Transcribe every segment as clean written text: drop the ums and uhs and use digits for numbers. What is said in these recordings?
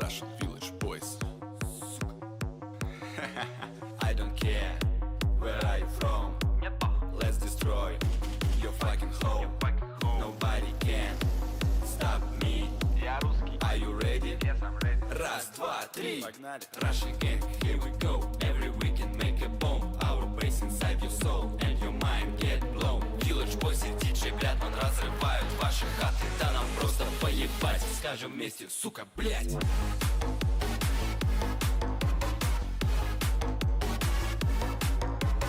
Russian village boys. I don't care where are you from. Let's destroy your fucking home. Nobody can stop me. Are you ready? Раз, два, три. Russian gang, here we go. Every weekend make a bomb. Our bass inside your soul and your mind get blown. Village boys и диджей, блядь, он разрывают ваши хаты. Да нам просто поебать. Скажем вместе, сука, блядь.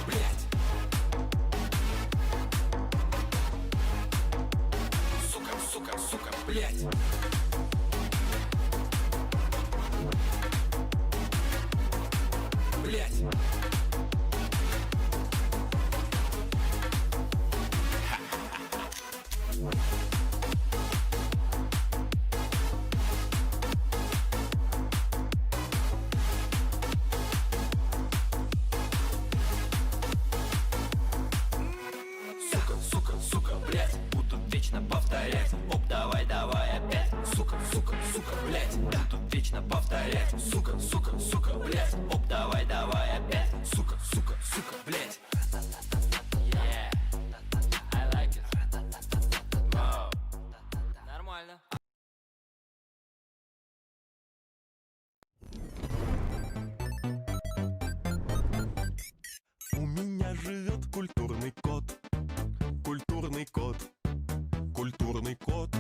Блядь. Сука, сука, сука, блядь. Блядь. Сука, сука, сука, блядь. Буду вечно повторять. Оп, давай, давай опять. Сука, сука, сука, блядь. Буду вечно повторять. Сука, сука, сука, блядь. Оп, давай, давай опять. Сука, сука, сука, блядь. Yeah, I like it. Wow. Нормально. У меня живет культурный кот, культурный кот, культурный кот,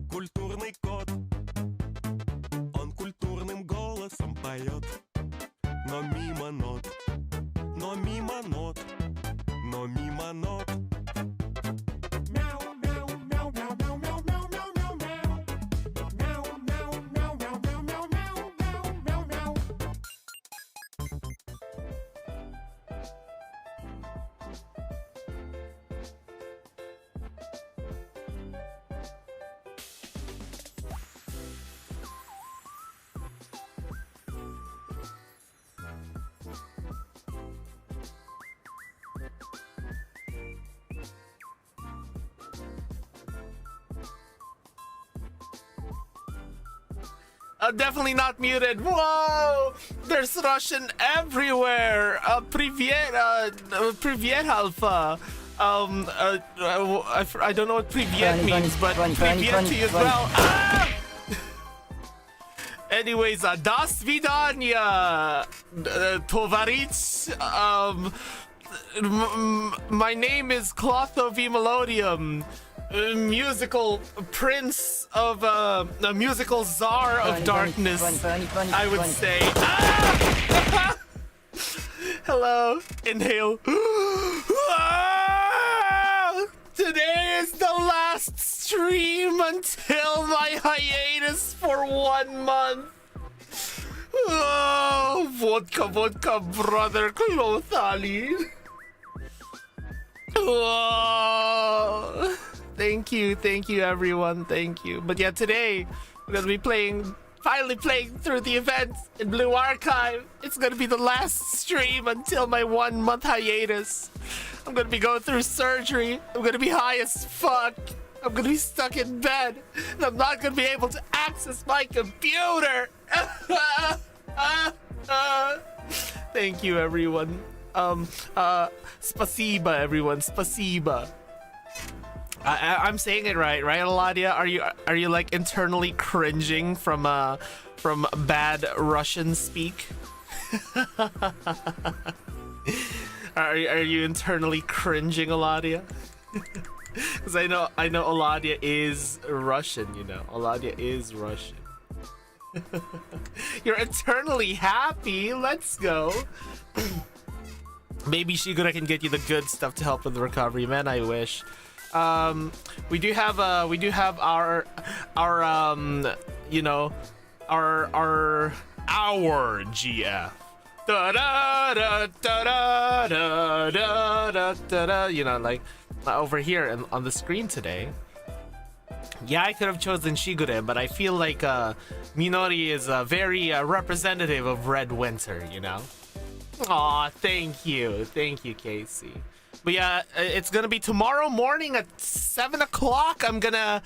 культурный кот. Он культурным голосом поет, но мимо нот, но мимо нот, но мимо нот. Мяу, мяу, мяу, мяу, мяу, мяу, мяу, мяу, мяу. Мяу, мяу, мяу, мяу, мяу, мяу, мяу, мяу, мяу, мяу. Definitely not muted. Whoa! There's Russian everywhere. Привет, привет, Alpha. I don't know what привет means, but привет to you as well. Ah! Anyways, до свидания, товарищ. My name is Clotho V Melodium. Musical prince of a musical czar of darkness, I would say. Ah! Hello, inhale. Ah! Today is the last stream until my hiatus for 1 month. Oh, vodka, vodka, brother, Clothali. Oh. Thank you, everyone, thank you. But yeah, today we're gonna be finally playing through the event in Blue Archive. It's gonna be the last stream until my 1 month hiatus. I'm gonna be going through surgery. I'm gonna be high as fuck. I'm gonna be stuck in bed, and I'm not gonna be able to access my computer. Thank you, everyone. Spasiba, everyone. Spasiba. I'm saying it right, Eladia? Are you like internally cringing from bad Russian speak? Are you internally cringing, Eladia? Because I know Eladia is Russian, you know. Eladia is Russian. You're eternally happy. Let's go. Maybe Shigura can get you the good stuff to help with the recovery, man. I wish. We do have our you know, our GF. Da da da da da da da da. You know, like over here on the screen today. Yeah, I could have chosen Shigure, but I feel like Minori is very representative of Red Winter, you know? Aw, thank you, Casey. But yeah, it's gonna be tomorrow morning at 7 o'clock. I'm gonna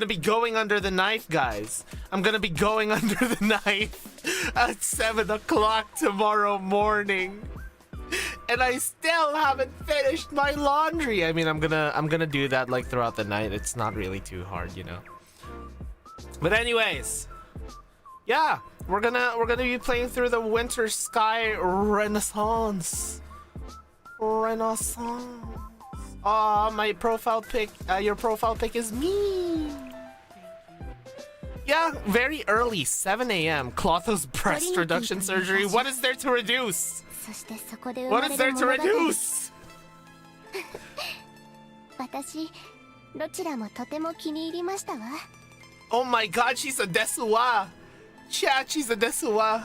be going under the knife, guys. I'm gonna be going under the knife at 7 o'clock tomorrow morning. And I still haven't finished my laundry. I mean, I'm gonna do that like throughout the night. It's not really too hard, you know. But anyways, yeah, we're gonna be playing through the Winter Sky Renaissance. Aw, my profile pic, your profile pic is me. Yeah, very early, 7 a.m. Clotho's breast reduction surgery. What is there to reduce? What is there to reduce? 私どちらもとても気に入りましたわ。 Oh my god, she's a desuwa. Chat, she's a desuwa.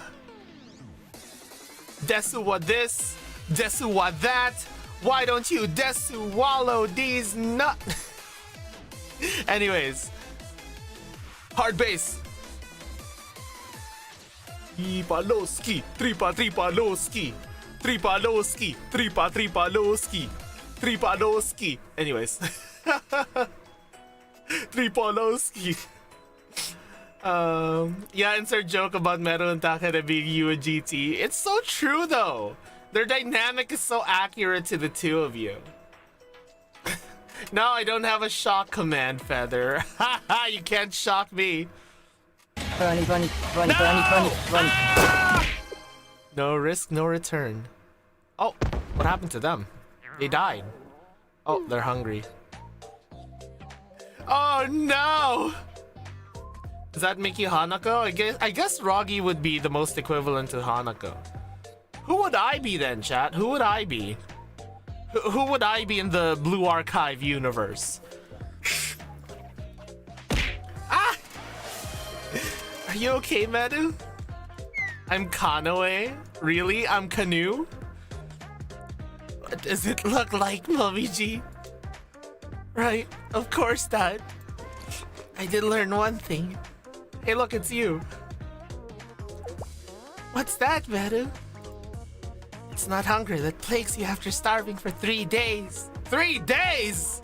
Desuwa this, desuwa that. Why don't you desuwallow these nuts? Anyways, hard base. Tripaloski, tripaloski, tripaloski, tripaloski, tripaloski. Anyways, tripaloski. Yeah, insert joke about Meru and Takeda being you and GT. It's so true though. Their dynamic is so accurate to the two of you. No, I don't have a shock command, Feather. Haha, you can't shock me. Run. Ah! No risk, no return. Oh, what happened to them? They died. Oh, they're hungry. Oh no! Does that make you Hanako? I guess Roggy would be the most equivalent to Hanako. Who would I be then, chat? Who would I be? Who would I be in the Blue Archive universe? Ah! Are you okay, Medu? I'm Kanoe? Really? I'm Canoe? What does it look like, Momiji? Right, of course that. I did learn one thing. Hey, look, it's you. What's that, Medu? It's not hunger that plagues you after starving for 3 days. 3 days!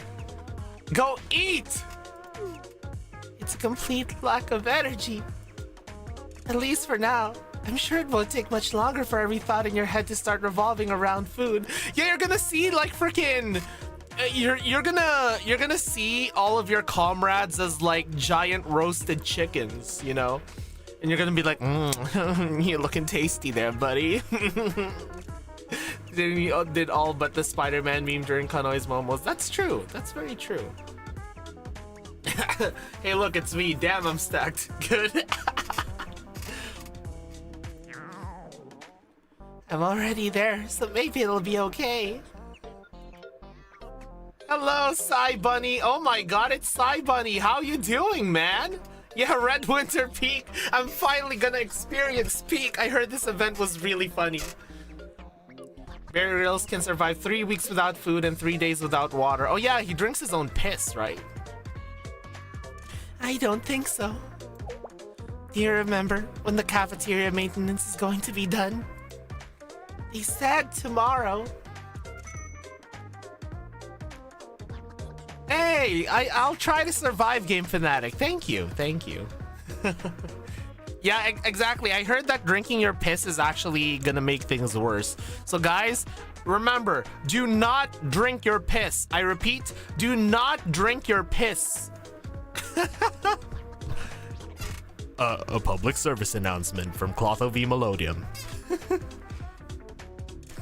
Go eat! It's a complete lack of energy. At least for now. I'm sure it won't take much longer for every thought in your head to start revolving around food. Yeah, you're gonna see like freaking... You're gonna see all of your comrades as like giant roasted chickens, you know? And you're gonna be like, you're looking tasty there, buddy. Did all but the Spider-Man meme during Kanoe's momos. That's true. That's very true. Hey, look, it's me. Damn, I'm stacked. Good. I'm already there, so maybe it'll be okay. Hello, Psy Bunny. Oh my god, it's Psy Bunny. How you doing, man? Yeah, Red Winter Peak. I'm finally gonna experience Peak. I heard this event was really funny. Barry Rails can survive 3 weeks without food and 3 days without water. Oh yeah, he drinks his own piss, right? I don't think so. Do you remember when the cafeteria maintenance is going to be done? They said tomorrow. Hey, I'll try to survive, Game Fanatic. Thank you. Yeah, exactly. I heard that drinking your piss is actually gonna make things worse. So guys, remember, do not drink your piss. I repeat, do not drink your piss. A public service announcement from Clotho v Melodium.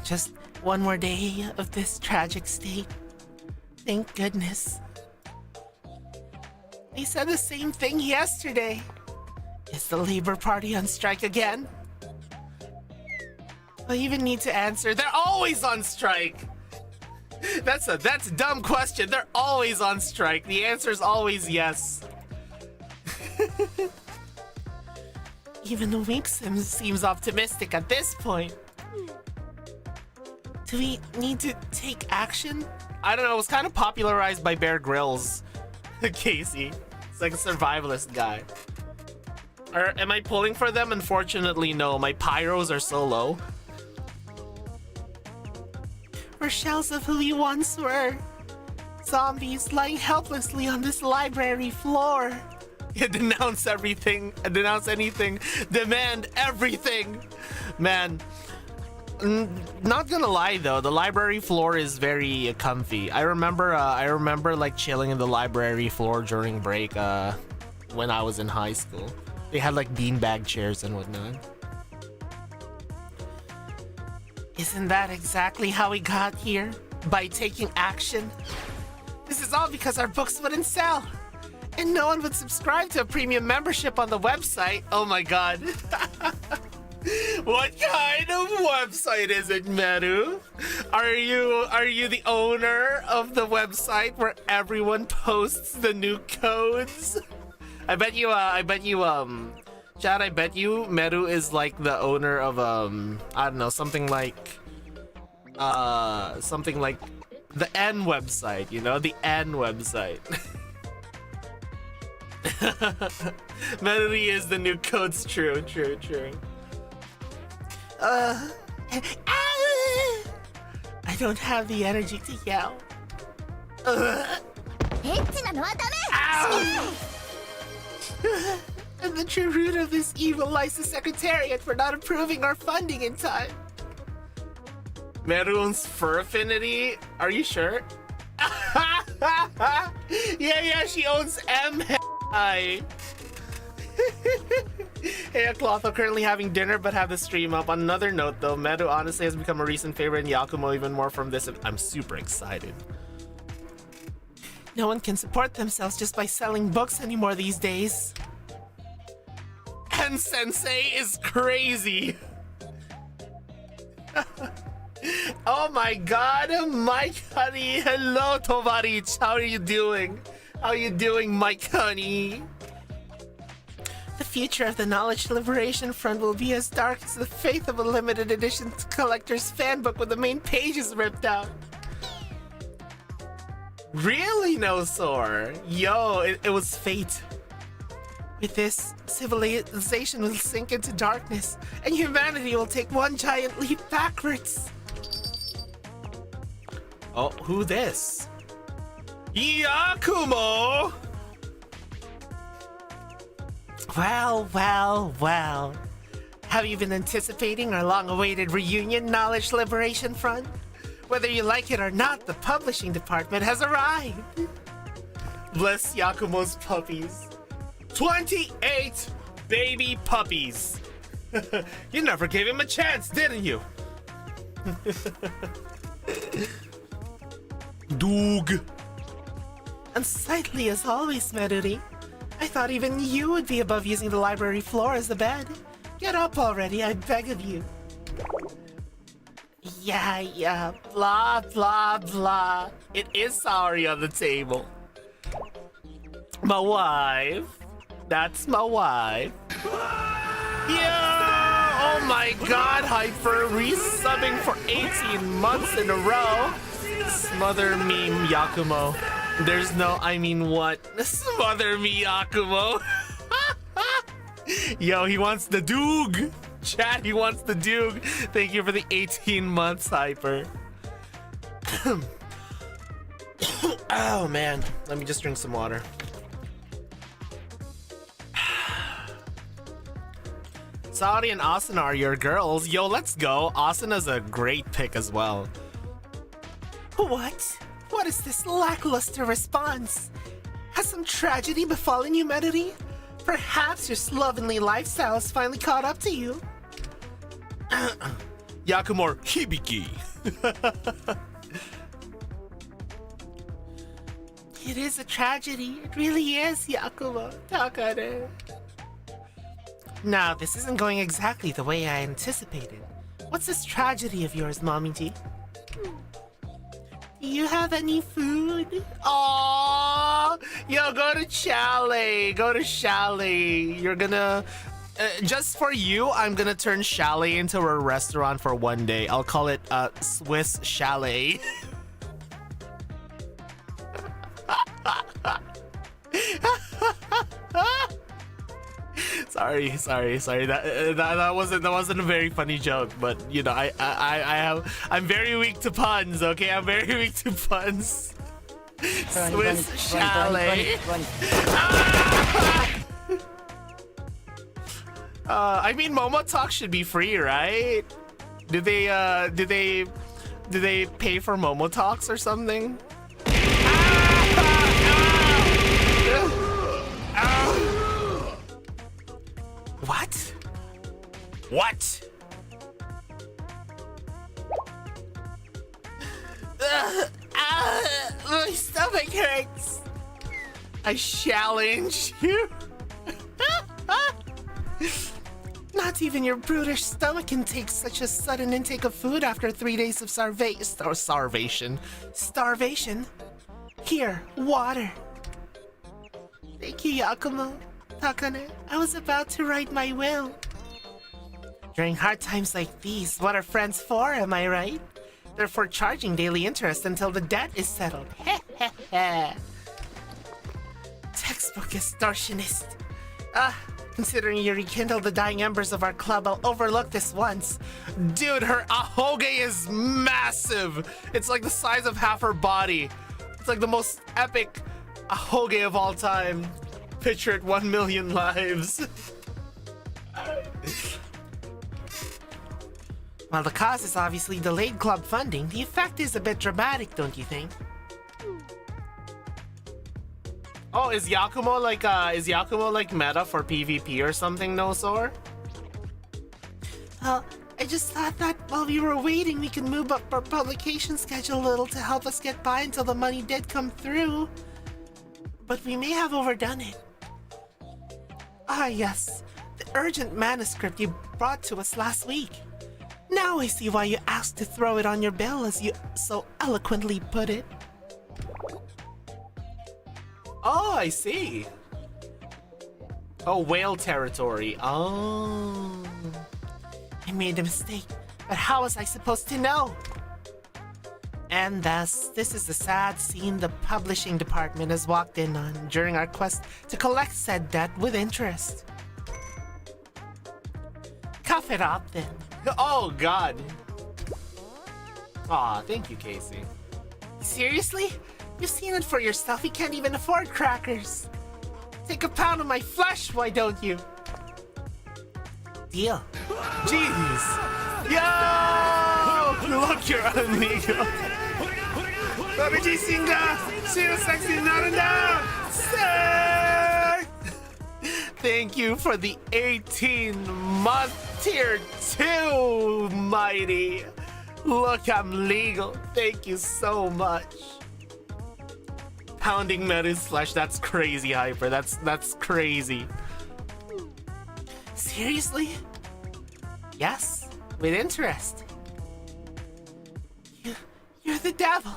Just one more day of this tragic state. Thank goodness. They said the same thing yesterday. Is the Labor Party on strike again? I even need to answer. They're always on strike. That's a dumb question. They're always on strike. The answer is always yes. Even the Wink seems optimistic at this point. Do we need to take action? I don't know. It was kind of popularized by Bear Grylls. Casey. It's like a survivalist guy. Or am I pulling for them? Unfortunately, no. My pyros are so low. were shells of who you once were. Zombies lying helplessly on this library floor. You denounce everything, denounce anything, demand everything. Man, not gonna lie though, the library floor is very comfy. I remember like chilling in the library floor during break when I was in high school. They had like beanbag chairs and whatnot. Isn't that exactly how we got here? By taking action? This is all because our books wouldn't sell. And no one would subscribe to a premium membership on the website. Oh my god. What kind of website is it, Meru? Are you the owner of the website where everyone posts the new codes? I bet you Chad, I bet you Meru is like the owner of I don't know, something like the N website, you know, the N website. Meru is the new codes, true. I don't have the energy to yell. Ow! And the true root of this evil lies the Secretariat for not approving our funding in time. Meru's fur affinity? Are you sure? Yeah, she owns M-I. Hey, Clotho, currently having dinner but have the stream up. On another note though, Meru honestly has become a recent favorite in Yakumo, even more from this. I'm super excited. No one can support themselves just by selling books anymore these days. And Sensei is crazy. Oh my god, Mike Honey. Hello, Tovarich. How are you doing? How are you doing, Mike Honey? The future of the Knowledge Liberation Front will be as dark as the fate of a limited edition collector's fan book with the main pages ripped out. Really, Nosor? Yo, it was fate. With this, civilization will sink into darkness, and humanity will take one giant leap backwards. Oh, who this? Yakumo! Well. Have you been anticipating our long-awaited reunion, Knowledge Liberation Front? Whether you like it or not, the publishing department has arrived. Bless Yakumo's puppies. 28 baby puppies. You never gave him a chance, didn't you? Doog. Unsightly as always, Meruri. I thought even you would be above using the library floor as a bed. Get up already, I beg of you. Yeah, blah, blah. It is Saori on the table. My wife. That's my wife. Yeah! Oh my god, Hyper resubbing for 18 months in a row. Smother me, Yakumo. There's no, I mean what? Smother me, Yakumo. Yo, he wants the doog. Chat, he wants the doog. Thank you for the 18 months, Hyper. Oh man, let me just drink some water. Saori and Asuna are your girls. Yo, let's go. Asuna's a great pick as well. What? What is this lackluster response? Has some tragedy befallen you, Meruri? Perhaps your slovenly lifestyle has finally caught up to you. Yakumor Hibiki. It is a tragedy. It really is, Yakumo. Takare. Now, this isn't going exactly the way I anticipated. What's this tragedy of yours, Mommy-ji? Do you have any food? Aww! Yo, go to Chalet. Go to Chalet. You're gonna... just for you, I'm gonna turn Chalet into a restaurant for one day. I'll call it Swiss Chalet. Sorry. That wasn't a very funny joke, but you know, I'm very weak to puns. Okay, I'm very weak to puns. Swiss chalet. I mean, Momo Talk should be free, right? Do they pay for Momo Talks or something? What? What? My stomach hurts. I challenge you. Not even your brutish stomach can take such a sudden intake of food after 3 days of starvation. Here, water. Thank you, Yakumo. Takane, I was about to write my will. During hard times like these, what are friends for, am I right? They're for charging daily interest until the debt is settled. Textbook extortionist. Considering you rekindled the dying embers of our club, I'll overlook this once. Dude, her ahoge is massive. It's like the size of half her body. It's like the most epic ahoge of all time. Picture it, 1 million lives. While the cause is obviously delayed club funding, the effect is a bit dramatic, don't you think? Oh, is Yakumo like meta for PvP or something, Nosor? Well, I just thought that while we were waiting, we could move up our publication schedule a little to help us get by until the money did come through. But we may have overdone it. Ah, yes. The urgent manuscript you brought to us last week. Now I see why you asked to throw it on your bill, as you so eloquently put it. Oh, I see. Oh, whale territory. Oh. I made a mistake, but how was I supposed to know? And thus, this is the sad scene the publishing department has walked in on during our quest to collect said debt with interest. Cough it up then. Oh, God. Aw, thank you, Casey. Seriously? You've seen it for yourself. You can't even afford crackers. Take a pound of my flesh, why don't you? Deal. Jeez. Yo! Look, you're amigo. Babaji Singa! Shiro sexy naranda! Sir! Thank you for the 18-month tier 2, mighty. Look, I'm legal. Thank you so much. Pounding Meru's flesh, that's crazy, Hyper. That's crazy. Seriously? Yes, with interest. You're the devil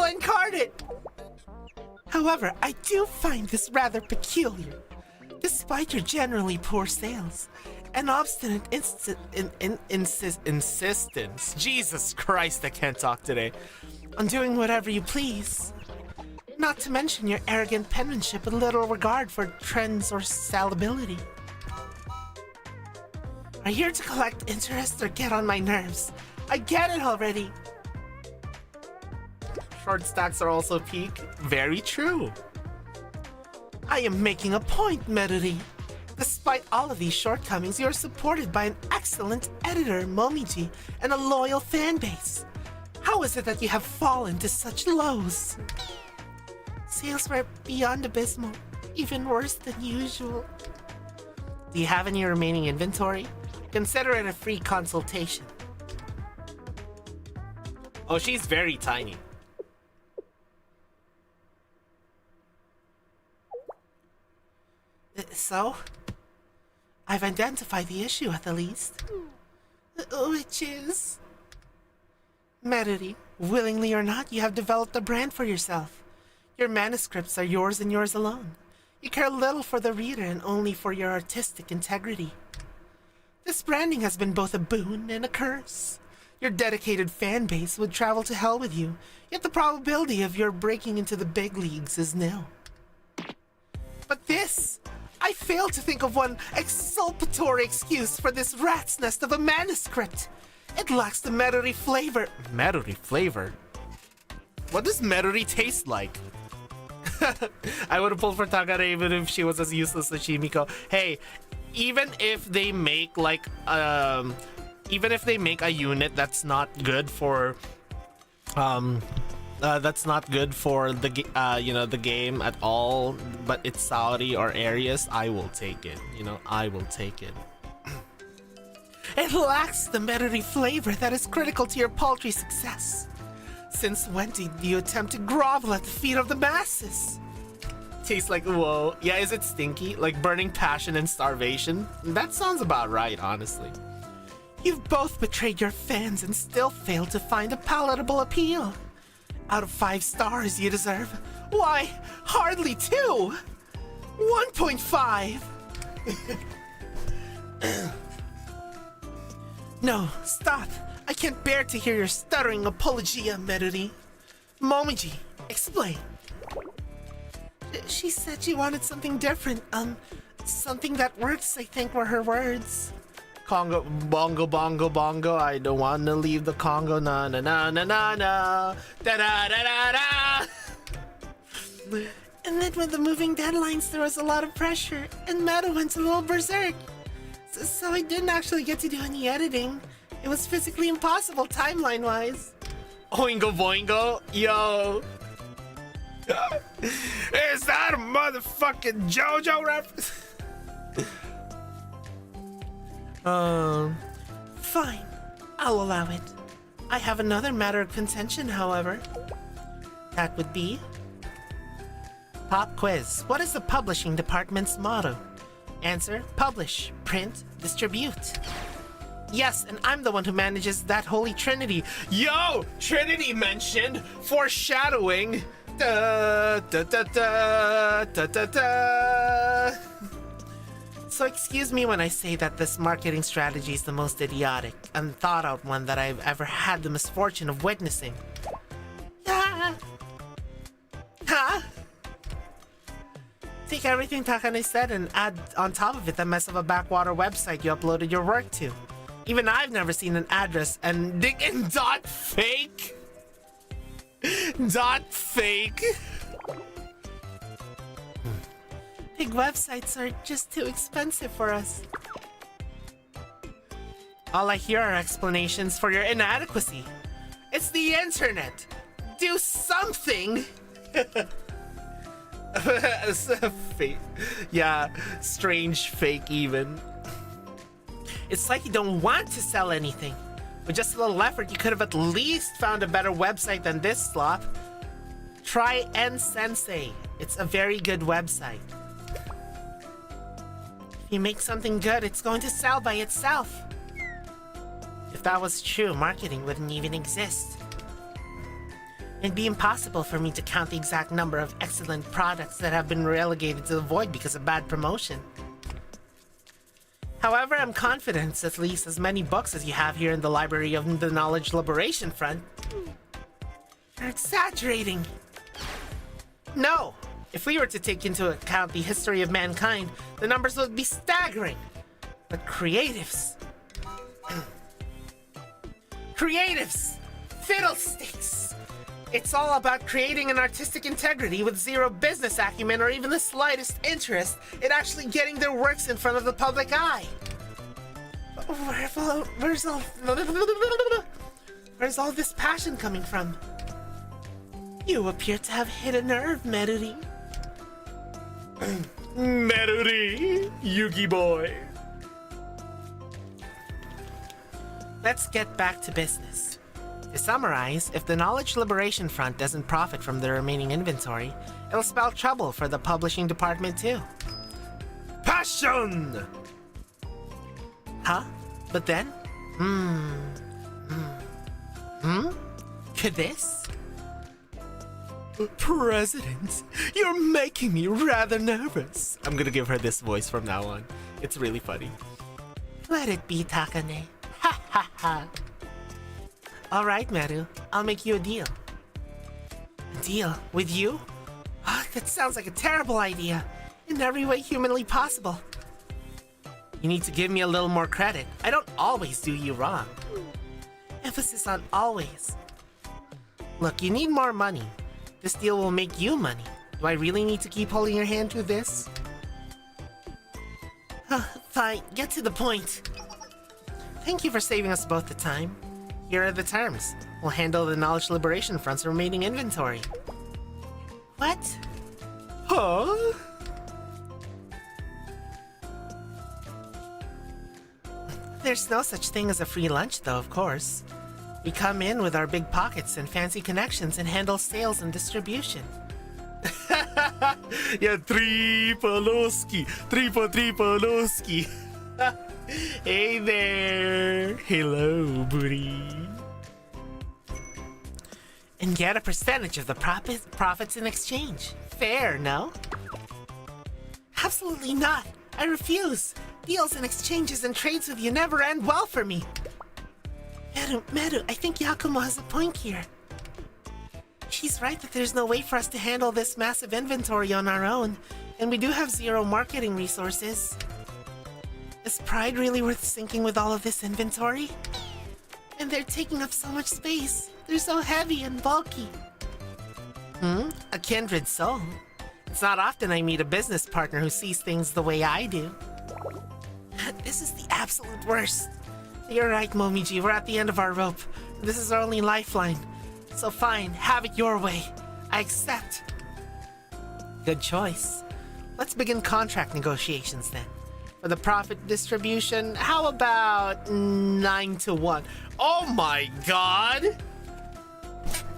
incarnate. However, I do find this rather peculiar. Despite your generally poor sales and obstinate insistence, Jesus Christ, I can't talk today, on doing whatever you please. Not to mention your arrogant penmanship with little regard for trends or salability. Are you here to collect interest or get on my nerves? I get it already. Short stacks are also peak. Very true. I am making a point, Meruri. Despite all of these shortcomings, you are supported by an excellent editor, Momiji, and a loyal fan base. How is it that you have fallen to such lows? Sales were beyond abysmal, even worse than usual. Do you have any remaining inventory? Consider it a free consultation. Oh, she's very tiny. So? I've identified the issue at the least. Which is? Meruri, willingly or not, you have developed a brand for yourself. Your manuscripts are yours and yours alone. You care little for the reader and only for your artistic integrity. This branding has been both a boon and a curse. Your dedicated fan base would travel to hell with you, yet the probability of your breaking into the big leagues is nil. But this, I failed to think of one exculpatory excuse for this rat's nest of a manuscript. It lacks the Meruri flavor. Meruri flavor? What does Meruri taste like? I would have pulled for Takane even if she was as useless as Shimiko. Hey, even if they make like even if they make a unit that's not good for the you know, the game at all, but it's Saudi or Arius, I will take it. You know, I will take it. It lacks the Meruri flavor that is critical to your paltry success. Since when did you attempt to grovel at the feet of the masses? Tastes like, whoa. Yeah, is it stinky? Like burning passion and starvation? That sounds about right, honestly. You've both betrayed your fans and still failed to find a palatable appeal. Out of 5 stars you deserve, why, hardly 2! 1.5! No, stop! I can't bear to hear your stuttering apologia, Meruri. Momiji, explain. She said she wanted something different. Something that works, I think were her words. Congo, bongo, bongo, bongo. I don't wanna leave the Congo. Na na na na na na. Da da da da da. And then with the moving deadlines, there was a lot of pressure, and Meta went a little berserk. So I didn't actually get to do any editing. It was physically impossible timeline-wise. Oingo boingo, yo. Is that a motherfucking JoJo reference? Fine. I'll allow it. I have another matter of contention, however. That would be... Pop quiz. What is the publishing department's motto? Answer, publish, print, distribute. Yes, and I'm the one who manages that holy Trinity. Yo! Trinity mentioned! Foreshadowing! Da, da, da, da, da, da, da. So excuse me when I say that this marketing strategy is the most idiotic, unthought out one that I've ever had the misfortune of witnessing. Ah. Huh? Take everything Takane said and add on top of it the mess of a backwater website you uploaded your work to. Even I've never seen an address and dot fake. Dot fake. Big websites are just too expensive for us. All I hear are explanations for your inadequacy. It's the internet. Do something. Fake. Yeah, strange fake even. It's like you don't want to sell anything. With just a little effort, you could have at least found a better website than this slop. Try N-Sensei. It's a very good website. If you make something good, it's going to sell by itself. If that was true, marketing wouldn't even exist. It'd be impossible for me to count the exact number of excellent products that have been relegated to the void because of bad promotion. However, I'm confident at least as many books as you have here in the Library of the Knowledge Liberation Front. You're exaggerating. No! If we were to take into account the history of mankind, the numbers would be staggering. But creatives... creatives! Fiddlesticks! It's all about creating an artistic integrity with zero business acumen or even the slightest interest in actually getting their works in front of the public eye. Where's all this passion coming from? You appear to have hit a nerve, Meruri. Meruri, Yugi boy. Let's get back to business. To summarize, if the Knowledge Liberation Front doesn't profit from the remaining inventory, it'll spell trouble for the publishing department too. Passion! Huh? But then? Could this? President, you're making me rather nervous. I'm gonna give her this voice from now on. It's really funny. Let it be, Takane. Ha ha ha. Alright, Meru. I'll make you a deal. A deal? With you? Oh, that sounds like a terrible idea. in every way humanly possible. You need to give me a little more credit. I don't always do you wrong. Emphasis on always. Look, you need more money. This deal will make you money. Do I really need to keep holding your hand through this? Fine, get to the point. Thank you for saving us both the time. Here are the terms. We'll handle the Knowledge Liberation Front's remaining inventory. What? Huh? There's no such thing as a free lunch, though, of course. We come in with our big pockets and fancy connections and handle sales and distribution. Yeah, Tripoloski. Tripoloski. Hey there. Hello, booty. And get a percentage of the profits in exchange. Fair, no? Absolutely not. I refuse. Deals and exchanges and trades with you never end well for me. Meru, I think Yakumo has a point here. She's right that there's no way for us to handle this massive inventory on our own, and we do have zero marketing resources. Is Pride really worth sinking with all of this inventory? And they're taking up so much space. They're so heavy and bulky. A kindred soul. It's not often I meet a business partner who sees things the way I do. This is the absolute worst. You're right, Momiji, we're at the end of our rope. This is our only lifeline. So fine, have it your way. I accept. Good choice. Let's begin contract negotiations then. For the profit distribution, how about 9-1? Oh my god!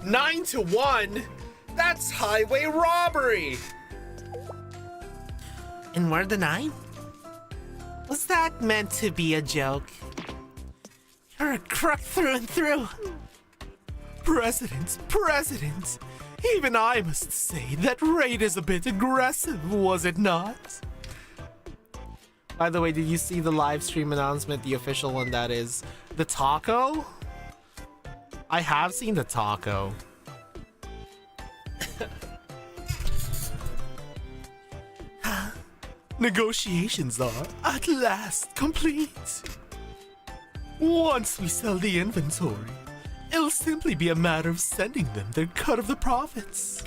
9-1? That's highway robbery! And we're the 9? Was that meant to be a joke? You're a crook through and through. President. Even I must say that rate is a bit aggressive, was it not? By the way, did you see the live stream announcement, the official one that is? The taco? I have seen the taco. Negotiations are, at last, complete. Once we sell the inventory, it'll simply be a matter of sending them their cut of the profits.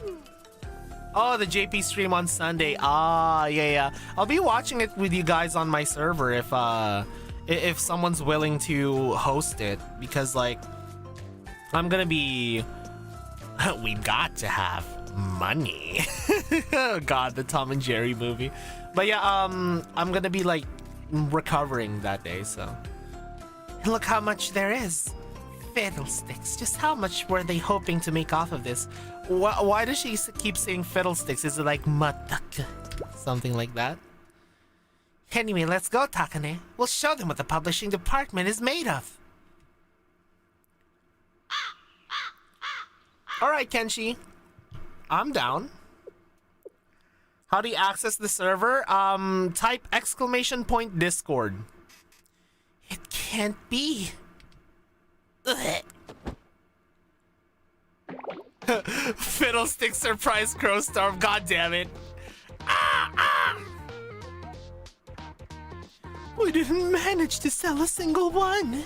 Oh, the JP stream on Sunday. Ah, yeah. I'll be watching it with you guys on my server if someone's willing to host it, because like I'm gonna be. We've got to have money. Oh God, the Tom and Jerry movie. But yeah, I'm gonna be like recovering that day, so. And look how much there is. Fiddlesticks. Just how much were they hoping to make off of this? Why does she keep saying fiddlesticks? Is it like mataka? Something like that? Anyway, let's go, Takane. We'll show them what the publishing department is made of. Alright, Kenshi. I'm down. How do you access the server? Type !Discord. It can't be. Fiddlestick surprise Crowstorm, god damn it. We didn't manage to sell a single one.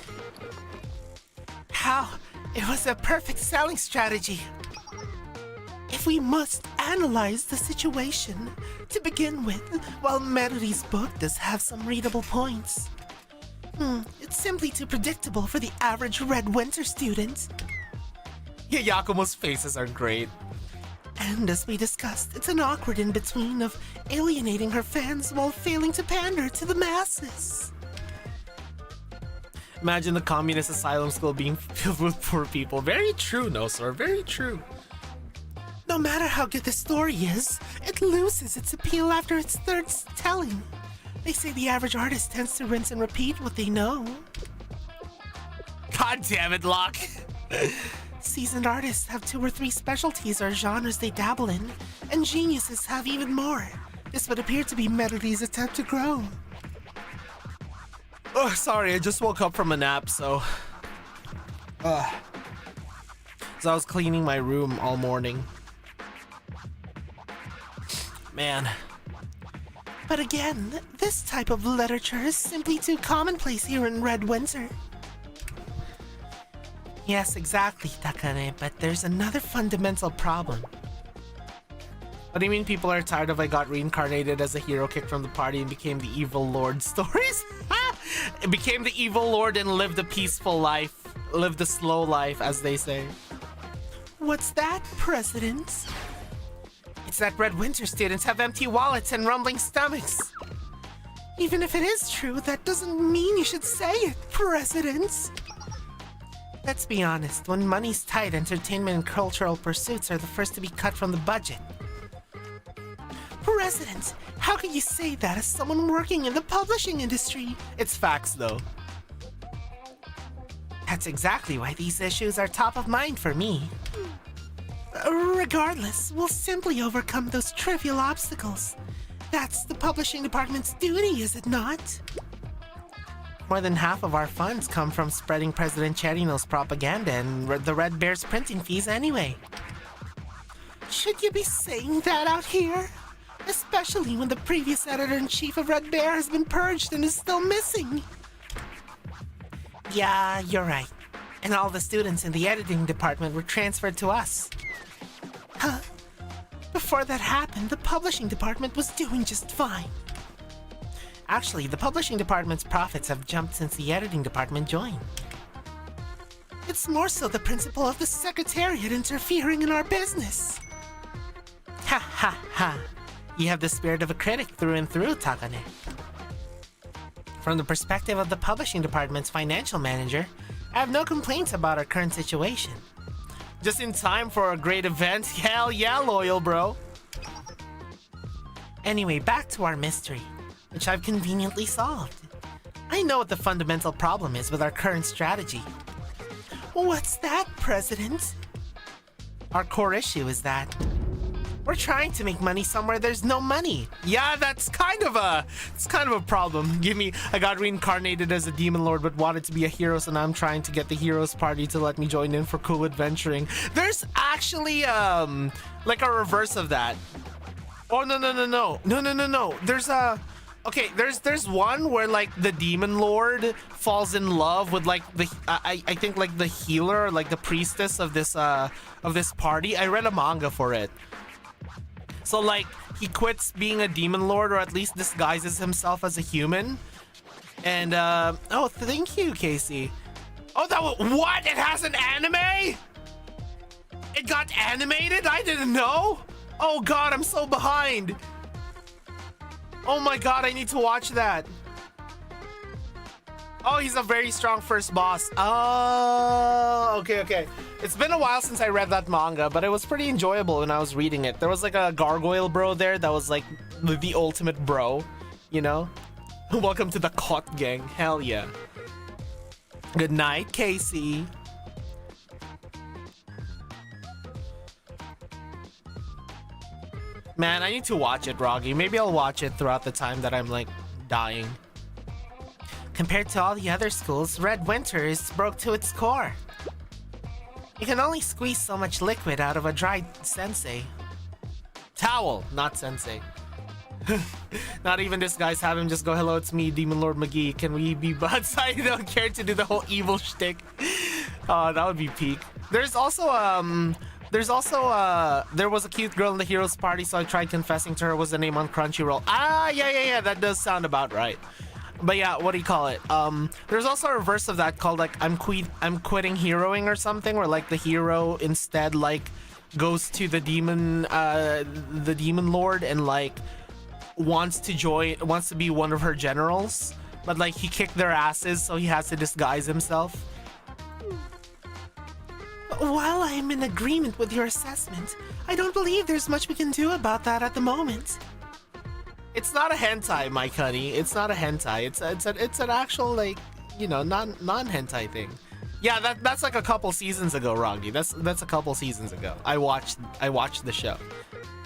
How? It was a perfect selling strategy. If we must analyze the situation to begin with, while Meruri's book does have some readable points, it's simply too predictable for the average Red Winter student. Yeah, Yakumo's faces are great. And as we discussed, it's an awkward in-between of alienating her fans while failing to pander to the masses. Imagine the communist asylum school being filled with poor people. Very true, no sir, very true. No matter how good the story is, it loses its appeal after its third telling. They say the average artist tends to rinse and repeat what they know. God damn it, Locke. Seasoned artists have 2 or 3 specialties or genres they dabble in, and geniuses have even more. This would appear to be Meruri's attempt to grow. Oh, sorry, I just woke up from a nap, so I was cleaning my room all morning. Man, But again, this type of literature is simply too commonplace here in Red Winter. Yes, exactly, Takane, but there's another fundamental problem. What do you mean people are tired of I got reincarnated as a hero, kicked from the party, and became the evil lord stories? It became the evil lord and lived a peaceful life. Lived a slow life, as they say. What's that, President? It's that Red Winter students have empty wallets and rumbling stomachs. Even if it is true, that doesn't mean you should say it, President. Let's be honest, when money's tight, entertainment and cultural pursuits are the first to be cut from the budget. President, how can you say that as someone working in the publishing industry? It's facts, though. That's exactly why these issues are top of mind for me. Regardless, we'll simply overcome those trivial obstacles. That's the publishing department's duty, is it not? More than half of our funds come from spreading President Cherino's propaganda and the Red Bear's printing fees anyway. Should you be saying that out here? Especially when the previous editor-in-chief of Red Bear has been purged and is still missing. Yeah, you're right. And all the students in the editing department were transferred to us. Huh? Before that happened, the publishing department was doing just fine. Actually, the publishing department's profits have jumped since the editing department joined. It's more so the principle of the secretariat interfering in our business. Ha ha ha. You have the spirit of a critic through and through, Takane. From the perspective of the publishing department's financial manager, I have no complaints about our current situation. Just in time for a great event? Hell yeah, loyal bro. Anyway, back to our mystery, which I've conveniently solved. I know what the fundamental problem is with our current strategy. What's that, President? Our core issue is that we're trying to make money somewhere there's no money. Yeah, it's kind of a problem. I got reincarnated as a demon lord but wanted to be a hero, so now I'm trying to get the heroes party to let me join in for cool adventuring. There's actually like a reverse of that. Oh no. There's one where like the demon lord falls in love with like the I think like the healer, like the priestess of this party. I read a manga for it. So like he quits being a demon lord, or at least disguises himself as a human. And oh, thank you, Casey. Oh, what? It has an anime? It got animated? I didn't know. Oh god, I'm so behind. Oh my god, I need to watch that. Oh, he's a very strong first boss. Oh, okay. It's been a while since I read that manga, but it was pretty enjoyable when I was reading it. There was like a gargoyle bro there that was like the ultimate bro, you know? Welcome to the Cot Gang. Hell yeah. Good night, Casey. Man, I need to watch it, Roggy. Maybe I'll watch it throughout the time that I'm like dying. Compared to all the other schools, Red Winter is broke to its core. You can only squeeze so much liquid out of a dry sensei. Towel, not sensei. Not even this guy's have him just go, hello, it's me, Demon Lord McGee. Can we be buds? I don't care to do the whole evil shtick. Oh, that would be peak. There was a cute girl in the heroes party, so I tried confessing to her was the name on Crunchyroll. Ah, yeah, that does sound about right. But yeah, what do you call it? There's also a reverse of that called like I'm quitting heroing or something, where like the hero instead like goes to the demon lord and like wants to be one of her generals, but like he kicked their asses, so he has to disguise himself. While I am in agreement with your assessment, I don't believe there's much we can do about that at the moment. It's not a hentai, my honey. It's not a hentai. It's an actual like, you know, non-hentai thing. Yeah, that's like a couple seasons ago, Roggy. That's a couple seasons ago. I watched the show.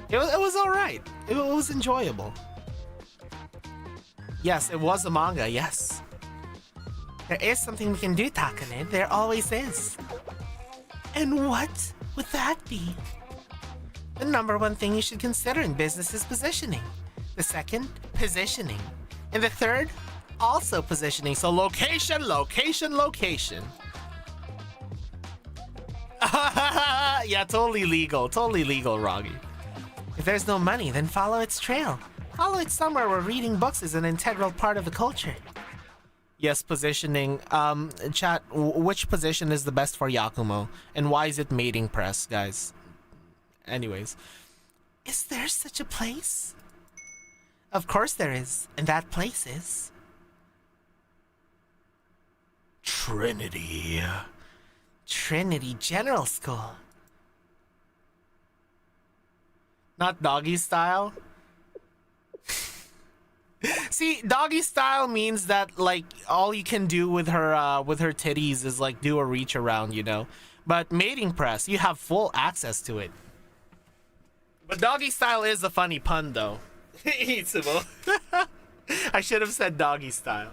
It was all right. It was enjoyable. Yes, it was a manga. Yes. There is something we can do, Takane. There always is. And what would that be? The number one thing you should consider in business is positioning. The second, positioning. And the third, also positioning. So location, location, location. Yeah, totally legal, Roggy. If there's no money, then follow its trail. Follow it somewhere where reading books is an integral part of the culture. Yes, positioning. Chat, which position is the best for Yakumo? And why is it mating press, guys? Anyways. Is there such a place? Of course there is. And that place is... Trinity. Trinity General School. Not doggy style? See, doggy style means that like all you can do with her titties is like do a reach around, you know. But mating press, you have full access to it. But doggy style is a funny pun though. Itsumo. I should have said doggy style.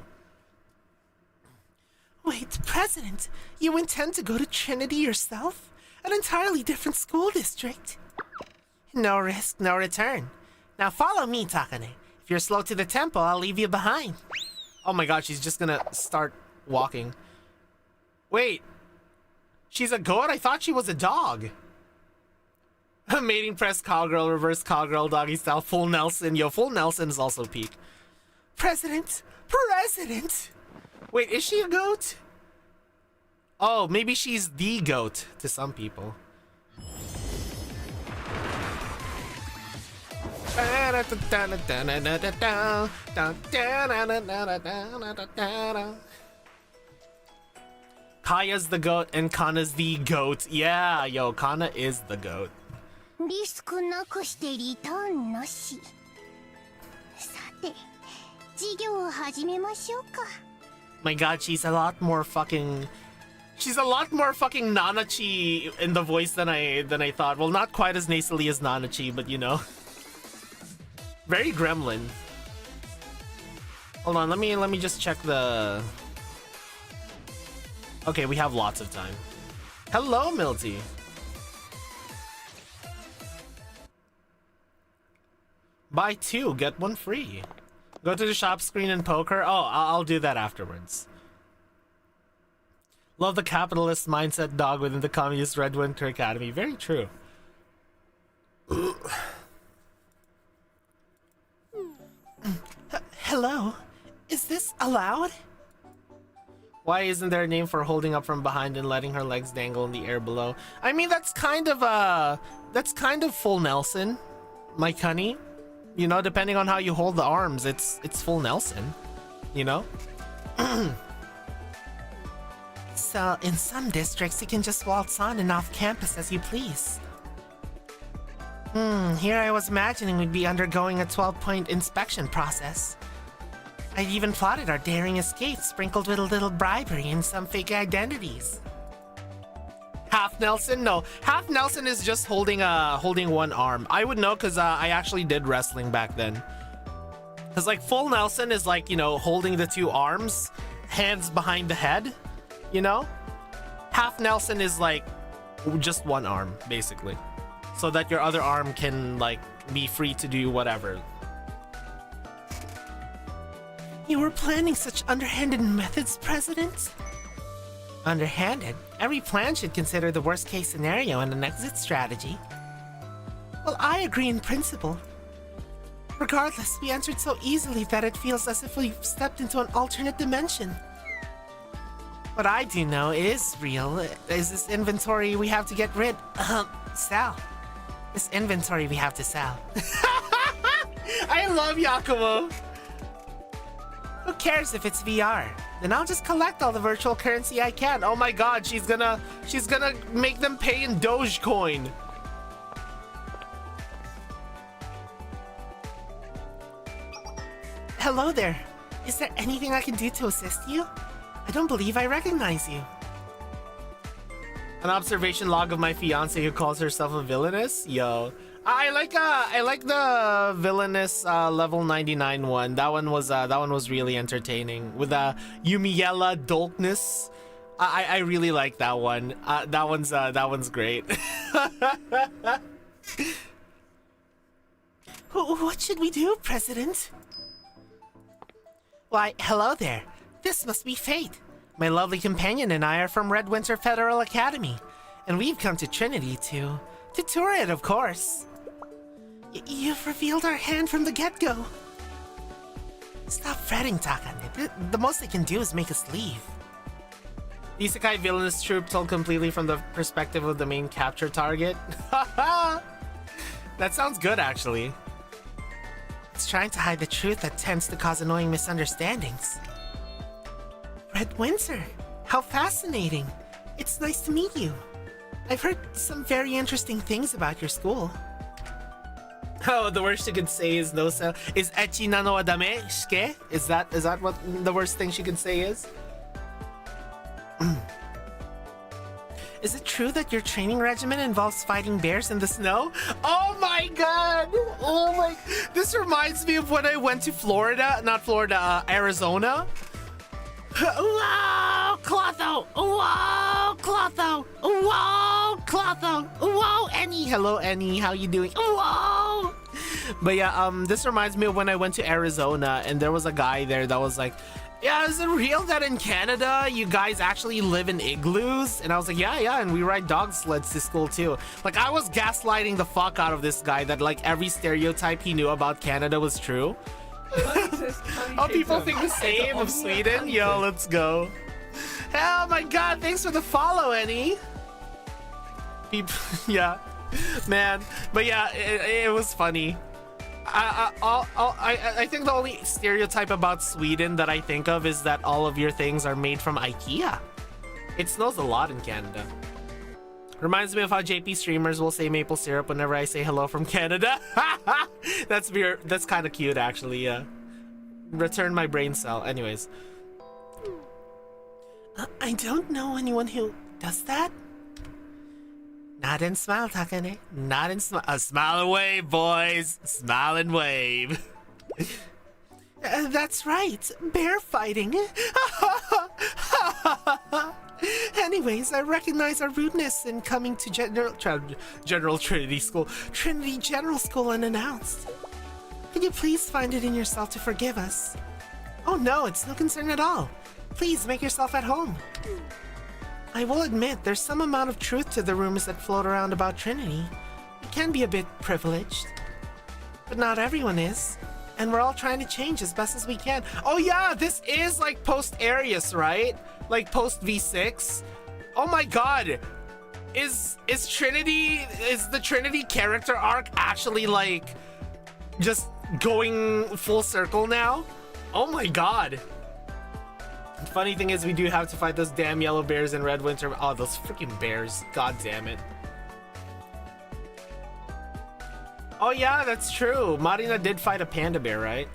Wait, President, you intend to go to Trinity yourself? An entirely different school district? No risk, no return. Now follow me, Takane. If you're slow to the tempo, I'll leave you behind. Oh my god, she's just gonna start walking. Wait. She's a goat? I thought she was a dog. Mating press, cowgirl, reverse cowgirl, doggy style, full Nelson. Yo, full Nelson is also peak. President! President! Wait, is she a goat? Oh, maybe she's the goat to some people. Kaya's the goat and Kana's the goat. Yeah, yo, Kana is the goat. リスクなくしてリターンなし。さて、授業を始めましょうか。My god, she's a lot more fucking Nanachi in the voice than I thought. Well, not quite as nasally as Nanachi, but you know. Very gremlin. Hold on, let me just check the... Okay, we have lots of time. Hello, Milty. Buy 2, get 1 free. Go to the shop screen and poker. Oh, I'll do that afterwards. Love the capitalist mindset dog within the communist Red Winter Academy. Very true. Hello? Is this allowed? Why isn't there a name for holding up from behind and letting her legs dangle in the air below? I mean, that's kind of full Nelson, my honey. You know, depending on how you hold the arms, it's full Nelson, you know? So, in some districts, you can just waltz on and off campus as you please. Here I was imagining we'd be undergoing a 12-point inspection process. I'd even plotted our daring escape, sprinkled with a little bribery and some fake identities. Half Nelson? No, half Nelson is just holding one arm. I would know because I actually did wrestling back then. Because like full Nelson is like, you know, holding the 2 arms, hands behind the head, you know? Half Nelson is like just 1 arm, basically. So that your other arm can like be free to do whatever. You were planning such underhanded methods, President? Underhanded? Every plan should consider the worst case scenario and an exit strategy. Well, I agree in principle. Regardless, we entered so easily that it feels as if we've stepped into an alternate dimension. What I do know is real is this inventory we have to get rid sell. This inventory we have to sell. I love Yakumo. Who cares if it's VR? Then I'll just collect all the virtual currency I can. Oh my god, she's gonna make them pay in Dogecoin. Hello there. Is there anything I can do to assist you? I don't believe I recognize you. An observation log of my fiance who calls herself a villainess? Yo. I like the villainous level 99 one. That one was really entertaining with Yumiella Dolkness. I really like that one. That one's great. What should we do, President? Why, hello there. This must be fate. My lovely companion and I are from Red Winter Federal Academy, and we've come to Trinity to tour it, of course. You've revealed our hand from the get-go. Stop fretting, Takane. The most they can do is make us leave. The Isekai villainous troupe told completely from the perspective of the main capture target. That sounds good, actually. It's trying to hide the truth that tends to cause annoying misunderstandings. Red Windsor, how fascinating. It's nice to meet you. I've heard some very interesting things about your school. Oh, the worst she could say is no sell. Is ecchi nano wa dame shike? Is that what the worst thing she could say is? Is it true that your training regimen involves fighting bears in the snow? Oh my god! Oh my... This reminds me of when I went to Florida, not Florida, Arizona. Whoa, Clotho! Whoa, Clotho! Whoa, Clotho! Whoa, Annie! Hello, Annie. How you doing? Whoa! But yeah, this reminds me of when I went to Arizona and there was a guy there that was like, yeah, is it real that in Canada you guys actually live in igloos? And I was like, yeah, and we ride dog sleds to school too. Like, I was gaslighting the fuck out of this guy that like every stereotype he knew about Canada was true. Oh, people think the same of Sweden? Yo, let's go. Oh my god, thanks for the follow, Annie. People, yeah, man. But yeah, it was funny. I think the only stereotype about Sweden that I think of is that all of your things are made from IKEA. It snows a lot in Canada. Reminds me of how JP streamers will say maple syrup whenever I say hello from Canada. That's weird. That's kind of cute, actually. Yeah. Return my brain cell. Anyways. I don't know anyone who does that. Nod and smile, Takane. Nod and smile. Smile and wave, boys. Smile and wave. That's right. Bear fighting. Anyways, I recognize our rudeness in coming to General Trinity School. Trinity General School unannounced. Could you please find it in yourself to forgive us? Oh no, it's no concern at all. Please make yourself at home. I will admit there's some amount of truth to the rumors that float around about Trinity. We can be a bit privileged. But not everyone is. And we're all trying to change as best as we can. Oh yeah, this is like post-Arius, right? Like post V6. Oh my god. Is the Trinity character arc actually like just going full circle now? Oh my god. The funny thing is we do have to fight those damn yellow bears in Red Winter. Oh, those freaking bears. God damn it. Oh yeah, that's true. Marina did fight a panda bear, right?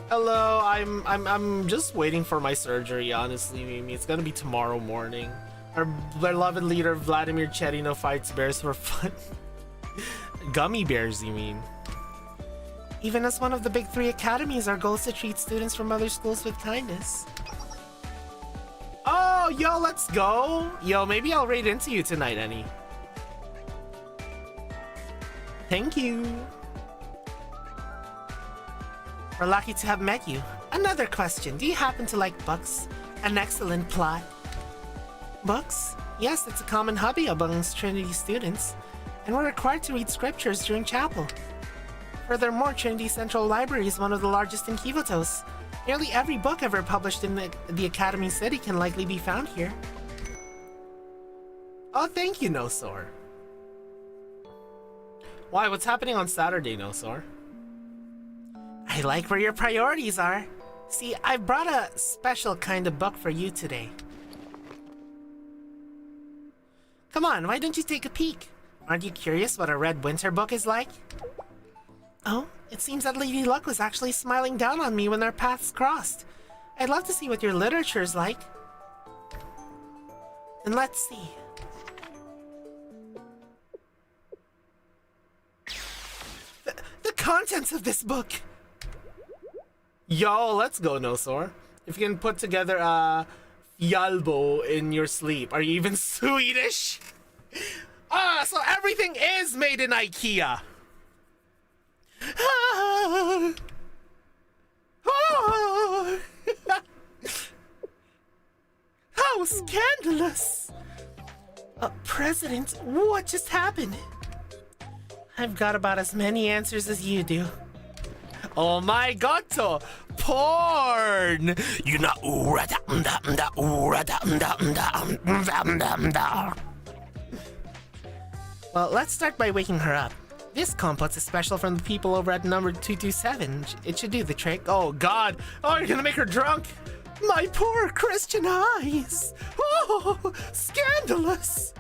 Hello, I'm just waiting for my surgery, honestly, Mimi. It's gonna be tomorrow morning. Our beloved leader Vladimir Cherino fights bears for fun. Gummy bears, you mean? Even as one of the big 3 academies, our goal is to treat students from other schools with kindness. Oh, yo, let's go. Yo, maybe I'll raid into you tonight, Annie. Thank you. We're lucky to have met you. Another question. Do you happen to like books? An excellent plot. Books? Yes, it's a common hobby amongst Trinity students, and we're required to read scriptures during chapel. Furthermore, Trinity Central Library is one of the largest in Kivotos. Nearly every book ever published in the Academy City can likely be found here. Oh, thank you, Nosor. Why, what's happening on Saturday, Nosor? I like where your priorities are. See, I brought a special kind of book for you today. Come on, why don't you take a peek? Aren't you curious what a Red Winter book is like? Oh, it seems that Lady Luck was actually smiling down on me when our paths crossed. I'd love to see what your literature's like. And let's see. The contents of this book! Yo, let's go, Nosor. If you can put together a Yalbo in your sleep. Are you even Swedish? Ah, so everything is made in IKEA. Ah. Ah. so scandalous! President, what just happened? I've got about as many answers as you do. Oh my god, porn! You know, well, let's start by waking her up. This compote's a special from the people over at number 227. It should do the trick. Oh god! Oh, you're gonna make her drunk! My poor Christian eyes! Oh, scandalous!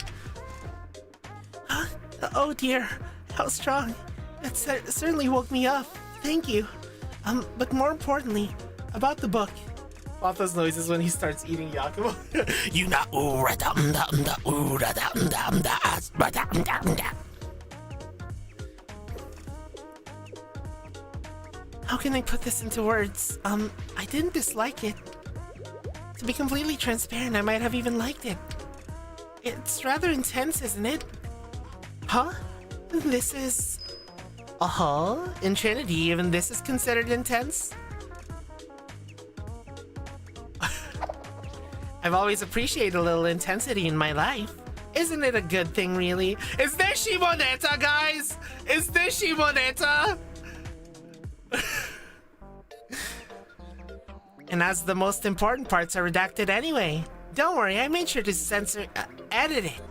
Oh dear, how strong. That certainly woke me up. Thank you. But more importantly, about the book. Off those noises when he starts eating Yakumo. You know. How can I put this into words? I didn't dislike it. To be completely transparent, I might have even liked it. It's rather intense, isn't it? Huh? This is... In Trinity, even this is considered intense? I've always appreciated a little intensity in my life. Isn't it a good thing, really? Is this Shimoneta, guys? Is this Shimoneta? And as the most important parts are redacted anyway. Don't worry, I made sure to edit it.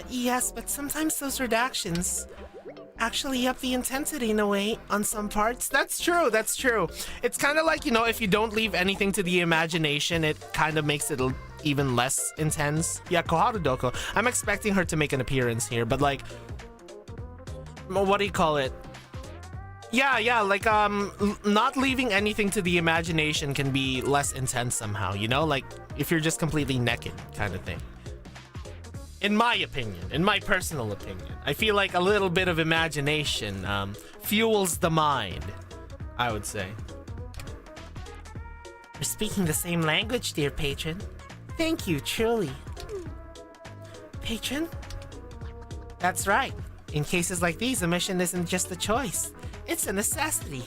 Yes, but sometimes those redactions actually up the intensity in a way on some parts. That's true, that's true. It's kind of like, you know, if you don't leave anything to the imagination, it kind of makes it even less intense. Yeah, Koharu Doko. I'm expecting her to make an appearance here, but like, what do you call it? Yeah, like, not leaving anything to the imagination can be less intense somehow, you know? Like, if you're just completely naked kind of thing. In my opinion, in my personal opinion, I feel like a little bit of imagination fuels the mind, I would say. We're speaking the same language, dear patron. Thank you, truly. Patron? That's right. In cases like these, a mission isn't just a choice. It's a necessity.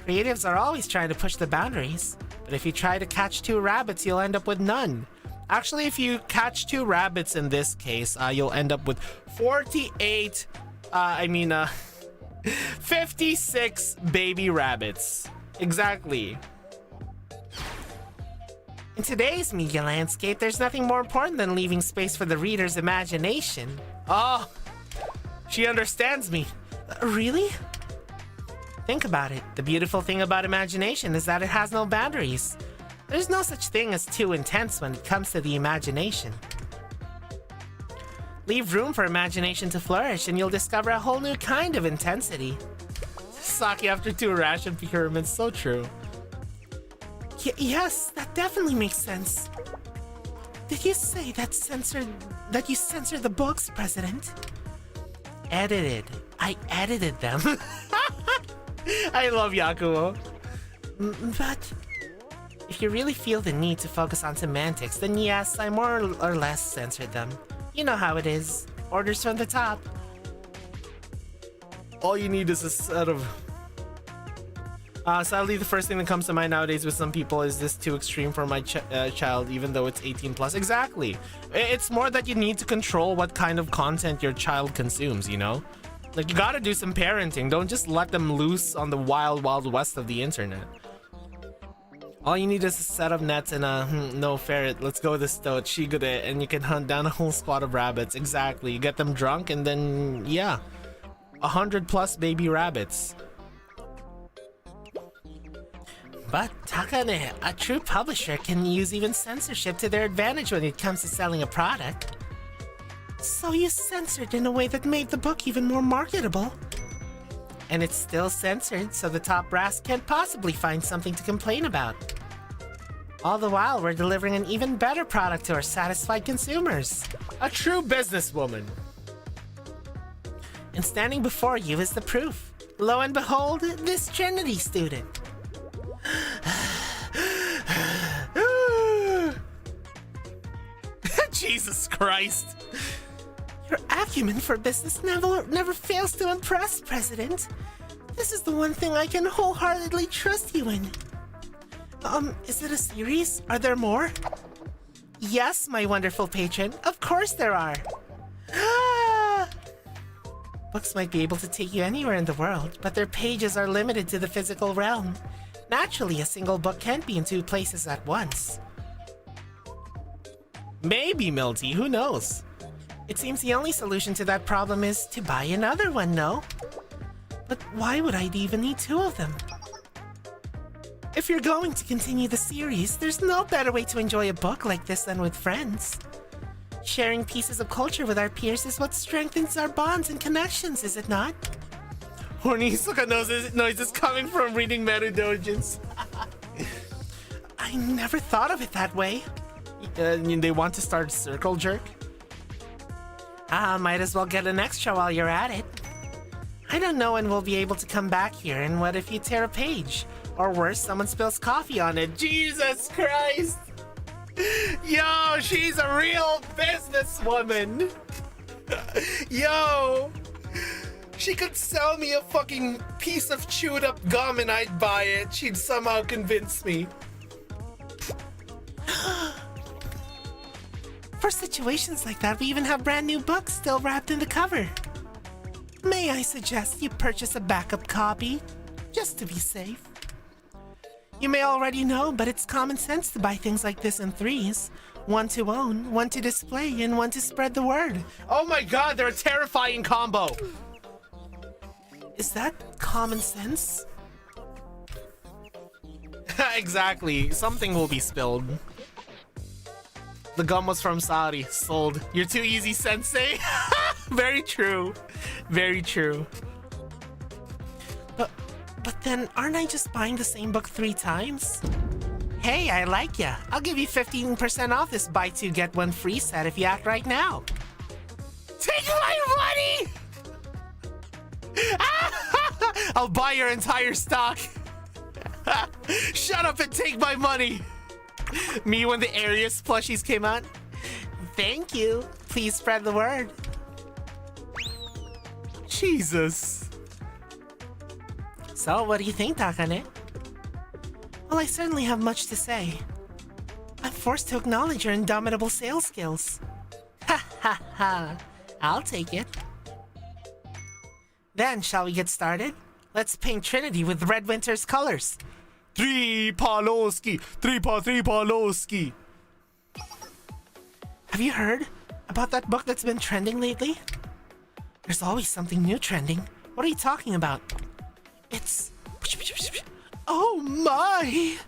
Creatives are always trying to push the boundaries, but if you try to catch two rabbits, you'll end up with none. Actually, if you catch two rabbits in this case, you'll end up with 56 baby rabbits. Exactly. In today's media landscape, there's nothing more important than leaving space for the reader's imagination. Oh, she understands me. Really? Think about it. The beautiful thing about imagination is that it has no boundaries. There's no such thing as too intense when it comes to the imagination. Leave room for imagination to flourish and you'll discover a whole new kind of intensity. Sake after two ration pyramids, so true. Yes, that definitely makes sense. Did you say that you censored the books, President? Edited. I edited them. I love Yakumo. But if you really feel the need to focus on semantics, then yes, I more or less censored them. You know how it is. Orders from the top. All you need is a set of... sadly, the first thing that comes to mind nowadays with some people is this too extreme for my child, even though it's 18 plus. Exactly. It's more that you need to control what kind of content your child consumes, you know? Like, you gotta do some parenting. Don't just let them loose on the wild, wild west of the internet. All you need is a set of nets and a no ferret. Let's go with the stoat, Shigure, and you can hunt down a whole squad of rabbits. Exactly. You get them drunk and then, yeah. 100 plus baby rabbits. But Takane, a true publisher can use even censorship to their advantage when it comes to selling a product. So you censored in a way that made the book even more marketable. And it's still censored, so the top brass can't possibly find something to complain about. All the while, we're delivering an even better product to our satisfied consumers. A true businesswoman. And standing before you is the proof. Lo and behold, this Trinity student. Jesus Christ. Your acumen for business never fails to impress, President. This is the one thing I can wholeheartedly trust you in. Is it a series? Are there more? Yes, my wonderful patron. Of course there are. Books might be able to take you anywhere in the world, but their pages are limited to the physical realm. Naturally, a single book can't be in two places at once. Maybe, Milty, who knows? It seems the only solution to that problem is to buy another one, no? But why would I even need two of them? If you're going to continue the series, there's no better way to enjoy a book like this than with friends. Sharing pieces of culture with our peers is what strengthens our bonds and connections, is it not? Horny suka noises coming from reading Meru Dojins. I never thought of it that way. They want to start Circle Jerk? Might as well get an extra while you're at it. I don't know when we'll be able to come back here, and what if you tear a page? Or worse, someone spills coffee on it. Jesus Christ! Yo, she's a real businesswoman! Yo! She could sell me a fucking piece of chewed up gum and I'd buy it. She'd somehow convince me. For situations like that, we even have brand new books still wrapped in the cover. May I suggest you purchase a backup copy, just to be safe? You may already know, but it's common sense to buy things like this in threes. One to own, one to display, and one to spread the word. Oh my god, they're a terrifying combo! Is that common sense? Exactly, something will be spilled. The gum was from Saudi. Sold. You're too easy, sensei. Very true. Very true. But then, aren't I just buying the same book 3 times? Hey, I like ya. I'll give you 15% off this buy 2 get 1 free set if you act right now. Take my money! I'll buy your entire stock. Shut up and take my money. Me when the Arius plushies came out. Thank you. Please spread the word. Jesus. So, what do you think, Takane? Well, I certainly have much to say. I'm forced to acknowledge your indomitable sales skills. Ha ha ha. I'll take it. Then, shall we get started? Let's paint Trinity with Red Winter's colors. 3 Paloski! 3 Paloski! Have you heard about that book that's been trending lately? There's always something new trending. What are you talking about? It's... Oh my!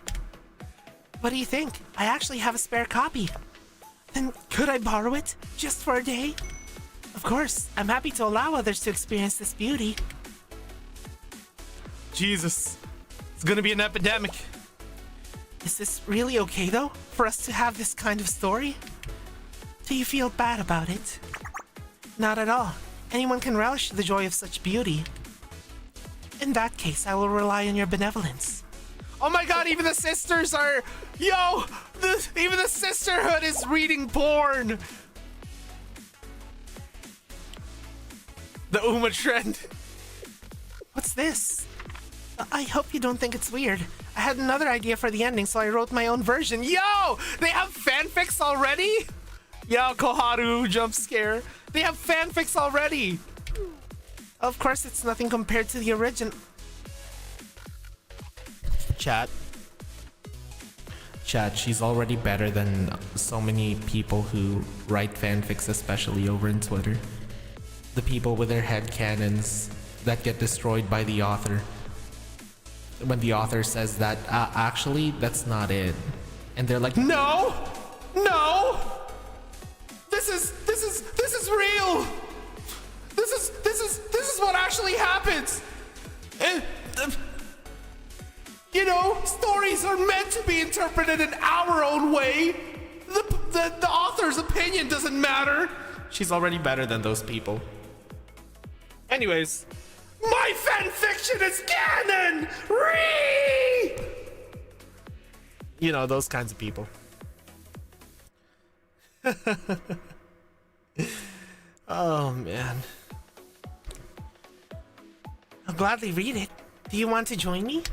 What do you think? I actually have a spare copy. Then could I borrow it? Just for a day? Of course, I'm happy to allow others to experience this beauty. Jesus. It's gonna be an epidemic. Is this really okay, though, for us to have this kind of story? Do you feel bad about it? Not at all. Anyone can relish the joy of such beauty. In that case, I will rely on your benevolence. Oh my god, even the sisters are... Yo! Even the sisterhood is reading porn! The Uma trend. What's this? I hope you don't think it's weird. I had another idea for the ending, so I wrote my own version. Yo! They have fanfics already? Yo, Koharu jump scare. They have fanfics already! Of course, it's nothing compared to the original. Chat, she's already better than so many people who write fanfics, especially over in Twitter. The people with their headcanons that get destroyed by the author. When the author says that, actually, that's not it. And they're like, no! No! This is real! This is what actually happens! And, you know, stories are meant to be interpreted in our own way. The author's opinion doesn't matter. She's already better than those people. Anyways, my fanfiction is canon! Ree! You know, those kinds of people. Oh, man. I'll gladly read it. Do you want to join me?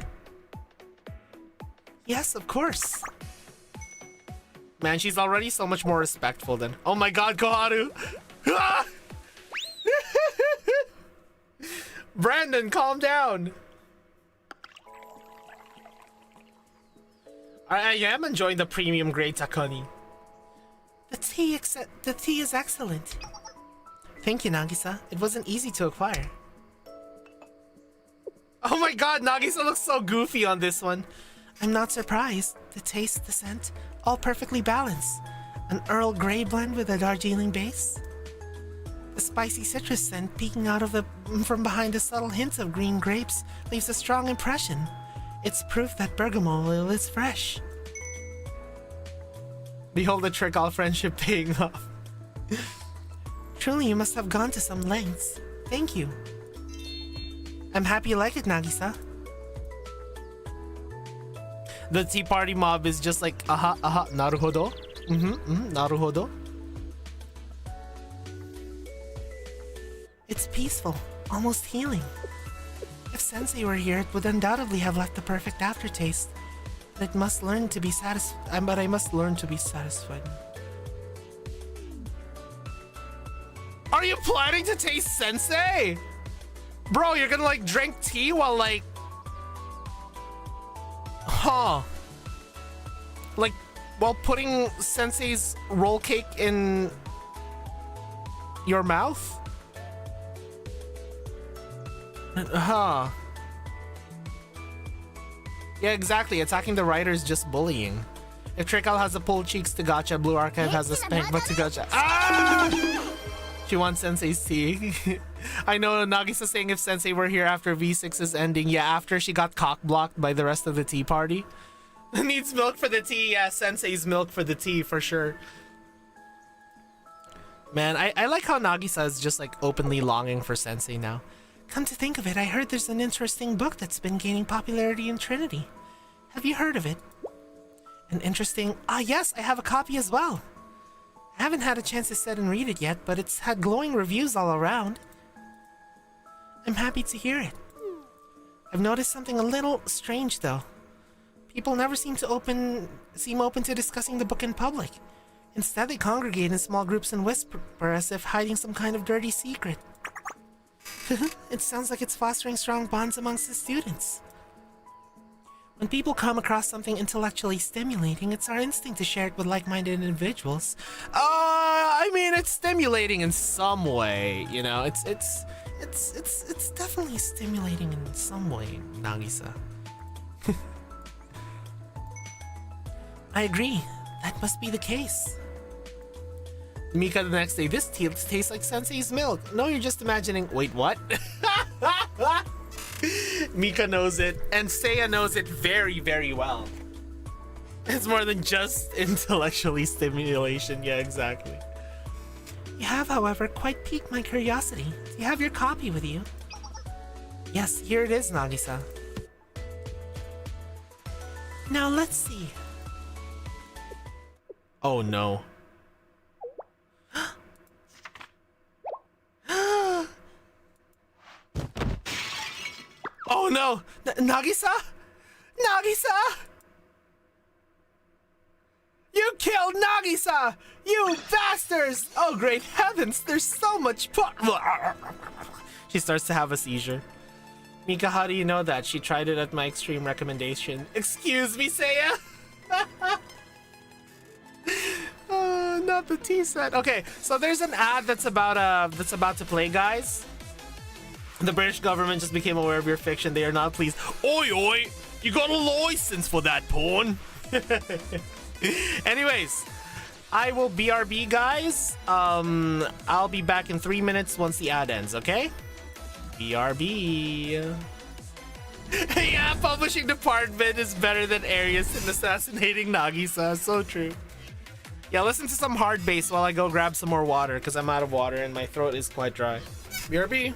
Yes, of course. Man, she's already so much more respectful than... Oh my god, Koharu! Ah! Brandon, calm down! I am enjoying the premium grade Takoni. The tea is excellent. Thank you, Nagisa. It wasn't easy to acquire. Oh my god, Nagisa looks so goofy on this one. I'm not surprised. The taste, the scent, all perfectly balanced. An Earl Grey blend with a Darjeeling base. The spicy citrus scent peeking out of from behind the subtle hints of green grapes leaves a strong impression. It's proof that bergamot oil is fresh. Behold the trick, all friendship paying off. Truly, you must have gone to some lengths. Thank you. I'm happy you like it, Nagisa. The Tea Party mob is just like, naruhodo. Naruhodo. It's peaceful, almost healing. If Sensei were here, it would undoubtedly have left the perfect aftertaste. But I must learn to be satisfied. Are you planning to taste Sensei? Bro, you're gonna like drink tea while like... Huh. Like, while putting Sensei's roll cake in your mouth? Huh. Yeah, exactly. Attacking the writer is just bullying. If Trickle has a pull cheeks to gacha, Blue Archive has a spank but to gacha. Ah! She wants Sensei's tea. I know Nagisa's saying if Sensei were here after V6's ending. Yeah, after she got cock-blocked by the rest of the tea party. Needs milk for the tea. Yeah, Sensei's milk for the tea for sure. Man, I like how Nagisa is just like openly longing for Sensei now. Come to think of it, I heard there's an interesting book that's been gaining popularity in Trinity. Have you heard of it? An interesting... Ah, yes, I have a copy as well. I haven't had a chance to sit and read it yet, but it's had glowing reviews all around. I'm happy to hear it. I've noticed something a little strange, though. People never seem open to discussing the book in public. Instead, they congregate in small groups and whisper as if hiding some kind of dirty secret. It sounds like it's fostering strong bonds amongst the students. When people come across something intellectually stimulating, it's our instinct to share it with like-minded individuals. I mean, it's stimulating in some way, you know. It's definitely stimulating in some way, Nagisa. I agree. That must be the case. Mika the next day, this tea tastes like Sensei's milk. No, you're just imagining. Wait, what? Mika knows it, and Seiya knows it very, very well. It's more than just intellectually stimulation. Yeah, exactly. You have, however, quite piqued my curiosity. Do you have your copy with you? Yes, here it is, Nagisa. Now let's see. Oh no. Oh no! Nagisa? Nagisa? You killed Nagisa! You bastards! Oh great heavens, there's so much She starts to have a seizure. Mika, how do you know that? She tried it at my extreme recommendation. Excuse me, Seiya? Oh, not the tea set. Okay, so there's an ad that's about to play, guys. The British government just became aware of your fiction. They are not pleased. Oi, oi! You got a license for that porn? Anyways, I will BRB, guys. I'll be back in 3 minutes once the ad ends, okay? BRB. Yeah, publishing department is better than Arius in assassinating Nagisa. So true. Yeah, listen to some hard bass while I go grab some more water, because I'm out of water and my throat is quite dry. BRB.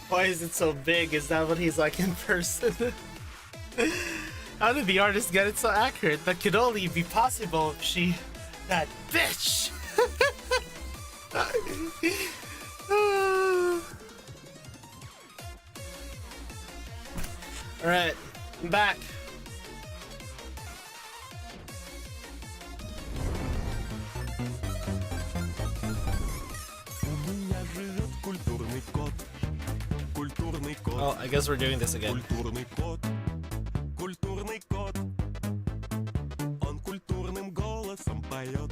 Why is it so big? Is that what he's like in person? How did the artist get it so accurate? That could only be possible if she... That bitch! Alright, I'm back. Oh, I guess we're doing this again. Культурный кот, культурный кот. Он культурным голосом поет.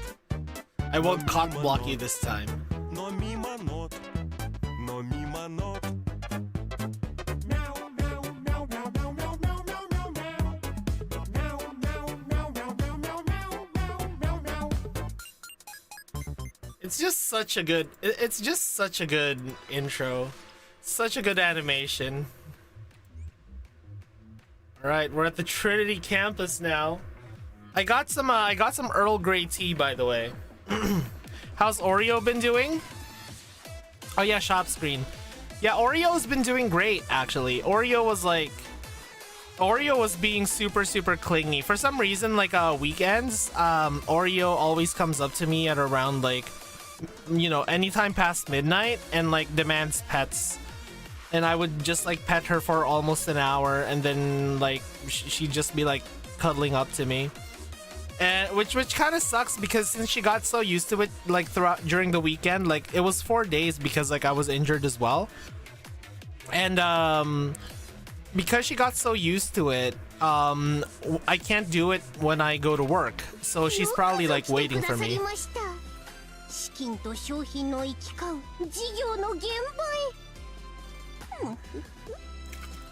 I won't cock block you this time. Но мимо нот, но мимо нот. It's just such a good. It's just such a good intro, such a good animation. All right, we're at the Trinity campus now. I got some Earl Grey tea, by the way. How's Oreo been doing? Oh yeah, shop screen. Yeah, Oreo's been doing great actually. Oreo was being super clingy for some reason. Like weekends, Oreo always comes up to me at around like, you know, anytime past midnight and like demands pets, and I would just like pet her for almost an hour, and then like she'd just be like cuddling up to me, and which kind of sucks because since she got so used to it like throughout during the weekend, like it was 4 days because like I was injured as well, and because she got so used to it, I can't do it when I go to work, so she's probably like waiting for me. 資金と商品の行き交う事業の現場へ。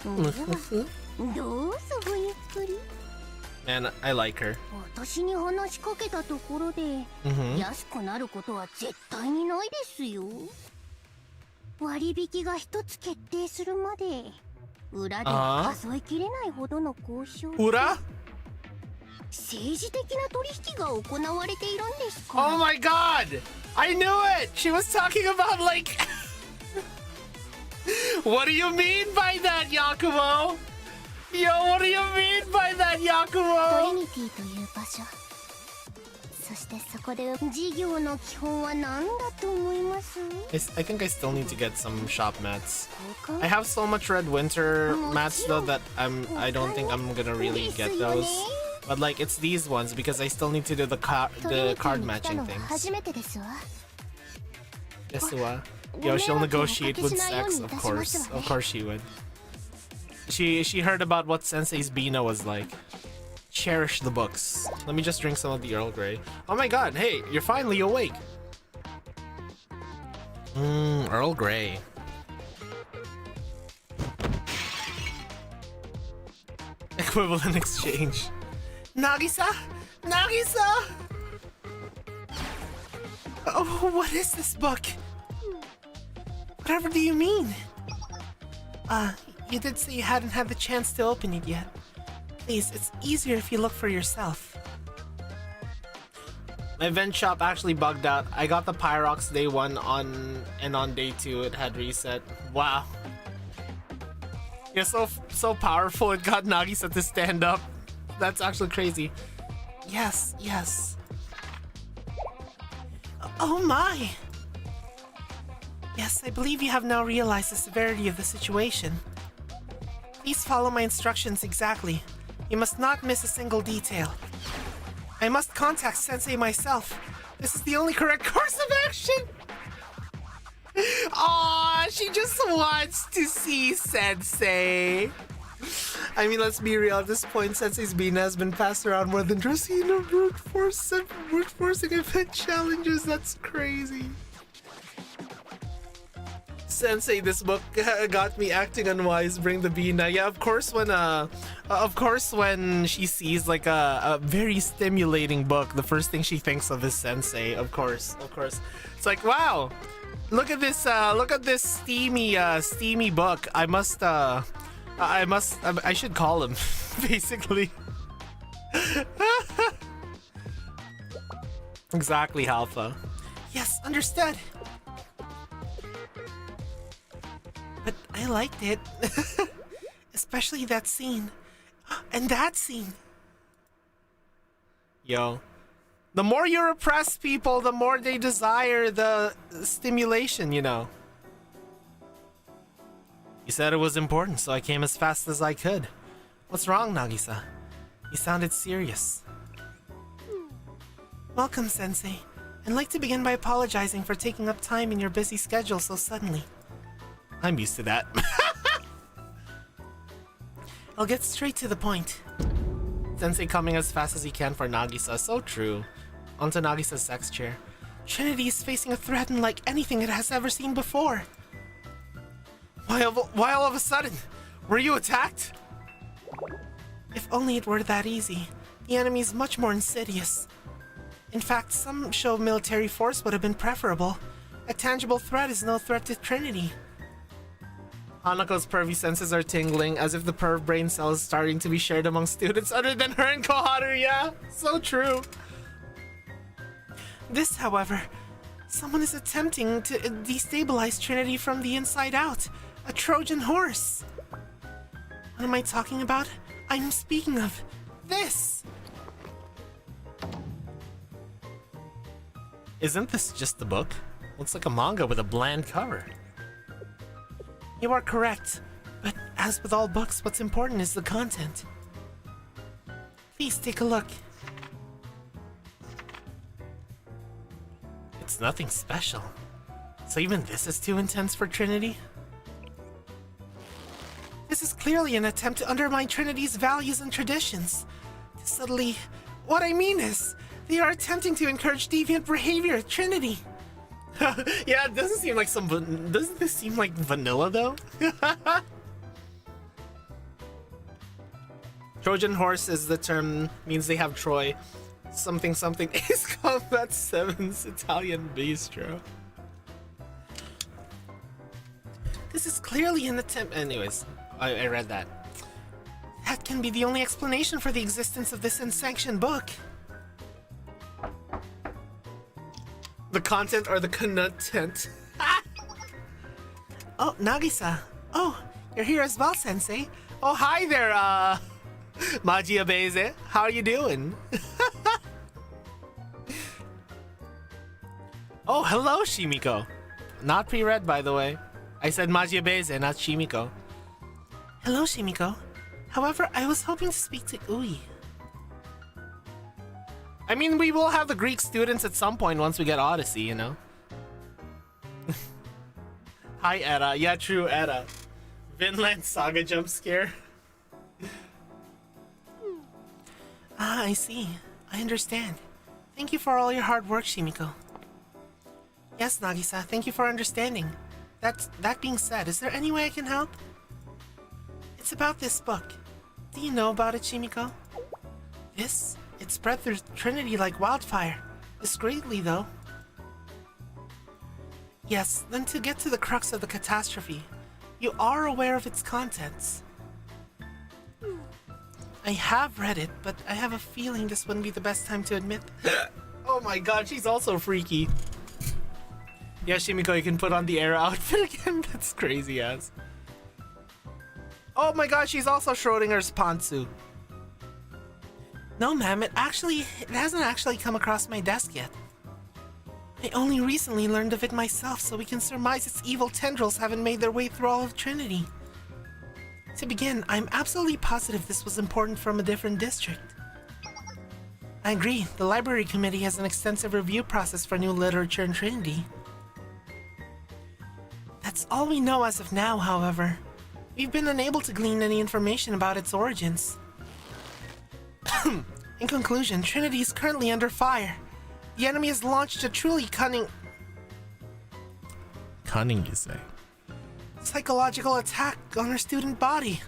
どうぞごゆっくり。 Man, I like her. 私に話しかけたところで、安くなることは絶対にないですよ。割引が一つ決定するまで、裏では数えきれないほどの交渉。裏？政治的な取引が行われているんですか？ Oh my god! I knew it! She was talking about like... What do you mean by that, Yakumo? Yo, what do you mean by that, Yakumo? Trinity という場所。そしてそこで事業の基本は何だと思います？ I think I still need to get some shop mats. I have so much Red Winter mats though that I don't think I'm gonna really get those. But like it's these ones because I still need to do the card matching things. Yes, yo, she'll negotiate with sex, of course. Of course she would. She heard about what Sensei's Bina was like. Cherish the books. Let me just drink some of the Earl Grey. Oh my god, hey, you're finally awake. Earl Grey. Equivalent exchange. Nagisa! Nagisa! Oh, what is this book? Whatever do you mean? You did say you hadn't had the chance to open it yet. Please, it's easier if you look for yourself. My event shop actually bugged out. I got the Pyrox day 1 and on day 2 it had reset. Wow. You're so powerful it got Nagisa to stand up. That's actually crazy. Yes, yes. Oh my! Yes, I believe you have now realized the severity of the situation. Please follow my instructions exactly. You must not miss a single detail. I must contact Sensei myself. This is the only correct course of action! Aww, she just wants to see Sensei. I mean, let's be real, at this point, Sensei's Bina has been passed around more than Dracena brute forcing event challenges. That's crazy. Sensei, this book got me acting unwise. Bring the Bina. Yeah, of course when she sees like a very stimulating book, the first thing she thinks of is Sensei. Of course. It's like, wow, look at this steamy book. I should call him, basically. Exactly, Alpha. Yes, understood. But I liked it. Especially that scene. And that scene. Yo. The more you repress people, the more they desire the stimulation, you know. You said it was important, so I came as fast as I could. What's wrong, Nagisa? You sounded serious. Welcome, Sensei. I'd like to begin by apologizing for taking up time in your busy schedule so suddenly. I'm used to that. I'll get straight to the point. Sensei coming as fast as he can for Nagisa. So true. Onto Nagisa's sex chair. Trinity is facing a threat unlike anything it has ever seen before. Why all of a sudden? Were you attacked? If only it were that easy. The enemy is much more insidious. In fact, some show of military force would have been preferable. A tangible threat is no threat to Trinity. Hanako's pervy senses are tingling, as if the perv brain cell is starting to be shared among students other than her and Koharu, yeah? So true. This, however, someone is attempting to destabilize Trinity from the inside out. A Trojan horse. What am I talking about? I'm speaking of this. Isn't this just the book? Looks like a manga with a bland cover. You are correct, but as with all books, what's important is the content. Please take a look. It's nothing special. So even this is too intense for Trinity? This is clearly an attempt to undermine Trinity's values and traditions. To subtly... What I mean is, they are attempting to encourage deviant behavior at Trinity. Yeah, it doesn't seem like doesn't this seem like vanilla though? Trojan horse is the term, means they have Troy. Something is Combat 7's Italian bistro. This is clearly an attempt. Anyways, I read that. That can be the only explanation for the existence of this unsanctioned book. The content or the content? Oh, Nagisa. Oh, you're here as well, Sensei. Oh, hi there, Magia Beze. How are you doing? Oh, hello, Shimiko. Not pre-read, by the way. I said Magia Beze, not Shimiko. Hello, Shimiko. However, I was hoping to speak to Ui. I mean, we will have the Greek students at some point once we get Odyssey, you know? Hi, Etta. Yeah, true, Etta. Vinland Saga jump scare. Ah, I see. I understand. Thank you for all your hard work, Shimiko. Yes, Nagisa, thank you for understanding. That being said, is there any way I can help? It's about this book. Do you know about it, Shimiko? This? It spread through Trinity like wildfire. Discreetly, though. Yes, then to get to the crux of the catastrophe, you are aware of its contents. I have read it, but I have a feeling this wouldn't be the best time to admit. Oh my god, she's also freaky. Yeah, Shimiko, you can put on the Era outfit again. That's crazy ass. Oh my god, she's also Schrodinger's Pantsu. No, ma'am, it hasn't actually come across my desk yet. I only recently learned of it myself, so we can surmise its evil tendrils haven't made their way through all of Trinity. To begin, I'm absolutely positive this was important from a different district. I agree, the library committee has an extensive review process for new literature in Trinity. That's all we know as of now, however. We've been unable to glean any information about its origins. In conclusion, Trinity is currently under fire. The enemy has launched a truly cunning, you say? Psychological attack on our student body.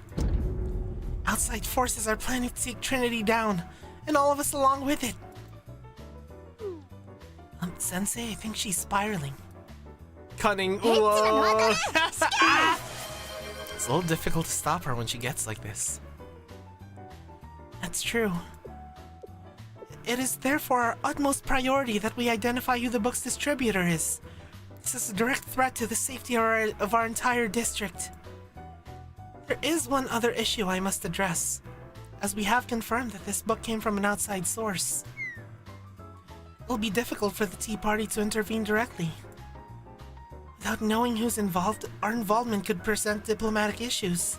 Outside forces are planning to take Trinity down, and all of us along with it. Sensei, I think she's spiraling. Cunning. Whoa. It's a little difficult to stop her when she gets like this. That's true. It is therefore our utmost priority that we identify who the book's distributor is. This is a direct threat to the safety of our entire district. There is one other issue I must address, as we have confirmed that this book came from an outside source. It will be difficult for the Tea Party to intervene directly. Without knowing who's involved, our involvement could present diplomatic issues.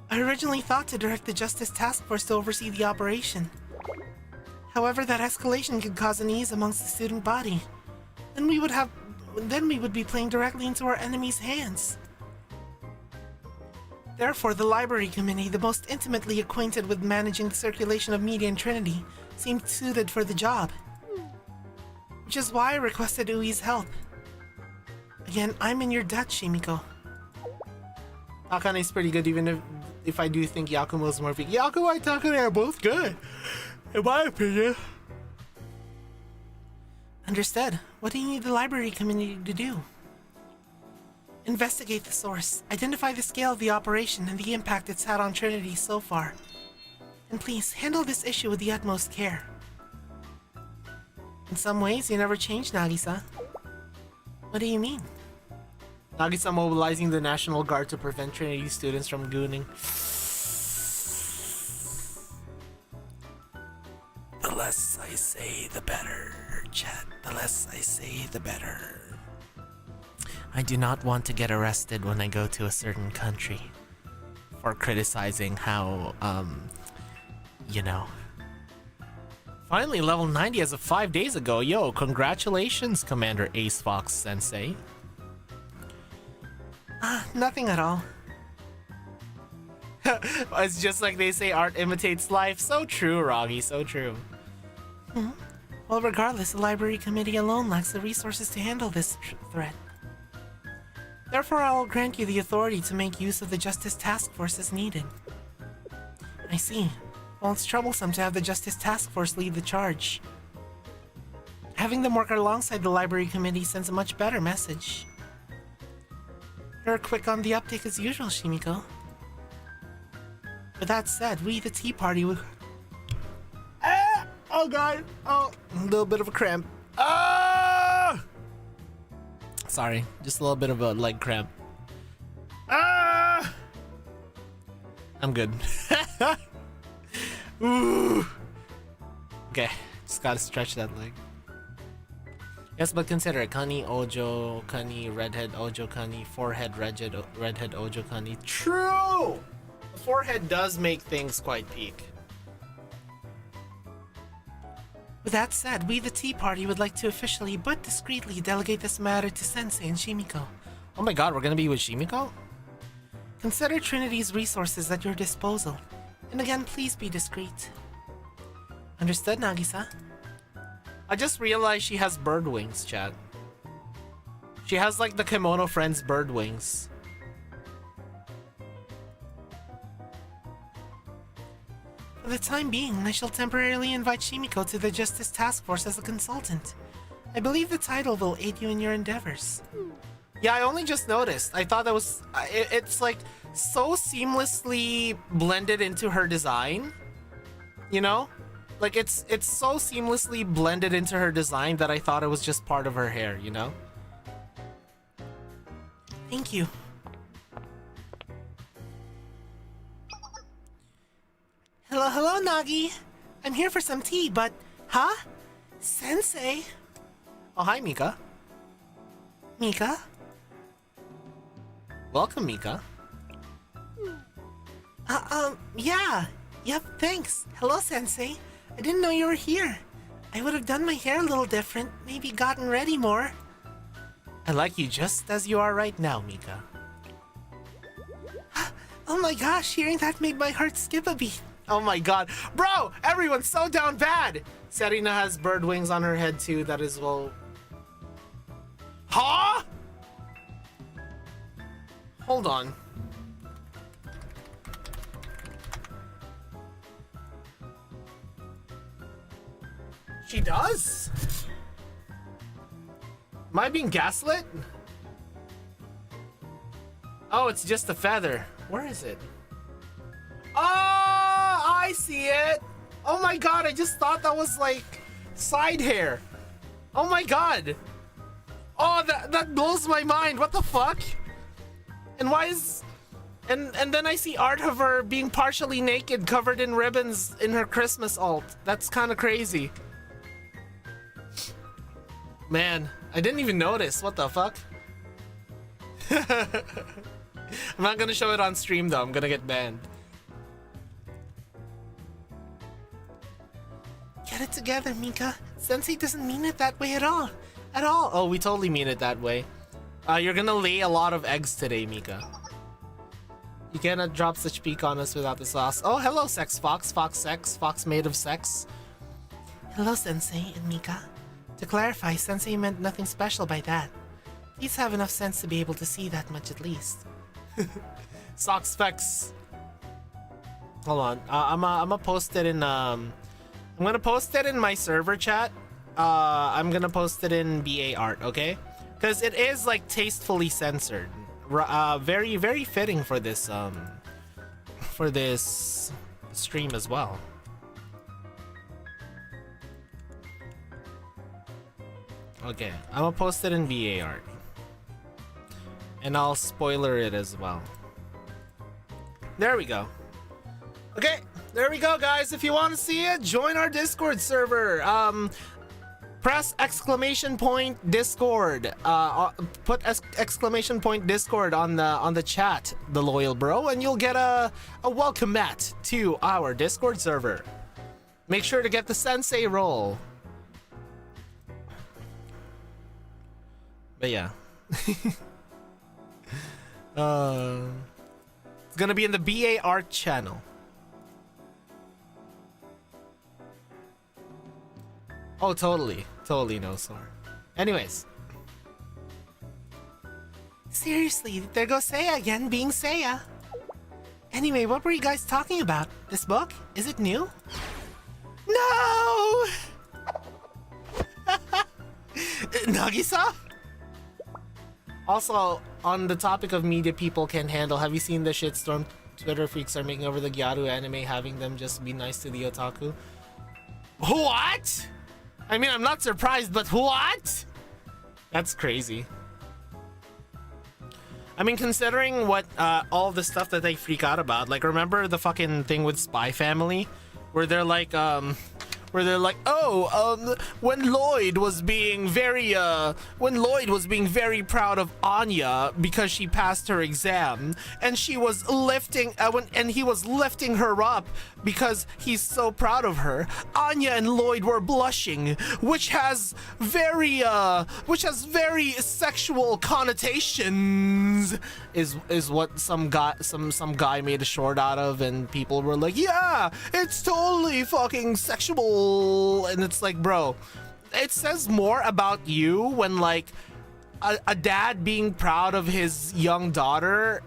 I originally thought to direct the Justice Task Force to oversee the operation. However, that escalation could cause unease amongst the student body. Then we would be playing directly into our enemy's hands. Therefore, the Library Committee, the most intimately acquainted with managing the circulation of media in Trinity, seemed suited for the job. Which is why I requested Ui's help. Again, I'm in your debt, Shimiko. Akane's pretty good, even if I do think Yakumo's more weak. Yakumo and Takane are both good, in my opinion. Understood. What do you need the Library Committee to do? Investigate the source, identify the scale of the operation and the impact it's had on Trinity so far. And please, handle this issue with the utmost care. In some ways, you never changed, Nagisa. What do you mean? Nagisa mobilizing the National Guard to prevent Trinity students from gooning. The less I say, the better, chat. The less I say, the better. I do not want to get arrested when I go to a certain country for criticizing how, you know. Finally, level 90 as of 5 days ago. Yo, congratulations, Commander Ace Fox Sensei. Nothing at all. It's just like they say, art imitates life. So true, Roggy, so true. Well, regardless, the Library Committee alone lacks the resources to handle this threat. Therefore, I will grant you the authority to make use of the Justice Task Force as needed. I see. Well, it's troublesome to have the Justice Task Force lead the charge. Having them work alongside the Library Committee sends a much better message. You're quick on the uptake as usual, Shimiko. With that said, we, the Tea Party, will... Oh god! Oh, a little bit of a cramp. Ah! Sorry, just a little bit of a leg cramp. Ah! I'm good. Ooh. Okay, just gotta stretch that leg. Yes, but consider it. Kani, Ojo, Kani, Redhead, Ojo, Kani, Forehead, Redhead, Ojo, Kani. True! The forehead does make things quite peak. With that said, we the Tea Party would like to officially but discreetly delegate this matter to Sensei and Shimiko. Oh my god, we're gonna be with Shimiko? Consider Trinity's resources at your disposal. And again, please be discreet. Understood, Nagisa? I just realized she has bird wings, chat. She has like the Kimono Friends bird wings. For the time being, I shall temporarily invite Shimiko to the Justice Task Force as a consultant. I believe the title will aid you in your endeavors. Yeah, I only just noticed. I thought that was... It's like so seamlessly blended into her design. You know? Like it's so seamlessly blended into her design that I thought it was just part of her hair, you know? Thank you. Hello, Nagi. I'm here for some tea, but... Huh? Sensei? Oh, hi, Mika. Mika? Welcome, Mika. Yeah. Yep, thanks. Hello, Sensei. I didn't know you were here. I would have done my hair a little different, maybe gotten ready more. I like you just as you are right now, Mika. Oh my gosh, hearing that made my heart skip a beat. Oh my god. Bro, everyone's so down bad. Serena has bird wings on her head too, that is well... Huh? Hold on. She does? Am I being gaslit? Oh, it's just a feather. Where is it? Oh, I see it. Oh my god, I just thought that was like side hair. Oh my god. Oh, that blows my mind. What the fuck? And why is... And then I see art of her being partially naked, covered in ribbons in her Christmas alt. That's kind of crazy. Man, I didn't even notice. What the fuck? I'm not gonna show it on stream though. I'm gonna get banned. Get it together, Mika. Sensei doesn't mean it that way at all. At all. Oh, we totally mean it that way. You're gonna lay a lot of eggs today, Mika. You cannot drop such peak on us without the sauce. Oh, hello, Sex Fox. Fox Sex. Fox made of sex. Hello, Sensei and Mika. To clarify, Sensei meant nothing special by that. Please have enough sense to be able to see that much at least. Socks Specs. Hold on. I'm gonna post it in I'm gonna post it in my server chat. I'm gonna post it in BA art, okay? Because it is like tastefully censored. Very, very fitting for this stream as well. Okay, I'm gonna post it in VA art. And I'll spoiler it as well. There we go. Okay, there we go, guys. If you want to see it, join our Discord server. Press exclamation point Discord. Put exclamation point Discord on the chat, the loyal bro, and you'll get a welcome mat to our Discord server. Make sure to get the sensei roll. But yeah. It's gonna be in the BA art channel. Oh, totally no sore. Anyways. Seriously, there goes Seiya again being Seiya. Anyway, what were you guys talking about? This book? Is it new? No! Nagisa? Also, on the topic of media people can handle, have you seen the shitstorm Twitter freaks are making over the Gyaru anime, having them just be nice to the otaku? What? I mean, I'm not surprised, but what? That's crazy. I mean, considering what all the stuff that they freak out about, like, remember the fucking thing with Spy Family, where they're like, when Lloyd was being very proud of Anya because she passed her exam, and she was lifting, and he was lifting her up because he's so proud of her. Anya and Lloyd were blushing, which has very sexual connotations, is what some guy made a short out of, and people were like, yeah, it's totally fucking sexual. And it's like, bro, it says more about you when like a dad being proud of his young daughter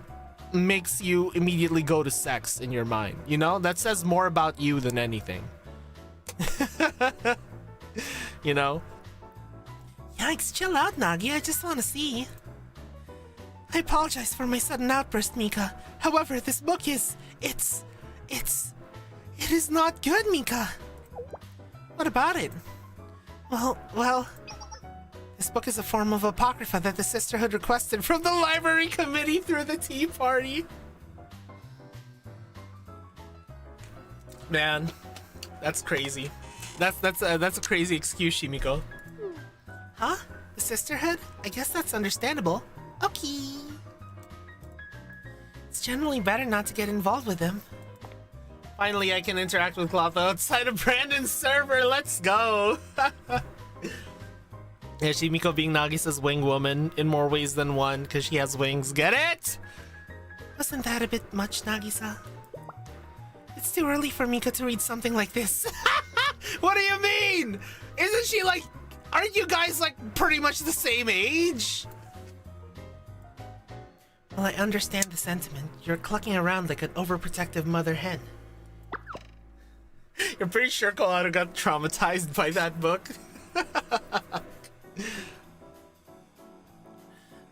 makes you immediately go to sex in your mind, you know? That says more about you than anything. You know? Yikes, chill out, Nagi. I just want to see. I apologize for my sudden outburst, Mika. However, this book it is not good, Mika. What about it? Well, this book is a form of apocrypha that the Sisterhood requested from the library committee through the Tea Party. Man, that's crazy. That's a crazy excuse, Shimiko. Huh? The Sisterhood? I guess that's understandable. Okay. It's generally better not to get involved with them. Finally, I can interact with Clotho outside of Brandon's server. Let's go. Yeah, Shimiko being Nagisa's wing woman in more ways than one because she has wings. Get it? Wasn't that a bit much, Nagisa? It's too early for Mika to read something like this. What do you mean? Isn't she like... Aren't you guys like pretty much the same age? Well, I understand the sentiment. You're clucking around like an overprotective mother hen. You're pretty sure Koharu got traumatized by that book.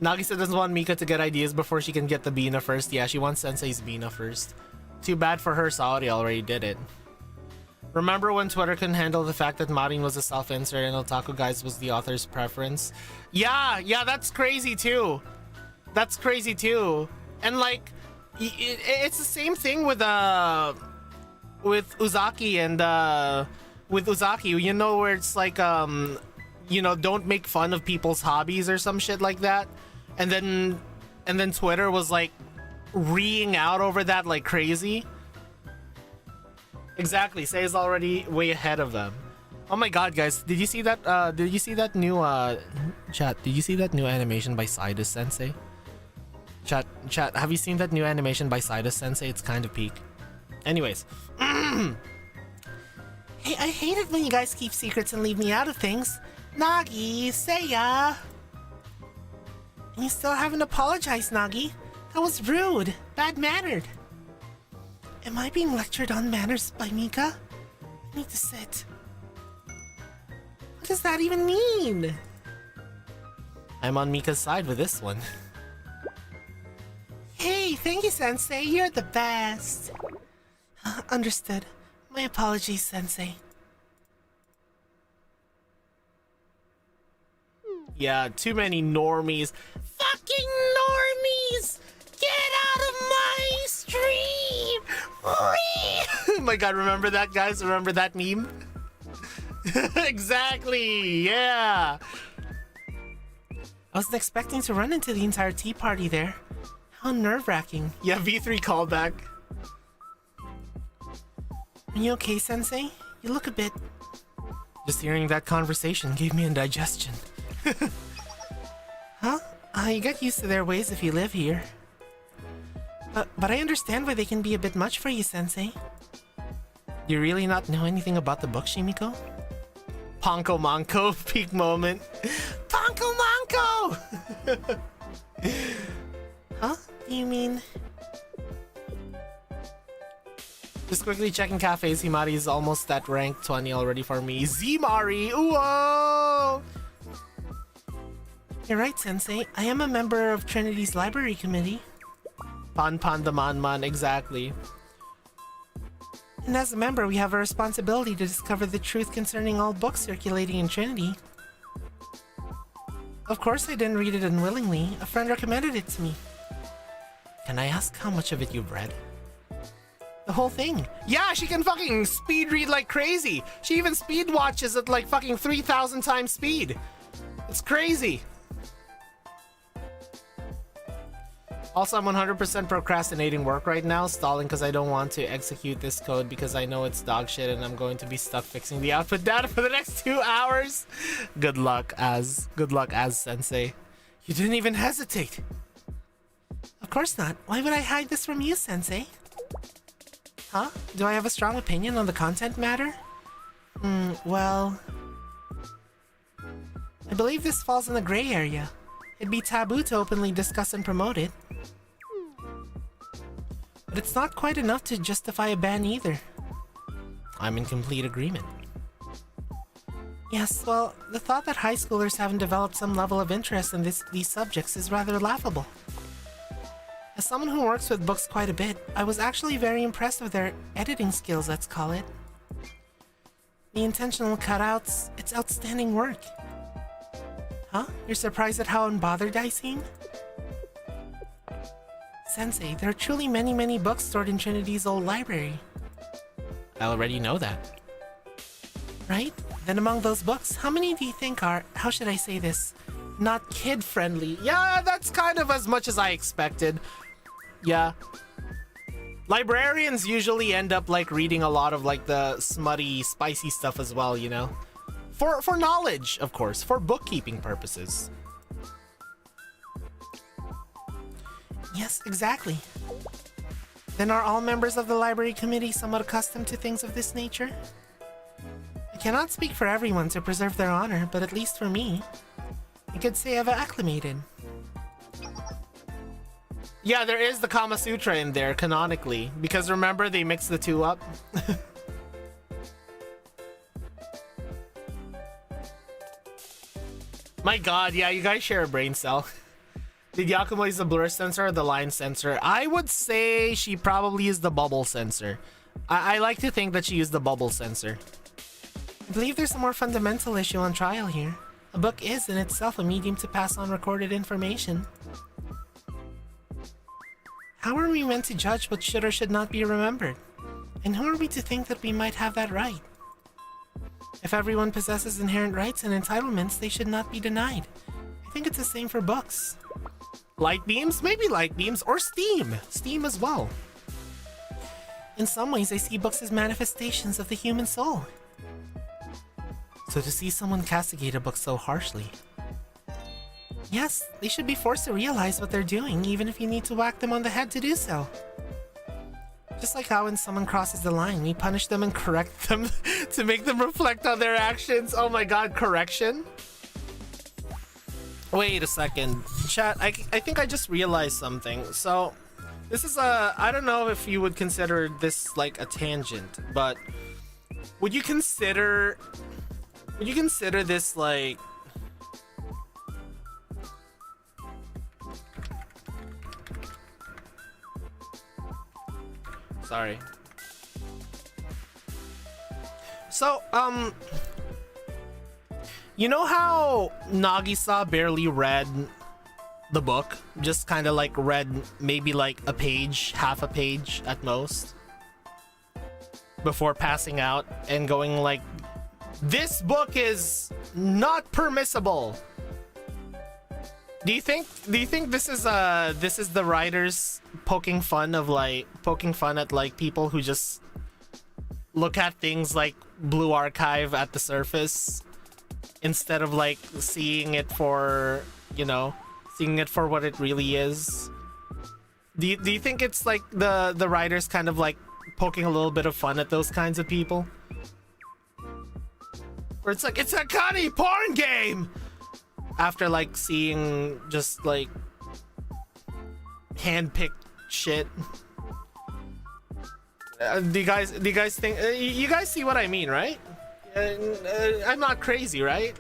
Nagisa doesn't want Mika to get ideas before she can get the Bina first. Yeah, she wants Sensei's Bina first. Too bad for her, Saori already did it. Remember when Twitter couldn't handle the fact that Marin was a self-insert and Otaku Guys was the author's preference? Yeah, that's crazy too. That's crazy too. And like, it's the same thing with Uzaki and with Uzaki, you know, where it's like you know, don't make fun of people's hobbies or some shit like that. And then Twitter was like reeing out over that like crazy. Exactly, Say's already way ahead of them. Oh my god, guys, did you see that did you see that new chat, did you see that new animation by Sidus Sensei? Chat, have you seen that new animation by Sidus Sensei? It's kind of peak. Anyways. Hey, I hate it when you guys keep secrets and leave me out of things. Nagi, Seiya. And you still haven't apologized, Nagi. That was rude. Bad-mannered. Am I being lectured on manners by Mika? I need to sit. What does that even mean? I'm on Mika's side with this one. Hey, thank you, Sensei. You're the best. Understood. My apologies, Sensei. Yeah, too many normies. Fucking normies! Get out of my stream! Oh my god, remember that, guys? Remember that meme? Exactly, yeah! I wasn't expecting to run into the entire tea party there. How nerve-wracking. Yeah, V3 callback. Are you okay, Sensei? You look a bit... Just hearing that conversation gave me indigestion. Huh? You get used to their ways if you live here. But I understand why they can be a bit much for you, Sensei. Do you really not know anything about the book, Shimiko? Ponko Manko, peak moment. Ponko Manko! Huh? Do you mean... Just quickly checking cafes, Himari is almost at rank 20 already for me. Zimari! Whoa! You're right, Sensei. I am a member of Trinity's library committee. Pan the man, exactly. And as a member, we have a responsibility to discover the truth concerning all books circulating in Trinity. Of course I didn't read it unwillingly. A friend recommended it to me. Can I ask how much of it you've read? The whole thing. Yeah, she can fucking speed read like crazy. She even speed watches at like fucking 3,000 times speed. It's crazy. Also, I'm 100% procrastinating work right now, stalling because I don't want to execute this code because I know it's dog shit and I'm going to be stuck fixing the output data for the next 2 hours. Good luck, Sensei. You didn't even hesitate. Of course not. Why would I hide this from you, Sensei? Huh? Do I have a strong opinion on the content matter? Well... I believe this falls in the gray area. It'd be taboo to openly discuss and promote it. But it's not quite enough to justify a ban either. I'm in complete agreement. Yes, well, the thought that high schoolers haven't developed some level of interest in these subjects is rather laughable. As someone who works with books quite a bit, I was actually very impressed with their editing skills, let's call it. The intentional cutouts, it's outstanding work. Huh? You're surprised at how unbothered I seem? Sensei, there are truly many books stored in Trinity's old library. I already know that. Right? Then among those books, how many do you think are, how should I say this, not kid-friendly? Yeah, that's kind of as much as I expected. Yeah. Librarians usually end up like reading a lot of like the smutty, spicy stuff as well, you know? For knowledge, of course, for bookkeeping purposes. Yes, exactly. Then are all members of the library committee somewhat accustomed to things of this nature? I cannot speak for everyone to preserve their honor, but at least for me, I could say I've acclimated. Yeah, there is the Kama Sutra in there, canonically, because remember, they mix the two up. My god, yeah, you guys share a brain cell. Did Yakumo use the blur sensor or the line sensor? I would say she probably is the bubble sensor. I like to think that she used the bubble sensor. I believe there's a more fundamental issue on trial here. A book is in itself a medium to pass on recorded information. How are we meant to judge what should or should not be remembered? And who are we to think that we might have that right? If everyone possesses inherent rights and entitlements, they should not be denied. I think it's the same for books. Light beams? Maybe light beams, or steam. Steam as well. In some ways, I see books as manifestations of the human soul. So to see someone castigate a book so harshly... Yes, they should be forced to realize what they're doing, even if you need to whack them on the head to do so. Just like how when someone crosses the line, we punish them and correct them to make them reflect on their actions. Oh my god, correction? Wait a second. Chat, I think I just realized something. So, this is a... I don't know if you would consider this like a tangent, but... Would you consider this like... Sorry. So, you know how Nagisa barely read the book? Just kind of like read maybe like a page, half a page at most, before passing out and going like, this book is not permissible. Do you think this is the writers poking fun at like people who just look at things like Blue Archive at the surface instead of like seeing it for, you know, seeing it for what it really is? Do you think it's like the writers kind of like poking a little bit of fun at those kinds of people? Where it's like, it's a Connie porn game! After like seeing just like hand-picked shit. Do you guys think you guys see what I mean, right? I'm not crazy, right?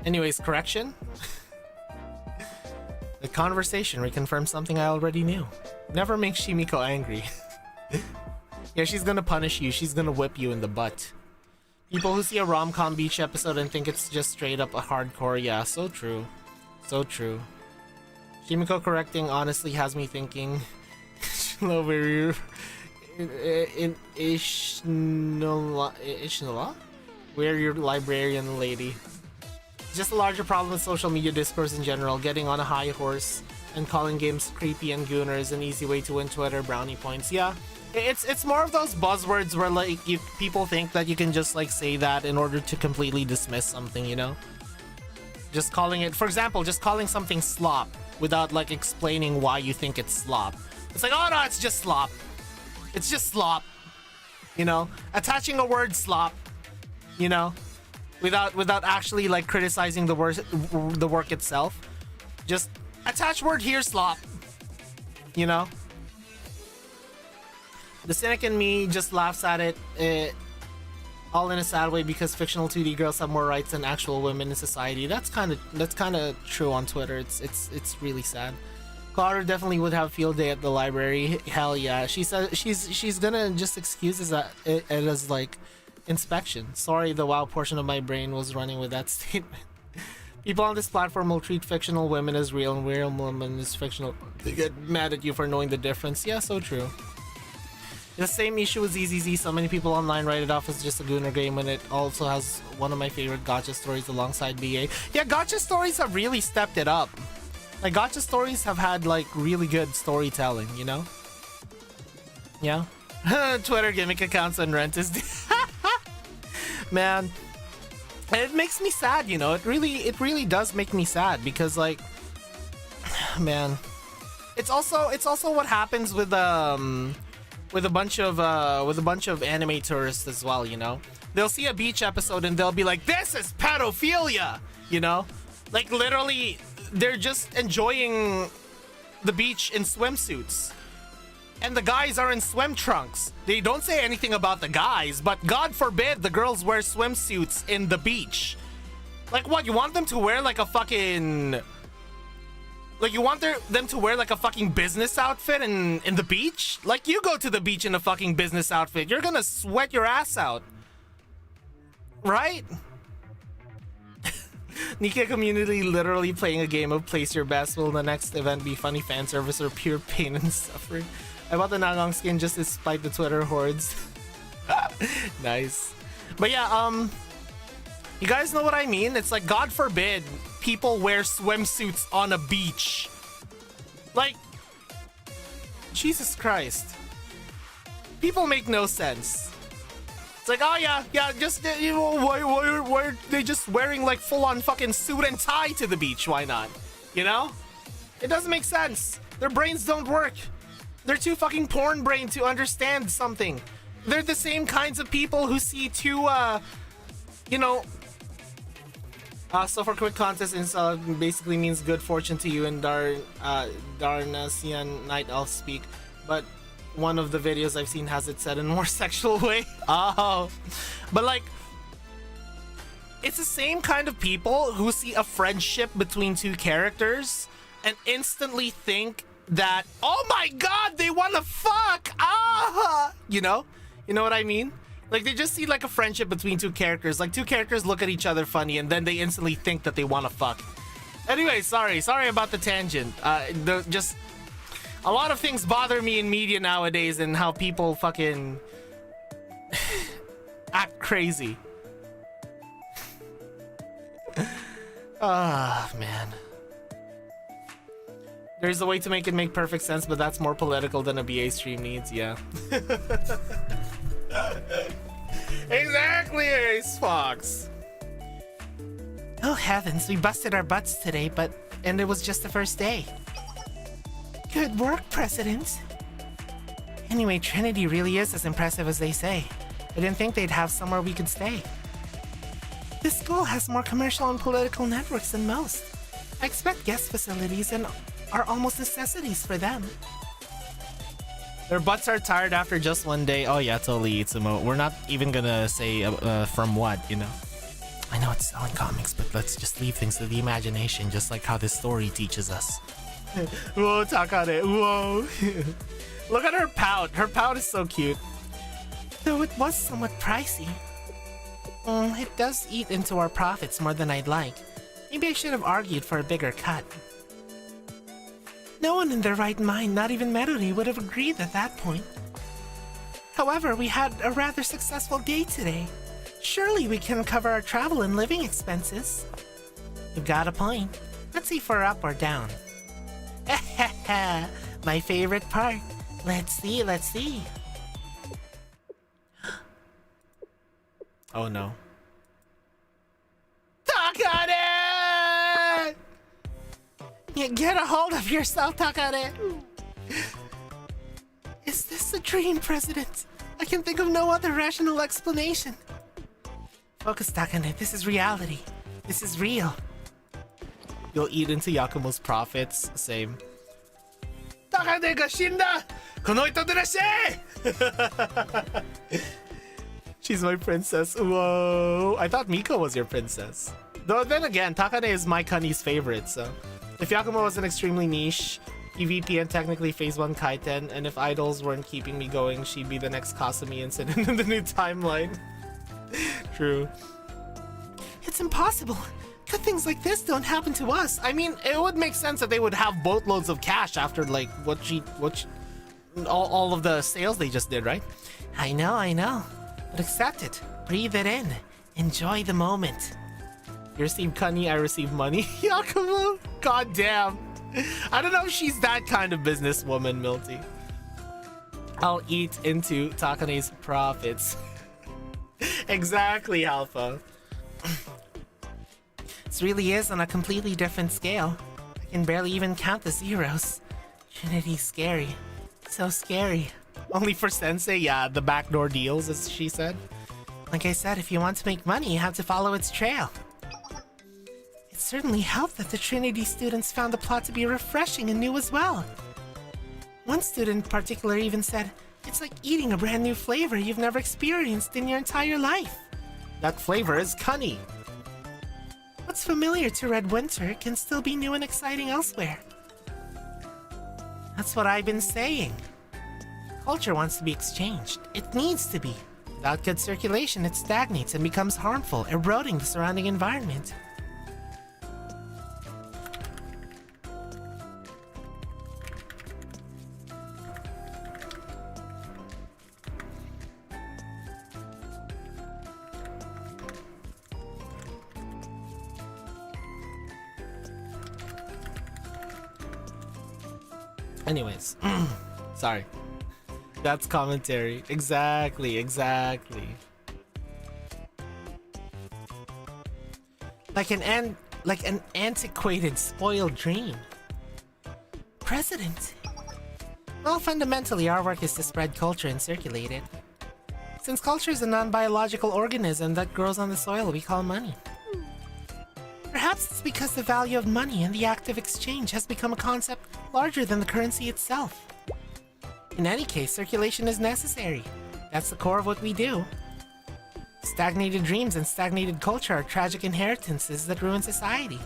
Anyways, correction. The conversation reconfirms something I already knew. Never make Shimiko angry. Yeah, she's gonna punish you. She's gonna whip you in the butt. People who see a rom-com beach episode and think it's just straight up a hardcore, yeah, so true. So true. Shimiko correcting honestly has me thinking... in Ishnola? Where your librarian lady. Just a larger problem with social media discourse in general. Getting on a high horse and calling games creepy and gooner is an easy way to win Twitter brownie points. Yeah. It's more of those buzzwords where like people think that you can just like say that in order to completely dismiss something, you know? Just calling it, for example, just calling something slop without like explaining why you think it's slop. It's like, oh no, it's just slop. It's just slop. You know? Attaching a word slop, you know? Without actually like criticizing the work itself. Just attach word here slop. You know? The cynic in me just laughs at it, all in a sad way because fictional 2D girls have more rights than actual women in society. That's kind of true on Twitter. It's really sad. Koharu definitely would have a field day at the library. Hell yeah. She says she's gonna just excuse it as like inspection. Sorry, the WoW portion of my brain was running with that statement. People on this platform will treat fictional women as real and real women as fictional. They get mad at you for knowing the difference. Yeah, so true. The same issue with ZZZ, so many people online write it off as just a gooner game when it also has one of my favorite gacha stories alongside BA. Yeah, gacha stories have really stepped it up. Like, gacha stories have had, like, really good storytelling, you know? Yeah? Twitter gimmick accounts and rent is... Man. And it makes me sad, you know? It really does make me sad because, like... Man. It's also what happens with a bunch of anime tourists as well, you know? They'll see a beach episode and they'll be like, this is pedophilia, you know? Like, literally, they're just enjoying the beach in swimsuits. And the guys are in swim trunks. They don't say anything about the guys, but God forbid the girls wear swimsuits in the beach. Like, what, you want them to wear like a fucking... Like, you want them to wear like a fucking business outfit in the beach? Like, you go to the beach in a fucking business outfit, you're gonna sweat your ass out. Right? Nikkei community literally playing a game of place your best. Will the next event be funny fan service or pure pain and suffering? I bought the Nagong skin just to spite the Twitter hordes. Nice. But yeah, you guys know what I mean? It's like, God forbid people wear swimsuits on a beach. Like, Jesus Christ. People make no sense. It's like, oh yeah, just, you know, why are they just wearing like full-on fucking suit and tie to the beach? Why not? You know? It doesn't make sense. Their brains don't work. They're too fucking porn-brained to understand something. They're the same kinds of people who see two, you know... so for quick context, basically means good fortune to you in Darnasian Night Elf speak. But one of the videos I've seen has it said in a more sexual way. Oh. But like, it's the same kind of people who see a friendship between two characters and instantly think that, oh my god, they wanna fuck! Ah! You know what I mean? Like, they just see like a friendship between two characters. Like, two characters look at each other funny and then they instantly think that they wanna fuck. Anyway, sorry about the tangent. Just a lot of things bother me in media nowadays and how people fucking act crazy. Ah, man. There's a way to make it make perfect sense, but that's more political than a BA stream needs, yeah. Exactly, Ace Fox. Oh heavens, we busted our butts today, and it was just the first day. Good work, President. Anyway, Trinity really is as impressive as they say. I didn't think they'd have somewhere we could stay. This school has more commercial and political networks than most. I expect guest facilities and are almost necessities for them. Their butts are tired after just one day. Oh yeah, totally, Itsumo. We're not even gonna say from what, you know. I know it's selling comics, but let's just leave things to the imagination, just like how this story teaches us. Whoa, Takare, whoa. Look at her pout. Her pout is so cute. Though it was somewhat pricey. It does eat into our profits more than I'd like. Maybe I should have argued for a bigger cut. No one in their right mind, not even Meruri, would have agreed at that point. However, we had a rather successful day today. Surely we can cover our travel and living expenses. You've got a point. Let's see if we're up or down. My favorite part. Let's see. Oh no. Takare! Get a hold of yourself, Takare! Is this a dream, President? I can think of no other rational explanation. Focus, Takane. This is reality. This is real. You'll eat into Yakumo's profits. Same. Takane ga shinda! Kono ito derashe! She's my princess. Whoa. I thought Miko was your princess. Though then again, Takane is my Kani's favorite, so... If Yakumo was an extremely niche PvP and technically Phase 1 Kaiten, and if idols weren't keeping me going, she'd be the next Kasumi incident in the new timeline. True. It's impossible. Good things like this don't happen to us. I mean, it would make sense that they would have boatloads of cash after, like, all of the sales they just did, right? I know. But accept it. Breathe it in. Enjoy the moment. You receive Kani, I receive money. Yakumo! God damn. I don't know if she's that kind of businesswoman, Milty. I'll eat into Takane's profits. Exactly, Alpha. This really is on a completely different scale. I can barely even count the zeros. Trinity's scary. So scary. Only for Sensei, yeah, the backdoor deals, as she said. Like I said, if you want to make money, you have to follow its trail. It certainly helped that the Trinity students found the plot to be refreshing and new as well. One student in particular even said, it's like eating a brand new flavor you've never experienced in your entire life. That flavor is Kani. What's familiar to Red Winter can still be new and exciting elsewhere. That's what I've been saying. Culture wants to be exchanged. It needs to be. Without good circulation, it stagnates and becomes harmful, eroding the surrounding environment. Anyways, sorry. That's commentary. Exactly. Like an antiquated, spoiled dream. President. Well, fundamentally, our work is to spread culture and circulate it. Since culture is a non-biological organism that grows on the soil we call money. Perhaps it's because the value of money and the act of exchange has become a concept larger than the currency itself. In any case, circulation is necessary. That's the core of what we do. Stagnated dreams and stagnated culture are tragic inheritances that ruin society.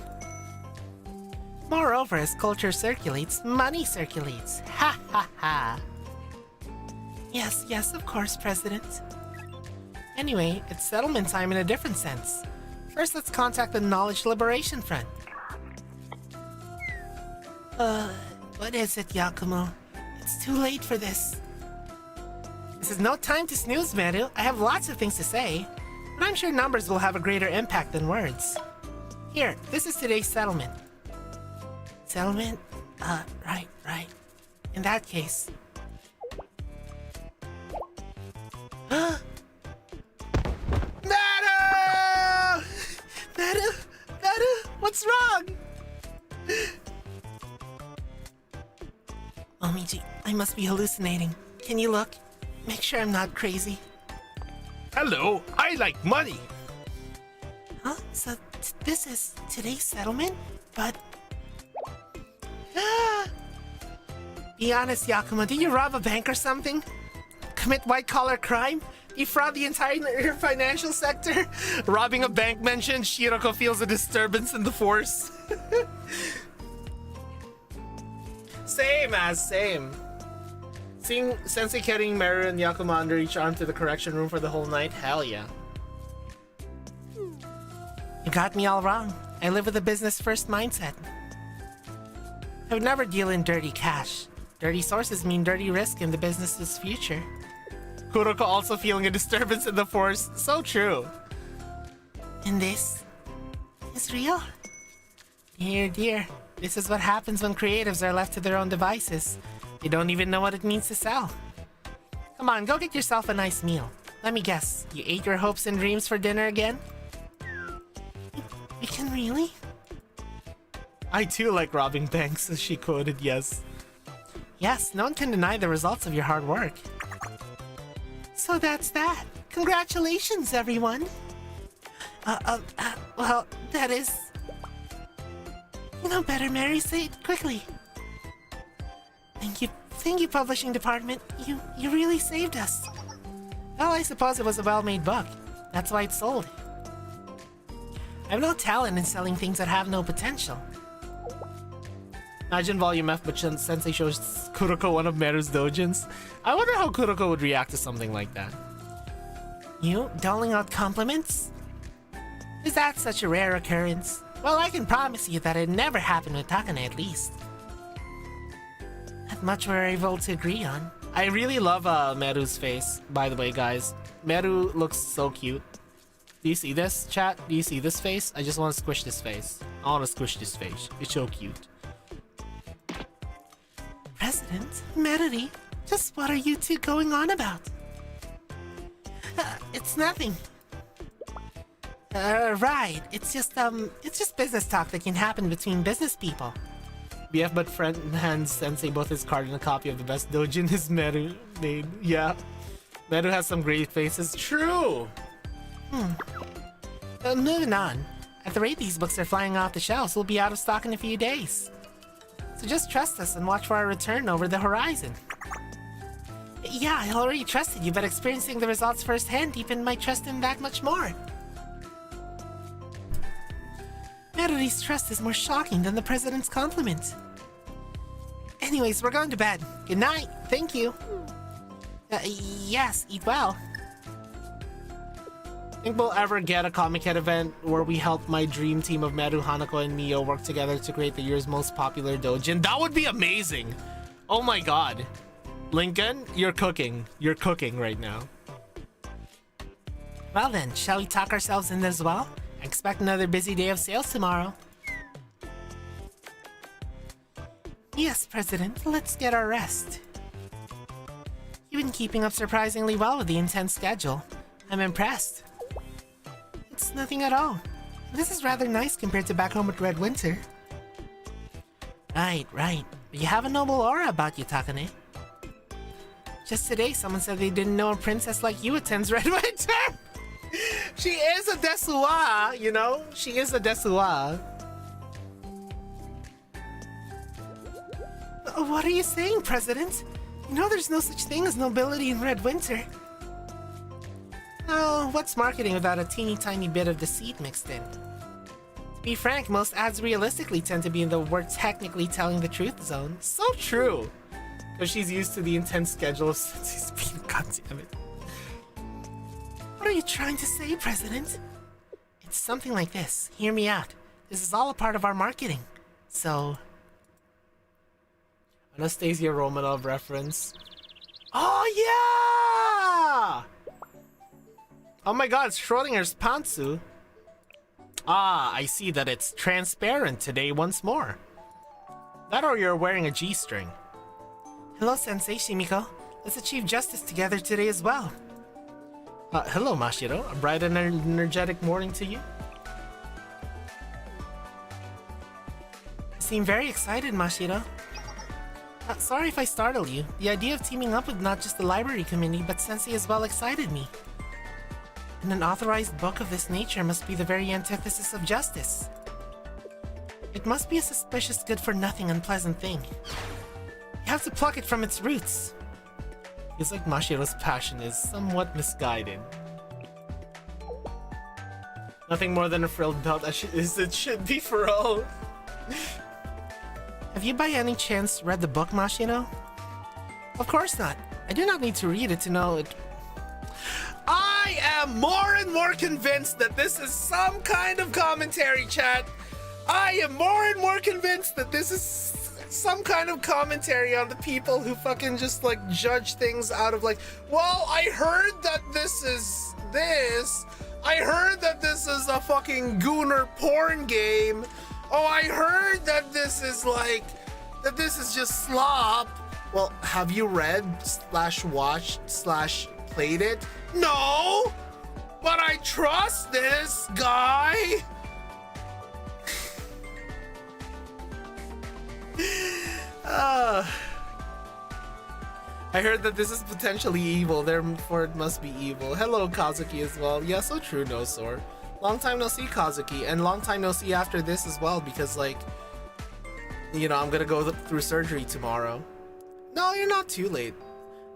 Moreover, as culture circulates, money circulates. Ha ha ha. Yes, of course, President. Anyway, it's settlement time in a different sense. First, let's contact the Knowledge Liberation Front. What is it, Yakumo? It's too late for this. This is no time to snooze, Meru. I have lots of things to say, but I'm sure numbers will have a greater impact than words. Here, this is today's settlement. Settlement? Right. In that case... Meru! What's wrong? Omiji, I must be hallucinating. Can you look? Make sure I'm not crazy. Hello, I like money. Huh? So this is today's settlement? But... Be honest, Yakumo, did you rob a bank or something? Commit white-collar crime? Defraud the entire financial sector? Robbing a bank mentioned, Shiroko feels a disturbance in the force. Same. Seeing Sensei carrying Meru and Yakumo under each arm to the correction room for the whole night? Hell yeah. You got me all wrong. I live with a business-first mindset. I would never deal in dirty cash. Dirty sources mean dirty risk in the business's future. Kuroko also feeling a disturbance in the force. So true. And this is real? Dear. This is what happens when creatives are left to their own devices. They don't even know what it means to sell. Come on, go get yourself a nice meal. Let me guess, you ate your hopes and dreams for dinner again? We can really? I too like robbing banks, as she quoted, yes. Yes, no one can deny the results of your hard work. So that's that. Congratulations, everyone. Well, that is... You know better, Mary. Say it quickly. Thank you, publishing department. You really saved us. Well, I suppose it was a well-made book. That's why it's sold. I have no talent in selling things that have no potential. Imagine Volume F, but Sensei shows Kuroko one of Meru's dojins. I wonder how Kuroko would react to something like that. You doling out compliments? Is that such a rare occurrence? Well, I can promise you that it never happened with Takane, at least. Not much we're able to agree on. I really love Meru's face, by the way, guys. Meru looks so cute. Do you see this, chat? Do you see this face? I just want to squish this face. I want to squish this face. It's so cute. President? Meruri? Just what are you two going on about? It's nothing. Right. It's just business talk that can happen between business people. BF but friend hands Sensei both his card and a copy of the best dojin his Meru made. Yeah. Meru has some great faces. True! Moving on. At the rate these books are flying off the shelves, we'll be out of stock in a few days. So just trust us and watch for our return over the horizon. Yeah, I already trusted you, but experiencing the results firsthand deepened my trust in that much more. Meruri's trust is more shocking than the president's compliment. Anyways, we're going to bed. Good night. Thank you. Yes, eat well. Think we'll ever get a Comic Head event where we help my dream team of Meru, Hanako, and Mio work together to create the year's most popular doujin? That would be amazing. Oh my god. Lincoln, you're cooking. You're cooking right now. Well then, shall we talk ourselves in as well? I expect another busy day of sales tomorrow. Yes, President, let's get our rest. You've been keeping up surprisingly well with the intense schedule. I'm impressed. It's nothing at all. This is rather nice compared to back home at Red Winter. Right. But you have a noble aura about you, Takane. Just today, someone said they didn't know a princess like you attends Red Winter! She is a Desuwa, you know? She is a Desuwa. What are you saying, President? You know there's no such thing as nobility in Red Winter. Oh, what's marketing without a teeny tiny bit of deceit mixed in? To be frank, most ads realistically tend to be in the "we're technically telling the truth" zone. So true! Because she's used to the intense schedule of Sensei's being goddammit. What are you trying to say, President? It's something like this. Hear me out. This is all a part of our marketing. So... Anastasia Romanov reference. Oh yeah! Oh my god, it's Schrodinger's pantsu. Ah, I see that it's transparent today once more. That or you're wearing a G-string. Hello, Sensei Shimiko. Let's achieve justice together today as well. Hello, Mashiro. A bright and energetic morning to you. You seem very excited, Mashiro. Sorry if I startled you. The idea of teaming up with not just the library committee, but Sensei as well excited me. And an authorized book of this nature must be the very antithesis of justice. It must be a suspicious, good-for-nothing, unpleasant thing. You have to pluck it from its roots. Feels like Mashiro's passion is somewhat misguided. Nothing more than a frilled belt as it should be for all. Have you by any chance read the book, Mashiro? Of course not. I do not need to read it to know it. I am more and more convinced that this is some kind of commentary, chat. I am more and more convinced that this is some kind of commentary on the people who fucking just like judge things out of like, well, I heard that this is this. I heard that this is a fucking gooner porn game. Oh, I heard that this is like, that this is just slop. Well, have you read / watched / played it? No! But I trust this guy! I heard that this is potentially evil, therefore it must be evil. Hello, Kazuki as well. Yeah, so true, Nosor. Long time no see, Kazuki, and long time no see after this as well, because like, you know, I'm gonna go through surgery tomorrow. No, you're not too late.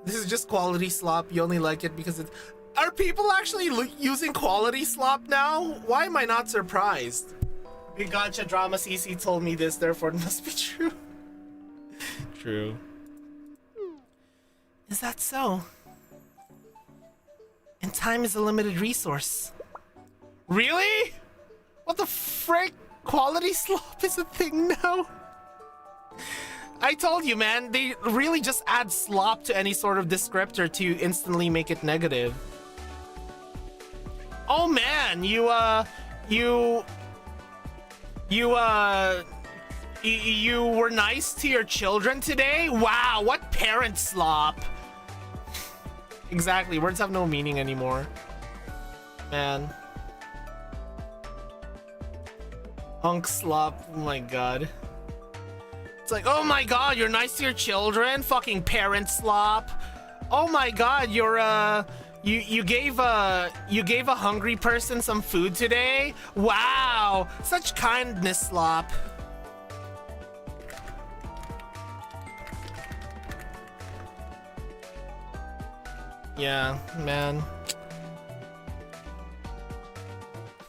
This is just quality slop. You only like it because it's... Are people actually using quality slop now? Why am I not surprised? Big Gotcha Drama CC told me this, therefore it must be true. True. Is that so? And time is a limited resource. Really? What the frick? Quality slop is a thing now? I told you, man, they really just add slop to any sort of descriptor to instantly make it negative. Oh man, you were nice to your children today? Wow, what parent slop? Exactly, words have no meaning anymore. Man. Hunk slop, oh my god. It's like, oh my god, you're nice to your children? Fucking parent slop. Oh my god, you're you gave a hungry person some food today? Wow, such kindness slop. Yeah, man.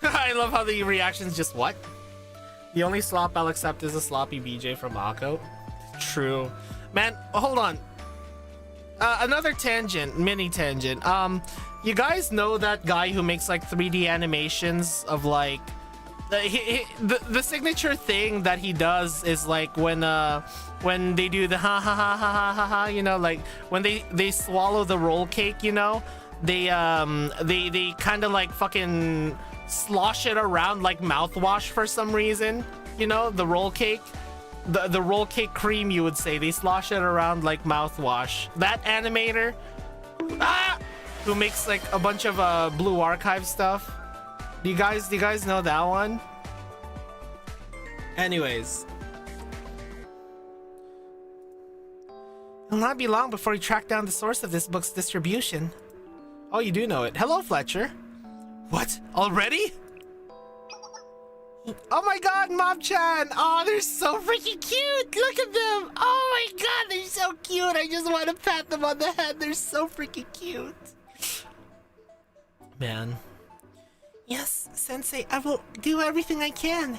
I love how the reaction's just what? The only slop I'll accept is a sloppy BJ from Akko. True. Man, hold on. Another tangent, mini tangent. You guys know that guy who makes like 3D animations of like the signature thing that he does is like when they do the ha ha ha ha ha ha ha, you know, like when they swallow the roll cake, you know, they kind of like fucking slosh it around like mouthwash for some reason, you know, the roll cake. The roll cake cream, you would say, they slosh it around like mouthwash. That animator who makes like a bunch of Blue Archive stuff. Do you guys know that one? Anyways, it'll not be long before we track down the source of this book's distribution. Oh, you do know it. Hello, Fletcher. What? Already? Oh my god, Mob-chan! Oh, they're so freaking cute! Look at them! Oh my god, they're so cute! I just want to pat them on the head. They're so freaking cute. Man. Yes, Sensei, I will do everything I can.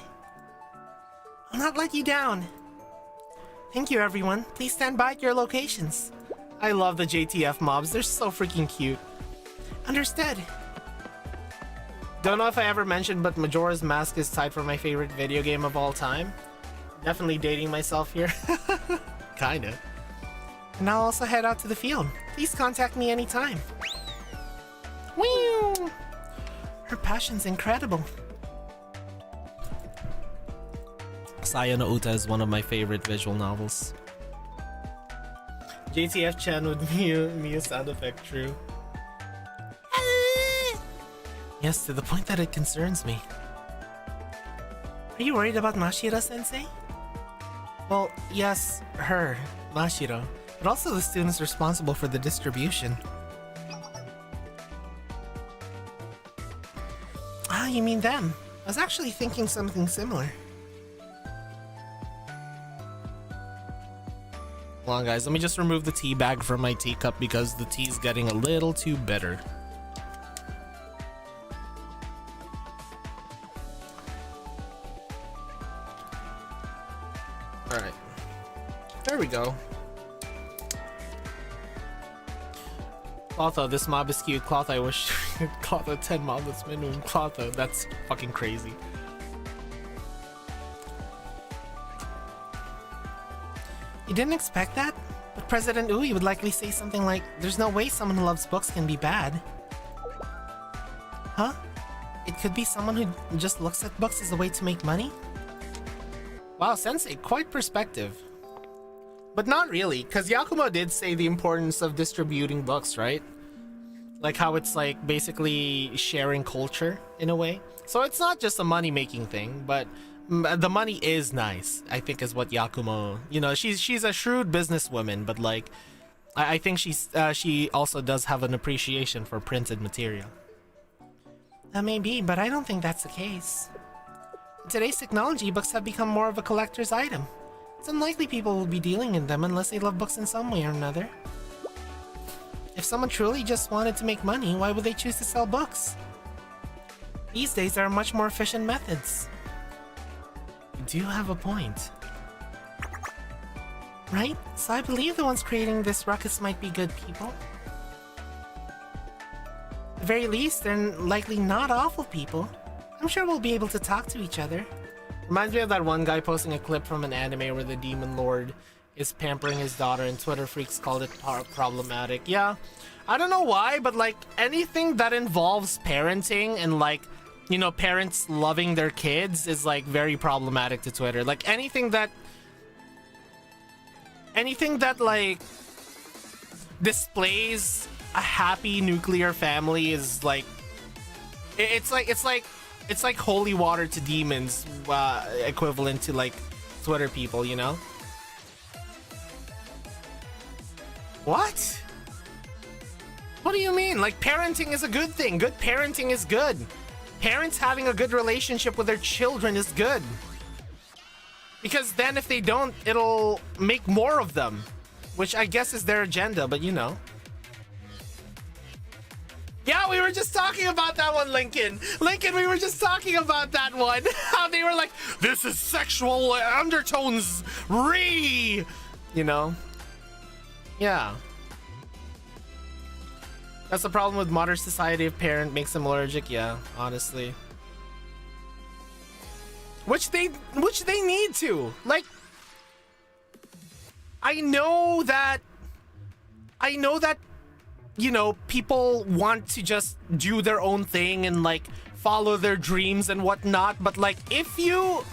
I'll not let you down. Thank you, everyone. Please stand by at your locations. I love the JTF mobs. They're so freaking cute. Understood. Don't know if I ever mentioned, but Majora's Mask is tied for my favorite video game of all time. Definitely dating myself here. Kinda. And I'll also head out to the field. Please contact me anytime. Whew! Her passion's incredible. Saya no Uta is one of my favorite visual novels. JTF-chan with Miu sound effect, true. Yes, to the point that it concerns me. Are you worried about Mashiro-sensei? Well, yes, her, Mashiro, but also the students responsible for the distribution. Ah, you mean them? I was actually thinking something similar. Hold on, guys, let me just remove the tea bag from my teacup because the tea's getting a little too bitter. Alright. There we go. Clotho, this mob is cute. Clotho, I wish Clotho 10 mob that's minimum. Clotho, that's fucking crazy. You didn't expect that? But President Ui would likely say something like, there's no way someone who loves books can be bad. Huh? It could be someone who just looks at books as a way to make money? Wow, Sensei, quite perspective. But not really, because Yakumo did say the importance of distributing books, right? Like how it's like basically sharing culture in a way. So it's not just a money-making thing, but the money is nice, I think, is what Yakumo, you know, she's a shrewd businesswoman, but like I think she also does have an appreciation for printed material. That may be, but I don't think that's the case. In today's technology, books have become more of a collector's item. It's unlikely people will be dealing in them unless they love books in some way or another. If someone truly just wanted to make money, why would they choose to sell books? These days, there are much more efficient methods. You do have a point. Right? So I believe the ones creating this ruckus might be good people. At the very least, they're likely not awful people. I'm sure we'll be able to talk to each other. Reminds me of that one guy posting a clip from an anime where the demon lord is pampering his daughter and Twitter freaks called it problematic. Yeah, I don't know why, but like anything that involves parenting and like, you know, parents loving their kids is like very problematic to Twitter. Like anything that like displays a happy nuclear family is like it's like holy water to demons, equivalent to like Twitter people, you know? What? What do you mean? Like parenting is a good thing. Good parenting is good. Parents having a good relationship with their children is good. Because then if they don't, it'll make more of them. Which I guess is their agenda, but you know. Yeah, we were just talking about that one, Lincoln. Lincoln, we were just talking about that one. How they were like, this is sexual undertones, you know? Yeah. That's the problem with modern society. If parent makes them allergic, yeah, honestly. Which they need to. Like, I know that, you know, people want to just do their own thing and like follow their dreams and whatnot, but like if you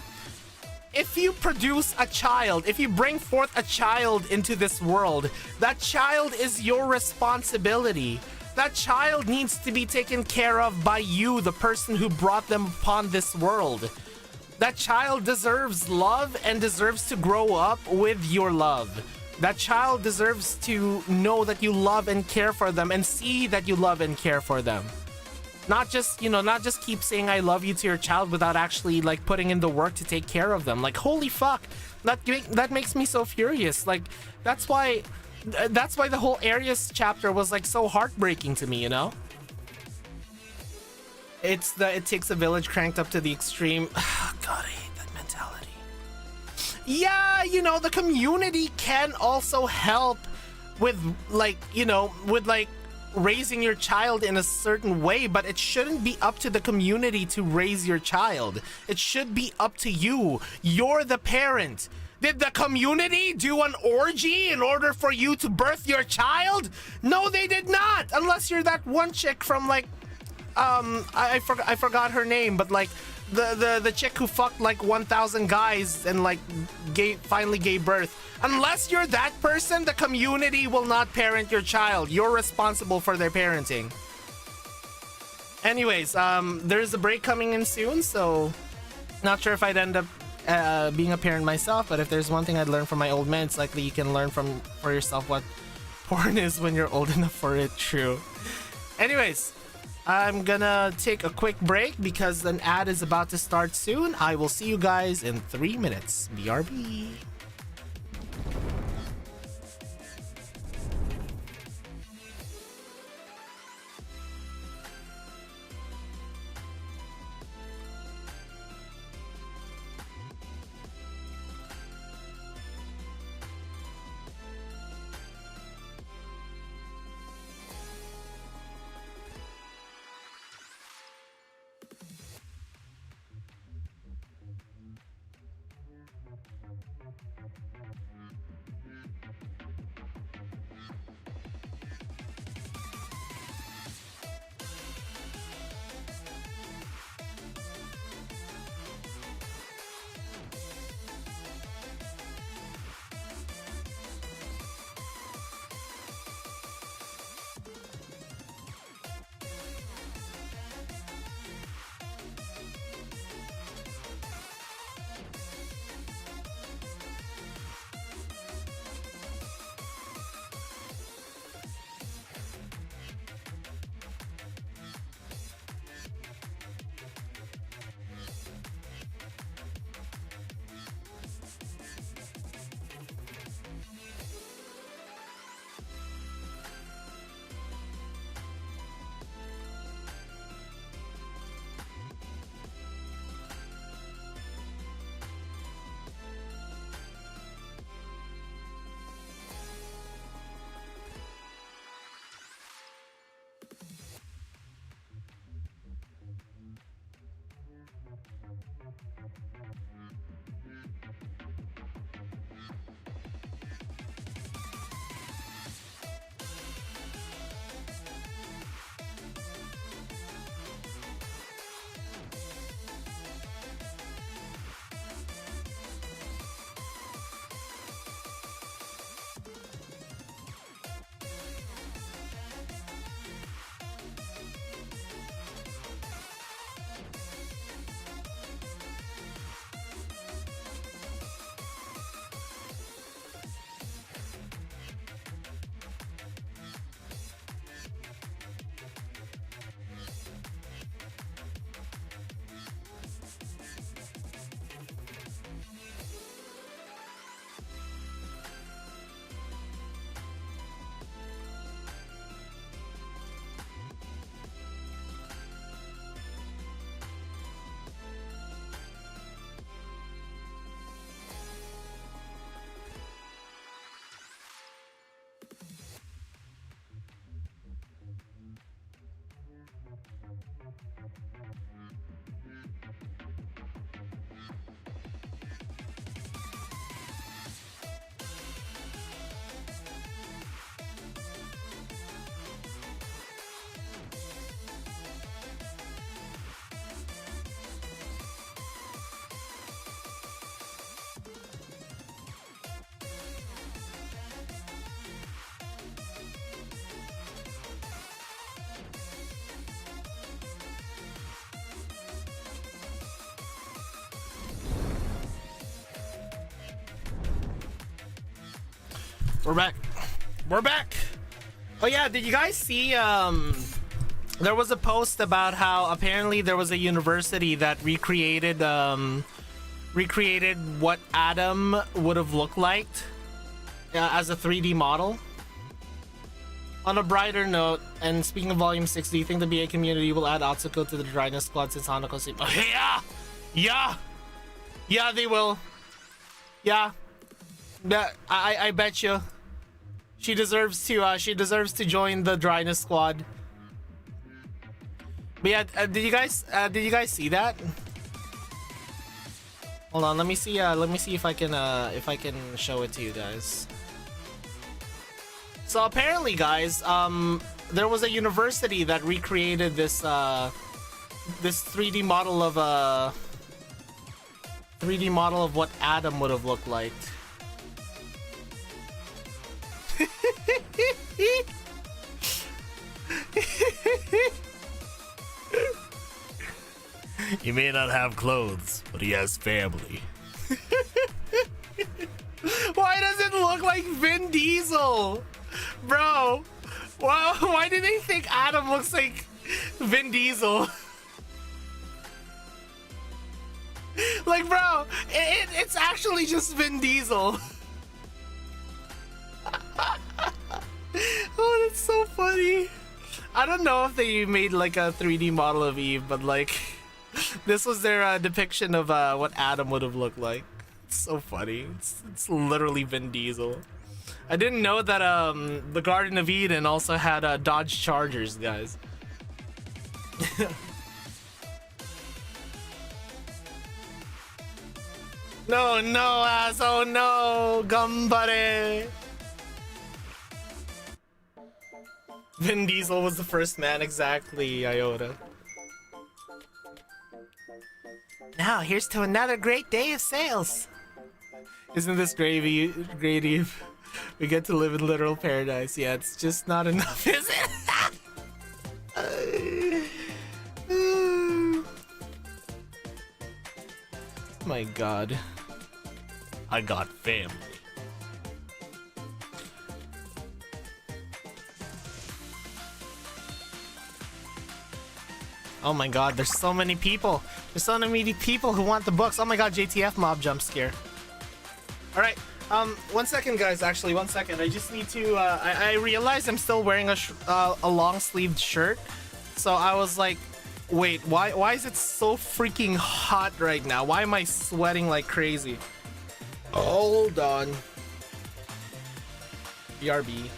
produce a child, if you bring forth a child into this world, that child is your responsibility. That child needs to be taken care of by you, the person who brought them upon this world. That child deserves love and deserves to grow up with your love. That child deserves to know that you love and care for them and see that you love and care for them. Not just, you know, not just keep saying I love you to your child without actually like putting in the work to take care of them. Like, holy fuck, that makes me so furious. Like, that's why the whole Aries chapter was like so heartbreaking to me, you know? It's the it takes a village cranked up to the extreme. God, I hate that mentality. Yeah, you know, the community can also help with like, you know, with like raising your child in a certain way, but it shouldn't be up to the community to raise your child. It should be up to you. You're the parent. Did the community do an orgy in order for you to birth your child? No, they did not. Unless you're that one chick from like I forgot her name, but like the chick who fucked like 1,000 guys and like finally gave birth. Unless you're that person, the community will not parent your child. You're responsible for their parenting. Anyways, there's a break coming in soon, so not sure if I'd end up being a parent myself, but if there's one thing I'd learn from my old man, it's likely you can learn for yourself what porn is when you're old enough for it. True. Anyways, I'm gonna take a quick break because an ad is about to start soon. I will see you guys in 3 minutes. BRB. We're back. We're back. Oh yeah, did you guys see there was a post about how apparently there was a university that recreated what Adam would have looked like as a 3D model. On a brighter note, and speaking of Volume 6, do you think the BA community will add Atsuko to the Dryness Squad since Hanako seems... Oh, yeah! Yeah! Yeah, they will. Yeah. I bet you. She deserves to join the Dryness Squad. But yeah, did you guys see that? Hold on, let me see if I can show it to you guys. So apparently, guys, there was a university that recreated this 3D model of what Adam would have looked like. He may not have clothes, but he has family. Why does it look like Vin Diesel? Bro, why do they think Adam looks like Vin Diesel? Like, bro, it's actually just Vin Diesel. Oh, that's so funny. I don't know if they made like a 3D model of Eve, but like, this was their depiction of what Adam would have looked like. It's so funny. It's literally Vin Diesel. I didn't know that the Garden of Eden also had Dodge Chargers, guys. No, ass. Oh no, Gambare. Vin Diesel was the first man, exactly, Iota. Now, here's to another great day of sales. Isn't this great, Eve? We get to live in literal paradise. Yeah, it's just not enough, is it? My god. I got family. Oh my god, there's so many people. There's so many people who want the books. Oh my god, JTF mob jump scare. Alright, 1 second, guys, actually, 1 second. I just need to, I realized I'm still wearing a long-sleeved shirt. So I was like, wait, why is it so freaking hot right now? Why am I sweating like crazy? Hold on. BRB.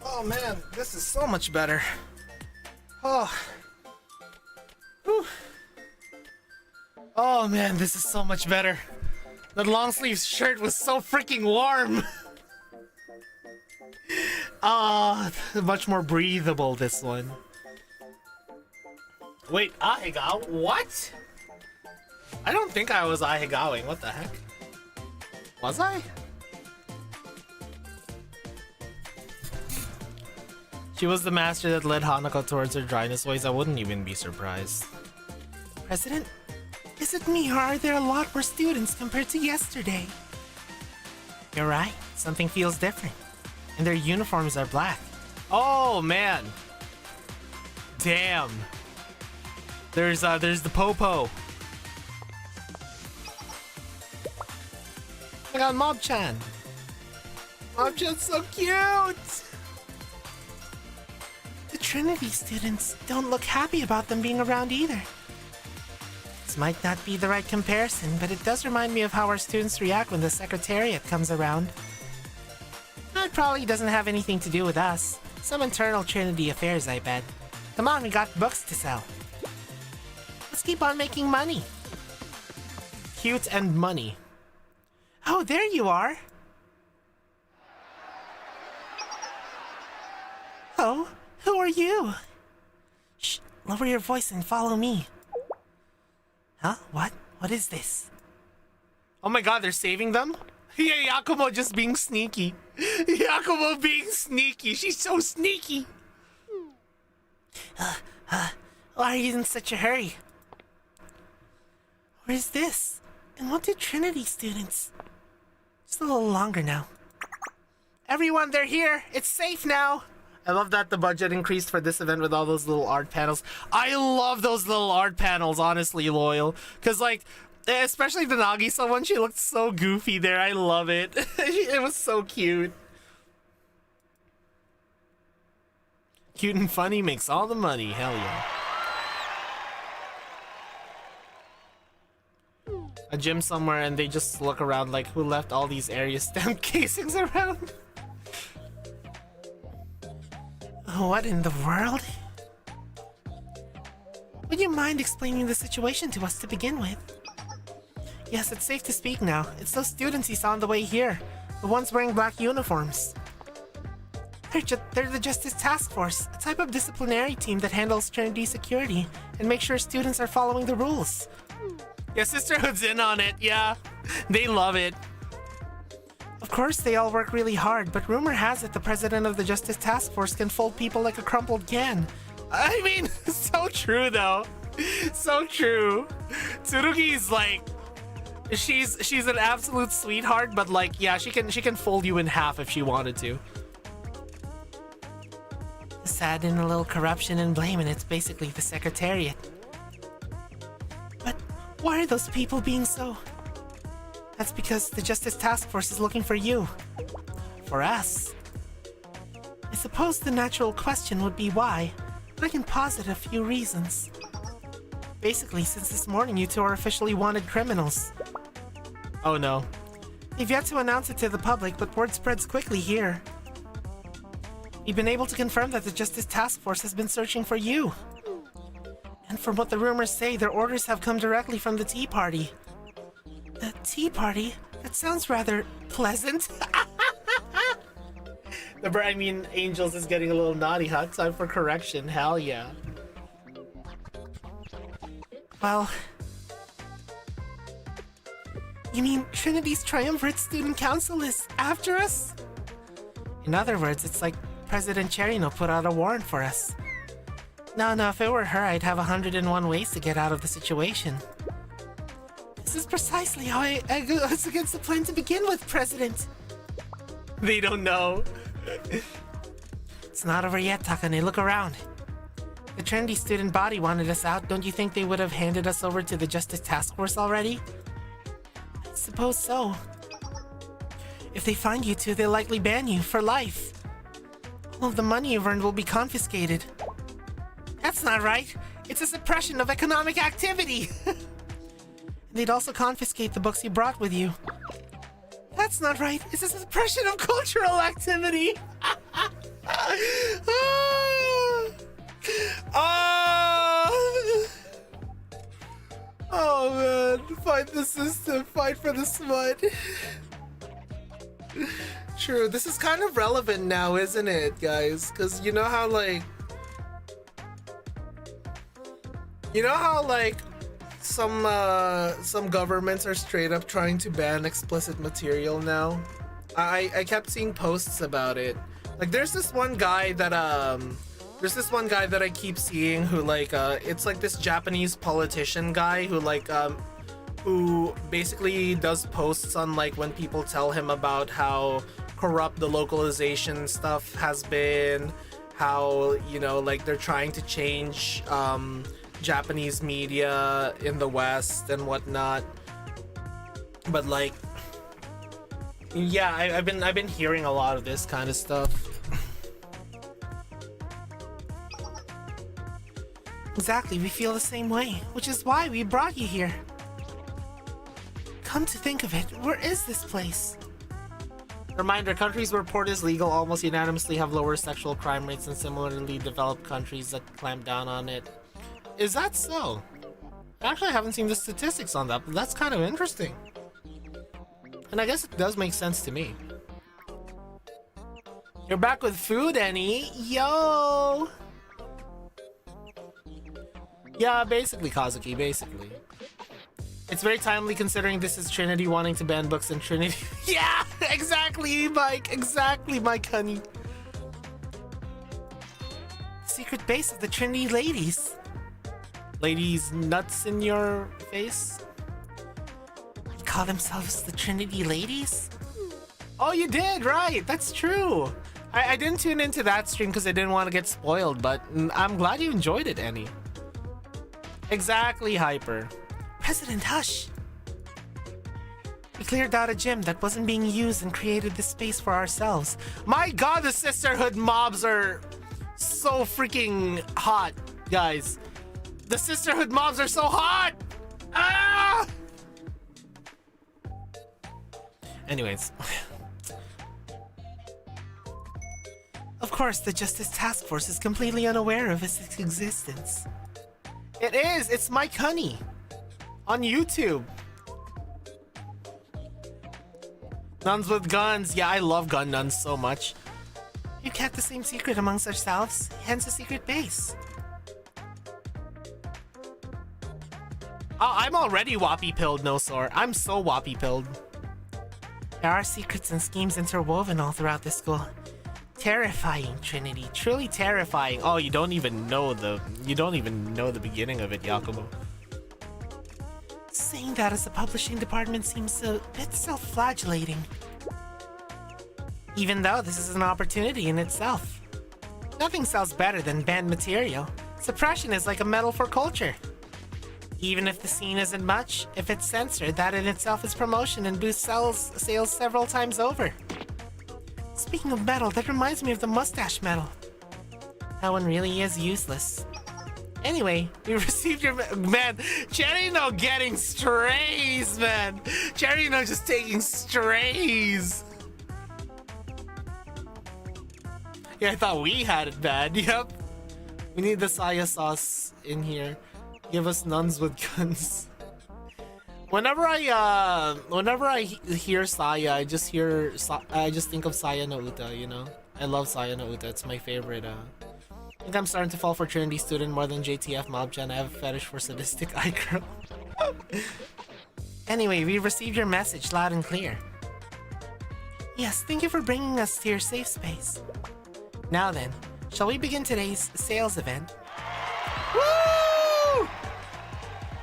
Oh man, this is so much better. Oh. Whew. Oh man, this is so much better. That long sleeve shirt was so freaking warm. Much more breathable, this one. Wait, Ahegao? What? I don't think I was Ahegawing. What the heck? Was I? She was the master that led Hanako towards her dryness ways. I wouldn't even be surprised. President, is it me or are there a lot more students compared to yesterday? You're right. Something feels different. And their uniforms are black. Oh, man. damn. There's the Popo. I got Mob-chan. Mob-chan's so cute. The Trinity students don't look happy about them being around either. This might not be the right comparison, but it does remind me of how our students react when the Secretariat comes around. It probably doesn't have anything to do with us. Some internal Trinity affairs, I bet. Come on, we got books to sell. Let's keep on making money. Cute and money. Oh, there you are. Oh, who are you? Shh, lower your voice and follow me. Huh? What? What is this? Oh my god, they're saving them? Yeah, Yakumo just being sneaky. Yakumo being sneaky. She's so sneaky. Why are you in such a hurry? Where is this? And what did Trinity students? Just a little longer now. Everyone, they're here. It's safe now. I love that the budget increased for this event with all those little art panels. I love those little art panels, honestly, Loyal. Because, like, especially the Nagisa one, she looked so goofy there. I love it. It was so cute. Cute and funny makes all the money. Hell yeah. A gym somewhere and they just look around like, who left all these area stamp casings around? What in the world? Would you mind explaining the situation to us to begin with? Yes, it's safe to speak now. It's those students you saw on the way here. The ones wearing black uniforms. They're the Justice Task Force, a type of disciplinary team that handles Trinity security and makes sure students are following the rules. Yeah, Sisterhood's in on it, yeah. They love it. Of course, they all work really hard, but rumor has it the president of the Justice Task Force can fold people like a crumpled can. I mean, so true though. So true. Tsurugi's like, she's an absolute sweetheart, but like, yeah, she can fold you in half if she wanted to. Sad and a little corruption and blame, and it's basically the Secretariat. But why are those people being so? That's because the Justice Task Force is looking for you. For us. I suppose the natural question would be why, but I can posit a few reasons. Basically, since this morning you two are officially wanted criminals. Oh no. They've yet to announce it to the public, but word spreads quickly here. We've been able to confirm that the Justice Task Force has been searching for you. And from what the rumors say, their orders have come directly from the Tea Party. The Tea Party? That sounds rather pleasant. Angels is getting a little naughty, huh? Time for correction. Hell yeah. Well... You mean Trinity's Triumvirate Student Council is after us? In other words, it's like President Cherino put out a warrant for us. No, if it were her, I'd have 101 ways to get out of the situation. This is precisely how I was against the plan to begin with, President. They don't know. It's not over yet, Takane. Look around. The Trinity student body wanted us out. Don't you think they would have handed us over to the Justice Task Force already? I suppose so. If they find you two, they'll likely ban you for life. All of the money you've earned will be confiscated. That's not right. It's a suppression of economic activity. They'd also confiscate the books you brought with you. That's not right. It's a suppression of cultural activity. Oh man, fight the system, fight for the smut. True, this is kind of relevant now, isn't it, guys? Because you know how some governments are straight up trying to ban explicit material now. I kept seeing posts about it. Like there's this one guy that I keep seeing who it's like this Japanese politician guy who basically does posts on like when people tell him about how corrupt the localization stuff has been how, you know, like they're trying to change Japanese media in the West and whatnot. But like, yeah, I've been hearing a lot of this kind of stuff. Exactly, we feel the same way, which is why we brought you here. Come to think of it, where is this place? Reminder, countries where porn is legal almost unanimously have lower sexual crime rates than similarly developed countries that clamp down on it. Is that so? Actually, I haven't seen the statistics on that, but that's kind of interesting. And I guess it does make sense to me. You're back with food, Annie. Yo! Yeah, basically, Kazuki, basically. It's very timely considering this is Trinity wanting to ban books in Trinity. Yeah, exactly, Mike. Exactly, Mike, honey. Secret base of the Trinity ladies. Ladies nuts in your face? They call themselves the Trinity ladies? Oh, you did, right. That's true. I didn't tune into that stream because I didn't want to get spoiled, but I'm glad you enjoyed it, Annie. Exactly, Hyper. President, hush! We cleared out a gym that wasn't being used and created this space for ourselves. My god, the Sisterhood mobs are so freaking hot, guys. The Sisterhood mobs are so hot! Ah! Anyways. Of course, the Justice Task Force is completely unaware of its existence. It is! It's Mike Honey! On YouTube! Nuns with guns! Yeah, I love gun nuns so much. You kept the same secret amongst ourselves, hence a secret base. Oh, I'm already wappy-pilled, Nosor. I'm so wappy-pilled. There are secrets and schemes interwoven all throughout this school. Terrifying, Trinity. Truly terrifying. Oh, you don't even know the beginning of it, Yakumo. Saying that as a publishing department seems a bit self-flagellating. Even though this is an opportunity in itself. Nothing sells better than banned material. Suppression is like a medal for culture. Even if the scene isn't much, if it's censored, that in itself is promotion and boosts sales several times over. Speaking of metal, that reminds me of the mustache medal. That one really is useless. Anyway, we received your... Man, Cherino getting strays, man. Cherino just taking strays. Yeah, I thought we had it bad. Yep. We need the Saya sauce in here. Give us nuns with guns. Whenever I hear Saya, I just think of Saya no Uta, you know? I love Saya no Uta. It's my favorite. I think I'm starting to fall for Trinity student more than JTF Mobgen. I have a fetish for sadistic iGirl. Anyway, we received your message loud and clear. Yes, thank you for bringing us to your safe space. Now then, shall we begin today's sales event? Woo!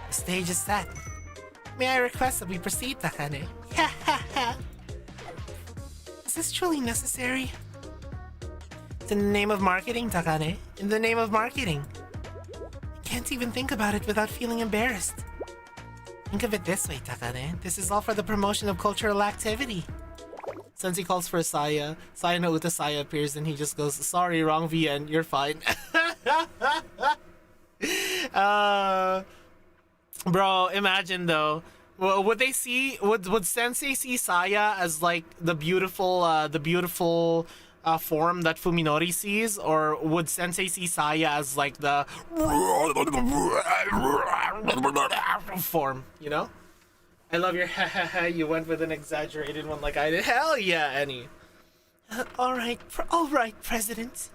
The stage is set. May I request that we proceed, Takane? Is this truly necessary? It's in the name of marketing, Takane. In the name of marketing. I can't even think about it without feeling embarrassed. Think of it this way, Takane. This is all for the promotion of cultural activity. Since he calls for Saya, Saya no Uta Saya appears and he just goes, sorry, wrong VN, you're fine. Bro, imagine though. Would they see? Would Sensei see Saya as like the beautiful form that Fuminori sees, or would Sensei see Saya as like the form? You know? I love your you went with an exaggerated one like I did. Hell yeah, Annie. All right, President.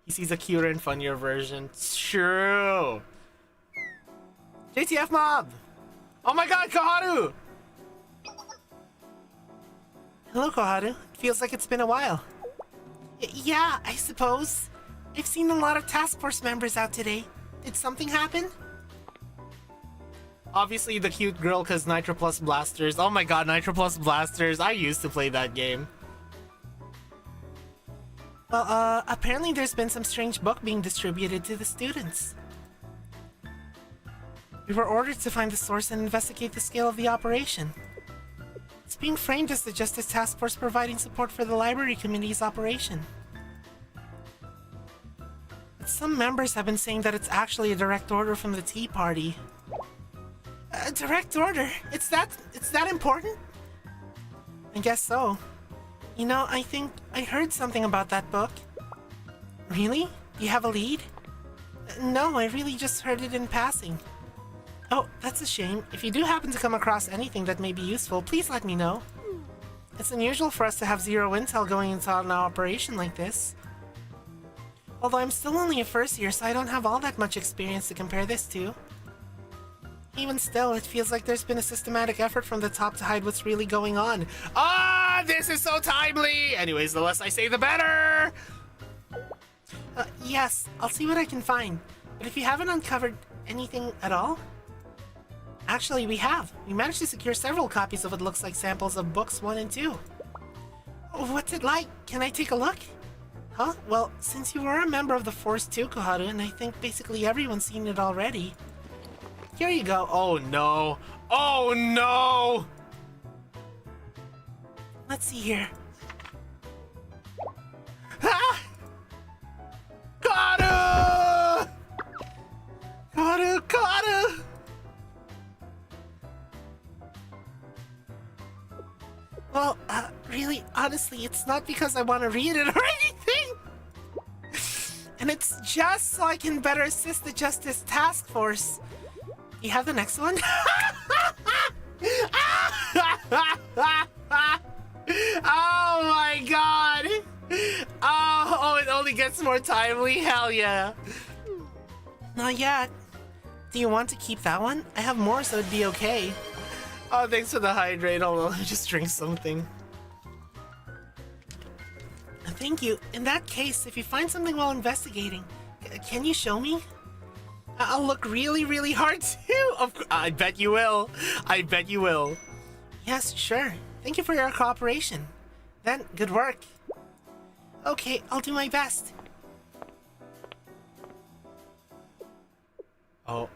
He sees a cuter and funnier version. True. JTF Mob! Oh my god, Koharu! Hello, Koharu. It feels like it's been a while. Yeah, I suppose. I've seen a lot of task force members out today. Did something happen? Obviously the cute girl, cause Nitro Plus Blasters. Oh my god, Nitro Plus Blasters. I used to play that game. Well, apparently there's been some strange book being distributed to the students. We were ordered to find the source and investigate the scale of the operation. It's being framed as the Justice Task Force providing support for the Library Committee's operation. But some members have been saying that it's actually a direct order from the Tea Party. A direct order? It's that important? I guess so. You know, I think I heard something about that book. Really? Do you have a lead? No, I really just heard it in passing. Oh, that's a shame. If you do happen to come across anything that may be useful, please let me know. It's unusual for us to have zero intel going into an operation like this. Although I'm still only a first year, so I don't have all that much experience to compare this to. Even still, it feels like there's been a systematic effort from the top to hide what's really going on. Ah, this is so timely! Anyways, the less I say, the better! Yes, I'll see what I can find. But if you haven't uncovered anything at all? Actually, we have. We managed to secure several copies of what looks like samples of books 1 and 2. What's it like? Can I take a look? Huh? Well, since you were a member of the Force too, Koharu, and I think basically everyone's seen it already. Here you go. Oh no. Oh no! Let's see here. Ah! Koharu! Koharu! Koharu! Well, really, honestly, it's not because I want to read it or anything! And it's just so I can better assist the Justice Task Force. You have the next one? Oh my god! Oh, it only gets more timely? Hell yeah. Not yet. Do you want to keep that one? I have more, so it'd be okay. Oh, thanks for the hydrate. Hold on, let me just drink something. Thank you. In that case, if you find something while investigating, can you show me? I'll look really, really hard too. I bet you will. I bet you will. Yes, sure. Thank you for your cooperation. Then, good work. Okay, I'll do my best. Oh.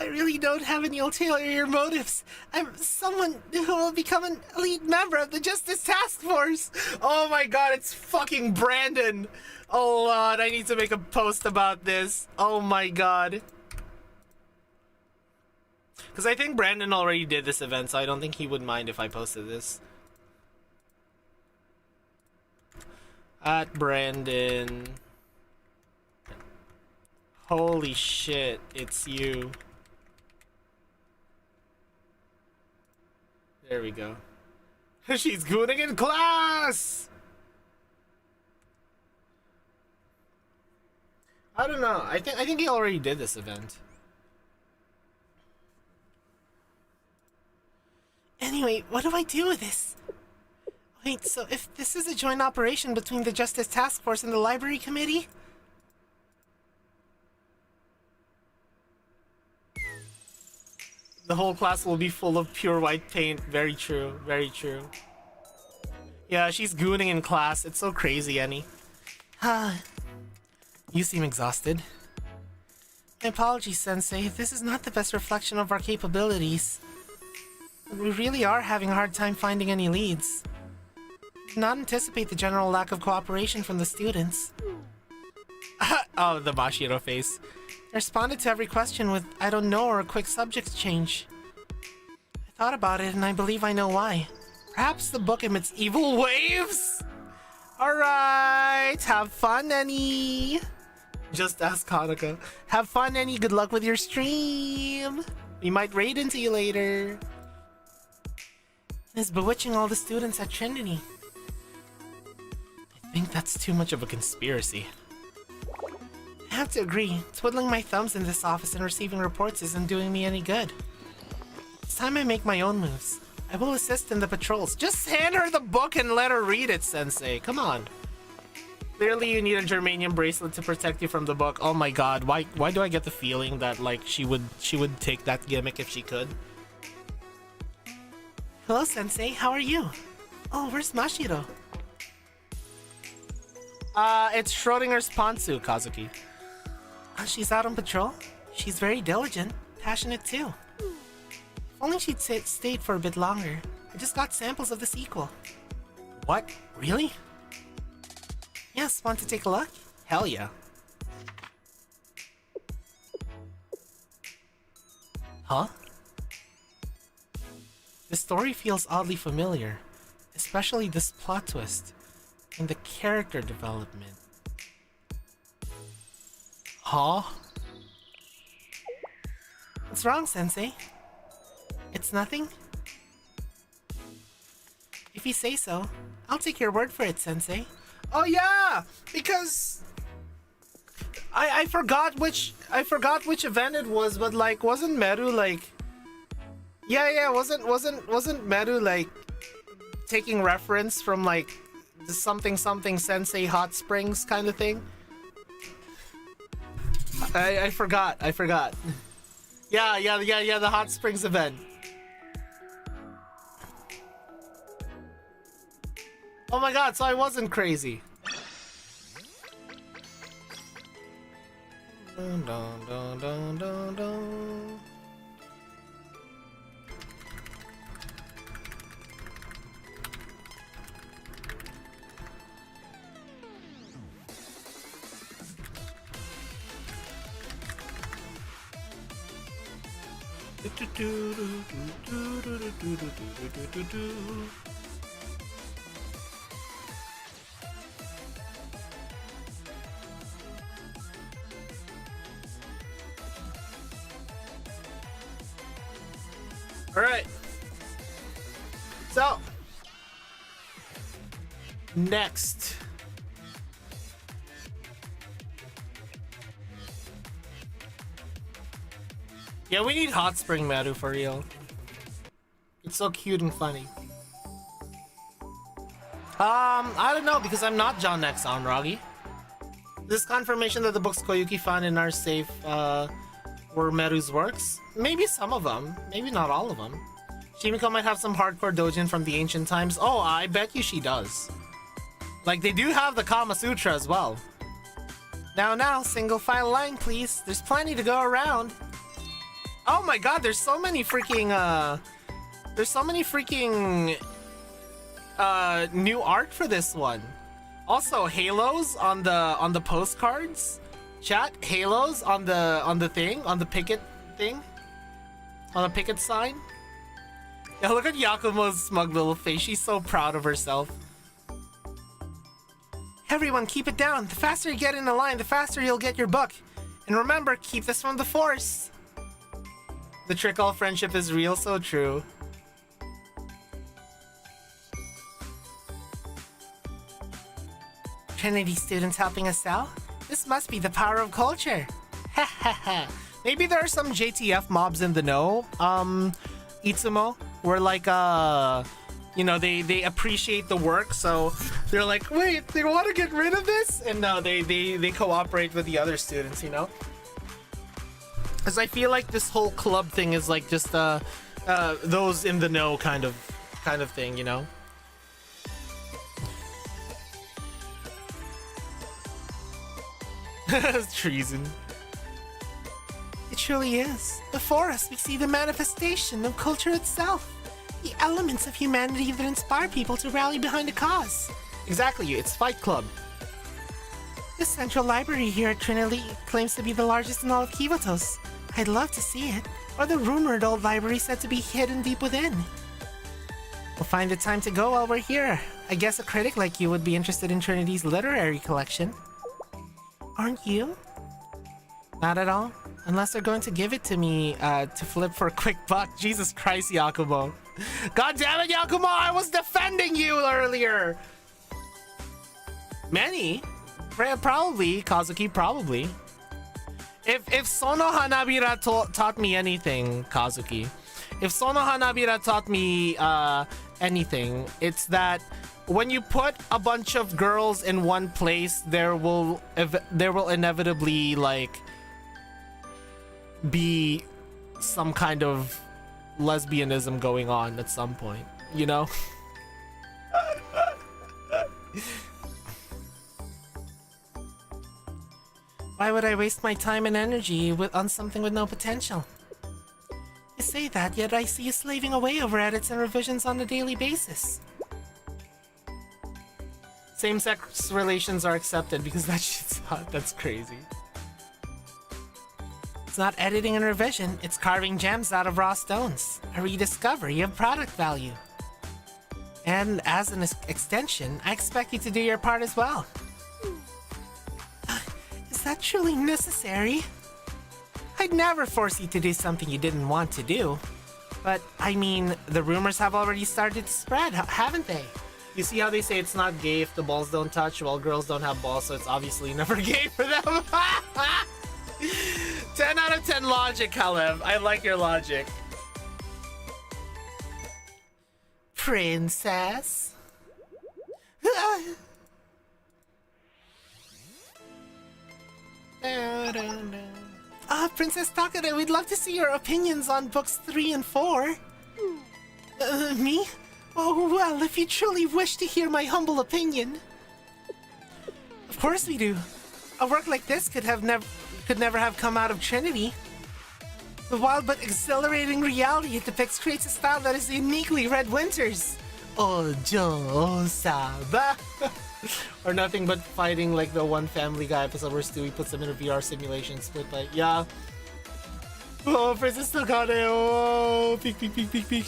I really don't have any ulterior motives. I'm someone who will become an elite member of the Justice Task Force. Oh my god, it's fucking Brandon. Oh lord, I need to make a post about this. Oh my god. Because I think Brandon already did this event, so I don't think he would mind if I posted this. At Brandon. Holy shit, it's you. There we go. She's gooning in class! I don't know. I think he already did this event. Anyway, what do I do with this? Wait, so if this is a joint operation between the Justice Task Force and the Library Committee? The whole class will be full of pure white paint. Very true. Very true. Yeah, she's gooning in class. It's so crazy, Annie. You seem exhausted. My apologies, Sensei. This is not the best reflection of our capabilities. We really are having a hard time finding any leads. Did not anticipate the general lack of cooperation from the students. Oh, the Bashiro face. I responded to every question with I don't know or a quick subject change. I thought about it and I believe I know why. Perhaps the book emits evil waves? Alright, have fun, Annie. Just ask Hanukkah. Have fun, Annie. Good luck with your stream. We might raid into you later. It's bewitching all the students at Trinity. I think that's too much of a conspiracy. I have to agree. Twiddling my thumbs in this office and receiving reports isn't doing me any good. It's time I make my own moves. I will assist in the patrols. Just hand her the book and let her read it, Sensei. Come on. Clearly you need a germanium bracelet to protect you from the book. Oh my god, why do I get the feeling that like she would take that gimmick if she could? Hello, Sensei. How are you? Oh, where's Mashiro? It's Schrodinger's Pantsu, Kazuki. She's out on patrol? She's very diligent, passionate too. If only she'd stayed for a bit longer. I just got samples of the sequel. What? Really? Yes, want to take a look? Hell yeah. Huh? The story feels oddly familiar, especially this plot twist and the character development. Huh? What's wrong, Sensei? It's nothing? If you say so, I'll take your word for it, Sensei. Oh yeah, because I forgot which event it was, but like wasn't Meru like wasn't Meru like taking reference from like the something Sensei Hot Springs kind of thing? I forgot. Yeah, the Hot Springs event. Oh my god, so I wasn't crazy. Dun, dun, dun, dun, dun, dun. Alright. So, next. Yeah, we need Hot Spring Maru for real. It's so cute and funny. I don't know because I'm not John X on Roggy. This confirmation that the books Koyuki found in our safe were Meru's works. Maybe some of them, maybe not all of them. Shimiko might have some hardcore dojin from the ancient times. Oh, I bet you she does. Like, they do have the Kama Sutra as well. Now, single file line, please. There's plenty to go around. Oh my god, there's so many freaking, new art for this one. Also, halos on the postcards. Chat, halos on the thing, on the picket thing. On the picket sign. Yeah, look at Yakumo's smug little face. She's so proud of herself. Everyone, keep it down. The faster you get in the line, the faster you'll get your book. And remember, keep this from the force. The trick all friendship is real, so true. Trinity students helping us out? This must be the power of culture. Ha ha ha. Maybe there are some JTF mobs in the know. Itsumo, where like you know, they appreciate the work, so they're like, wait, they want to get rid of this? And no, they cooperate with the other students, you know? Because I feel like this whole club thing is like just those in the know kind of thing, you know? Treason. It truly is. Before us, we see the manifestation of culture itself. The elements of humanity that inspire people to rally behind a cause. Exactly, it's Fight Club. The central library here at Trinity claims to be the largest in all of Kivotos. I'd love to see it. Or the rumored old library said to be hidden deep within. We'll find the time to go while we're here. I guess a critic like you would be interested in Trinity's literary collection. Aren't you? Not at all. Unless they're going to give it to me to flip for a quick buck. Jesus Christ, Yakumo. God damn it, Yakumo! I was defending you earlier! Many? Probably. Kazuki, probably. If Sono Hanabira taught me anything, Kazuki. If Sono Hanabira taught me anything, it's that when you put a bunch of girls in one place, there will inevitably like be some kind of lesbianism going on at some point, you know? Why would I waste my time and energy on something with no potential? You say that, yet I see you slaving away over edits and revisions on a daily basis. Same-sex relations are accepted because that shit's hot. That's crazy. It's not editing and revision, it's carving gems out of raw stones. A rediscovery of product value. And as an extension, I expect you to do your part as well. Is that truly necessary? I'd never force you to do something you didn't want to do. But, I mean, the rumors have already started to spread, haven't they? You see how they say it's not gay if the balls don't touch? Well, girls don't have balls, so it's obviously never gay for them. 10 out of 10 logic, Kalev. I like your logic. Princess? Princess Takada, we'd love to see your opinions on books 3 and 4. Me? Oh, well, if you truly wish to hear my humble opinion. Of course we do. A work like this could never have come out of Trinity. The wild but exhilarating reality it depicts creates a style that is uniquely Red Winter's. Ojo Saba. Or nothing but fighting like the one Family Guy episode where Stewie puts him in a VR simulation split by, yeah. Oh, Princess Takane, oh, peek, peek, peek, peek, peek.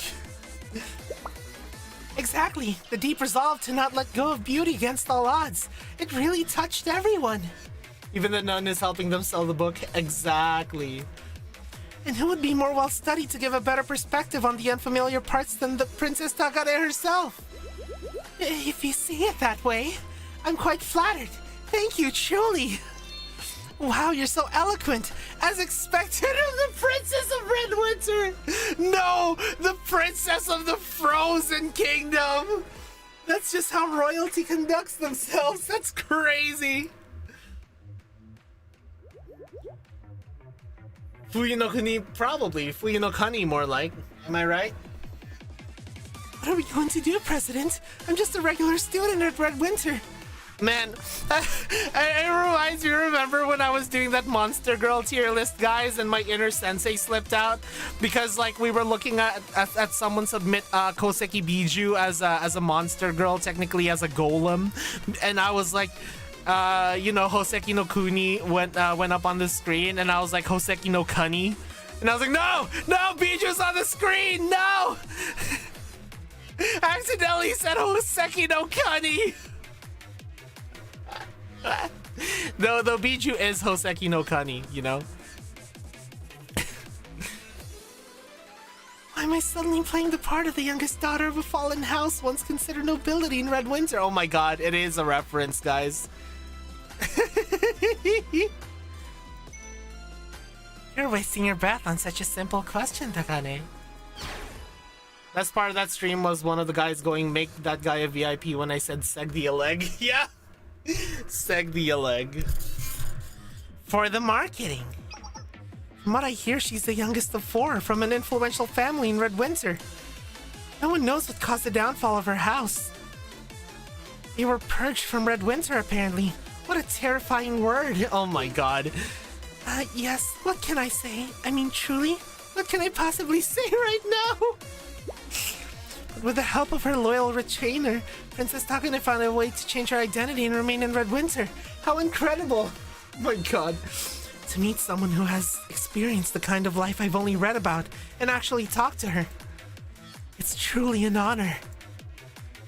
Exactly, the deep resolve to not let go of beauty against all odds. It really touched everyone. Even the nun is helping them sell the book. Exactly. And who would be more well studied to give a better perspective on the unfamiliar parts than the Princess Takane herself? If you see it that way, I'm quite flattered. Thank you, truly. Wow, you're so eloquent. As expected of the Princess of Red Winter. No, the Princess of the Frozen Kingdom. That's just how royalty conducts themselves. That's crazy. Fuyu no Kuni, probably. Fuyu no Kani, more like. Am I right? What are we going to do, President? I'm just a regular student at Red Winter. Man, it reminds me, remember when I was doing that Monster Girl tier list, guys, and my inner sensei slipped out? Because, like, we were looking at someone submit Koseki Biju as a Monster Girl, technically as a golem. And I was like, you know, Hoseki no Kuni went up on the screen, and I was like, Hoseki no Kani. And I was like, no, Biju's on the screen, no! Accidentally said Hoseki no Kani. Though Biju is Hoseki no Kani, you know? Why am I suddenly playing the part of the youngest daughter of a fallen house once considered nobility in Red Winter? Oh my god, it is a reference, guys. You're wasting your breath on such a simple question, Takane. Best part of that stream was one of the guys going, make that guy a VIP when I said seg the leg. Yeah. Seg the leg. For the marketing. From what I hear, she's the youngest of 4 from an influential family in Red Winter. No one knows what caused the downfall of her house. They were purged from Red Winter, apparently. What a terrifying word. Oh my god. Yes, what can I say? I mean, truly, what can I possibly say right now? But with the help of her loyal retainer, Princess Takane found a way to change her identity and remain in Red Winter. How incredible! Oh my god. To meet someone who has experienced the kind of life I've only read about and actually talk to her. It's truly an honor.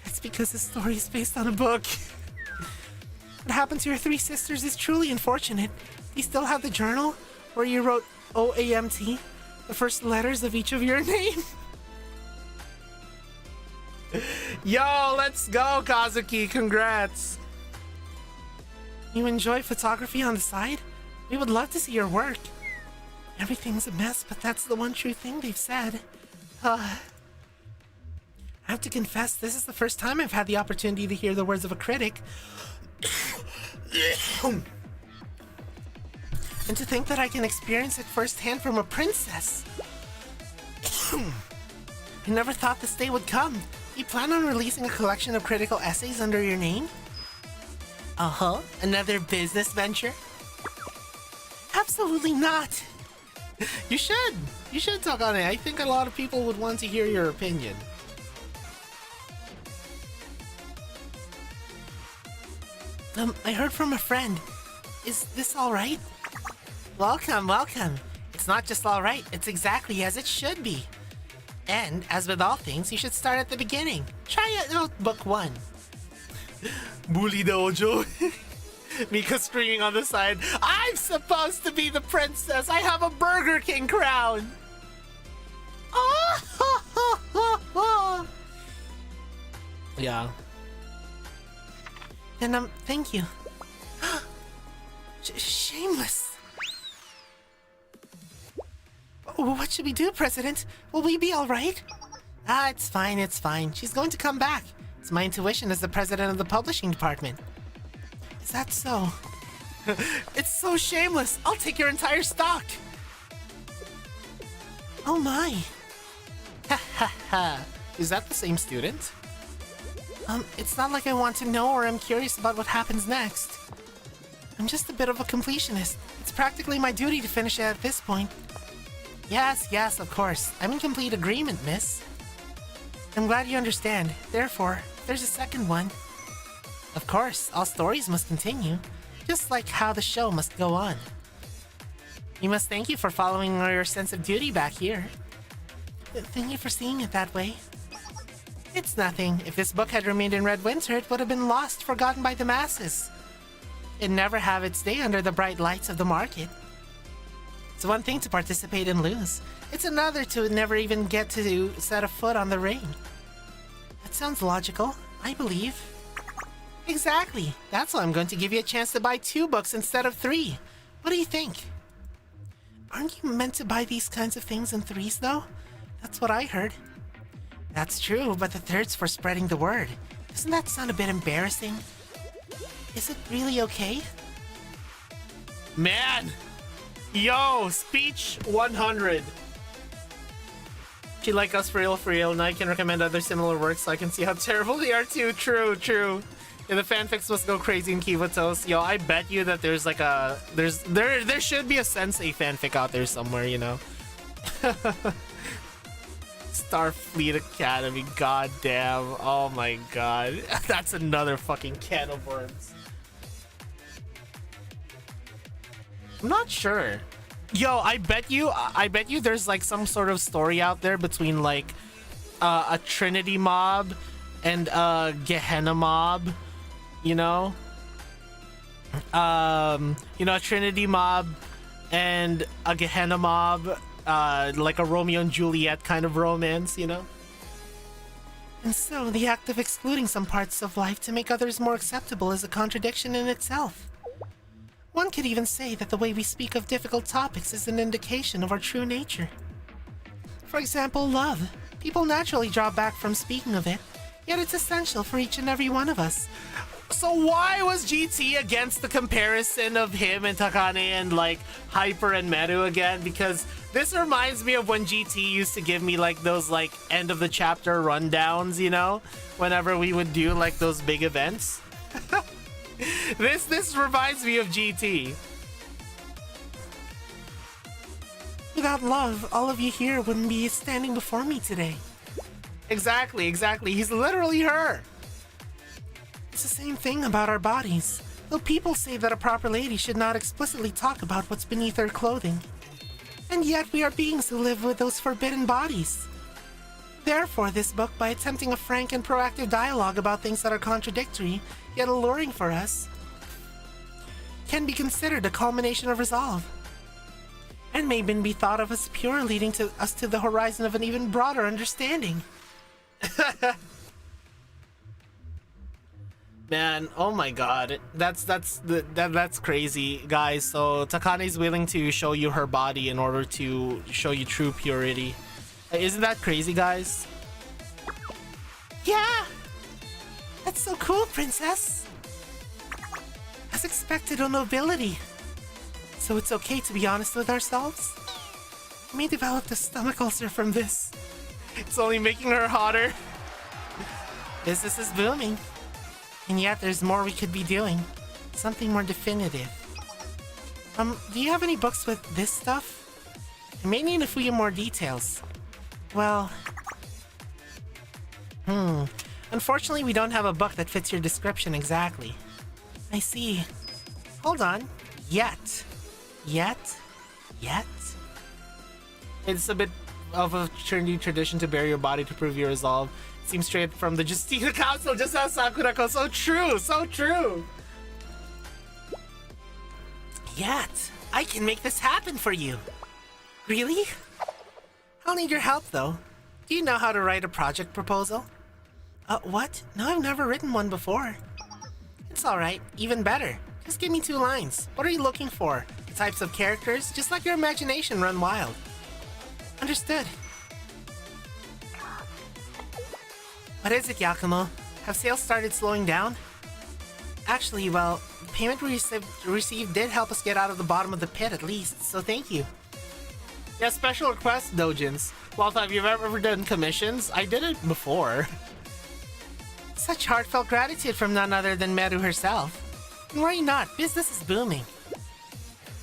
It's because the story is based on a book. What happened to your 3 sisters is truly unfortunate. Do you still have the journal where you wrote OAMT, the first letters of each of your name? Yo, let's go, Kazuki. Congrats. You enjoy photography on the side? We would love to see your work. Everything's a mess, but that's the one true thing they've said. I have to confess, this is the first time I've had the opportunity to hear the words of a critic. And to think that I can experience it firsthand from a princess. I never thought this day would come. You plan on releasing a collection of critical essays under your name? Uh-huh. Another business venture? Absolutely not. You should. You should talk on it. I think a lot of people would want to hear your opinion. I heard from a friend. Is this alright? Welcome, welcome. It's not just alright, it's exactly as it should be. And, as with all things, you should start at the beginning. Try out book 1. Bully Dojo. Mika screaming on the side, I'm supposed to be the princess! I have a Burger King crown! Oh! Yeah. Then, thank you. Shameless. What should we do, President? Will we be alright? Ah, it's fine, it's fine. She's going to come back. It's my intuition as the president of the publishing department. Is that so? It's so shameless. I'll take your entire stock. Oh my. Ha ha ha. Is that the same student? It's not like I want to know or I'm curious about what happens next. I'm just a bit of a completionist. It's practically my duty to finish it at this point. Yes, yes, of course. I'm in complete agreement, miss. I'm glad you understand. Therefore, there's a second one. Of course, all stories must continue, just like how the show must go on. You must thank you for following your sense of duty back here. Thank you for seeing it that way. It's nothing. If this book had remained in Red Winter, it would have been lost, forgotten by the masses. It'd never have its day under the bright lights of the market. It's one thing to participate and lose. It's another to never even get to set a foot on the ring. That sounds logical, I believe. Exactly. That's why I'm going to give you a chance to buy 2 books instead of 3. What do you think? Aren't you meant to buy these kinds of things in 3s, though? That's what I heard. That's true, but the 3rd's for spreading the word. Doesn't that sound a bit embarrassing? Is it really okay? Man! Yo! Speech 100! If you like us for real, and I can recommend other similar works so I can see how terrible they are too. True, true. Yeah, the fanfics must go crazy in Kivatos. Yo, I bet you that there's like a... There should be a Sensei fanfic out there somewhere, you know? Starfleet Academy, goddamn. Oh my god. That's another fucking can of worms. I'm not sure. Yo, I bet you there's like some sort of story out there between like a Trinity mob and a Gehenna mob, you know? A Trinity mob and a Gehenna mob, like a Romeo and Juliet kind of romance, you know? And so, the act of excluding some parts of life to make others more acceptable is a contradiction in itself. One could even say that the way we speak of difficult topics is an indication of our true nature. For example, love. People naturally draw back from speaking of it, yet it's essential for each and every one of us. So why was GT against the comparison of him and Takane and like Hyper and Meru again? Because this reminds me of when GT used to give me like those like end of the chapter rundowns, you know, whenever we would do like those big events. This reminds me of GT. Without love, all of you here wouldn't be standing before me today. Exactly. He's literally her. It's the same thing about our bodies. Though people say that a proper lady should not explicitly talk about what's beneath her clothing. And yet we are beings who live with those forbidden bodies. Therefore, this book, by attempting a frank and proactive dialogue about things that are contradictory, yet alluring for us, can be considered a culmination of resolve. And may even be thought of as pure, leading to us to the horizon of an even broader understanding. Man, oh my god, that's crazy, guys. So Takane's willing to show you her body in order to show you true purity. Isn't that crazy, guys? Yeah! That's so cool, princess! As expected, a nobility. So it's okay to be honest with ourselves? We may develop a stomach ulcer from this. It's only making her hotter. Business is booming. And yet there's more we could be doing. Something more definitive. Do you have any books with this stuff? I may need a few more details. Well... Unfortunately, we don't have a book that fits your description exactly. I see. Hold on. Yet? It's a bit of a Trinity tradition to bury your body to prove your resolve. It seems straight from the Justina Council, just as Sakurako. So true, so true. Yet, I can make this happen for you. Really? I'll need your help, though. Do you know how to write a project proposal? What? No, I've never written one before. It's alright, even better. Just give me 2 lines. What are you looking for? The types of characters? Just let your imagination run wild. Understood. What is it, Yakumo? Have sales started slowing down? Actually, well, the payment we received did help us get out of the bottom of the pit at least, so thank you. Yeah, special request, Dojins. Well, if you've ever done commissions, I did it before. Such heartfelt gratitude from none other than Meru herself. And worry not, business is booming.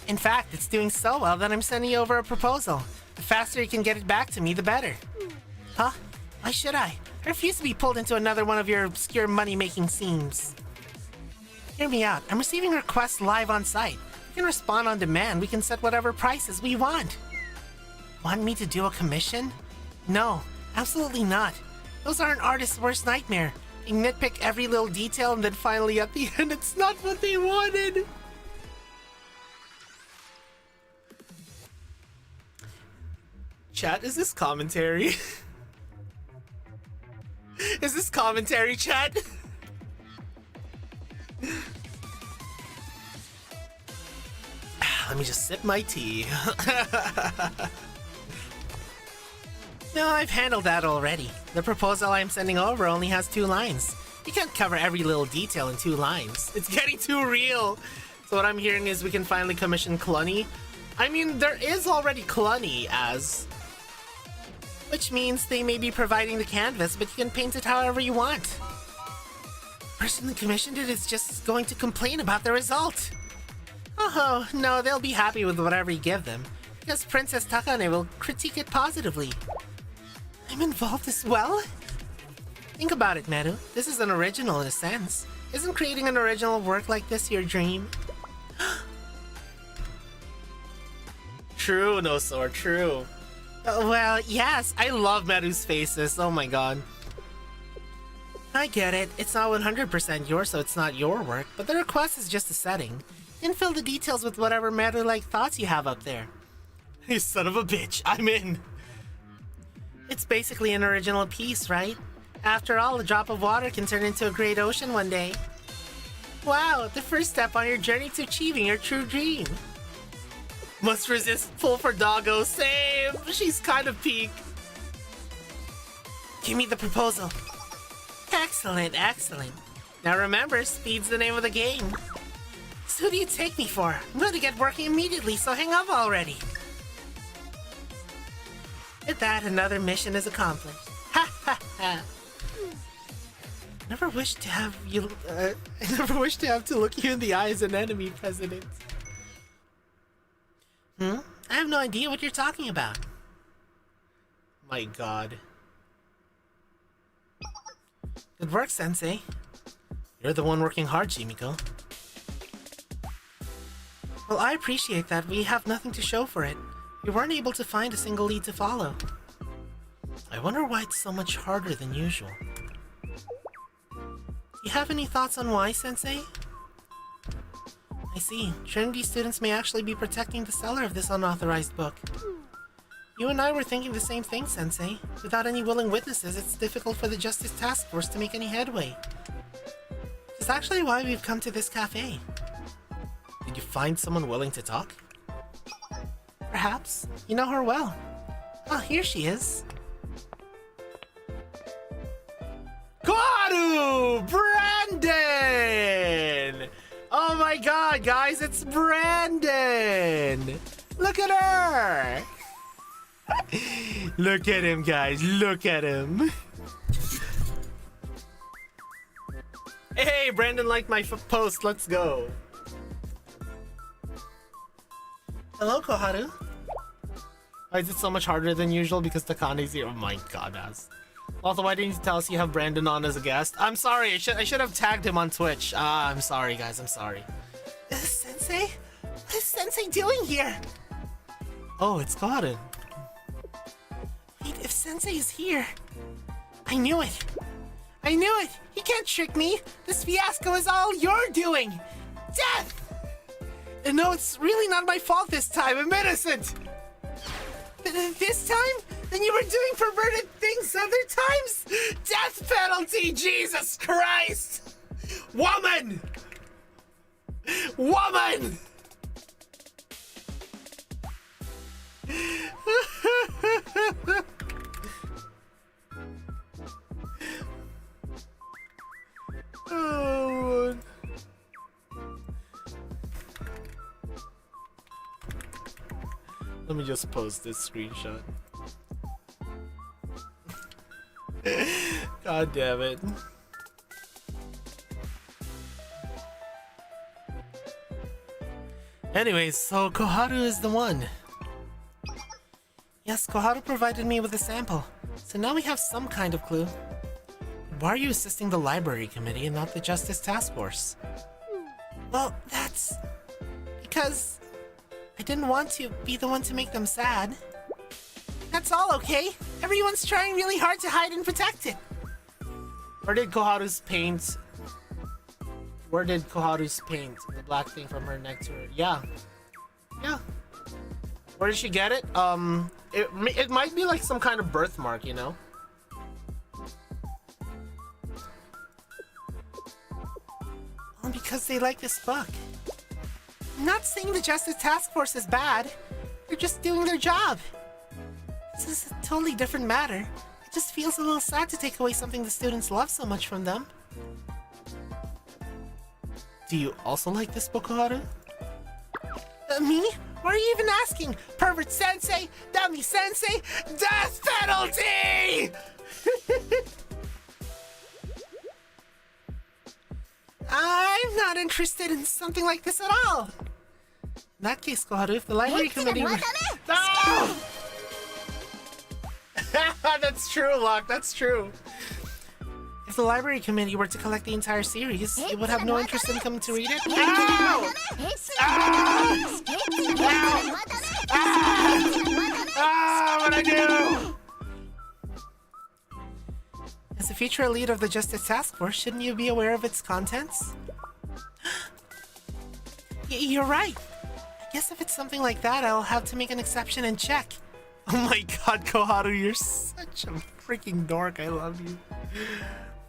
In fact, it's doing so well that I'm sending you over a proposal. The faster you can get it back to me, the better. Huh? Why should I? I refuse to be pulled into another one of your obscure money-making schemes. Hear me out. I'm receiving requests live on site. We can respond on demand. We can set whatever prices we want. Want me to do a commission? No, absolutely not. Those are an artist's worst nightmare. They nitpick every little detail and then finally at the end it's not what they wanted. Chat, is this commentary? Is this commentary, chat? Let me just sip my tea. No, I've handled that already. The proposal I'm sending over only has 2 lines. You can't cover every little detail in 2 lines. It's getting too real. So what I'm hearing is we can finally commission Clunny. I mean, there is already Clunny as... Which means they may be providing the canvas, but you can paint it however you want. The person that commissioned it is just going to complain about the result. Oh, no, they'll be happy with whatever you give them. Because Princess Takane will critique it positively. I'm involved as well? Think about it, Meru. This is an original in a sense. Isn't creating an original work like this your dream? True, no sword, true. Well, yes, I love Meru's faces, oh my god. I get it, it's not 100% yours, so it's not your work, but the request is just a setting. And fill the details with whatever Meru-like thoughts you have up there. You son of a bitch, I'm in! It's basically an original piece, right? After all, a drop of water can turn into a great ocean one day. Wow, the first step on your journey to achieving your true dream. Must resist, pull for doggo, same! She's kind of peak. Give me the proposal. Excellent, excellent. Now remember, speed's the name of the game. So who do you take me for? I'm going to get working immediately, so hang up already. With that, another mission is accomplished. Ha ha ha! I never wished to have to look you in the eye as an enemy, President. I have no idea what you're talking about. My god. Good work, Sensei. You're the one working hard, Jimiko. Well, I appreciate that. We have nothing to show for it. We weren't able to find a single lead to follow. I wonder why it's so much harder than usual. Do you have any thoughts on why, Sensei? I see. Trinity students may actually be protecting the seller of this unauthorized book. You and I were thinking the same thing, Sensei. Without any willing witnesses, it's difficult for the Justice Task Force to make any headway. It's actually why we've come to this cafe. Did you find someone willing to talk? Perhaps. You know her well. Oh, here she is. Koharu! Brandon! Oh my god, guys, it's Brandon! Look at her! Look at him, guys. Look at him. Hey, Brandon liked my post. Let's go. Hello, Koharu. Why is it so much harder than usual? Because Takande's here. Oh my god, As. Also, why didn't you tell us you have Brandon on as a guest? I'm sorry. I should have tagged him on Twitch. I'm sorry, guys. I'm sorry. Sensei? What is Sensei doing here? Oh, it's Koharu. Wait, if Sensei is here... I knew it. I knew it. He can't trick me. This fiasco is all you're doing. Death! And no, it's really not my fault this time. I'm innocent. This time? Then you were doing perverted things other times? Death penalty, Jesus Christ! Woman! Woman! Oh. Let me just post this screenshot. God damn it. Anyways, so Koharu is the one. Yes, Koharu provided me with a sample, so now we have some kind of clue. Why are you assisting the library committee and not the Justice Task Force? Well, that's... because... I didn't want to be the one to make them sad. That's all, okay? Everyone's trying really hard to hide and protect it. Where did Koharu's paint... Where did Koharu's paint the black thing from her neck to her? Yeah. Yeah. Where did she get it? It might be like some kind of birthmark, you know? Well, because they like this book. I'm not saying the Justice Task Force is bad. They're just doing their job. This is a totally different matter. It just feels a little sad to take away something the students love so much from them. Do you also like this book, Koharu? Me? Why are you even asking? Pervert Sensei? Dummy Sensei? Death penalty! I'm not interested in something like this at all. In that case, Koharu, if the library committee were... No! That's true, Locke, that's true. If the library committee were to collect the entire series, you would have no interest in coming to read it? Ow! Ah! Ow! Ah! What'd I do? As a future lead of the Justice Task Force, shouldn't you be aware of its contents? You're right. I guess if it's something like that, I'll have to make an exception and check. Oh my god, Koharu, you're such a freaking dork. I love you.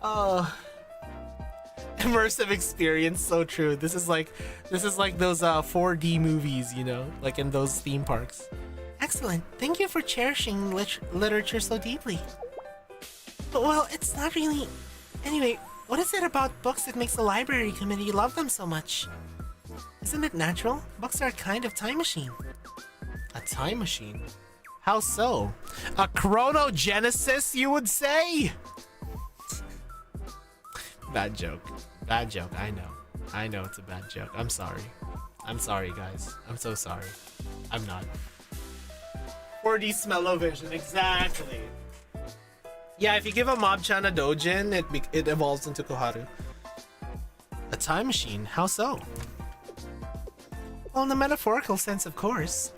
Oh. Immersive experience, so true. This is like those 4D movies, you know, like in those theme parks. Excellent. Thank you for cherishing literature so deeply. But well, it's not really... Anyway, what is it about books that makes the library committee love them so much? Isn't it natural? Books are a kind of time machine. A time machine? How so? A chronogenesis, you would say? Bad joke. Bad joke, I know. I know it's a bad joke. I'm sorry. I'm sorry, guys. I'm so sorry. I'm not. 4D smell-o-vision, exactly. Yeah, if you give a Mob-chan a Dojin, it evolves into Koharu. A time machine? How so? Well, in the metaphorical sense, of course.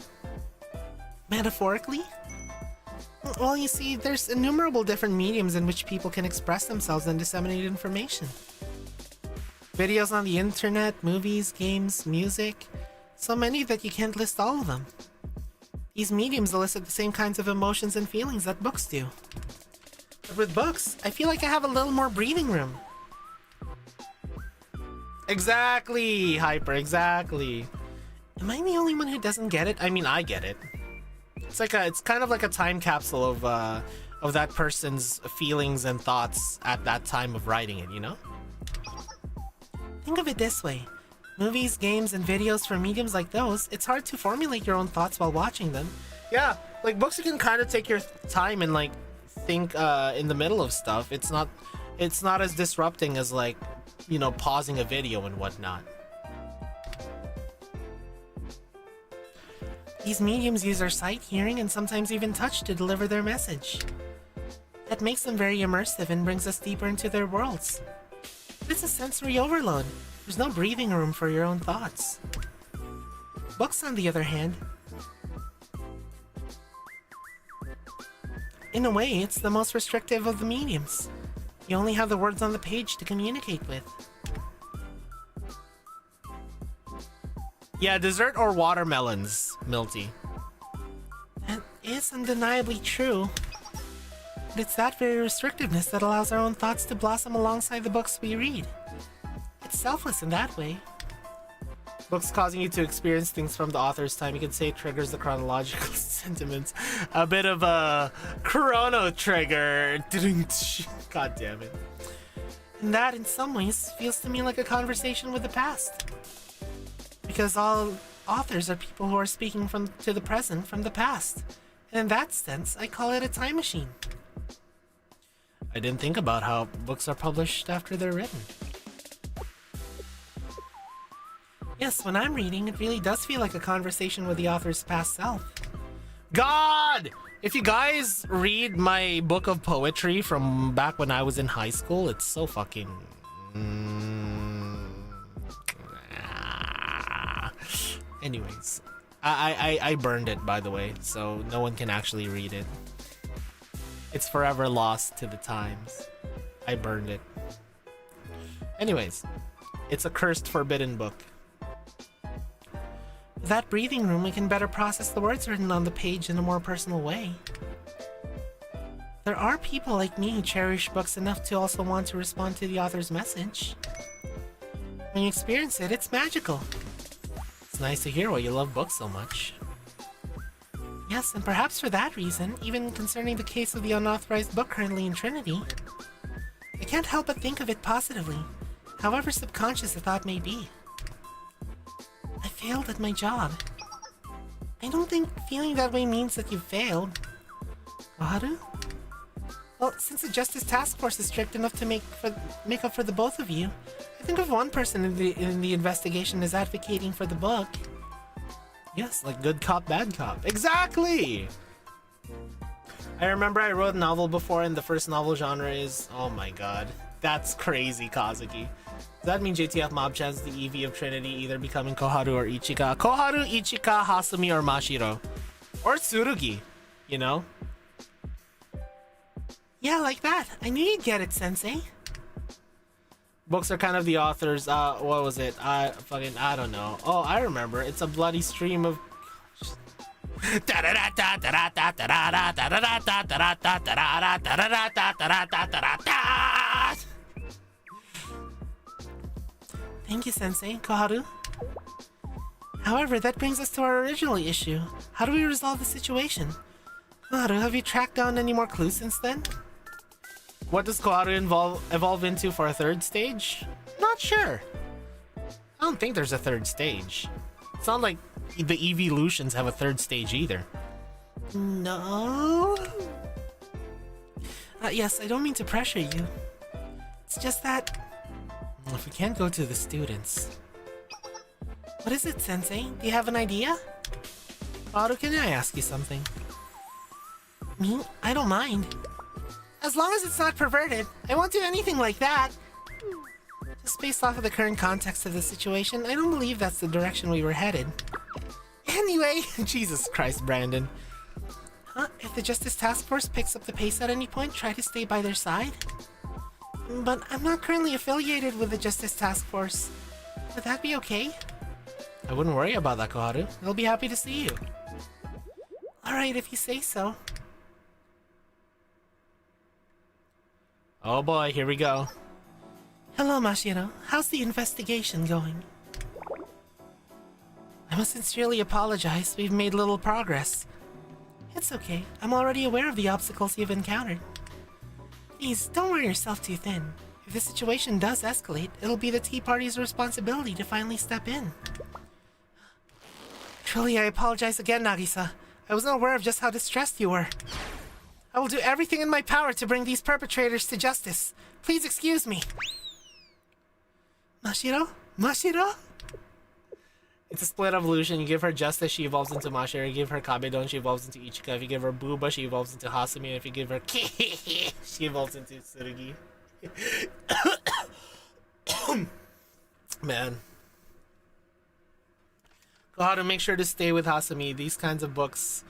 Metaphorically? Well, you see, there's innumerable different mediums in which people can express themselves and disseminate information. Videos on the internet, movies, games, music. So many that you can't list all of them. These mediums elicit the same kinds of emotions and feelings that books do. But with books, I feel like I have a little more breathing room. Exactly, Hyper, exactly. Am I the only one who doesn't get it? I mean, I get it. It's kind of like a time capsule of that person's feelings and thoughts at that time of writing it, you know? Think of it this way. Movies, games, and videos for mediums like those, it's hard to formulate your own thoughts while watching them. Yeah, Like, books you can kind of take your time and, like, think in the middle of stuff. It's not as disrupting as, like, you know, pausing a video and whatnot. These mediums use their sight, hearing, and sometimes even touch to deliver their message. That makes them very immersive and brings us deeper into their worlds. It's a sensory overload. There's no breathing room for your own thoughts. Books, on the other hand, in a way, it's the most restrictive of the mediums. You only have the words on the page to communicate with. Yeah, dessert or watermelons, Milty. That is undeniably true. But it's that very restrictiveness that allows our own thoughts to blossom alongside the books we read. It's selfless in that way. Books causing you to experience things from the author's time, you could say, triggers the chronological sentiments. A bit of a chrono trigger. God damn it. And that, in some ways, feels to me like a conversation with the past. Because all authors are people who are speaking to the present from the past. And in that sense, I call it a time machine. I didn't think about how books are published after they're written. Yes, when I'm reading, it really does feel like a conversation with the author's past self. God! If you guys read my book of poetry from back when I was in high school, it's so fucking... Anyways, I burned it, by the way, so no one can actually read it. It's forever lost to the times. I burned it. Anyways, it's a cursed, forbidden book. With that breathing room, we can better process the words written on the page in a more personal way. There are people like me who cherish books enough to also want to respond to the author's message. When you experience it, it's magical. It's nice to hear why you love books so much. Yes, and perhaps for that reason, even concerning the case of the unauthorized book currently in Trinity, I can't help but think of it positively, however subconscious the thought may be. I failed at my job. I don't think feeling that way means that you've failed. Koharu? Well, since the Justice Task Force is strict enough to make up for the both of you, I think if one person in the investigation is advocating for the book... Yes, like good cop, bad cop. Exactly! I remember I wrote a novel before, and the first novel genre is... Oh my god. That's crazy, Kazuki. Does that mean JTF Mob chants the EV of Trinity either becoming Koharu or Ichika? Koharu, Ichika, Hasumi, or Mashiro? Or Tsurugi, you know? Yeah, like that. I knew you'd get it, Sensei. Books are kind of the author's, what was it? I don't know. Oh, I remember. It's a bloody stream of... Thank you, Sensei. Koharu? However, that brings us to our original issue. How do we resolve the situation? Koharu, have you tracked down any more clues since then? What does Koharu evolve into for a third stage? Not sure. I don't think there's a third stage. It's not like the evolutions have a third stage either. No? Yes, I don't mean to pressure you. It's just that... If we can't go to the students... What is it, Sensei? Do you have an idea? Koharu, can I ask you something? Me? I don't mind. As long as it's not perverted, I won't do anything like that. Just based off of the current context of the situation, I don't believe that's the direction we were headed. Anyway, Jesus Christ, Brandon. Huh? If the Justice Task Force picks up the pace at any point, try to stay by their side. But I'm not currently affiliated with the Justice Task Force. Would that be okay? I wouldn't worry about that, Koharu. They'll be happy to see you. Alright, if you say so. Oh boy, here we go. Hello, Mashiro. How's the investigation going? I must sincerely apologize. We've made little progress. It's okay. I'm already aware of the obstacles you've encountered. Please, don't wear yourself too thin. If the situation does escalate, it'll be the Tea Party's responsibility to finally step in. Truly, I apologize again, Nagisa. I was not aware of just how distressed you were. I will do everything in my power to bring these perpetrators to justice. Please excuse me. Mashiro? Mashiro? It's a split evolution. You give her Justice, she evolves into Mashiro. You give her Kabedon, she evolves into Ichika. If you give her Booba, she evolves into Hasumi. And if you give her she evolves into Tsurugi. Man. Koharu, make sure to stay with Hasumi. These kinds of books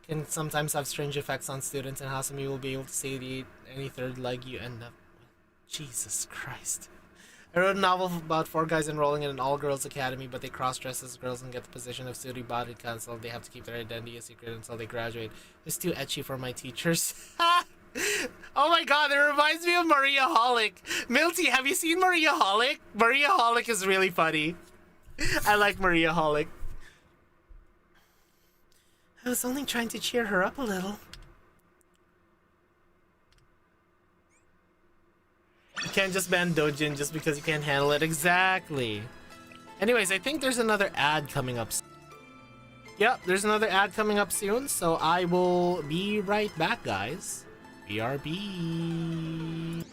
can sometimes have strange effects on students, and Hasumi will be able to satiate any third leg you end up with. Jesus Christ. I wrote a novel about 4 guys enrolling in an all-girls academy, but they cross-dress as girls and get the position of Suribari Council. They have to keep their identity a secret until they graduate. It's too ecchi for my teachers. Oh my god, it reminds me of Maria Holic. Milty, have you seen Maria Holic? Maria Holic is really funny. I like Maria Holic. I was only trying to cheer her up a little. You can't just ban Dojin just because you can't handle it. Exactly. Anyways, I think there's another ad coming up. Yep, there's another ad coming up soon, so I will be right back, guys. BRB.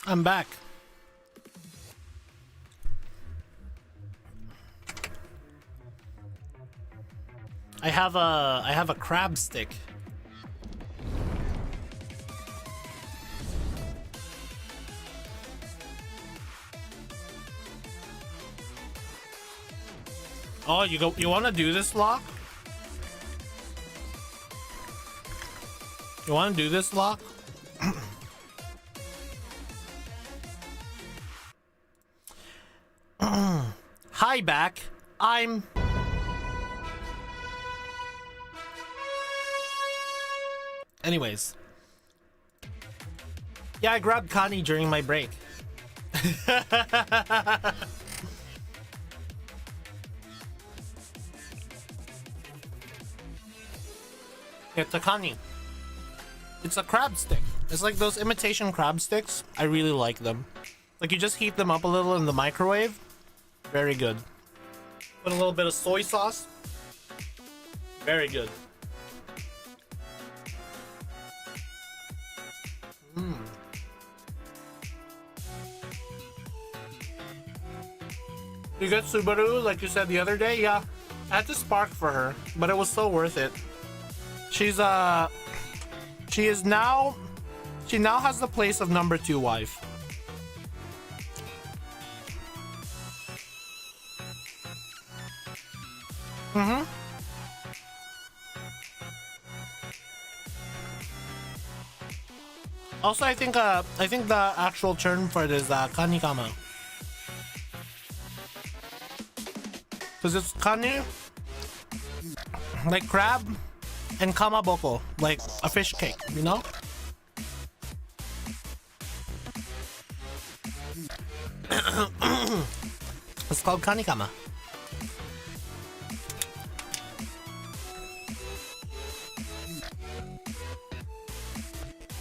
I'm back. I have a crab stick. Oh, you want to do this, Lock? You want to do this, Lock? Hi, back. I'm... Anyways. Yeah, I grabbed Connie during my break. It's a Connie. It's a crab stick. It's like those imitation crab sticks. I really like them. Like, you just heat them up a little in the microwave. Very good. Put a little bit of soy sauce. Very good. You get Subaru, like you said the other day? Yeah. I had to spark for her, but it was so worth it. She now has the place of number 2 wife. Also, I think the actual term for it is kanikama. Because it's kani, like crab, and kamaboko, like a fish cake, you know? It's called kanikama.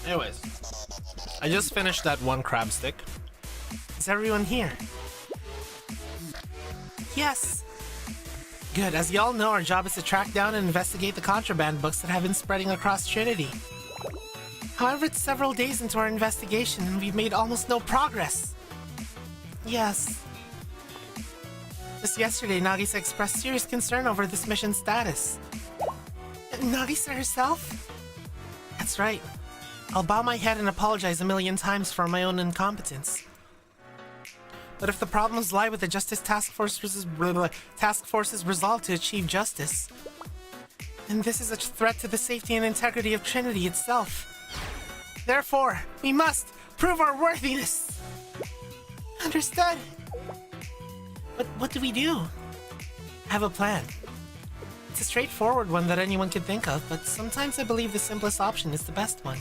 Anyways, I just finished that one crab stick. Is everyone here? Yes! Good, as y'all know, our job is to track down and investigate the contraband books that have been spreading across Trinity. However, it's several days into our investigation and we've made almost no progress. Yes. Just yesterday, Nagisa expressed serious concern over this mission's status. Nagisa herself? That's right. I'll bow my head and apologize a million times for my own incompetence. But if the problems lie with the Justice Task Force's resolve to achieve justice, then this is a threat to the safety and integrity of Trinity itself. Therefore, we must prove our worthiness. Understood? But what do we do? I have a plan. It's a straightforward one that anyone could think of, but sometimes I believe the simplest option is the best one.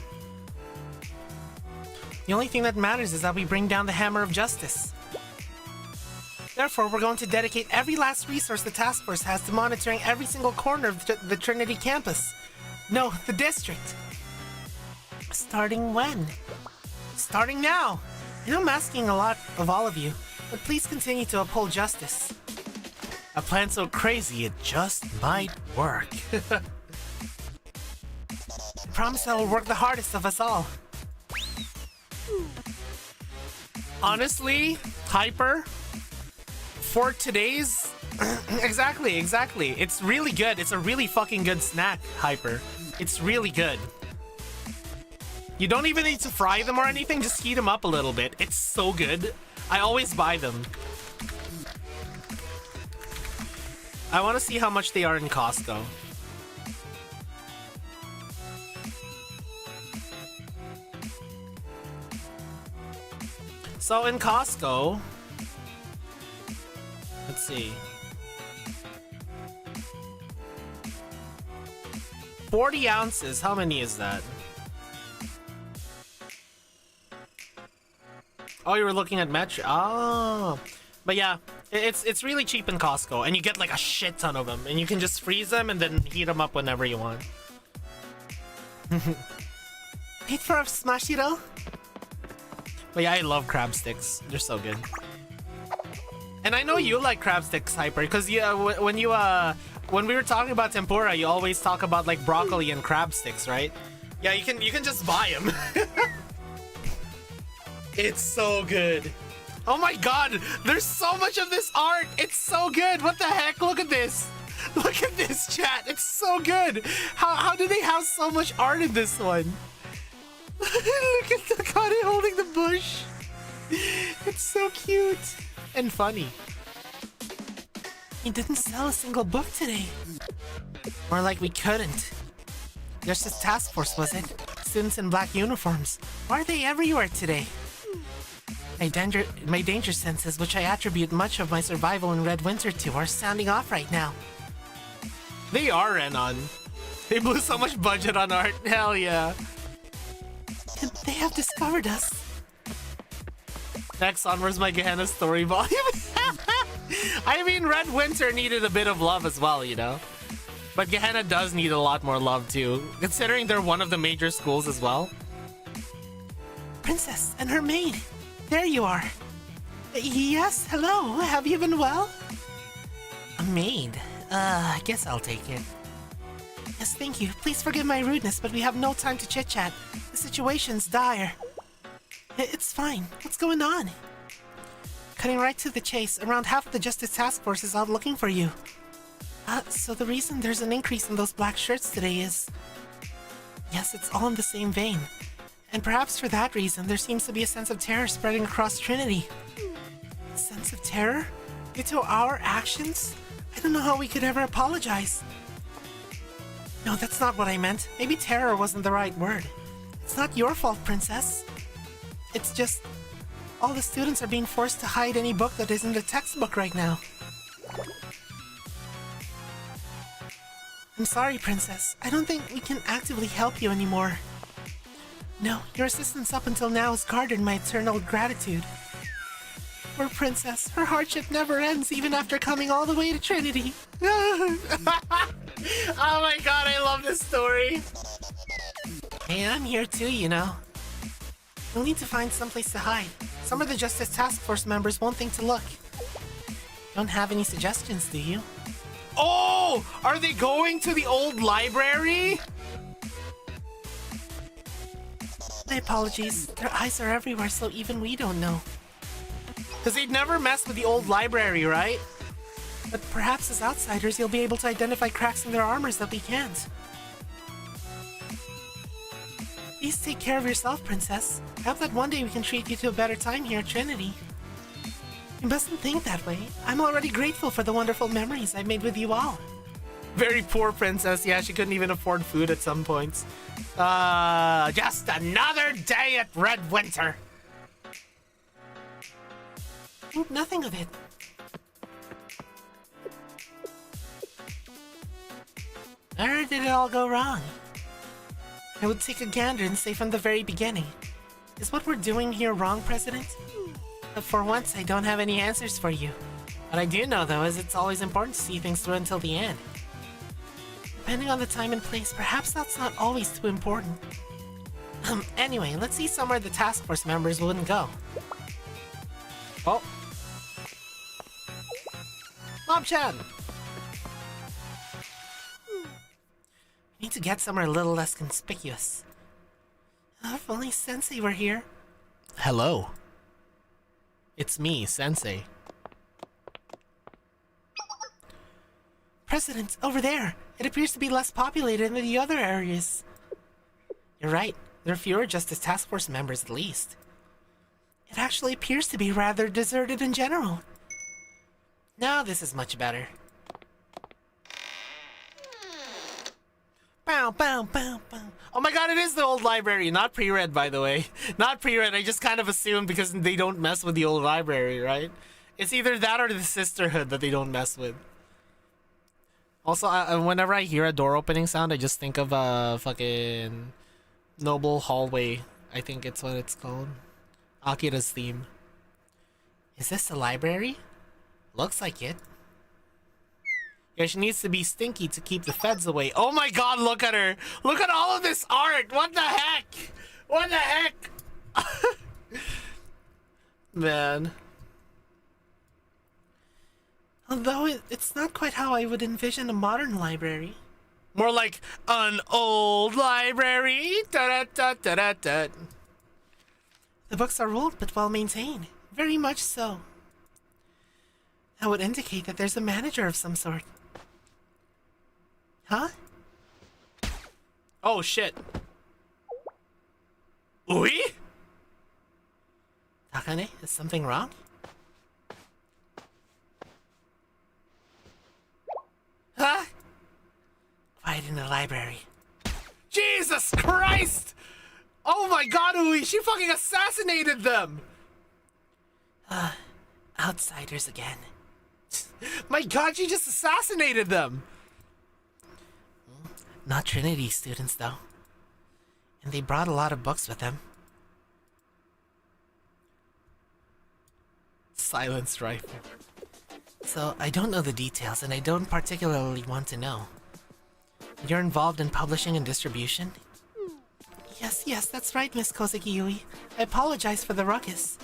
The only thing that matters is that we bring down the hammer of justice. Therefore, we're going to dedicate every last resource the task force has to monitoring every single corner of the Trinity campus. No, the district. Starting when? Starting now! I know I'm asking a lot of all of you, but please continue to uphold justice. A plan so crazy it just might work. I promise I will work the hardest of us all. Honestly, Hyper, for today's... exactly. It's really good. It's a really fucking good snack, Hyper. It's really good. You don't even need to fry them or anything, just heat them up a little bit. It's so good. I always buy them. I want to see how much they are in Costco. So in Costco, let's see. 40 ounces, how many is that? Oh, you were looking at Metro. Oh, but yeah, it's really cheap in Costco, and you get like a shit ton of them, and you can just freeze them and then heat them up whenever you want. Wait for a smashy roll. But yeah, I love crab sticks. They're so good. And I know you like crab sticks, Hyper, because yeah, when we were talking about tempura, you always talk about like broccoli and crab sticks, right? Yeah, you can just buy them. It's so good. Oh my god, there's so much of this art. It's so good. What the heck? Look at this. Look at this, chat. It's so good. How do they have so much art in this one? Look at the god holding the bush. It's so cute and funny. We didn't sell a single book today. More like we couldn't. Just this task force, was it? Students in black uniforms. Why are they everywhere today? My danger senses, which I attribute much of my survival in Red Winter to, are sounding off right now. They are, Renan. They blew so much budget on art. Hell yeah. And they have discovered us. Next on, where's my Gehenna story volume? I mean, Red Winter needed a bit of love as well, you know? But Gehenna does need a lot more love too, considering they're one of the major schools as well. Princess and her maid. There you are. Yes, hello. Have you been well? A maid? I guess I'll take it. Yes, thank you. Please forgive my rudeness, but we have no time to chit-chat. The situation's dire. It's fine. What's going on? Cutting right to the chase, around half of the Justice Task Force is out looking for you. So the reason there's an increase in those black shirts today is... Yes, it's all in the same vein. And perhaps for that reason, there seems to be a sense of terror spreading across Trinity. A sense of terror? Due to our actions? I don't know how we could ever apologize. No, that's not what I meant. Maybe terror wasn't the right word. It's not your fault, Princess. It's just... all the students are being forced to hide any book that isn't a textbook right now. I'm sorry, Princess. I don't think we can actively help you anymore. No, your assistance up until now has garnered my eternal gratitude. Poor Princess, her hardship never ends even after coming all the way to Trinity. Oh my god, I love this story. Hey, I'm here too, you know. We'll need to find someplace to hide. Some of the Justice Task Force members won't think to look. Don't have any suggestions, do you? Oh! Are they going to the old library? My apologies. Their eyes are everywhere, so even we don't know. Because they'd never mess with the old library, right? But perhaps as outsiders, you'll be able to identify cracks in their armors that we can't. Please take care of yourself, Princess. I hope that one day we can treat you to a better time here at Trinity. You mustn't think that way. I'm already grateful for the wonderful memories I've made with you all. Very poor princess. Yeah, she couldn't even afford food at some points. Just another day at Red Winter. Think nothing of it. Where did it all go wrong? I would take a gander and say from the very beginning. Is what we're doing here wrong, President? But for once, I don't have any answers for you. What I do know, though, is it's always important to see things through until the end. Depending on the time and place, perhaps that's not always too important. Anyway, let's see somewhere the task force members wouldn't go. Oh. Mob-chan! We need to get somewhere a little less conspicuous. Oh, if only Sensei were here. Hello. It's me, Sensei. President, over there. It appears to be less populated than the other areas. You're right. There are fewer Justice Task Force members, at least. It actually appears to be rather deserted in general. Now this is much better. Bow, bow, bow, bow. Oh my god, it is the old library. Not pre-read, by the way. Not pre-read. I just kind of assumed because they don't mess with the old library, right? It's either that or the Sisterhood that they don't mess with. Also, whenever I hear a door opening sound, I just think of fucking Noble Hallway. I think it's what it's called. Akira's theme. Is this the library? Looks like it. Yeah, she needs to be stinky to keep the feds away. Oh my god, look at her! Look at all of this art! What the heck? What the heck? Man. Although it's not quite how I would envision a modern library. More like an old library. Da-da-da-da-da-da. The books are old but well maintained. Very much so. That would indicate that there's a manager of some sort. Huh? Oh shit. Ui? Takane, is something wrong? Huh? Quiet in the library. Jesus Christ! Oh my god, Ui, she fucking assassinated them! Outsiders again. My god, she just assassinated them! Not Trinity students, though. And they brought a lot of books with them. Silence rifle. So, I don't know the details, and I don't particularly want to know. You're involved in publishing and distribution? Yes, that's right, Miss Kozaki Yui. I apologize for the ruckus.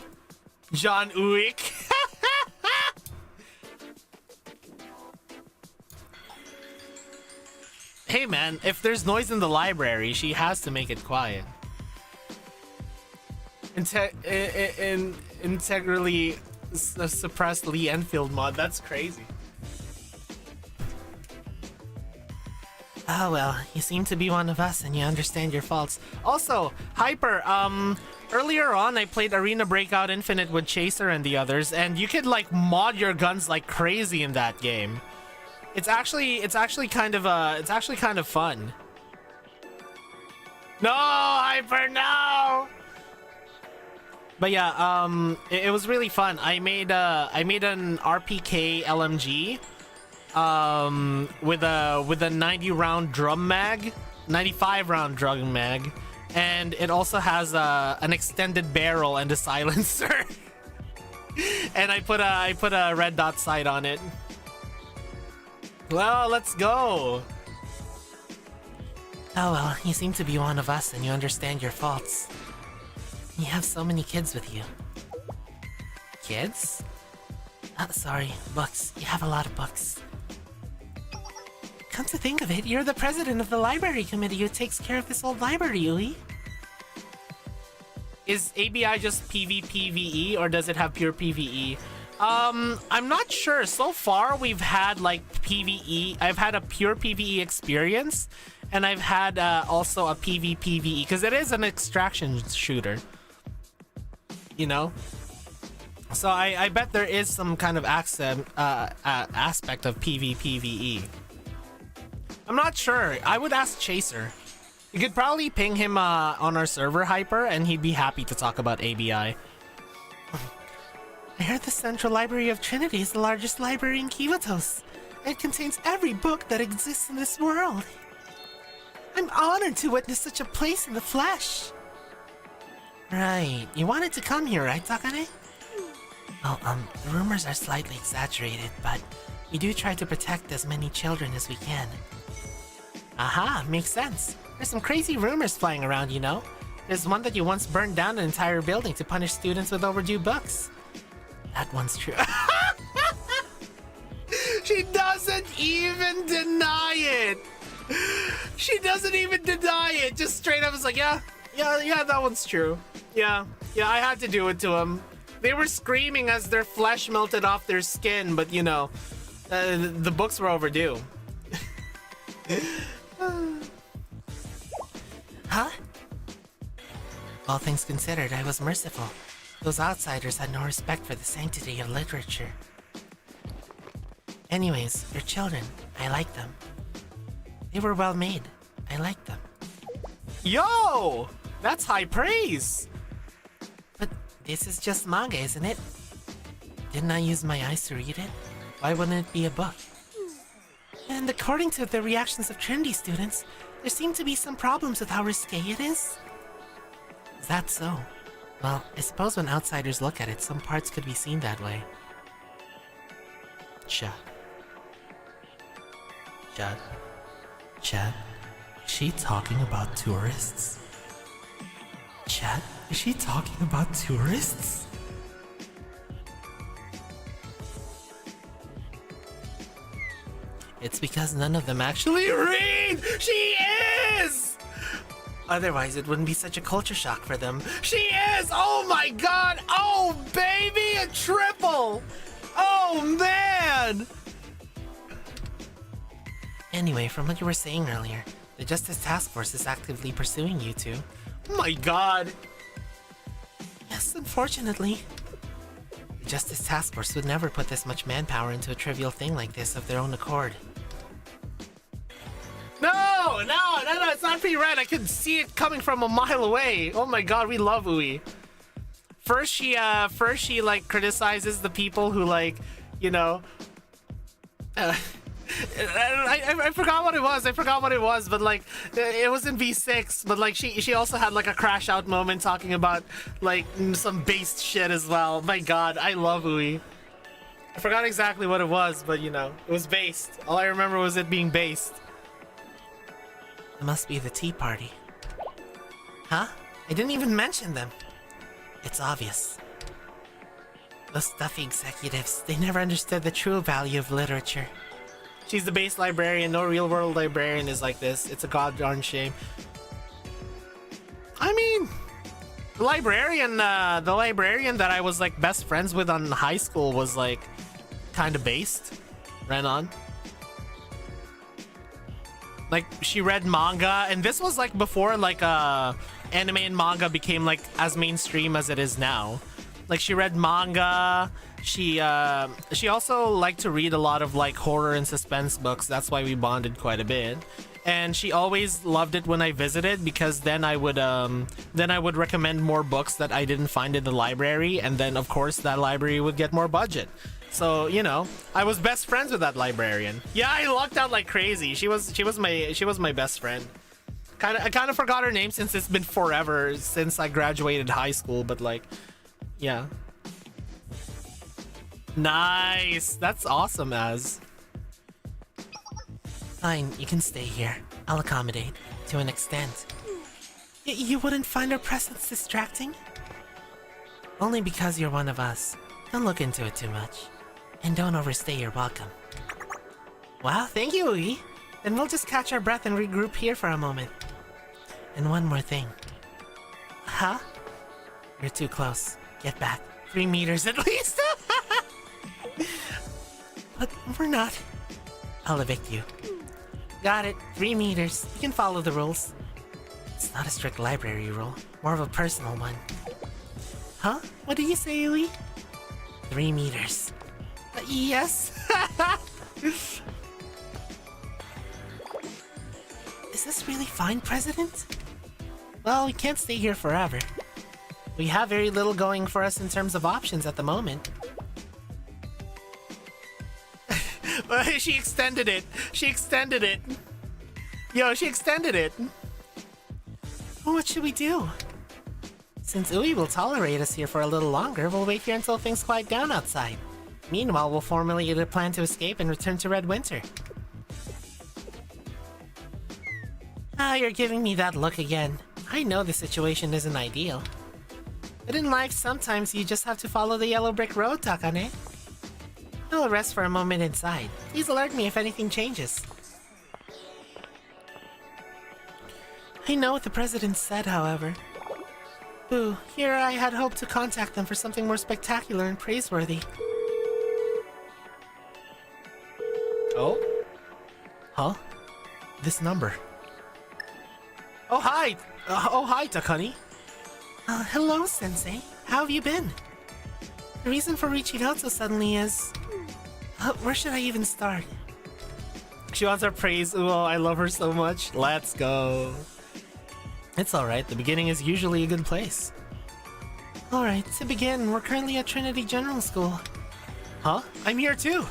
John Uik. Hey man, if there's noise in the library, she has to make it quiet. Integrally suppressed Lee Enfield mod, that's crazy. Oh well, you seem to be one of us and you understand your faults. Also, Hyper, earlier on I played Arena Breakout Infinite with Chaser and the others, and you could like mod your guns like crazy in that game. It's actually kind of fun. No, Hyper, no! But yeah, it was really fun. I made an RPK LMG with a 90 round drum mag, 95 round drum mag, and it also has an extended barrel and a silencer. And I put a red dot sight on it. Well, let's go. Oh well, you seem to be one of us and you understand your faults. You have so many kids with you. Kids? Sorry, books. You have a lot of books. Come to think of it, you're the president of the library committee who takes care of this old library, Yui. Is ABI just PvPvE or does it have pure PvE? I'm not sure. So far, we've had like PvE. I've had a pure PvE experience, and I've had also a PvPvE because it is an extraction shooter. You know, so I bet there is some kind of aspect of PvPvE. I'm not sure. I would ask Chaser. You could probably ping him on our server Hyper, and he'd be happy to talk about ABI. I heard the Central Library of Trinity is the largest library in Kivatos. It contains every book that exists in this world. I'm honored to witness such a place in the flesh. Right, you wanted to come here, right, Takane? Well, the rumors are slightly exaggerated, but we do try to protect as many children as we can. Aha, makes sense. There's some crazy rumors flying around, you know? There's one that you once burned down an entire building to punish students with overdue books. That one's true. She doesn't even deny it! She doesn't even deny it! Just straight up is like, yeah, that one's true. Yeah, I had to do it to them. They were screaming as their flesh melted off their skin, but you know, the books were overdue. Huh? All things considered, I was merciful. Those outsiders had no respect for the sanctity of literature. Anyways, your children, I like them. They were well made. I like them. Yo! That's high praise! But this is just manga, isn't it? Didn't I use my eyes to read it? Why wouldn't it be a book? And according to the reactions of Trinity students, there seem to be some problems with how risque it is. Is that so? Well, I suppose when outsiders look at it, some parts could be seen that way. Chad, is she talking about tourists? Chad, is she talking about tourists? It's because none of them actually read! She is! Otherwise, it wouldn't be such a culture shock for them. She is! Oh my god! Oh, baby! A triple! Oh, man! Anyway, from what you were saying earlier, the Justice Task Force is actively pursuing you two. Oh my god! Yes, unfortunately. The Justice Task Force would never put this much manpower into a trivial thing like this of their own accord. No, it's not pre-read. I could see it coming from a mile away. Oh my god, we love Ui. First she like criticizes the people who like, you know, I forgot what it was. But like, it was in V6. But like, she also had like a crash out moment talking about like some based shit as well. My god, I love Ui. I forgot exactly what it was, but you know, it was based. All I remember was it being based. It must be the Tea Party. Huh? I didn't even mention them. It's obvious. Those stuffy executives, they never understood the true value of literature. She's the base librarian. No real-world librarian is like this. It's a god-darn shame. I mean, the librarian that I was like best friends with on high school was like kind of based. Ran on. Like, she read manga, and this was like before like anime and manga became like as mainstream as it is now. Like, she read manga. She also liked to read a lot of like horror and suspense books. That's why we bonded quite a bit. And she always loved it when I visited, because then I would recommend more books that I didn't find in the library, and then of course that library would get more budget. So, you know, I was best friends with that librarian. Yeah, I lucked out like crazy. She was my best friend. I kind of forgot her name since it's been forever since I graduated high school, but like, yeah. Nice. That's awesome, Az. Fine, you can stay here. I'll accommodate, to an extent. You wouldn't find our presence distracting? Only because you're one of us. Don't look into it too much. And don't overstay your welcome. Wow, thank you, Ui. Then we'll just catch our breath and regroup here for a moment. And one more thing. Huh? You're too close. Get back. 3 meters at least. But we're not. I'll evict you. Got it. 3 meters. You can follow the rules. It's not a strict library rule. More of a personal one. Huh? What did you say, Yui? 3 meters. Yes. Is this really fine, President? Well, we can't stay here forever. We have very little going for us in terms of options at the moment. She extended it. She extended it. Yo, she extended it. Well, what should we do? Since Ui will tolerate us here for a little longer, we'll wait here until things quiet down outside. Meanwhile, we'll formulate a plan to escape and return to Red Winter. Ah, you're giving me that look again. I know the situation isn't ideal. But in life, sometimes you just have to follow the yellow brick road, Takane. I'll rest for a moment inside. Please alert me if anything changes. I know what the president said, however. Ooh, here I had hoped to contact them for something more spectacular and praiseworthy. Oh? Huh? This number. Oh, hi! Hi, Takane. Hello, Sensei. How have you been? The reason for reaching out so suddenly is... where should I even start? She wants our praise. Ooh, I love her so much. Let's go. It's alright. The beginning is usually a good place. Alright, to begin, we're currently at Trinity General School. Huh? I'm here too.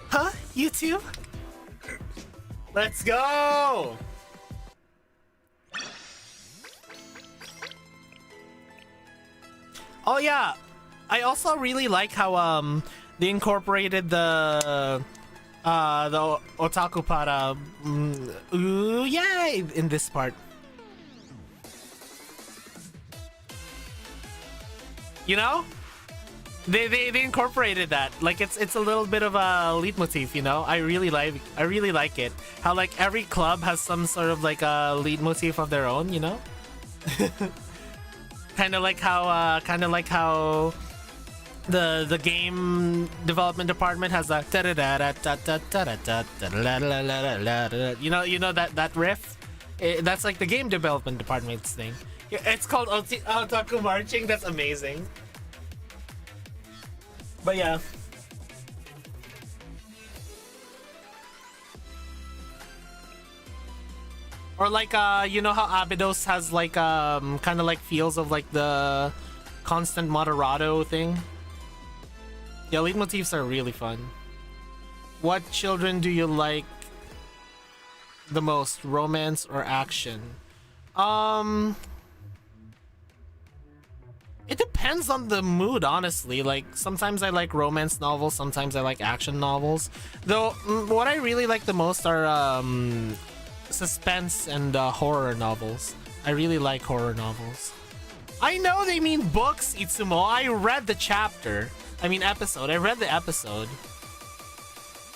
Huh? You too? Let's go! Oh yeah, I also really like how they incorporated the otaku para ooh yay in this part. You know? They incorporated that. Like it's a little bit of a leitmotif, you know? I really like it. How like every club has some sort of like a leitmotif of their own, you know? kind of like how the game development department has a you know that riff. That's like the game development department's thing. It's called Otaku Marching. That's amazing. But yeah. Or like you know how Abydos has like kind of like feels of like the constant moderato thing. Yeah, leitmotifs are really fun. What children do you like the most, romance or action? It depends on the mood, honestly. Like sometimes I like romance novels, sometimes I like action novels. Though what I really like the most are suspense and horror novels. I really like horror novels. I know they mean books, Itsumo. I read the chapter. I mean episode. I read the episode.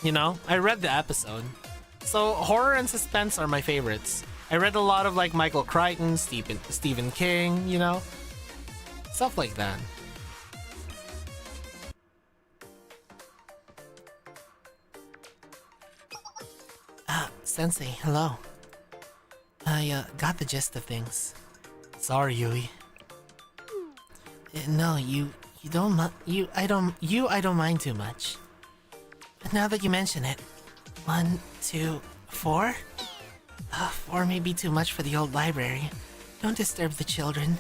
You know, I read the episode. So horror and suspense are my favorites. I read a lot of like Michael Crichton, Stephen King, you know, stuff like that. Sensei, hello. I got the gist of things. Sorry, Yui. No, I don't mind too much. But now that you mention it, 1, 2, 4? 4 may be too much for the old library. Don't disturb the children.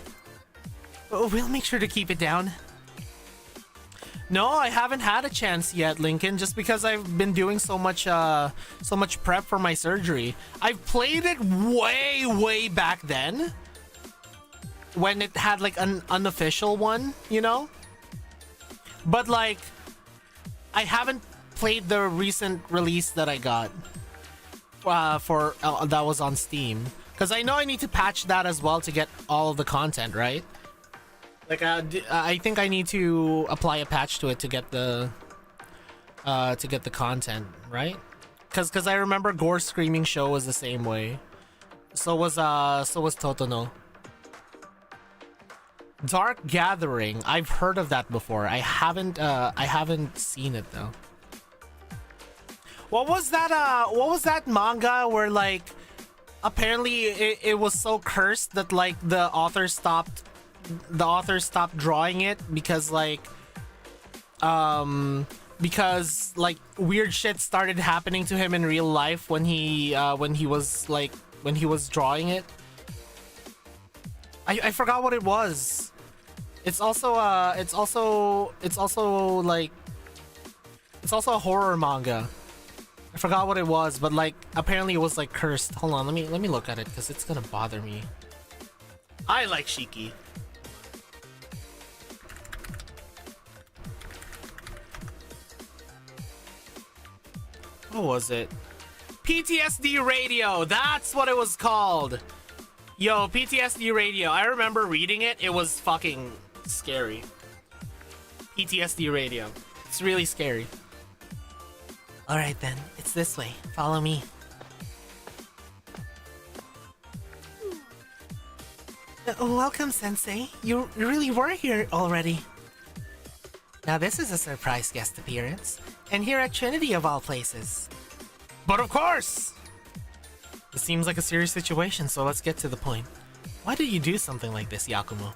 We'll make sure to keep it down. No, I haven't had a chance yet, Lincoln, just because I've been doing so much prep for my surgery. I've played it way back then, when it had like an unofficial one, you know? But like, I haven't played the recent release that I got for that was on Steam, because I know I need to patch that as well to get all of the content, right? Like I think I need to apply a patch to it to get the content, right? Because I remember Gore Screaming Show was the same way. So was Totono. Dark Gathering. I've heard of that before. I haven't seen it though. What was that manga where like apparently it was so cursed that like the author stopped drawing it because weird shit started happening to him in real life when he was drawing it. I forgot what it was. It's also a horror manga. I forgot what it was, but like apparently it was like cursed. Hold on, let me look at it because it's gonna bother me. I like Shiki. What was it? PTSD Radio. That's what it was called. Yo, PTSD Radio. I remember reading it. It was fucking scary. PTSD Radio. It's really scary. Alright then, it's this way. Follow me. Welcome, Sensei. You really were here already. Now this is a surprise guest appearance. And here at Trinity of all places. But of course! This seems like a serious situation, so let's get to the point. Why did you do something like this, Yakumo?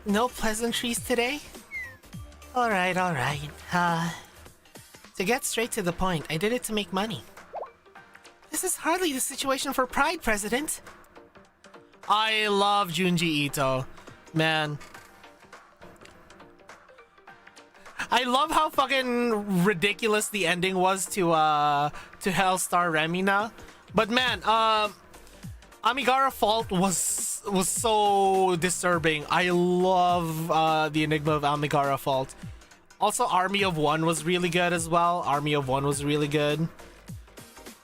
No pleasantries today? Alright. To get straight to the point, I did it to make money. This is hardly the situation for pride, President. I love Junji Ito. Man. I love how fucking ridiculous the ending was to Hellstar Remina. But man, Amigara Fault was so disturbing. I love the Enigma of Amigara Fault. Also, Army of One was really good as well. Army of One was really good.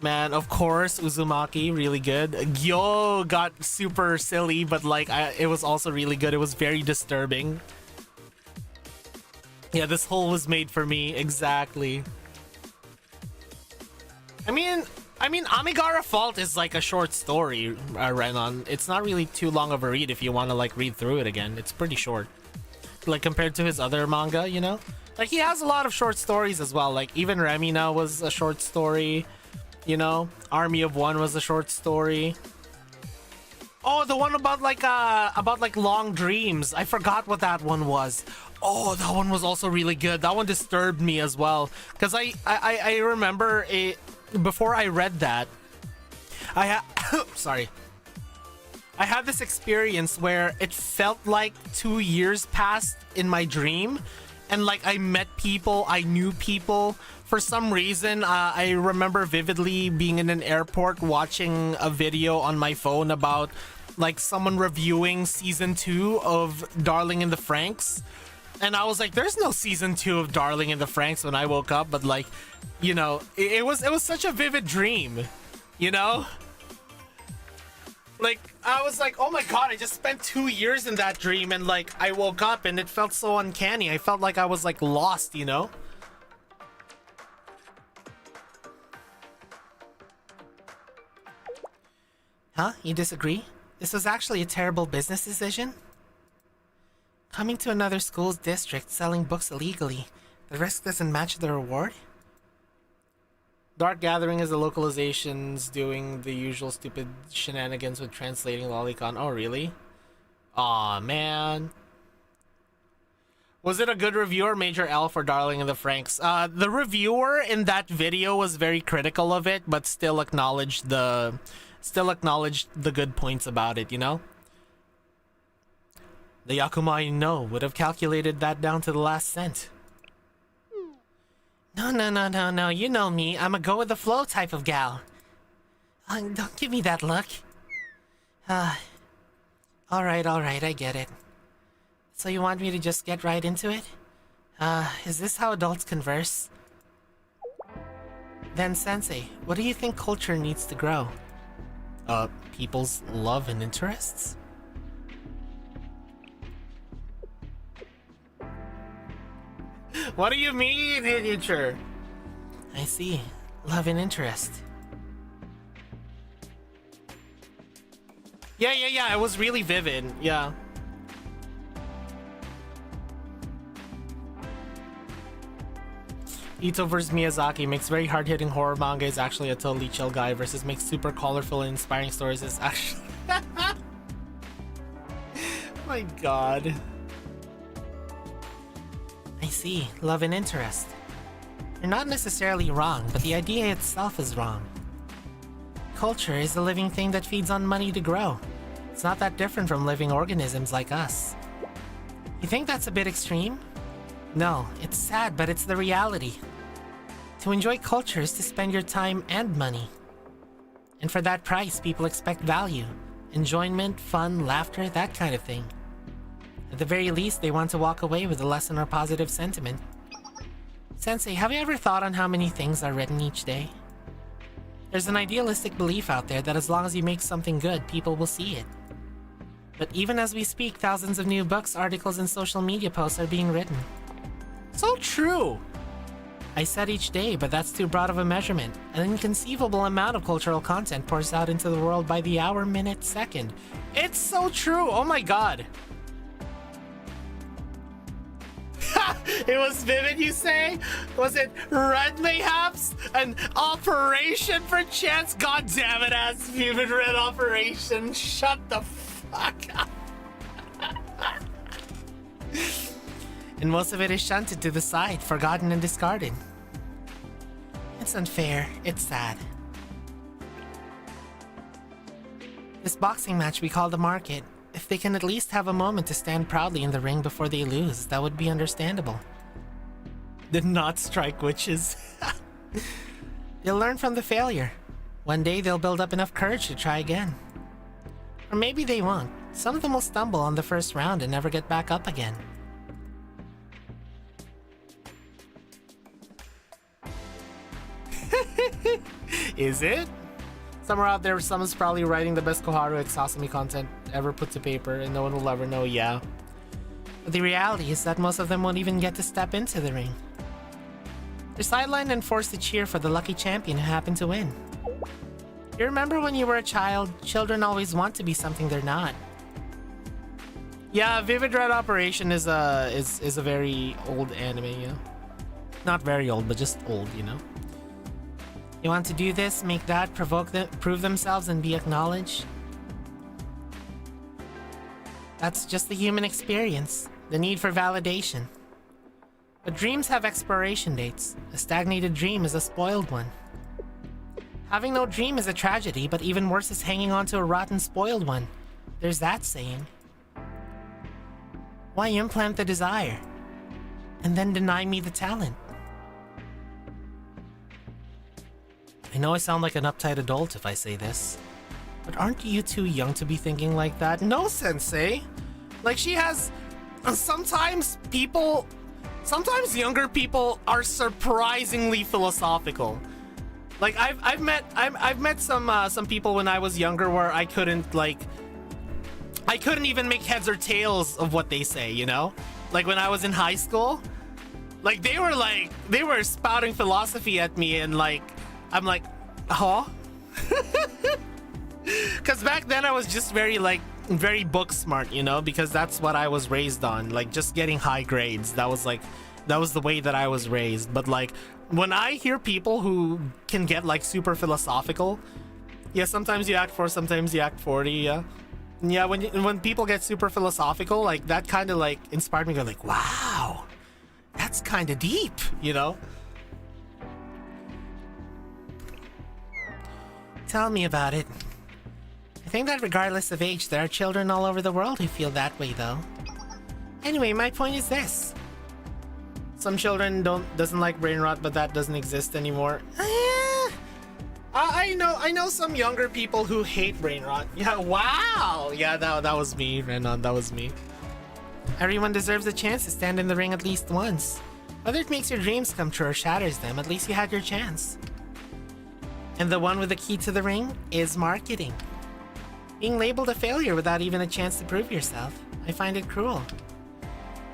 Man, of course, Uzumaki, really good. Gyo got super silly, but like, it was also really good. It was very disturbing. Yeah, this hole was made for me, exactly. I mean, Amigara Fault is like a short story, Renan. It's not really too long of a read if you want to like read through it again. It's pretty short. Like compared to his other manga, you know? Like he has a lot of short stories as well. Like even Remina was a short story, you know? Army of One was a short story. Oh, the one about like long dreams. I forgot what that one was. Oh, that one was also really good. That one disturbed me as well. Because I remember before I read that, sorry. I had this experience where it felt like 2 years passed in my dream. And like I met people, I knew people. For some reason, I remember vividly being in an airport watching a video on my phone about like someone reviewing season 2 of Darling in the Franxx. And I was like, there's no season 2 of Darling in the Franxx when I woke up. But like, you know, it was such a vivid dream, you know? Like, I was like, oh my god, I just spent 2 years in that dream. And like, I woke up and it felt so uncanny. I felt like I was like lost, you know? Huh? You disagree? This was actually a terrible business decision? Coming to another school's district, selling books illegally, the risk doesn't match the reward? Dark Gathering is the localizations doing the usual stupid shenanigans with translating Lolicon. Oh, really? Aw, man. Was it a good review or major L for Darling in the Franxx? The reviewer in that video was very critical of it, but still acknowledged the good points about it, you know? The Yakuma I know would have calculated that down to the last cent. No, you know me. I'm a go-with-the-flow type of gal. Don't give me that look. Alright, I get it. So you want me to just get right into it? Is this how adults converse? Then, Sensei, what do you think culture needs to grow? People's love and interests? What do you mean, Hinicher? I see. Love and interest. Yeah, it was really vivid, yeah. Ito versus Miyazaki makes very hard-hitting horror manga is actually a totally chill guy versus makes super colorful and inspiring stories is actually... My god. I see. Love and interest. You're not necessarily wrong, but the idea itself is wrong. Culture is a living thing that feeds on money to grow. It's not that different from living organisms like us. You think that's a bit extreme? No, it's sad, but it's the reality. To enjoy culture is to spend your time and money. And for that price, people expect value. Enjoyment, fun, laughter, that kind of thing. At the very least, they want to walk away with a lesson or positive sentiment. Sensei, have you ever thought on how many things are written each day? There's an idealistic belief out there that as long as you make something good, people will see it. But even as we speak, thousands of new books, articles, and social media posts are being written. So true! I said each day, but that's too broad of a measurement. An inconceivable amount of cultural content pours out into the world by the hour, minute, second. It's so true! Oh my god! It was vivid, you say? Was it Red Mayhaps? An operation for chance? God damn it, as vivid Red Operation. Shut the fuck up. And most of it is shunted to the side, forgotten and discarded. It's unfair. It's sad. This boxing match we call the market. If they can at least have a moment to stand proudly in the ring before they lose, that would be understandable. Did not strike witches. They'll learn from the failure. One day they'll build up enough courage to try again. Or maybe they won't. Some of them will stumble on the first round and never get back up again. Is it? Somewhere out there, someone's probably writing the best Koharu x Sasami content ever put to paper, and no one will ever know, yeah. But the reality is that most of them won't even get to step into the ring. They're sidelined and forced to cheer for the lucky champion who happened to win. You remember when you were a child, children always want to be something they're not. Yeah, Vivid Red Operation is a very old anime, you know? Not very old, but just old, you know? You want to do this, make that, provoke them, prove themselves, and be acknowledged? That's just the human experience, the need for validation. But dreams have expiration dates. A stagnated dream is a spoiled one. Having no dream is a tragedy, but even worse is hanging on to a rotten, spoiled one. There's that saying. Why implant the desire, and then deny me the talent? I know I sound like an uptight adult if I say this, but aren't you too young to be thinking like that? No, Sensei! Like, she has... Sometimes younger people are surprisingly philosophical. Like, I've met some people when I was younger where I couldn't even make heads or tails of what they say, you know? Like, when I was in high school, like, they were spouting philosophy at me, and like, I'm like, huh? Because back then I was just very book smart, you know, because that's what I was raised on, like just getting high grades. That was the way that I was raised. But like, when I hear people who can get like super philosophical, yeah, sometimes you act 4, sometimes you act 40, yeah. Yeah, when people get super philosophical, like that kind of like inspired me to go like, wow, that's kind of deep, you know? Tell me about it. I think that regardless of age, there are children all over the world who feel that way, though. Anyway, my point is this. Some children doesn't like brain rot, but that doesn't exist anymore. I know some younger people who hate brain rot. Yeah, wow! Yeah, that was me, Renan, that was me. Everyone deserves a chance to stand in the ring at least once. Whether it makes your dreams come true or shatters them, at least you had your chance. And the one with the key to the ring is marketing. Being labeled a failure without even a chance to prove yourself, I find it cruel.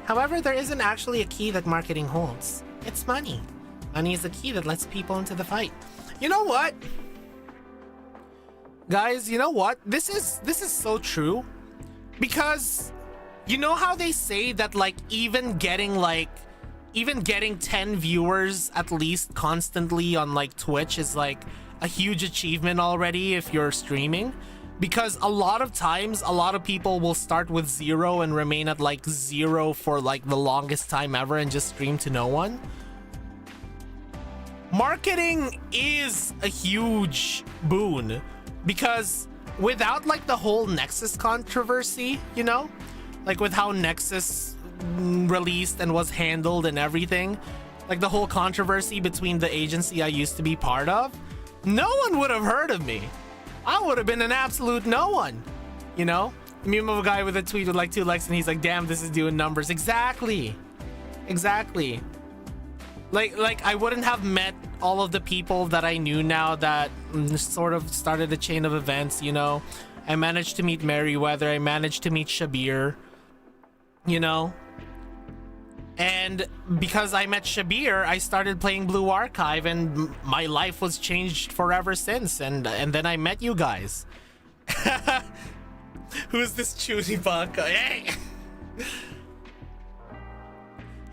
However, there isn't actually a key that marketing holds. It's money. Money is the key that lets people into the fight. You know what? Guys, you know what? This is so true. Because you know how they say that like even getting like even getting 10 viewers at least constantly on like Twitch is like a huge achievement already if you're streaming, because a lot of times a lot of people will start with 0 and remain at like 0 for like the longest time ever and just stream to no one. Marketing is a huge boon, because without like the whole Nexus controversy, you know, like with how Nexus released and was handled and everything, like the whole controversy between the agency I used to be part of, no one would have heard of me. I would have been an absolute no one, you know? Meme of a guy with a tweet with like 2 likes and he's like, damn, this is doing numbers. Exactly. Like I wouldn't have met all of the people that I knew now that sort of started a chain of events, you know? I managed to meet Merryweather, I managed to meet Shabir, you know? And because I met Shabir, I started playing Blue Archive and my life was changed forever since. And then I met you guys. Who's this Chunibaka? Hey!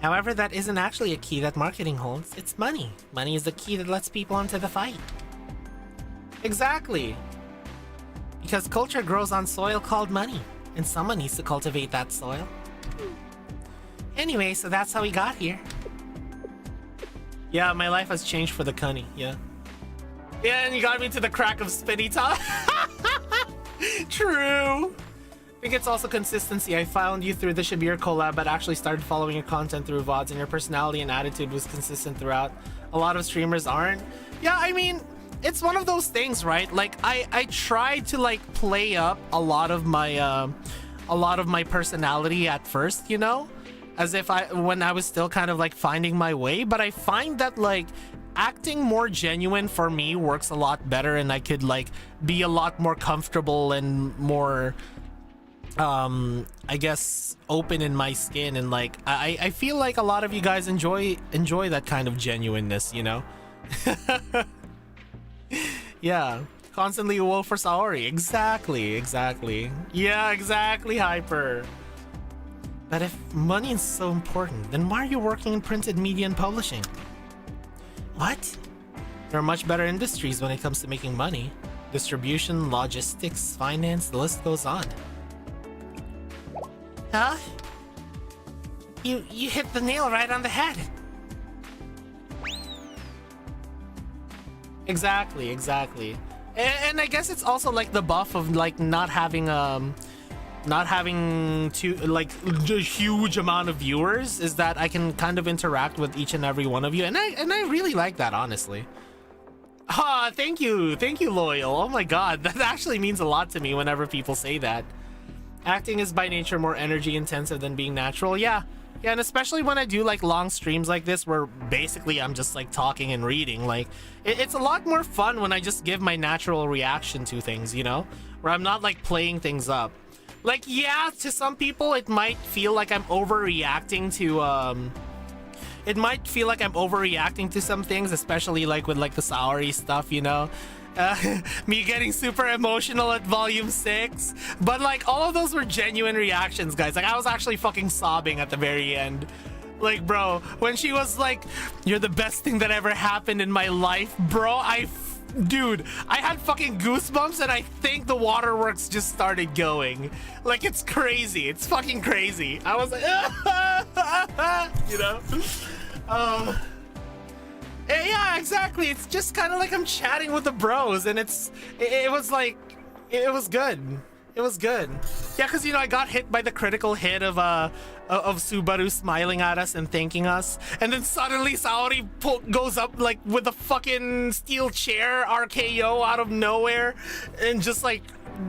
However, that isn't actually a key that marketing holds. It's money. Money is the key that lets people into the fight. Exactly. Because culture grows on soil called money. And someone needs to cultivate that soil. Anyway, so that's how we got here. Yeah, my life has changed for the cunny, yeah. Yeah, and you got me to the crack of spinny top. True. I think it's also consistency. I found you through the Shabir collab, but actually started following your content through VODs, and your personality and attitude was consistent throughout. A lot of streamers aren't. Yeah, I mean, it's one of those things, right? Like, I tried to, like, play up a lot of my personality at first, you know? As if when I was still kind of like finding my way, but I find that like acting more genuine for me works a lot better, and I could like be a lot more comfortable and more I guess open in my skin, and like I feel like a lot of you guys enjoy that kind of genuineness, you know? Yeah, constantly a wolf for Saori. Exactly. Yeah, exactly, Hyper. But if money is so important, then why are you working in printed media and publishing? What? There are much better industries when it comes to making money. Distribution, logistics, finance, the list goes on. Huh? You hit the nail right on the head. Exactly. And I guess it's also like the buff of like not having to like a huge amount of viewers is that I can kind of interact with each and every one of you, and I really like that, honestly. Thank you Loyal. Oh my god, that actually means a lot to me whenever people say that. Acting is by nature more energy intensive than being natural. Yeah, and especially when I do like long streams like this where basically I'm just like talking and reading, like it's a lot more fun when I just give my natural reaction to things, you know, where I'm not like playing things up. Like, yeah, to some people it might feel like I'm overreacting to some things, especially like with like the Saori stuff, you know, me getting super emotional at volume 6, but like all of those were genuine reactions, guys. Like I was actually fucking sobbing at the very end. Like, bro, when she was like, you're the best thing that ever happened in my life, bro, dude, I had fucking goosebumps, and I think the waterworks just started going. Like, it's crazy. It's fucking crazy. I was like, you know? Yeah, exactly. It's just kind of like I'm chatting with the bros, and it was like, it was good. It was good. Yeah, because, you know, I got hit by the critical hit of Subaru smiling at us and thanking us. And then suddenly Saori goes up, like, with a fucking steel chair RKO out of nowhere and just, like,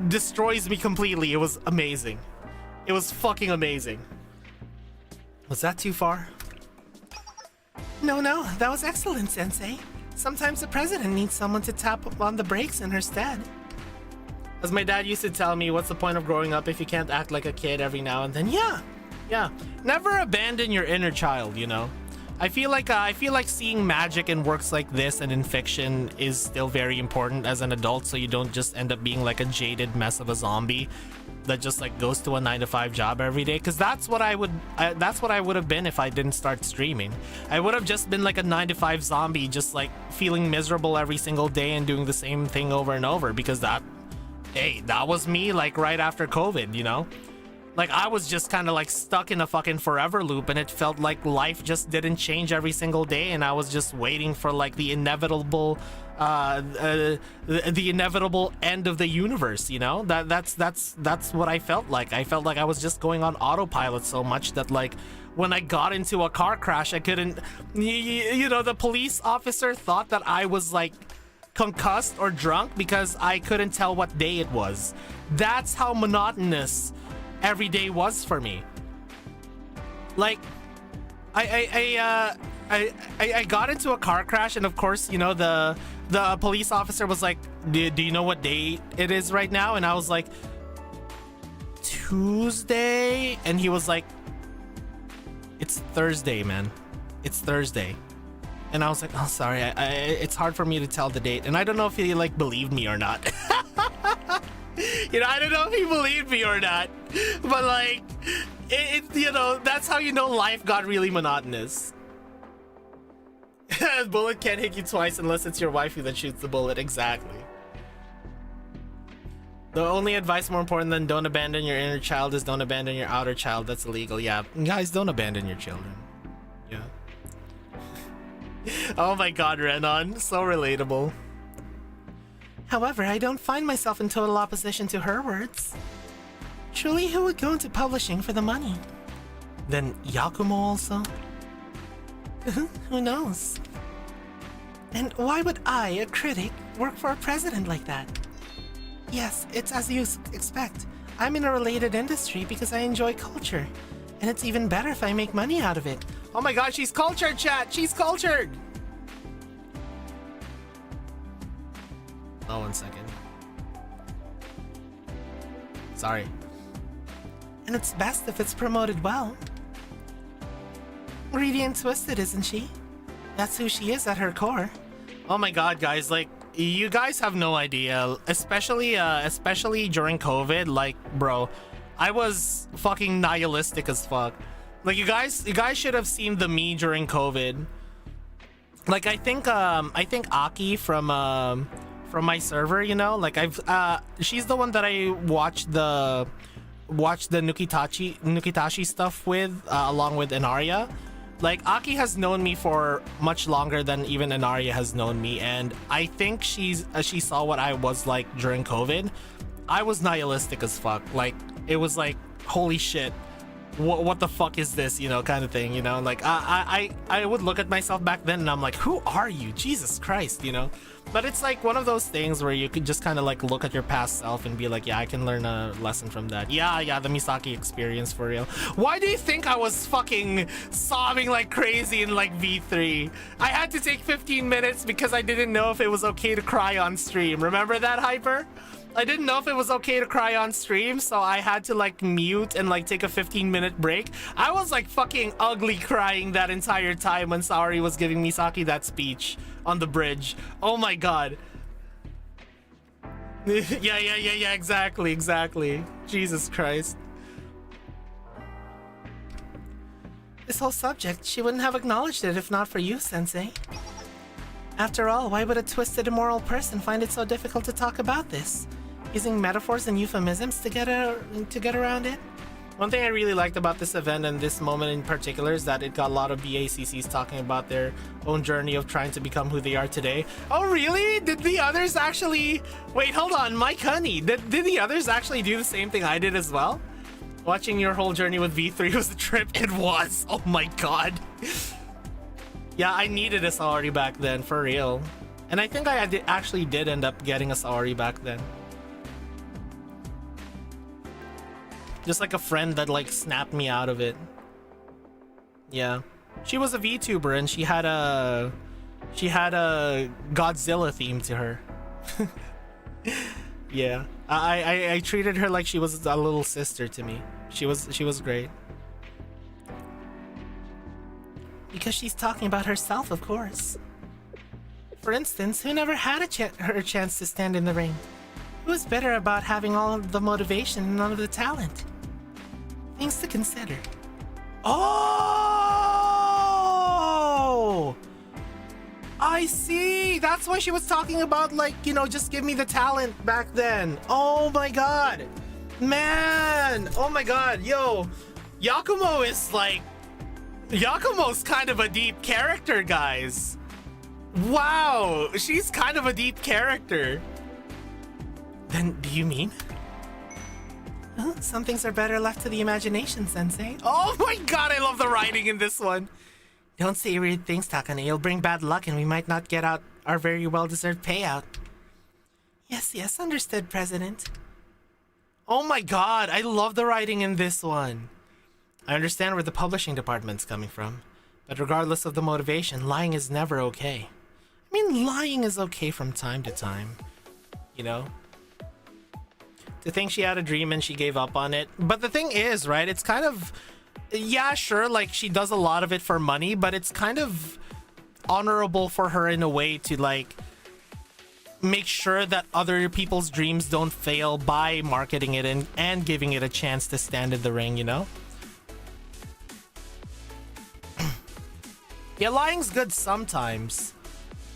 destroys me completely. It was amazing. It was fucking amazing. Was that too far? No, that was excellent, Sensei. Sometimes the president needs someone to tap on the brakes in her stead. As my dad used to tell me, what's the point of growing up if you can't act like a kid every now and then? Yeah. Never abandon your inner child, you know? I feel like seeing magic in works like this and in fiction is still very important as an adult, so you don't just end up being like a jaded mess of a zombie. that just like goes to a 9-to-5 job every day, because that's what I would have been if I didn't start streaming. I would have just been like a 9-to-5 zombie, just like feeling miserable every single day and doing the same thing over and over, because that was me like right after COVID, you know? Like I was just kind of like stuck in a fucking forever loop, and it felt like life just didn't change every single day, and I was just waiting for like the inevitable the inevitable end of the universe, you know? That's what I felt like. I felt like I was just going on autopilot so much that like when I got into a car crash, I couldn't, you know, the police officer thought that I was like concussed or drunk because I couldn't tell what day it was. That's how monotonous every day was for me. Like I got into a car crash, and of course, you know, the police officer was like, do you know what day it is right now? And I was like, Tuesday. And he was like, it's Thursday, man, it's Thursday. And I was like, oh, sorry, it's hard for me to tell the date. And I don't know if he like believed me or not. You know, I don't know if he believed me or not, but like it you know, that's how you know life got really monotonous. Bullet can't hit you twice unless it's your waifu that shoots the bullet. Exactly. The only advice more important than don't abandon your inner child is don't abandon your outer child. That's illegal. Yeah, guys, don't abandon your children. Yeah. Oh my god, Renan, so relatable. However, I don't find myself in total opposition to her words. Truly, who would go into publishing for the money? Then Yakumo also? Who knows? And why would I, a critic, work for a president like that? Yes, it's as you expect. I'm in a related industry because I enjoy culture. And it's even better if I make money out of it. Oh my god, she's cultured, chat! She's cultured! Oh, 1 second. Sorry. And it's best if it's promoted well. Greedy and twisted, isn't she? That's who she is at her core. Oh my god, guys, like, you guys have no idea. Especially during COVID, like, bro, I was fucking nihilistic as fuck. Like, you guys should have seen the me during COVID. Like, I think Aki from my server, you know, like she's the one that I watched the Nukitashi stuff with, along with Inaria. Like, Aki has known me for much longer than even Inaria has known me, and I think she saw what I was like during COVID. I was nihilistic as fuck. Like, it was like, holy shit, what the fuck is this, you know, kind of thing, you know? Like, I would look at myself back then and I'm like, who are you? Jesus Christ, you know? But it's like one of those things where you could just kind of like look at your past self and be like, yeah, I can learn a lesson from that. Yeah, the Misaki experience for real. Why do you think I was fucking sobbing like crazy in like V3? I had to take 15 minutes because I didn't know if it was okay to cry on stream. Remember that, Hyper? I didn't know if it was okay to cry on stream, so I had to like mute and like take a 15-minute break. I was like fucking ugly crying that entire time when Saori was giving Misaki that speech on the bridge. Oh my god. yeah, exactly. Jesus Christ. This whole subject, she wouldn't have acknowledged it if not for you, Sensei. After all, why would a twisted, immoral person find it so difficult to talk about this? Using metaphors and euphemisms to get around it? One thing I really liked about this event and this moment in particular is that it got a lot of BACCs talking about their own journey of trying to become who they are today. Oh really? Did the others actually... Wait, hold on, Mike Honey. Did the others actually do the same thing I did as well? Watching your whole journey with V3 was a trip. It was. Oh my god. Yeah, I needed a Saori back then, for real. And I think I actually did end up getting a Saori back then. Just like a friend that like snapped me out of it. Yeah. She was a VTuber and she had a Godzilla theme to her. Yeah. I treated her like she was a little sister to me. She was great. Because she's talking about herself, of course. For instance, who never had her chance to stand in the ring? Who's better about having all of the motivation and none of the talent? Things to consider. Oh! I see! That's why she was talking about, like, you know, just give me the talent back then. Oh my god! Man! Oh my god, yo! Yakumo is like... Yakumo's kind of a deep character, guys. Wow! She's kind of a deep character. Then, do you mean? Huh? Some things are better left to the imagination, Sensei. Oh my god, I love the writing in this one. Don't say weird things, Takane. You'll bring bad luck and we might not get out our very well-deserved payout. Yes, yes, understood, President. Oh my god, I love the writing in this one. I understand where the publishing department's coming from, but regardless of the motivation, lying is never okay. I mean, lying is okay from time to time, you know? To think she had a dream and she gave up on it. But the thing is, right, it's kind of... Yeah, sure, like, she does a lot of it for money, but it's kind of honorable for her in a way to, like, make sure that other people's dreams don't fail by marketing it and giving it a chance to stand in the ring, you know? Yeah, lying's good sometimes,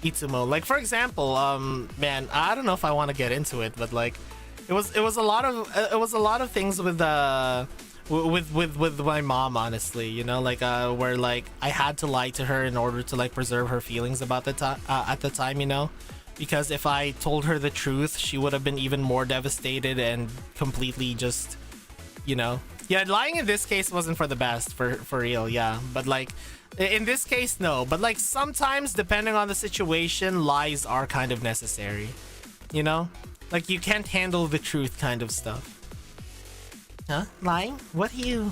Itsumo. Like, for example, man, I don't know if I want to get into it, but, like, it was a lot of things with my mom, honestly, you know, like where like I had to lie to her in order to like preserve her feelings about the time at the time, you know, because if I told her the truth, she would have been even more devastated and completely just, you know, yeah, lying in this case wasn't for the best, for real, yeah, but like in this case, no, but like sometimes depending on the situation, lies are kind of necessary, you know. Like, you can't handle the truth kind of stuff. Huh? Lying? What do you...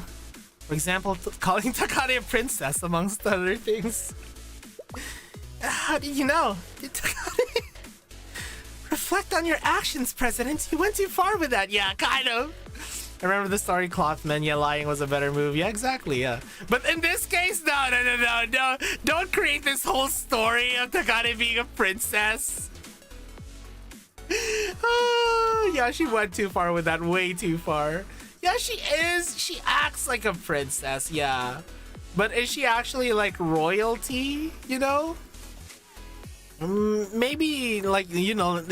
For example, calling Takane a princess, amongst other things. How do you know? Did Takane... Reflect on your actions, President. You went too far with that. Yeah, kind of. I remember the story Clothman. Yeah, lying was a better move. Yeah, exactly, yeah. But in this case, no. Don't create this whole story of Takane being a princess. Oh, yeah, she went too far with that, way too far. Yeah, she is. She acts like a princess, yeah. But is she actually like royalty, you know? Maybe like, you know,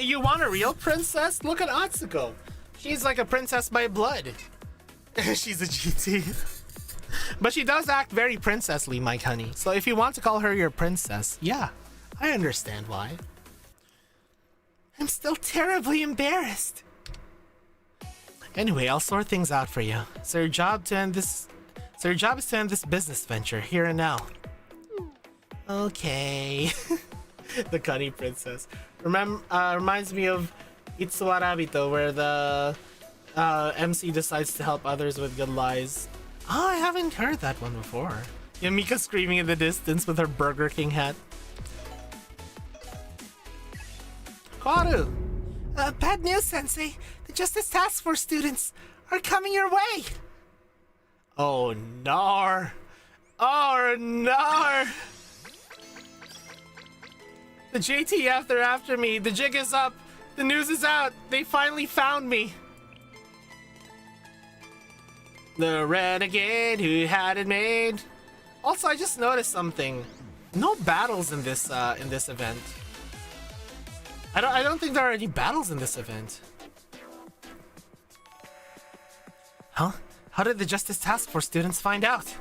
you want a real princess? Look at Atsuko. She's like a princess by blood. She's a GT. But she does act very princessly, Mike Honey. So if you want to call her your princess, yeah, I understand why. I'm still terribly embarrassed. Anyway, I'll sort things out for you. So your job is to end this business venture here and now. Okay. The Cunny Princess. Reminds me of Itsuwarabito, where the MC decides to help others with good lies. Oh, I haven't heard that one before. Yamika screaming in the distance with her Burger King hat. Koharu! Bad news, Sensei. The Justice Task Force students are coming your way! Oh, nar! Oh, nar! The JTF, they're after me. The jig is up. The news is out. They finally found me. The renegade who had it made. Also, I just noticed something. No battles in this event. I don't think there are any battles in this event. Huh? How did the Justice Task Force students find out?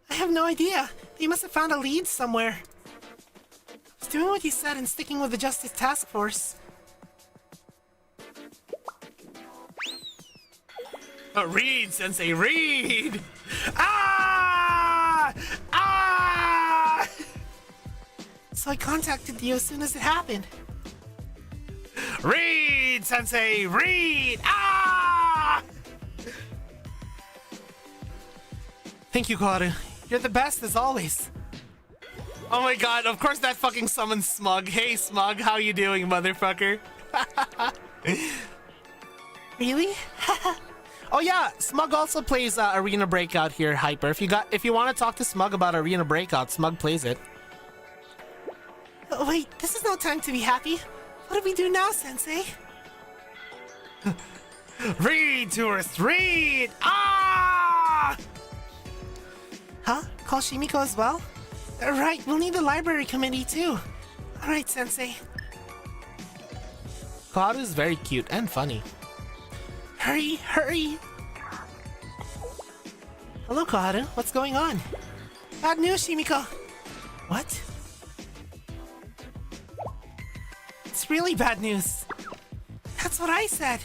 I have no idea. They must have found a lead somewhere. I was doing what you said and sticking with the Justice Task Force. Oh, read, Sensei, read! Ah! Ah! So I contacted you as soon as it happened. Read, Sensei, read! Ah! Thank you, Koharu. You're the best as always. Oh my god, of course that fucking summons Smug. Hey, Smug, how you doing, motherfucker? Really? Oh yeah, Smug also plays Arena Breakout here, Hyper. If you want to talk to Smug about Arena Breakout, Smug plays it. Oh, wait, this is no time to be happy. What do we do now, Sensei? Read, tourist, read! Ah! Huh? Call Shimiko as well? Right, we'll need the library committee too. Alright, Sensei. Koharu is very cute and funny. Hurry, hurry! Hello, Koharu. What's going on? Bad news, Shimiko. What? It's really bad news. That's what I said.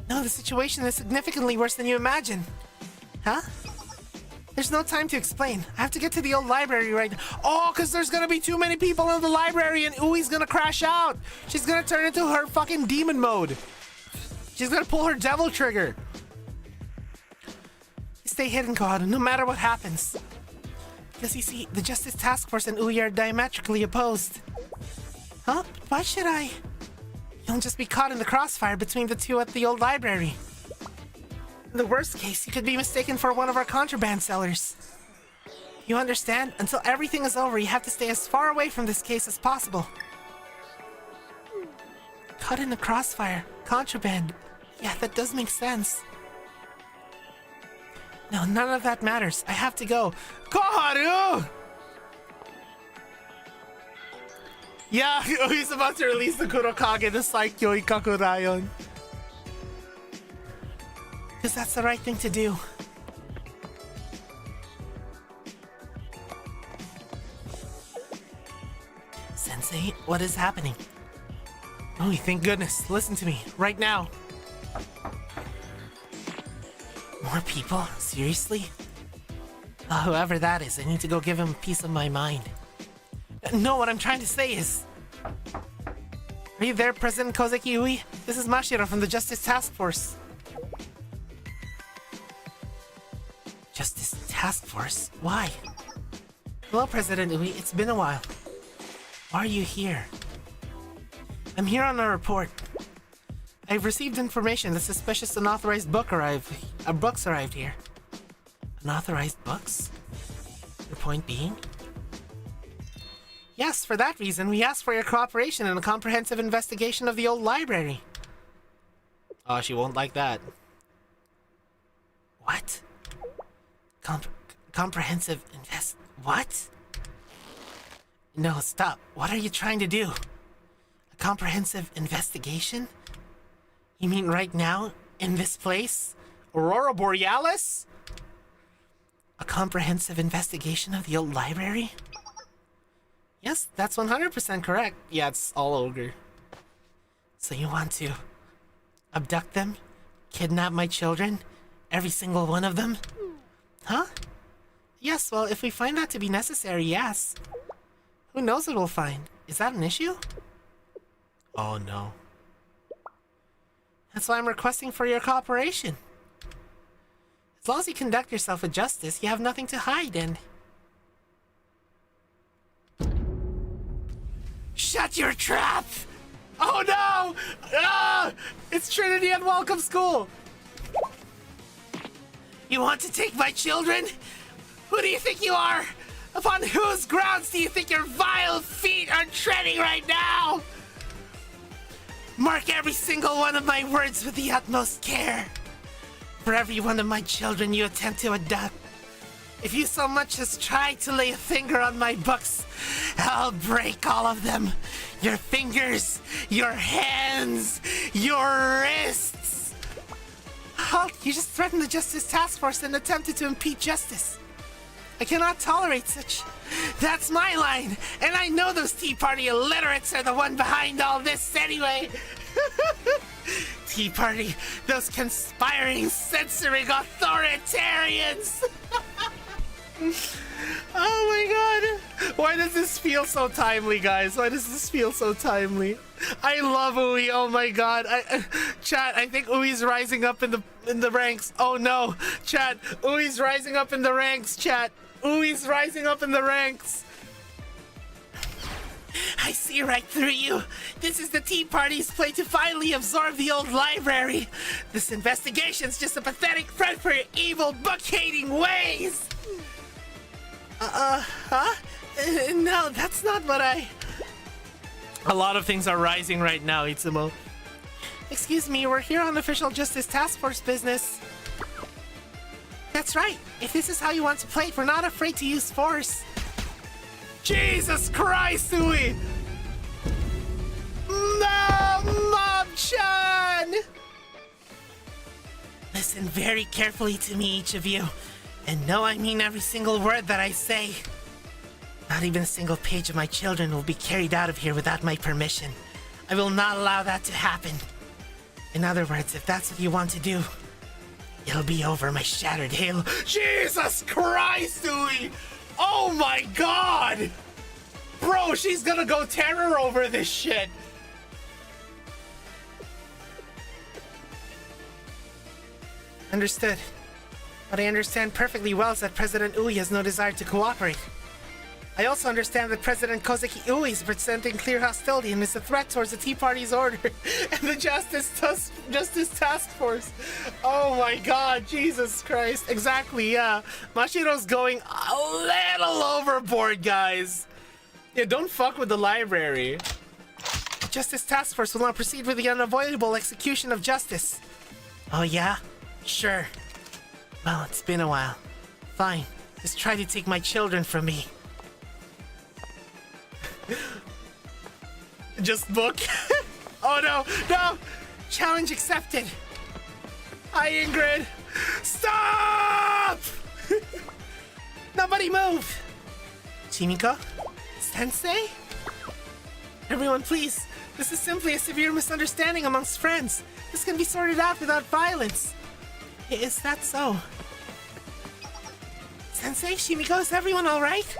No, the situation is significantly worse than you imagine. Huh? There's no time to explain. I have to get to the old library right now. Oh, because there's gonna be too many people in the library and Ui's gonna crash out. She's gonna turn into her fucking demon mode. She's gonna pull her devil trigger. Stay hidden, Koharu, no matter what happens. Because you see, the Justice Task Force and Ui are diametrically opposed. Huh? Why should I? You'll just be caught in the crossfire between the two at the old library. In the worst case, you could be mistaken for one of our contraband sellers. You understand? Until everything is over, you have to stay as far away from this case as possible. Caught in the crossfire. Contraband. Yeah, that does make sense. No, none of that matters. I have to go. Koharu! Yeah, he's about to release the Kurokage, the Saikyo Ikaku Rayon. Because that's the right thing to do. Sensei, what is happening? Oh, thank goodness. Listen to me, right now. More people? Seriously? Whoever that is, I need to go give him a piece of my mind. No, what I'm trying to say is... Are you there, President Kozeki Ui? This is Mashiro from the Justice Task Force. Justice Task Force? Why? Hello, President Ui. It's been a while. Why are you here? I'm here on a report. I've received information that suspicious unauthorized books arrived here. Unauthorized books? Your point being? Yes, for that reason, we asked for your cooperation in a comprehensive investigation of the old library. Oh, she won't like that. What? Comprehensive what? No, stop. What are you trying to do? A comprehensive investigation? You mean right now? In this place? Aurora Borealis? A comprehensive investigation of the old library? Yes, that's 100% correct. Yeah, it's all ogre. So you want to abduct them? Kidnap my children? Every single one of them? Huh? Yes, well, if we find that to be necessary, yes. Who knows what we'll find? Is that an issue? Oh no. That's why I'm requesting for your cooperation. As long as you conduct yourself with justice, you have nothing to hide and... Shut your trap! Oh no! Ah! It's Trinity and Welcome School! You want to take my children? Who do you think you are? Upon whose grounds do you think your vile feet are treading right now? Mark every single one of my words with the utmost care. For every one of my children you attempt to abduct, if you so much as try to lay a finger on my books, I'll break all of them. Your fingers, your hands, your wrists. Halt, you just threatened the Justice Task Force and attempted to impede justice. I cannot tolerate such. That's my line, and I know those Tea Party illiterates are the one behind all this anyway. Tea Party, those conspiring, censoring authoritarians. Oh my god. Why does this feel so timely, guys? Why does this feel so timely? I love Ui. Oh my god. Chat, I think Ui's rising up in the ranks. Oh no. Chat, Ui's rising up in the ranks, chat. Ui's rising up in the ranks. I see right through you. This is the Tea Party's play to finally absorb the old library. This investigation's just a pathetic front for your evil, book-hating ways. Huh? No, that's not what I... A lot of things are rising right now, Itsumo. Excuse me, we're here on official Justice Task Force business. That's right. If this is how you want to play it, we're not afraid to use force. Jesus Christ, Sui! No, Mob-chan! Listen very carefully to me, each of you. And know I mean every single word that I say. Not even a single page of my children will be carried out of here without my permission. I will not allow that to happen. In other words, if that's what you want to do, it'll be over my shattered halo. Jesus Christ, Dewey! Oh my god! Bro, she's gonna go terror over this shit. Understood. What I understand perfectly well is that President Ui has no desire to cooperate. I also understand that President Kozeki Ui is presenting clear hostility and is a threat towards the Tea Party's order and the Justice Task Force. Oh my god, Jesus Christ. Exactly, yeah. Mashiro's going a little overboard, guys. Yeah, don't fuck with the library. Justice Task Force will now proceed with the unavoidable execution of justice. Oh yeah? Sure. Well, it's been a while. Fine. Just try to take my children from me. Just book. Oh no, no! Challenge accepted. Hi, Ingrid. Stop! Nobody move. Chimiko? Sensei? Everyone, please. This is simply a severe misunderstanding amongst friends. This can be sorted out without violence. Is that so? Sensei, Shimiko, is everyone alright?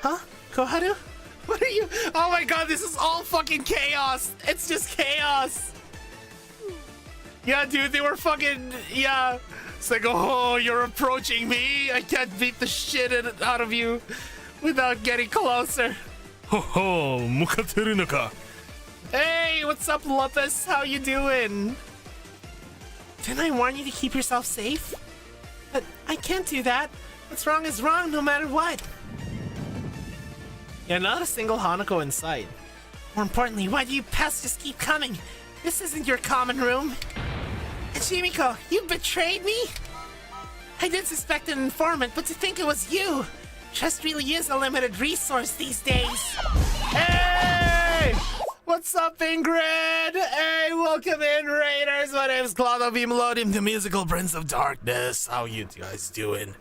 Huh? Koharu? What are you? Oh my god, this is all fucking chaos. It's just chaos. Yeah, dude, they were fucking... Yeah. It's like, oh, you're approaching me? I can't beat the shit out of you without getting closer. Ho ho, mukateru no ka? Hey, what's up, Lupus? How you doing? Didn't I warn you to keep yourself safe? But I can't do that. What's wrong is wrong, no matter what. Yeah, not a single Hanako in sight. More importantly, why do you pests just keep coming? This isn't your common room. And Shimiko, you betrayed me? I did suspect an informant, but to think it was you. Trust really is a limited resource these days. Hey! What's up, Ingrid? Hey, welcome in, Raiders. My name's Claudio V. Melodium, the musical Prince of Darkness. How you guys doing?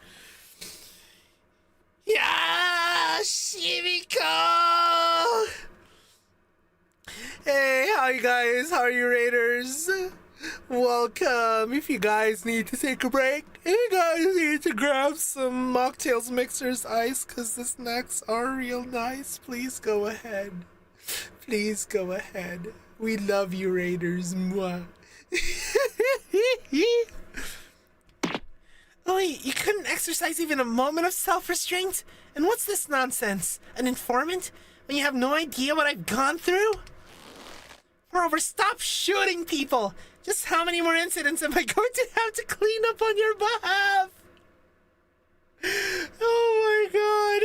Yeah, Shimiko! Hey, how you guys? How are you, Raiders? Welcome. If you guys need to take a break, if you guys need to grab some mocktails, mixers, ice, because the snacks are real nice, please go ahead. Please go ahead. We love you, Raiders. Mwah. Oh, wait, you couldn't exercise even a moment of self-restraint? And what's this nonsense? An informant? When you have no idea what I've gone through? Moreover, stop shooting people! Just how many more incidents am I going to have to clean up on your behalf? Oh my god.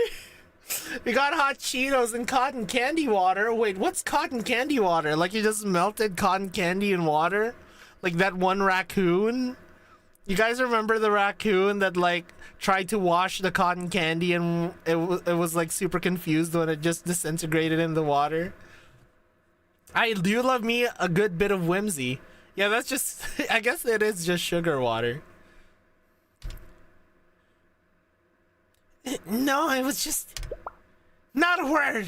We got hot Cheetos and cotton candy water. Wait, what's cotton candy water? Like you just melted cotton candy in water? Like that one raccoon? You guys remember the raccoon that like tried to wash the cotton candy and it was like super confused when it just disintegrated in the water? I do love me a good bit of whimsy. Yeah, that's just... I guess it is just sugar water. No, it was just... Not a word!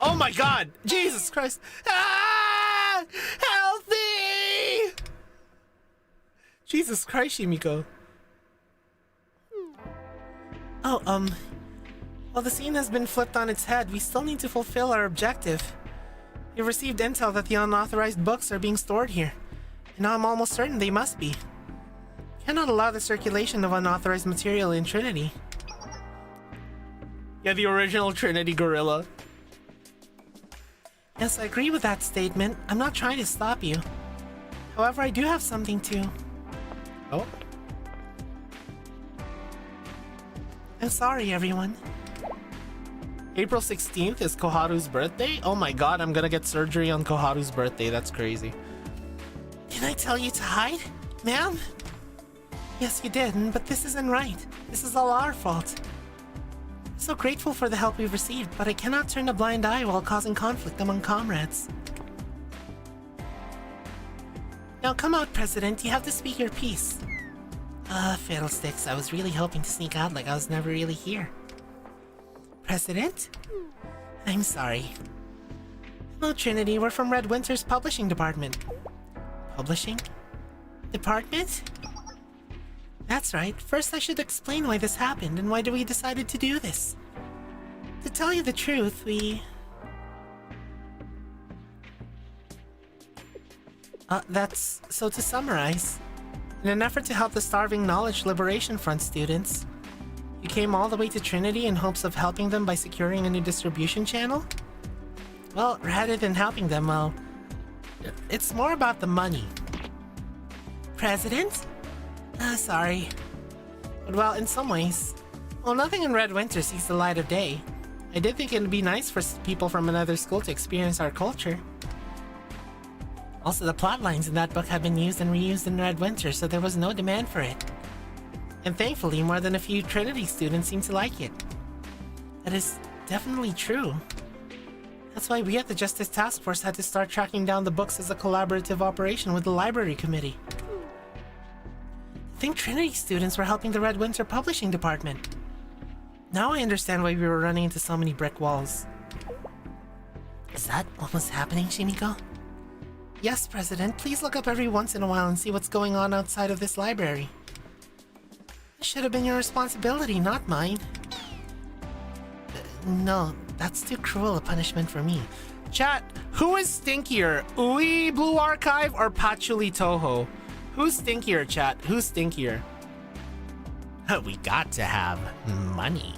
Oh my god! Jesus Christ! Ah! Healthy! Jesus Christ, Shimiko. Oh, well, the scene has been flipped on its head. We still need to fulfill our objective. We've received intel that the unauthorized books are being stored here. And now I'm almost certain they must be. Cannot allow the circulation of unauthorized material in Trinity. Yeah, the original Trinity gorilla. Yes, I agree with that statement. I'm not trying to stop you. However, I do have something to... Oh? I'm sorry, everyone. April 16th is Koharu's birthday? Oh my god, I'm gonna get surgery on Koharu's birthday. That's crazy. Did I tell you to hide, ma'am? Yes, you did, but this isn't right. This is all our fault. I'm so grateful for the help we've received, but I cannot turn a blind eye while causing conflict among comrades. Now come out, President. You have to speak your piece. Fiddlesticks. I was really hoping to sneak out like I was never really here. President? I'm sorry. Hello, Trinity. We're from Red Winter's publishing department. Publishing? Department? That's right. First, I should explain why this happened and why we decided to do this. To tell you the truth, so to summarize, in an effort to help the starving Knowledge Liberation Front students, you came all the way to Trinity in hopes of helping them by securing a new distribution channel? Well, rather than helping them, well, it's more about the money. President? Sorry. But well, in some ways, well, nothing in Red Winter sees the light of day. I did think it'd be nice for people from another school to experience our culture. Also, the plot lines in that book have been used and reused in Red Winter, so there was no demand for it. And thankfully, more than a few Trinity students seem to like it. That is definitely true. That's why we at the Justice Task Force had to start tracking down the books as a collaborative operation with the Library Committee. I think Trinity students were helping the Red Winter Publishing Department. Now I understand why we were running into so many brick walls. Is that what was happening, Shimiko? Yes, President. Please look up every once in a while and see what's going on outside of this library. This should have been your responsibility, not mine. No, that's too cruel a punishment for me. Chat, who is stinkier? Ui Blue Archive or Patchouli Toho? Who's stinkier, chat? Who's stinkier? We got to have money.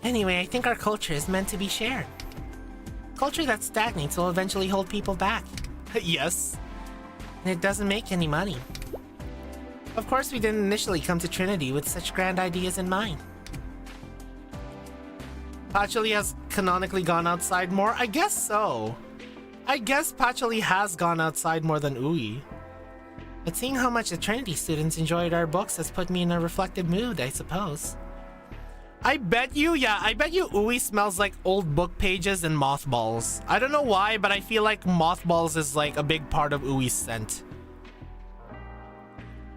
Anyway, I think our culture is meant to be shared. Culture that stagnates will eventually hold people back. Yes. And it doesn't make any money. Of course, we didn't initially come to Trinity with such grand ideas in mind. Patchouli has canonically gone outside more? I guess so. I guess Patchouli has gone outside more than Ui. But seeing how much the Trinity students enjoyed our books has put me in a reflective mood, I suppose. I bet you Ui smells like old book pages and mothballs. I don't know why, but I feel like mothballs is like a big part of Ui's scent.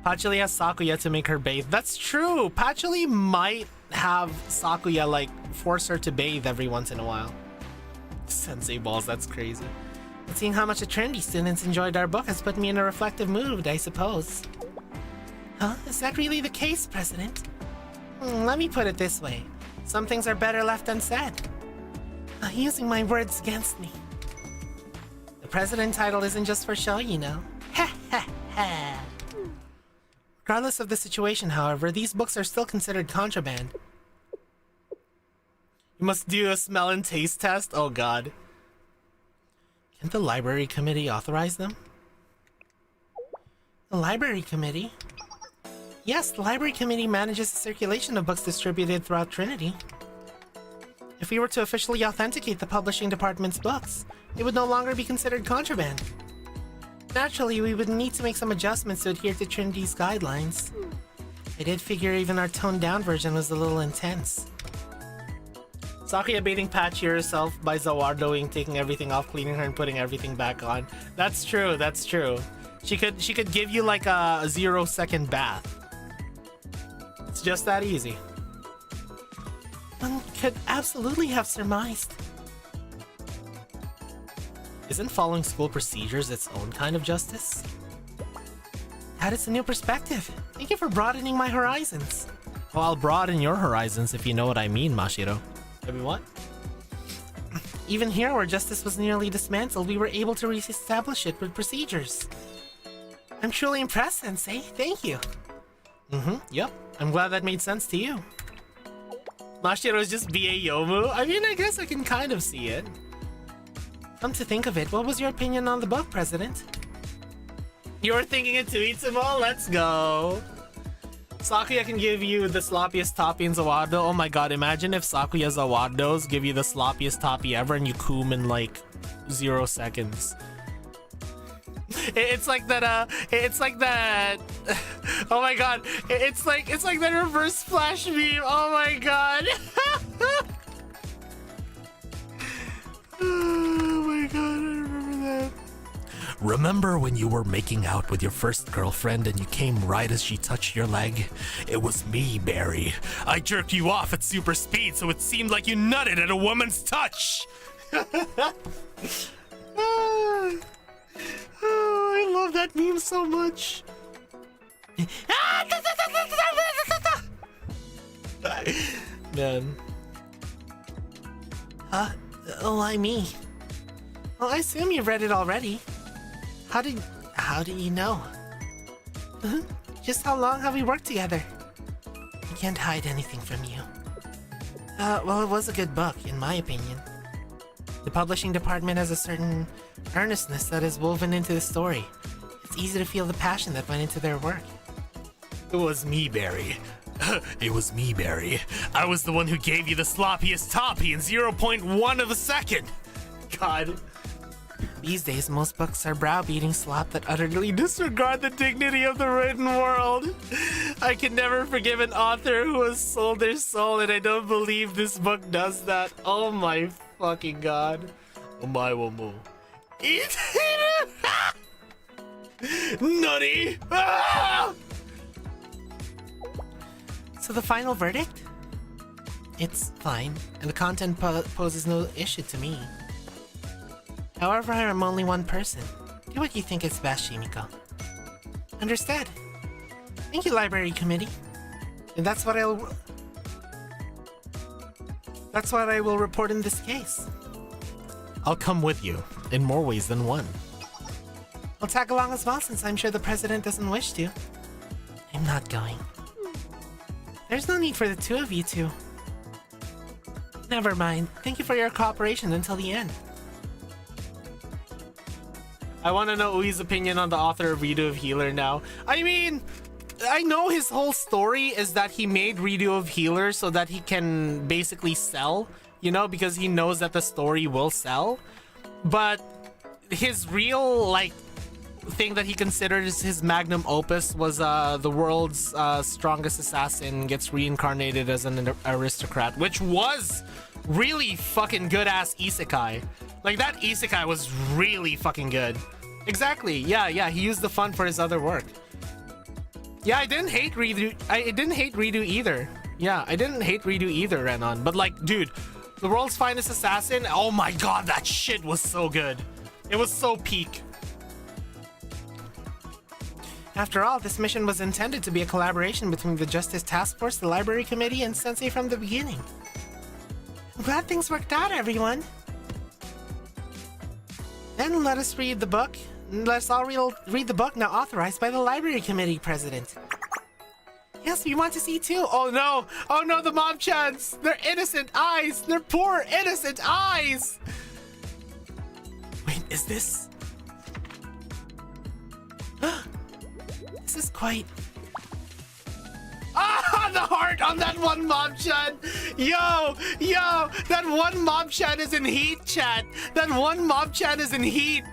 Patchouli has Sakuya to make her bathe. That's true. Patchouli might have Sakuya like force her to bathe every once in a while. Sensei balls, that's crazy. But seeing how much the Trinity students enjoyed our book has put me in a reflective mood, I suppose. Huh? Is that really the case, President? Let me put it this way. Some things are better left unsaid. Using my words against me. The President title isn't just for show, you know. Ha ha ha. Regardless of the situation, however, these books are still considered contraband. You must do a smell and taste test? Oh god. Can't the Library Committee authorize them? The Library Committee? Yes, the Library Committee manages the circulation of books distributed throughout Trinity. If we were to officially authenticate the publishing department's books, they would no longer be considered contraband. Naturally, we would need to make some adjustments to adhere to Trinity's guidelines. I did figure even our toned-down version was a little intense. Sakuya bathing Patchy herself by Zawardoing, taking everything off, cleaning her, and putting everything back on. That's true, that's true. She could give you like a 0-second bath. It's just that easy. One could absolutely have surmised. Isn't following school procedures its own kind of justice? That is a new perspective. Thank you for broadening my horizons. Well, I'll broaden your horizons if you know what I mean, Mashiro. I mean, what? Even here, where justice was nearly dismantled, we were able to re-establish it with procedures. I'm truly impressed, Sensei. Thank you. Yep. I'm glad that made sense to you. Mashiro is just B.A. Yomu? I mean, I guess I can kind of see it. Come to think of it, what was your opinion on the book, President? You're thinking it to Itsumo? Let's go. Sakuya can give you the sloppiest toppy in Zawado. Oh my god, imagine if Sakuya Zawados give you the sloppiest toppy ever and you coom in like 0 seconds. It's like that, it's like that. Oh my god, it's like that reverse flash meme. Oh my god. Oh my god, I remember that. Remember when you were making out with your first girlfriend and you came right as she touched your leg? It was me, Barry. I jerked you off at super speed so it seemed like you nutted at a woman's touch. Oh, I love that meme so much. Man. Why me? Well, I assume you've read it already. How do you know? Just how long have we worked together? I can't hide anything from you. Well, it was a good book, in my opinion. The publishing department has a certain earnestness that is woven into the story. It's easy to feel the passion that went into their work. It was me, Barry. It was me, Barry. I was the one who gave you the sloppiest toppy in 0.1 of a second. God. These days, most books are browbeating slop that utterly disregard the dignity of the written world. I can never forgive an author who has sold their soul, and I don't believe this book does that. Oh my fucking god. Omae wo mou. Nutty! Ah! So the final verdict? It's fine, and the content poses no issue to me. However, I am only one person. Do what you think is best, Shimiko. Understood. Thank you, Library Committee. And that's what I will report in this case. I'll come with you, in more ways than one. I'll tag along as well, since I'm sure the president doesn't wish to. I'm not going. There's no need for the two of you to. Never mind. Thank you for your cooperation until the end. I want to know Ui's opinion on the author of Redo of Healer now. I mean, I know his whole story is that he made Redo of Healer so that he can basically sell, you know, because he knows that the story will sell. But his real, like, thing that he considers his magnum opus was the world's strongest assassin gets reincarnated as an aristocrat, which was really fucking good ass isekai. Like, that isekai was really fucking good. Exactly. Yeah, he used the fun for his other work. Yeah, I didn't hate Redo. I didn't hate Redo either. Yeah, I didn't hate Redo either, Renan. But like, dude, the world's finest assassin. Oh my god, that shit was so good. It was so peak. After all, this mission was intended to be a collaboration between the Justice Task Force, the Library Committee, and Sensei from the beginning. I'm glad things worked out, everyone. Then let us read the book. Let's all read the book now authorized by the Library Committee President. Yes, we want to see too. Oh no! Oh no, the mob-chans! Their innocent eyes! Their poor innocent eyes! Wait, is this... This is quite... Ah, the heart on that one mob-chan! Yo! That one mob-chan is in heat, chat! That one mob-chan is in heat!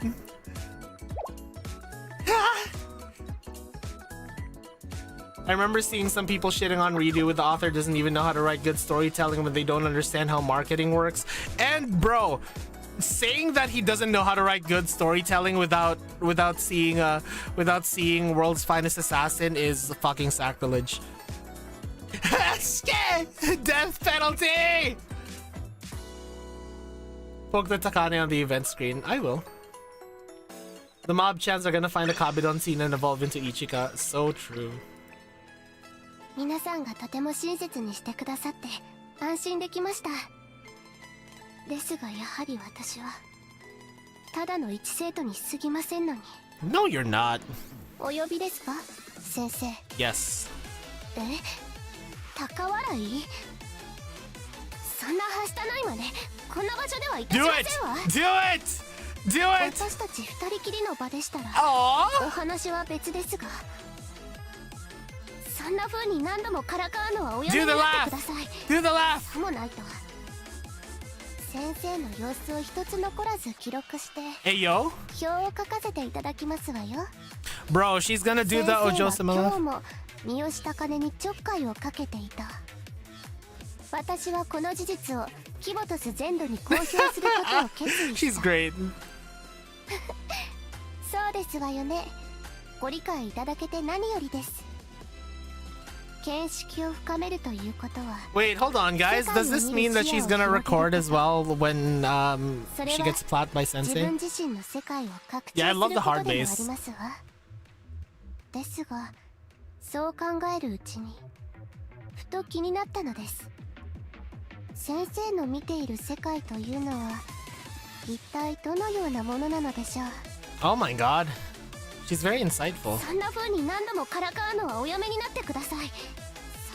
I remember seeing some people shitting on Redo with the author doesn't even know how to write good storytelling when they don't understand how marketing works. And bro, saying that he doesn't know how to write good storytelling without seeing World's Finest Assassin is fucking sacrilege. Death penalty! Poke the Takane on the event screen. I will. The mob-chans are gonna find a Kabedon scene and evolve into Ichika. So true. 皆さんがとても親切にしてくださって安心できました。ですがやはり私はただの一生徒に過ぎませんのに。No, you're not. お呼びですか、先生。Yes. 高笑い？そんなはしたないまでこんな場所ではいたし Do ま it! せんわ。Do it! Do it! 私たち二人きりの場でしたら Aww! お話は別ですが、そんんな風に何度もからかうのはおや Do めに the なっ laugh! てください。 Do the laugh! さもないと先生の様子を一つ残らず記録して Hey, yo. 表を書かせていただきますわよ。 Bro, she's gonna do 先 the 生は Ojo-sama 今日 laugh. も三好高根にちょっかいをかけていた。私はこの事実をキボトス全土に公表することを決意 She's した。 great. そうですわよね。ご理解いただけて何よりです。見識を深めるということは Wait, hold on, guys. Does this mean that she's gonna record as well when she gets flat by 自 Sensei? 分自身の世界を拡張 Yeah, I す love る the こと hard でもあり bass. ますわ。ですがそう考えるうちにふと気になったのです。先生の見ている世界というのは一体どのようなものなのでしょう。 Oh my god. She's very insightful. そんな風に何度もからかうのはおやめになってください。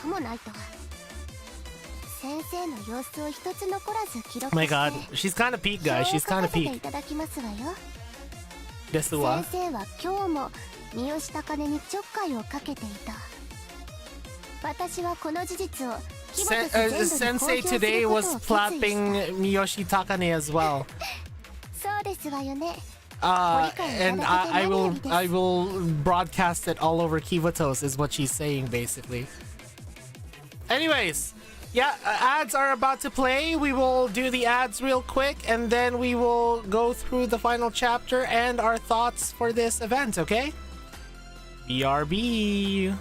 さもないと先生の様子を一つ残らず記録 Oh my して god. She's kind of peak, guys. 表 She's を書 kind か of せてい peak. ただきますわよ。 Desu wa? 先生は今日も三好高根にちょっかいをかけていた。私はこの事実をキボトス全土に公 Sensei 表する today ことを was 決意した。 flapping Miyoshi Takane as well. そうですわよね。 And I will broadcast it all over Kivatos is what she's saying basically. Anyways, yeah, ads are about to play. We will do the ads real quick and then we will go through the final chapter and our thoughts for this event, okay? BRB.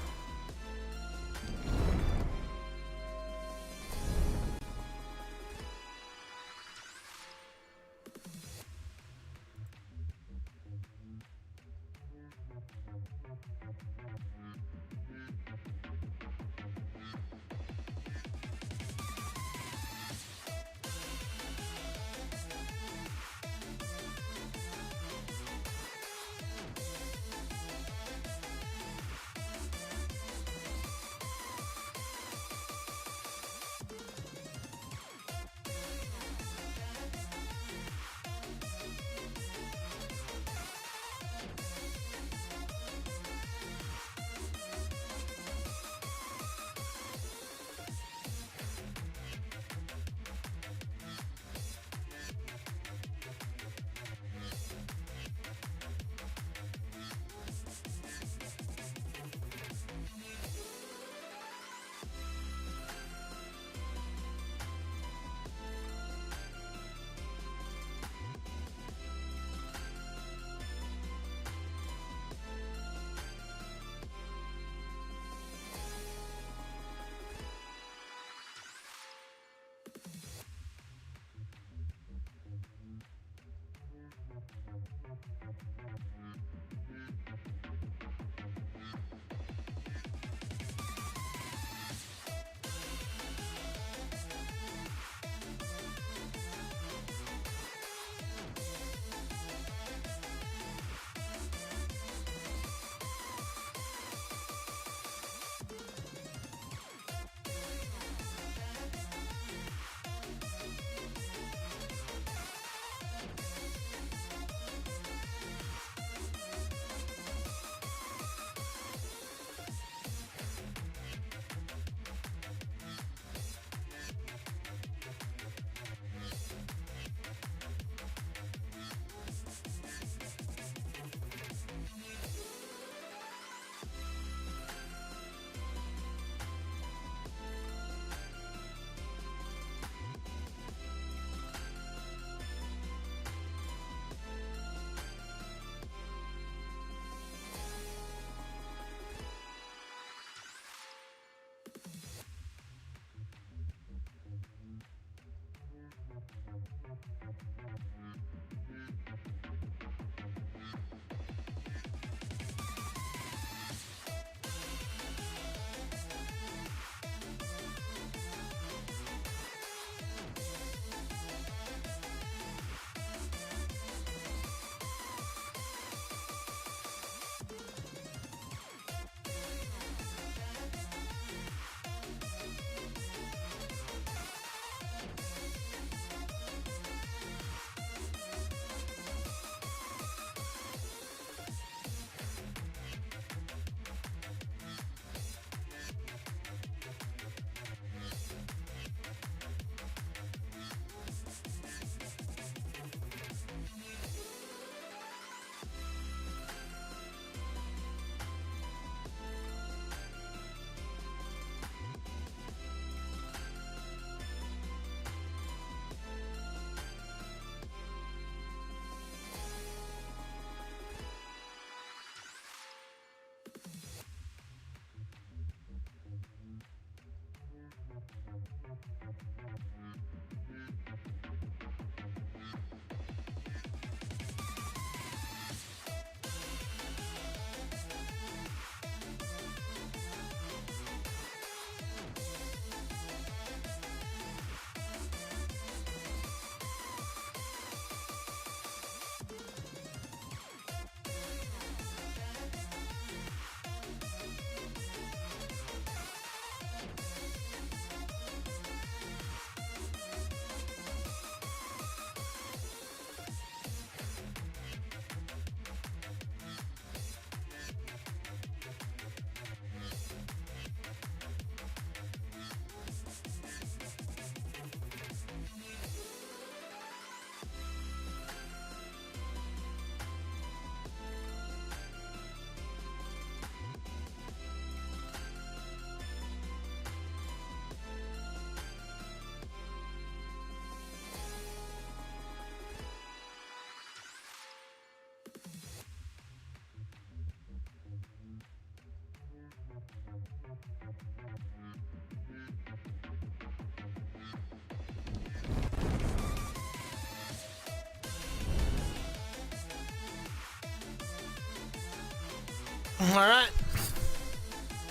Alright.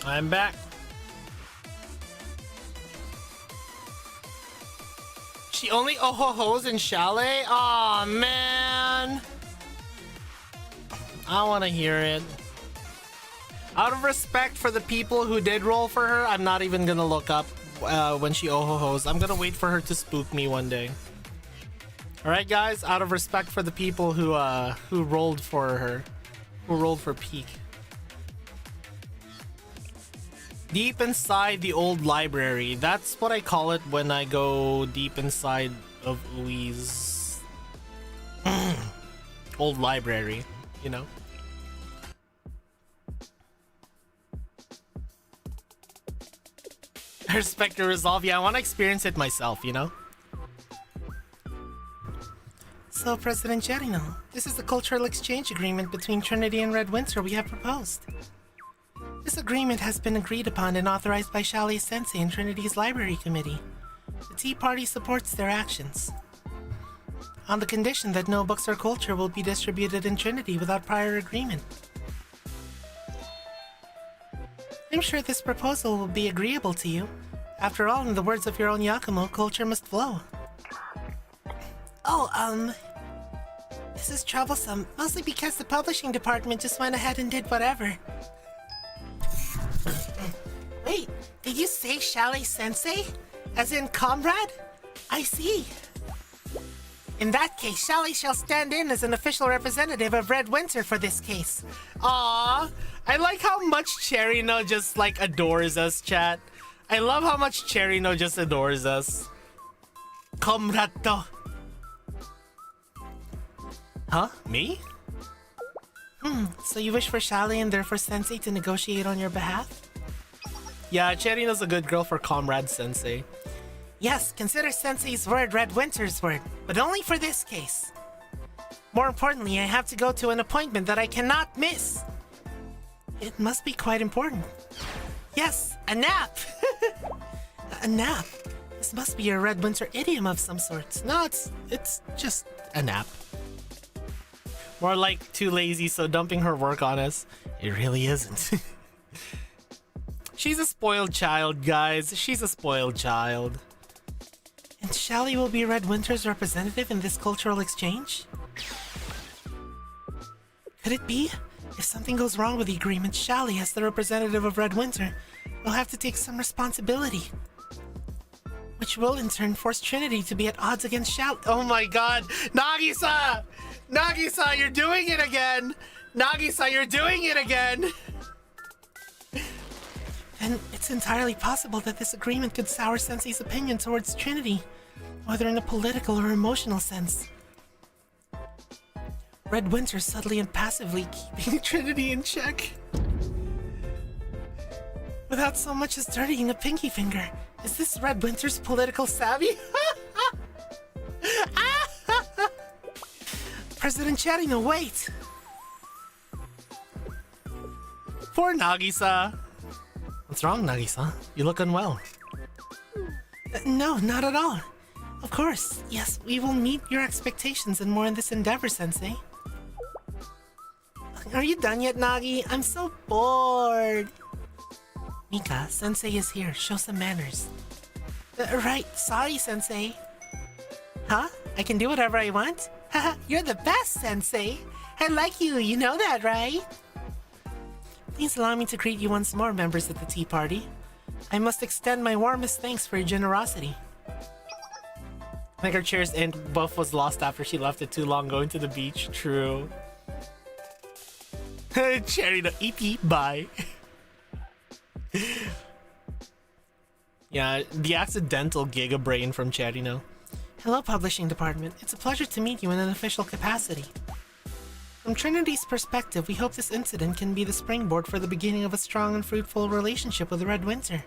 I'm back. She only oh-ho-hos in Chalet? Aw, man. I want to hear it. Out of respect for the people who did roll for her, I'm not even gonna look up when she oh-ho-hos. I'm gonna wait for her to spook me one day. Alright, guys? Out of respect for the people who rolled for her. Who rolled for Peak. Deep inside the old library. That's what I call it when I go deep inside of Ui's old library, you know? I respect your resolve. Yeah, I want to experience it myself, you know? So, President Cherino, this is the cultural exchange agreement between Trinity and Red Winter we have proposed. This agreement has been agreed upon and authorized by Shali Sensei and Trinity's Library Committee. The Tea Party supports their actions. On the condition that no books or culture will be distributed in Trinity without prior agreement. I'm sure this proposal will be agreeable to you. After all, in the words of your own Yakumo, culture must flow. Oh, this is troublesome, mostly because the publishing department just went ahead and did whatever. Wait, did you say Chalet Sensei? As in comrade? I see. In that case, Chalet shall stand in as an official representative of Red Winter for this case. Aww, I like how much Cherino just like adores us, chat. I love how much Cherino just adores us. Comrade. Huh? Me? So you wish for Chalet and therefore Sensei to negotiate on your behalf? Yeah, Cherino's a good girl for Comrade Sensei. Yes, consider Sensei's word Red Winter's word, but only for this case. More importantly, I have to go to an appointment that I cannot miss. It must be quite important. Yes, a nap! A nap? This must be a Red Winter idiom of some sort. No, it's just a nap. More like too lazy, so dumping her work on us. It really isn't. She's a spoiled child, guys. She's a spoiled child. And Shally will be Red Winter's representative in this cultural exchange? Could it be? If something goes wrong with the agreement, Shally, as the representative of Red Winter, will have to take some responsibility. Which will in turn force Trinity to be at odds against Shally. Oh my god! Nagisa! Nagisa, you're doing it again! Nagisa, you're doing it again! Then it's entirely possible that this agreement could sour Sensei's opinion towards Trinity, whether in a political or emotional sense. Red Winter subtly and passively keeping Trinity in check. Without so much as dirtying a pinky finger. Is this Red Winter's political savvy? President Cherino, wait! Poor Nagisa. What's wrong, Nagisa? You look unwell. No, not at all. Of course, yes, we will meet your expectations and more in this endeavor, Sensei. Are you done yet, Nagi? I'm so bored. Mika, Sensei is here. Show some manners. Right, sorry, Sensei. Huh? I can do whatever I want? Haha, you're the best, Sensei. I like you, you know that, right? Please allow me to greet you once more, members of the tea party. I must extend my warmest thanks for your generosity. Like her chair's end buff was lost after she left it too long going to the beach. True. Cherry no EP, bye. Yeah, the accidental Giga Brain from Cherino. Hello, Publishing Department. It's a pleasure to meet you in an official capacity. From Trinity's perspective, we hope this incident can be the springboard for the beginning of a strong and fruitful relationship with the Red Winter.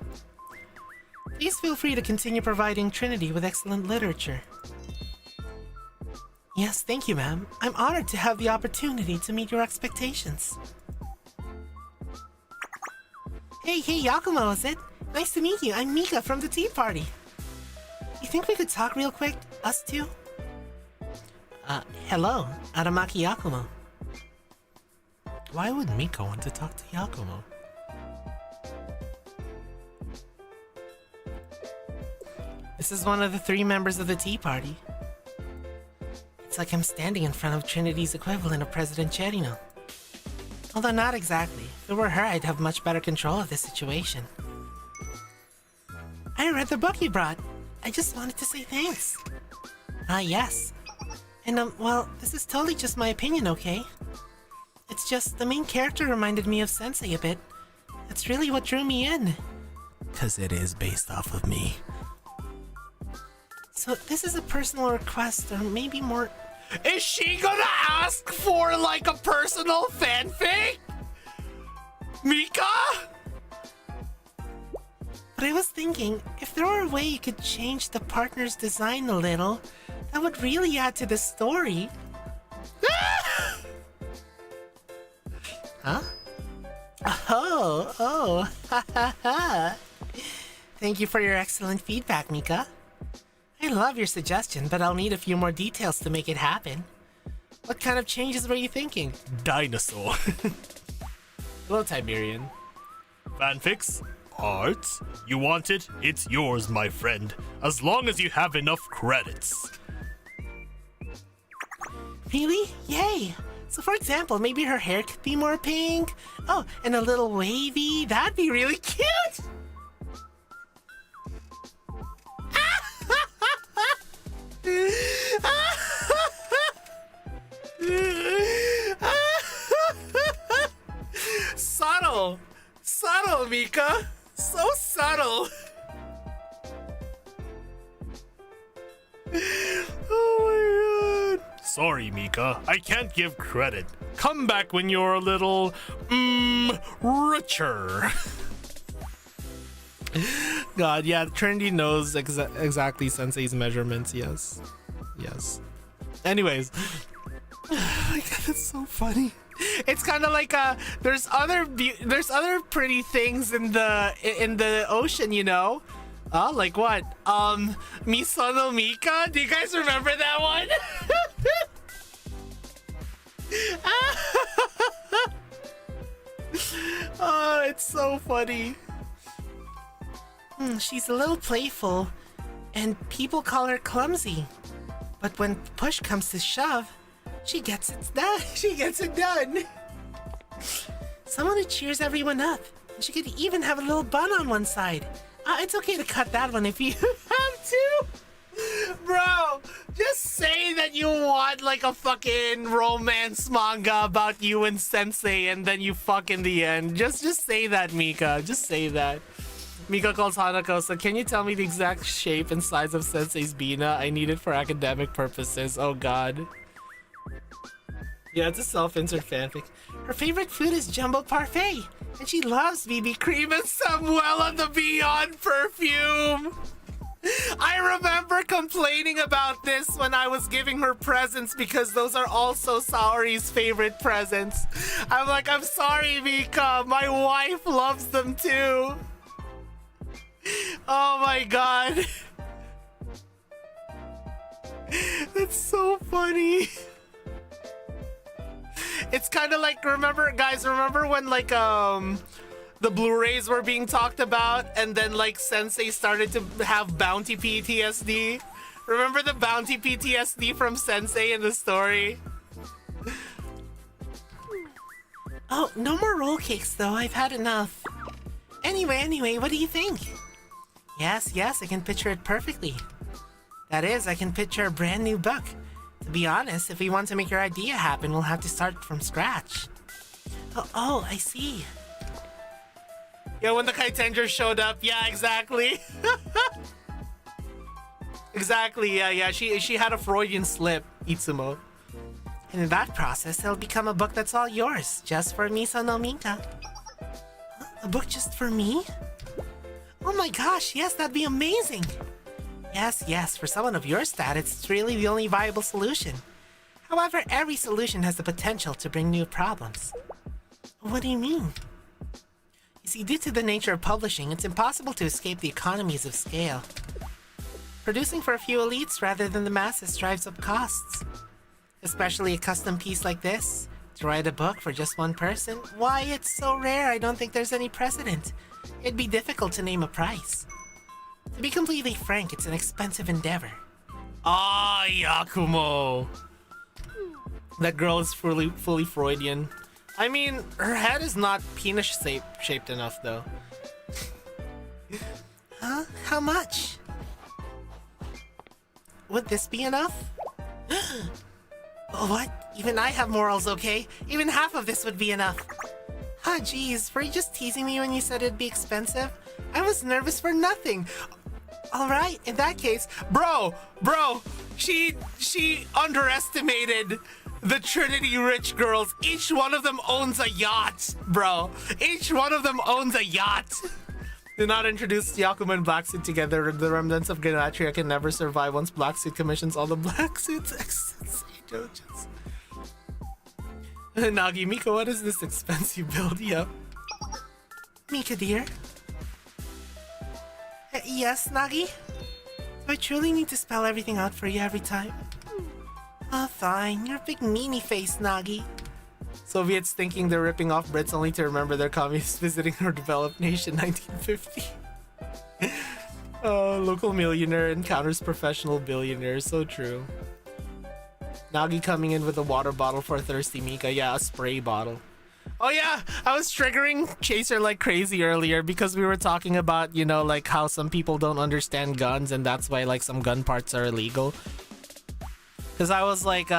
Please feel free to continue providing Trinity with excellent literature. Yes, thank you, ma'am. I'm honored to have the opportunity to meet your expectations. Hey, Yakumo, is it? Nice to meet you. I'm Mika from the Tea Party. You think we could talk real quick? Us two? Hello, Aramaki Yakumo. Why would Mika want to talk to Yakumo? This is one of the 3 members of the Tea Party. It's like I'm standing in front of Trinity's equivalent of President Cherino. Although not exactly. If it were her, I'd have much better control of this situation. I read the book you brought. I just wanted to say thanks. Yes. And, well, this is totally just my opinion, okay? It's just the main character reminded me of Sensei a bit. That's really what drew me in. 'Cause it is based off of me. So this is a personal request, or maybe more... Is she gonna ask for, like, a personal fanfic? Mika? But I was thinking, if there were a way you could change the partner's design a little, that would really add to the story. Huh? Oh, ha ha ha. Thank you for your excellent feedback, Mika. I love your suggestion, but I'll need a few more details to make it happen. What kind of changes were you thinking? Dinosaur. Hello, Tiberian. Fanfics? Art? You want it? It's yours, my friend. As long as you have enough credits. Really? Yay! So for example, maybe her hair could be more pink. Oh, and a little wavy. That'd be really cute! Subtle! Subtle, Mika! So subtle! Oh my god! Sorry, Mika. I can't give credit. Come back when you're a little, richer. God, yeah, Trinity knows exactly Sensei's measurements, yes. Yes. Anyways. Oh my god, that's so funny. It's kind of like there's other pretty things in the ocean, you know? Oh, like what? Misono Mika? Do you guys remember that one? Oh, it's so funny. She's a little playful, and people call her clumsy. But when push comes to shove, she gets it done. She gets it done. Someone who cheers everyone up. And she could even have a little bun on one side. It's okay to cut that one if you have to. Bro, just say that you want like a fucking romance manga about you and Sensei, and then you fuck in the end. Just say that, Mika. Just say that. Mika calls Hanako, so can you tell me the exact shape and size of Sensei's Bina? I need it for academic purposes. Oh god. Yeah, it's a self-insert fanfic. Her favorite food is jumbo parfait, and she loves BB cream and some well on the Beyond perfume. I remember complaining about this when I was giving her presents because those are also Saori's favorite presents. I'm like, I'm sorry, Mika, my wife loves them too. Oh my god. That's so funny. It's kind of like, remember when like the Blu-rays were being talked about and then like Sensei started to have bounty PTSD? Remember the bounty PTSD from Sensei in the story? Oh, no more roll cakes though. I've had enough. Anyway, what do you think? Yes, I can picture it perfectly. That is, I can picture a brand new book. To be honest, if we want to make your idea happen, we'll have to start from scratch. Oh, I see. Yeah, when the Kaitenger showed up, yeah, exactly. Exactly, yeah, she had a Freudian slip, Itsumo. And in that process, it'll become a book that's all yours, just for Miso no Minka. A book just for me? Oh my gosh, yes, that'd be amazing. Yes, for someone of your status, it's really the only viable solution. However, every solution has the potential to bring new problems. What do you mean? You see, due to the nature of publishing, it's impossible to escape the economies of scale. Producing for a few elites rather than the masses drives up costs. Especially a custom piece like this. To write a book for just one person? Why, it's so rare I don't think there's any precedent. It'd be difficult to name a price. To be completely frank, it's an expensive endeavor. Ah, Yakumo! That girl is fully Freudian. I mean, her head is not penis-shaped enough, though. Huh? How much? Would this be enough? What? Even I have morals, okay? Even half of this would be enough. Ah, geez, were you just teasing me when you said it'd be expensive? I was nervous for nothing. Alright, in that case, bro, she underestimated the Trinity rich girls. Each one of them owns a yacht, bro. Each one of them owns a yacht. Do not introduce Yakuma and Black Suit together. The remnants of Ganatria can never survive once Black Suit commissions all the Black Suits. Dojos. Nagi, Mika, what is this expensive build? Yep. Mika, dear. Yes, Nagi? Do I truly need to spell everything out for you every time? Oh, fine. You're a big meanie face, Nagi. Soviets thinking they're ripping off Brits only to remember they're communists visiting our developed nation 1950. Local millionaire encounters professional billionaire. So true. Nagi coming in with a water bottle for a thirsty Mika. Yeah, a spray bottle. Oh yeah, I was triggering Chaser like crazy earlier because we were talking about, you know, like how some people don't understand guns and that's why like some gun parts are illegal. Cause I was like,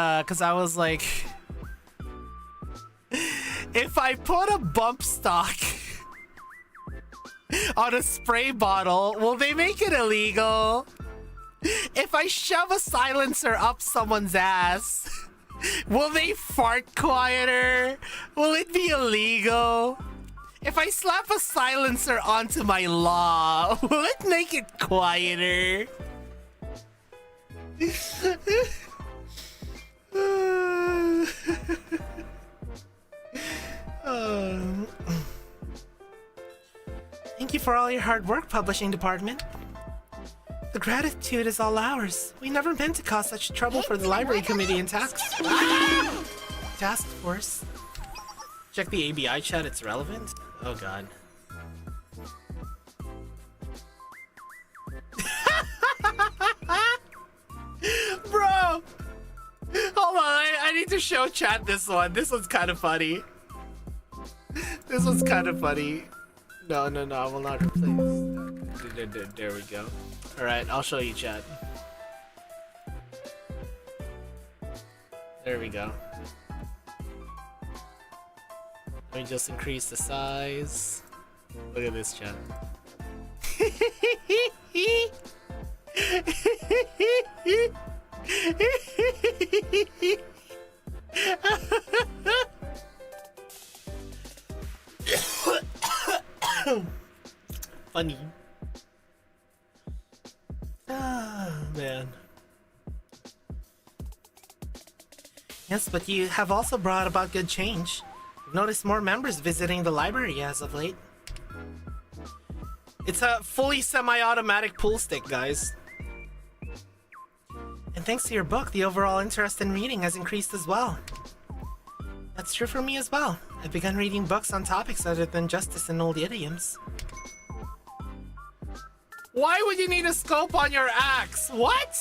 if I put a bump stock on a spray bottle, will they make it illegal? If I shove a silencer up someone's ass, will they fart quieter? Will it be illegal? If I slap a silencer onto my law, will it make it quieter? Thank you for all your hard work, publishing department. The gratitude is all ours. We never meant to cause such trouble for the library committee and task force. Check the ABI chat, it's relevant. Oh god. Bro! Hold on, I need to show chat this one. This one's kind of funny. This one's kind of funny. No, I will not replay this. There we go. Alright, I'll show you chat. There we go. Let me just increase the size. Look at this chat. Funny. Ah, man. Yes, but you have also brought about good change. I've noticed more members visiting the library as of late. It's a fully semi-automatic pool stick, guys. And thanks to your book, the overall interest in reading has increased as well. That's true for me as well. I've begun reading books on topics other than justice and old idioms. Why would you need a scope on your axe? What?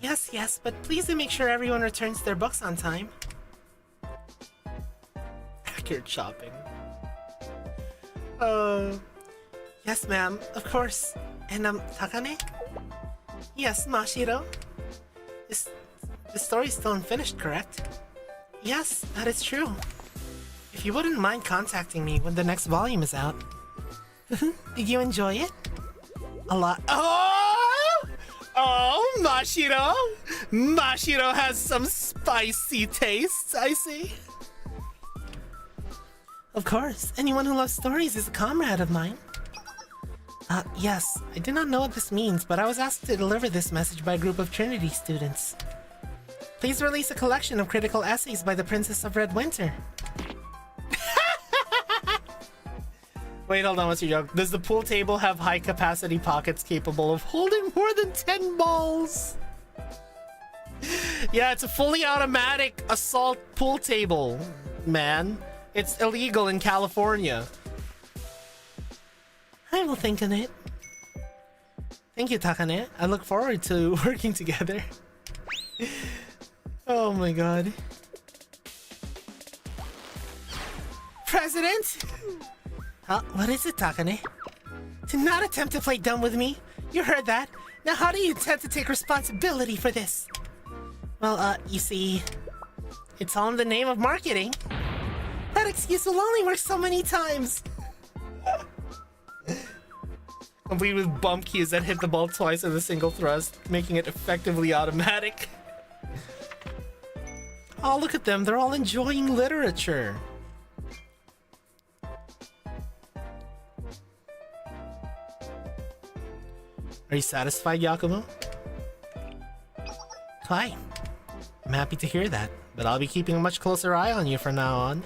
Yes, but please do make sure everyone returns their books on time. Accurate shopping. Yes, ma'am, of course. And, Takane? Yes, Mashiro? The story's still unfinished, correct? Yes, that is true. If you wouldn't mind contacting me when the next volume is out. Did you enjoy it? A lot. Oh, Mashiro! Mashiro has some spicy tastes, I see. Of course, anyone who loves stories is a comrade of mine. Yes, I do not know what this means, but I was asked to deliver this message by a group of Trinity students. Please release a collection of critical essays by the Princess of Red Winter. Wait, hold on, what's your joke? Does the pool table have high-capacity pockets capable of holding more than 10 balls? Yeah, it's a fully automatic assault pool table, man. It's illegal in California. I will think on it. Thank you, Takane. I look forward to working together. Oh my god. President? What is it, Takane? Do not attempt to play dumb with me. You heard that. Now how do you intend to take responsibility for this? Well, you see, it's all in the name of marketing. That excuse will only work so many times. Complete with bump keys that hit the ball twice with a single thrust, making it effectively automatic. Oh, look at them. They're all enjoying literature. Are you satisfied, Yakumo? Hi. I'm happy to hear that, but I'll be keeping a much closer eye on you from now on.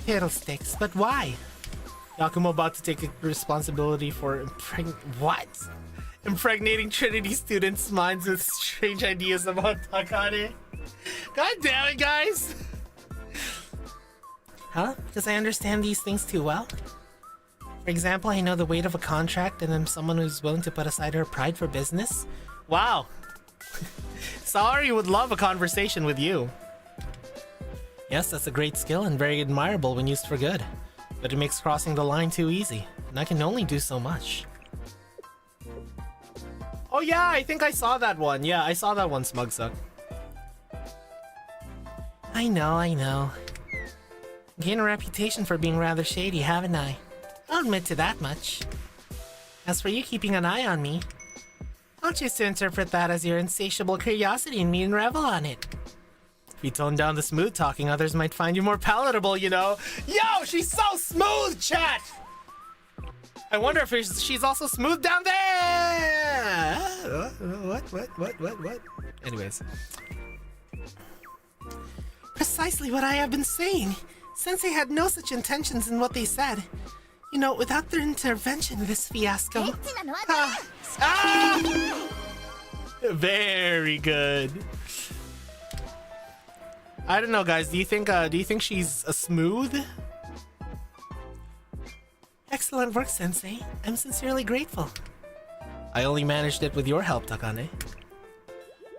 Fiddlesticks, but why? Yakumo about to take responsibility for impregnating Trinity students' minds with strange ideas about Takane. God damn it, guys! Huh? Because I understand these things too well? For example, I know the weight of a contract and I'm someone who's willing to put aside her pride for business. Wow. Sorry, would love a conversation with you. Yes, that's a great skill and very admirable when used for good. But it makes crossing the line too easy, and I can only do so much. Oh yeah, I think I saw that one. Yeah, I saw that one, Smugsuck. I know. Gained a reputation for being rather shady, haven't I? I'll admit to that much. As for you keeping an eye on me, I'll choose to interpret that as your insatiable curiosity in me and revel on it. If you tone down the smooth talking, others might find you more palatable, you know. Yo, she's so smooth, chat! I wonder if she's also smooth down there! What? Anyways. Precisely what I have been saying. Sensei had no such intentions in what they said. You know, without their intervention, this fiasco... Very good. I don't know, guys. Do you think she's a smooth? Excellent work, Sensei. I'm sincerely grateful. I only managed it with your help, Takane.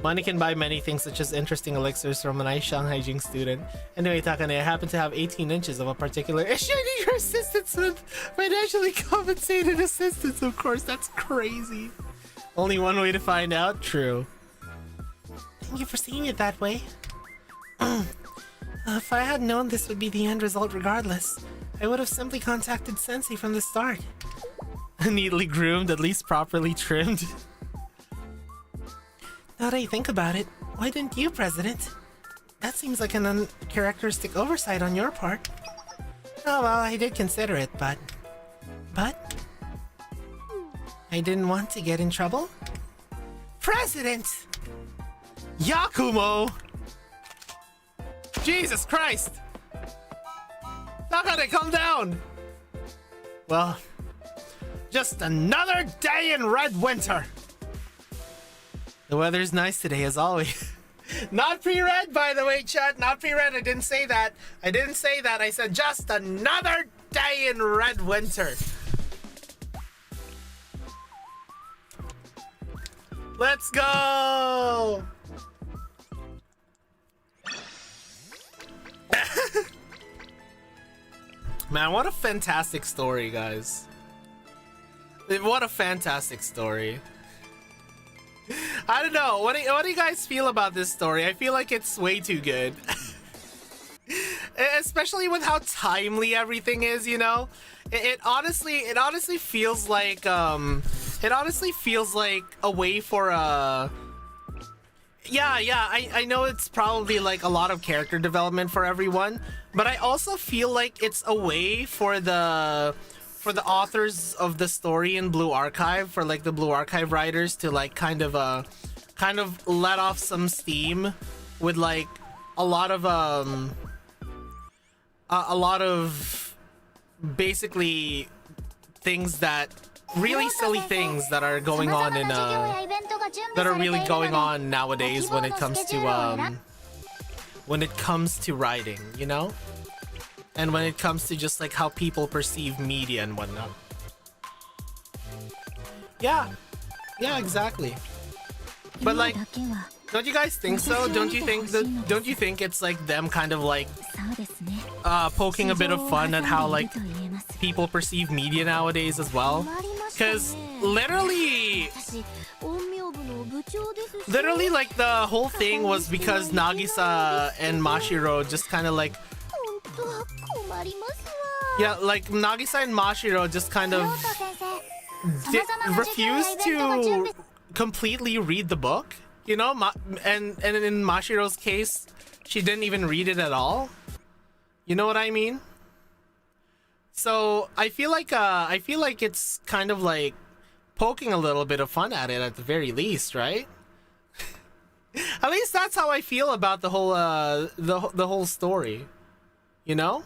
Money can buy many things, such as interesting elixirs from a nice Shanghai Jing student. Anyway, Takane, I happen to have 18 inches of a particular issue. I need your assistance with financially compensated assistance, of course. That's crazy. Only one way to find out. True. Thank you for seeing it that way. If I had known this would be the end result regardless, I would have simply contacted Sensei from the start. Neatly groomed, at least properly trimmed. Now that I think about it, why didn't you, President? That seems like an uncharacteristic oversight on your part. Oh well, I did consider it, but... I didn't want to get in trouble? President! Yakumo! Jesus Christ! Nakane, calm down! Well, Just another day in Red Winter. The weather's nice today, as always. Not pre-read, by the way, chat. Not pre-read. I didn't say that. I didn't say that. I said just another day in Red Winter. Let's go. Man, what a fantastic story, guys. What a fantastic story. I don't know. What do you guys feel about this story? I feel like it's way too good. Especially with how timely everything is, you know? It honestly feels like a way for a I know it's probably like a lot of character development for everyone, but I also feel like it's a way for the authors of the story in Blue Archive, for like the Blue Archive writers to like kind of let off some steam with like a lot of basically things that really silly things that are going on in that are really going on nowadays when it comes to writing, you know? And when it comes to just like how people perceive media and whatnot. Yeah, exactly. But like, don't you guys think so? Don't you think it's like them kind of like poking a bit of fun at how like people perceive media nowadays as well? Because literally like the whole thing was because Nagisa and Mashiro just kind of like Nagisa and Mashiro just kind of refused to completely read the book, you know? And in Mashiro's case, she didn't even read it at all. You know what I mean? So I feel like it's kind of like poking a little bit of fun at it at the very least, right? At least that's how I feel about the whole the whole story. You know?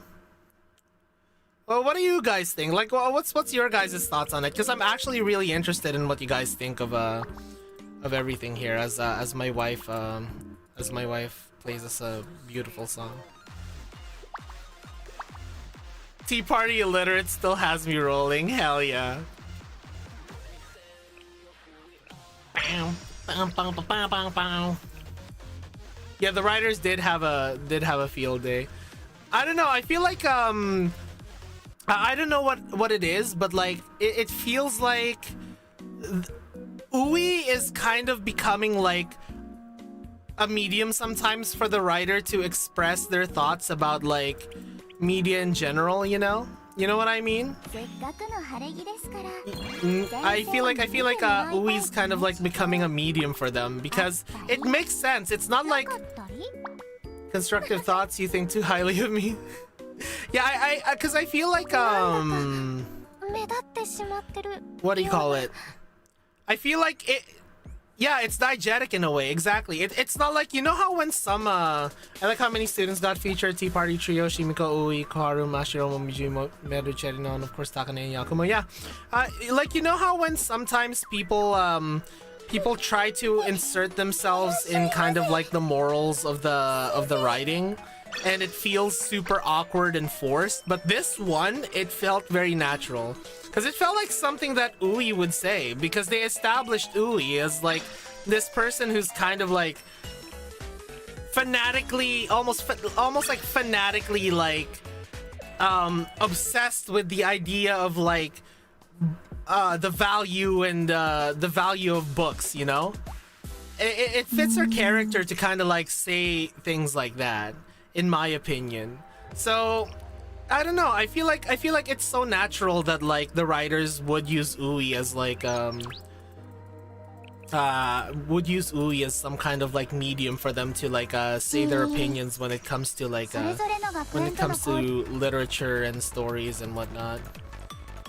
Well, what do you guys think? Like, what's your guys' thoughts on it? Because I'm actually really interested in what you guys think of everything here. As my wife plays us a beautiful song. Tea Party Illiterate still has me rolling. Hell yeah. Yeah, the writers did have a field day. I don't know. I feel like I don't know what it is, but like it feels like Ui is kind of becoming like a medium sometimes for the writer to express their thoughts about like media in general, you know? You know what I mean? I feel like Ui's kind of like becoming a medium for them because it makes sense. It's not like constructive thoughts. You think too highly of me? Yeah, because I feel like what do you call it? I feel like it. Yeah, it's diegetic in a way. Exactly. It's not like, you know how when some I like how many students got featured: Tea Party Trio, Shimiko, Ui, Koharu, Mashiro, Momiji, Meru, Cherino, and of course Takane and Yakumo. Yeah, like, you know how when sometimes people try to insert themselves in kind of like the morals of the writing, and it feels super awkward and forced. But this one, it felt very natural. Because it felt like something that Ui would say, because they established Ui as like this person who's kind of like fanatically, almost like fanatically like obsessed with the idea of like the value and the value of books, you know? It fits her character to kind of like say things like that, in my opinion. So I don't know. I feel like it's so natural that like the writers would use Ui as like Ui as some kind of like medium for them to like say their opinions when it comes to like literature and stories and whatnot.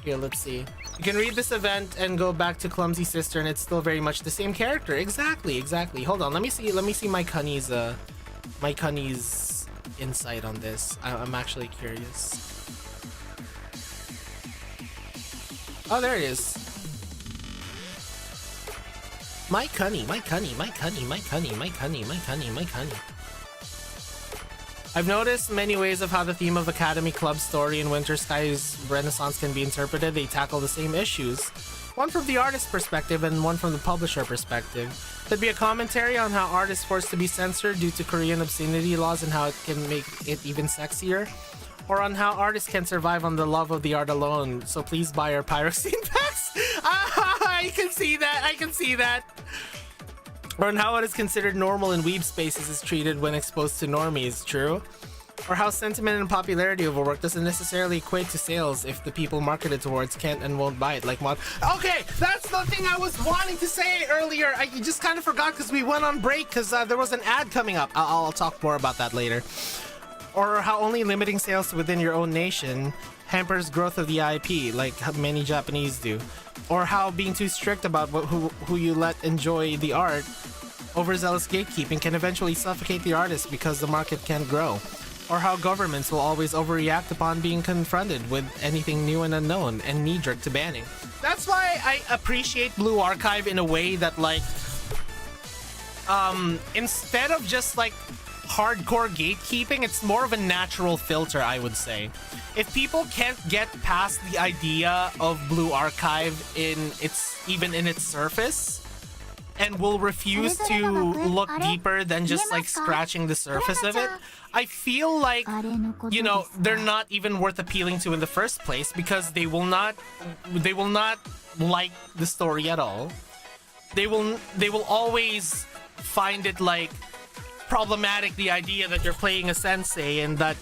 Here, let's see. You can read this event and go back to Clumsy Sister, and it's still very much the same character. Exactly. Hold on. Let me see Mike Honey's insight on this. I'm actually curious. Oh, there it is. Mike Honey, Mike Honey, Mike Honey, Mike Honey, Mike Honey, Mike Honey, Mike Honey. I've noticed many ways of how the theme of Academy Club story in Winter Sky's Renaissance can be interpreted. They tackle the same issues, one from the artist's perspective and one from the publisher perspective. There'd be a commentary on how art is forced to be censored due to Korean obscenity laws and how it can make it even sexier, or on how artists can survive on the love of the art alone. So please buy our Pyrocene packs. I can see that. I can see that. Or on how what is considered normal in weeb spaces is treated when exposed to normies, true? Or how sentiment and popularity of a work doesn't necessarily equate to sales if the people marketed towards can't and won't buy it, like mod. Okay, that's the thing I was wanting to say earlier. I just kind of forgot because we went on break because there was an ad coming up. I'll talk more about that later. Or how only limiting sales to within your own nation hampers growth of the IP, like many Japanese do. Or how being too strict about who you let enjoy the art, overzealous gatekeeping can eventually suffocate the artist because the market can't grow. Or how governments will always overreact upon being confronted with anything new and unknown and knee-jerk to banning. That's why I appreciate Blue Archive in a way that, like, instead of just like hardcore gatekeeping, it's more of a natural filter, I would say. If people can't get past the idea of Blue Archive even in its surface, and will refuse to look deeper than just like scratching the surface of it, I feel like, you know, they're not even worth appealing to in the first place because they will not like the story at all. They will always find it like problematic, the idea that you're playing a sensei and that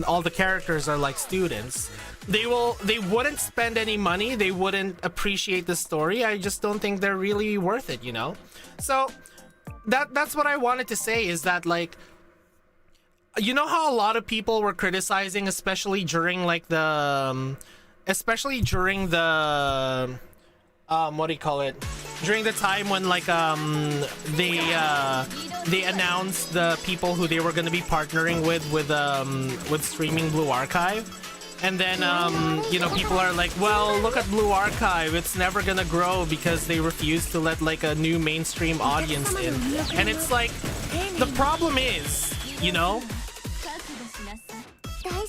all the characters are like students. They wouldn't spend any money, they wouldn't appreciate the story. I just don't think they're really worth it, you know? So that's what I wanted to say, is that, like, you know how a lot of people were criticizing, especially during like the what do you call it? During the time when like they announced the people who they were going to be partnering with streaming Blue Archive, and then you know, people are like, well, look at Blue Archive, it's never gonna grow because they refuse to let like a new mainstream audience in. And it's like, the problem is, you know,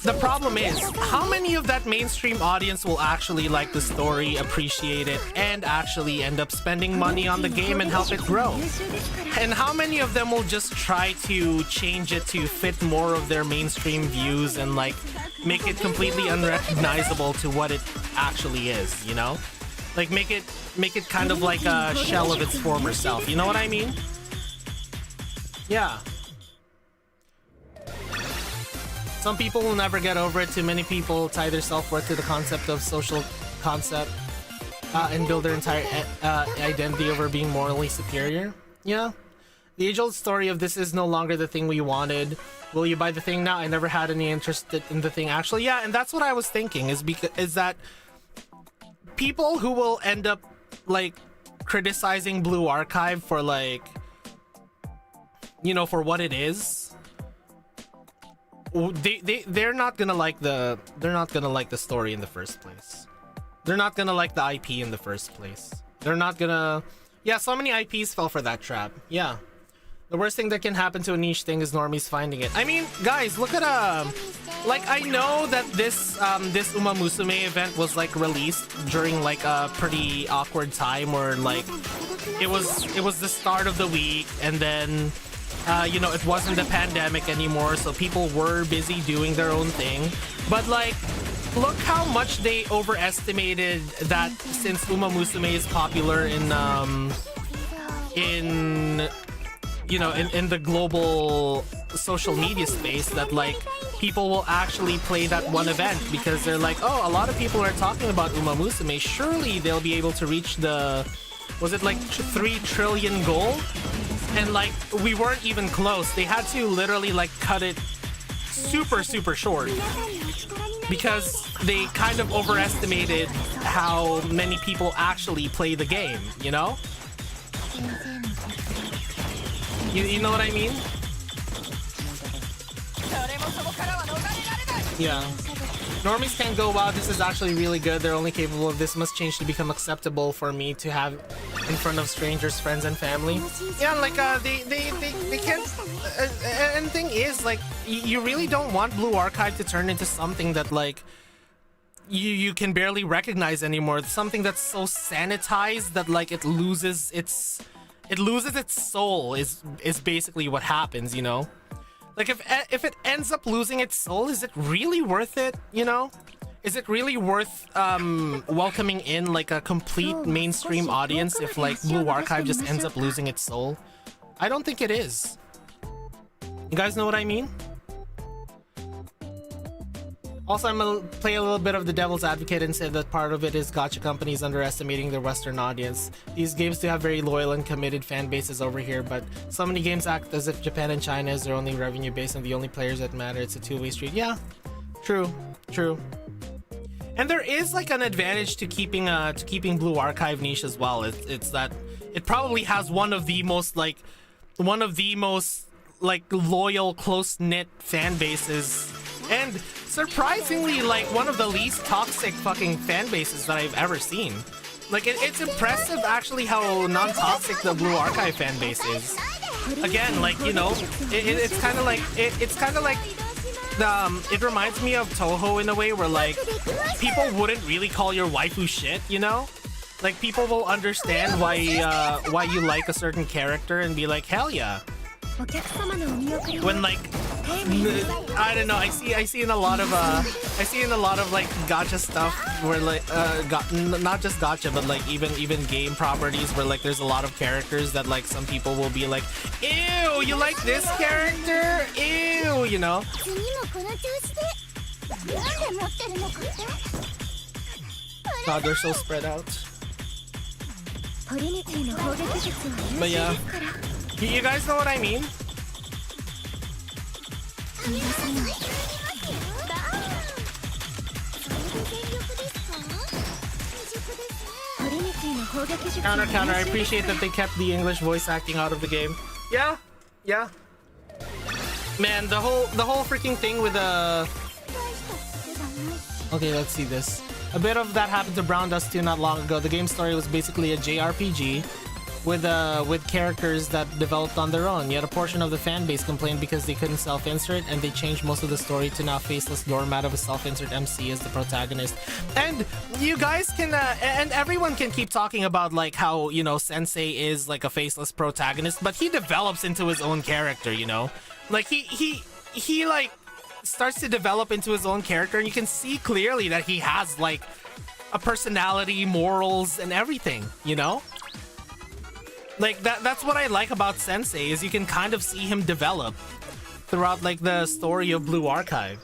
the problem is, how many of that mainstream audience will actually like the story, appreciate it, and actually end up spending money on the game and help it grow? And how many of them will just try to change it to fit more of their mainstream views and like make it completely unrecognizable to what it actually is, you know? Like make it kind of like a shell of its former self, you know what I mean? Yeah. Some people will never get over it. Too many people tie their self-worth to the concept of social concept and build their entire identity over being morally superior. Yeah. The age-old story of this is no longer the thing we wanted. Will you buy the thing now? I never had any interest in the thing, actually. Yeah, and that's what I was thinking, is that people who will end up like criticizing Blue Archive for, like, you know, for what it is, they're not gonna like the story in the first place. They're not gonna like the IP in the first place. They're not gonna. Yeah, so many IPs fell for that trap. Yeah, the worst thing that can happen to a niche thing is normies finding it. I mean, guys, look at like, I know that this Uma Musume event was like released during like a pretty awkward time where like it was the start of the week, and then you know, it wasn't the pandemic anymore, so people were busy doing their own thing. But like, look how much they overestimated that, since Uma Musume is popular in you know, in the global social media space, that like people will actually play that one event because they're like, oh, a lot of people are talking about Uma Musume, surely they'll be able to reach the, was it like 3 trillion goal? And like, we weren't even close. They had to literally like cut it super short because they kind of overestimated how many people actually play the game, you know? You know what I mean? Yeah. Normies can't go, wow, this is actually really good. They're only capable of this. Must change to become acceptable for me to have in front of strangers, friends, and family. Yeah, like, they can't... and the thing is, like, you really don't want Blue Archive to turn into something that, like, you can barely recognize anymore. It's something that's so sanitized that, like, it loses its soul is basically what happens, you know? Like, if it ends up losing its soul, is it really worth it, you know? Is it really worth welcoming in, like, a complete mainstream audience if, like, Blue Archive just ends up losing its soul? I don't think it is. You guys know what I mean? Also, I'm gonna play a little bit of the devil's advocate and say that part of it is gacha companies underestimating their Western audience. These games do have very loyal and committed fan bases over here, but so many games act as if Japan and China is their only revenue base and the only players that matter. It's a two-way street. Yeah, true. And there is like an advantage to keeping Blue Archive niche as well. It's that it probably has one of the most loyal, close-knit fan bases. And surprisingly, like, one of the least toxic fucking fan bases that I've ever seen. Like, it's impressive actually how non-toxic the Blue Archive fan base is. Again, like, you know, it's kind of like it reminds me of Toho in a way where, like, people wouldn't really call your waifu shit, you know? Like, people will understand why you like a certain character and be like, hell yeah. When, like, I don't know, I see in a lot of like gacha stuff where, like, not just gacha, but like even game properties where, like, there's a lot of characters that, like, some people will be like, ew, you like this character? Ew, you know? God, they're so spread out. But yeah, you guys know what I mean? Counter, I appreciate that they kept the English voice acting out of the game. Yeah. Man, the whole freaking thing with okay, let's see this. A bit of that happened to Brown Dust 2 not long ago. The game story was basically a JRPG with characters that developed on their own. Yet a portion of the fan base complained because they couldn't self-insert, and they changed most of the story to now faceless doormat of a self-insert MC as the protagonist. And you guys can and everyone can keep talking about, like, how, you know, Sensei is like a faceless protagonist, but he develops into his own character, you know? Like, he like starts to develop into his own character, and you can see clearly that he has, like, a personality, morals, and everything, you know? Like, that's what I like about Sensei, is you can kind of see him develop throughout, like, the story of Blue Archive.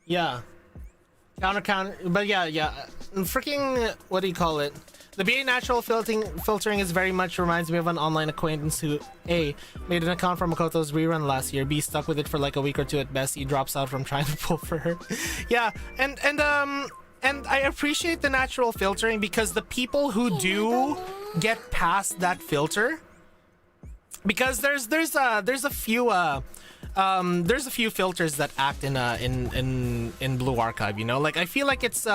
Yeah. Counter. But yeah. Freaking, what do you call it? The BA natural filtering is very much reminds me of an online acquaintance who, A, made an account for Makoto's rerun last year, B, stuck with it for like a week or two at best, he drops out from trying to pull for her. Yeah, and I appreciate the natural filtering, because the people who do get past that filter, because there's a few filters that act in Blue Archive, you know? Like, I feel like it's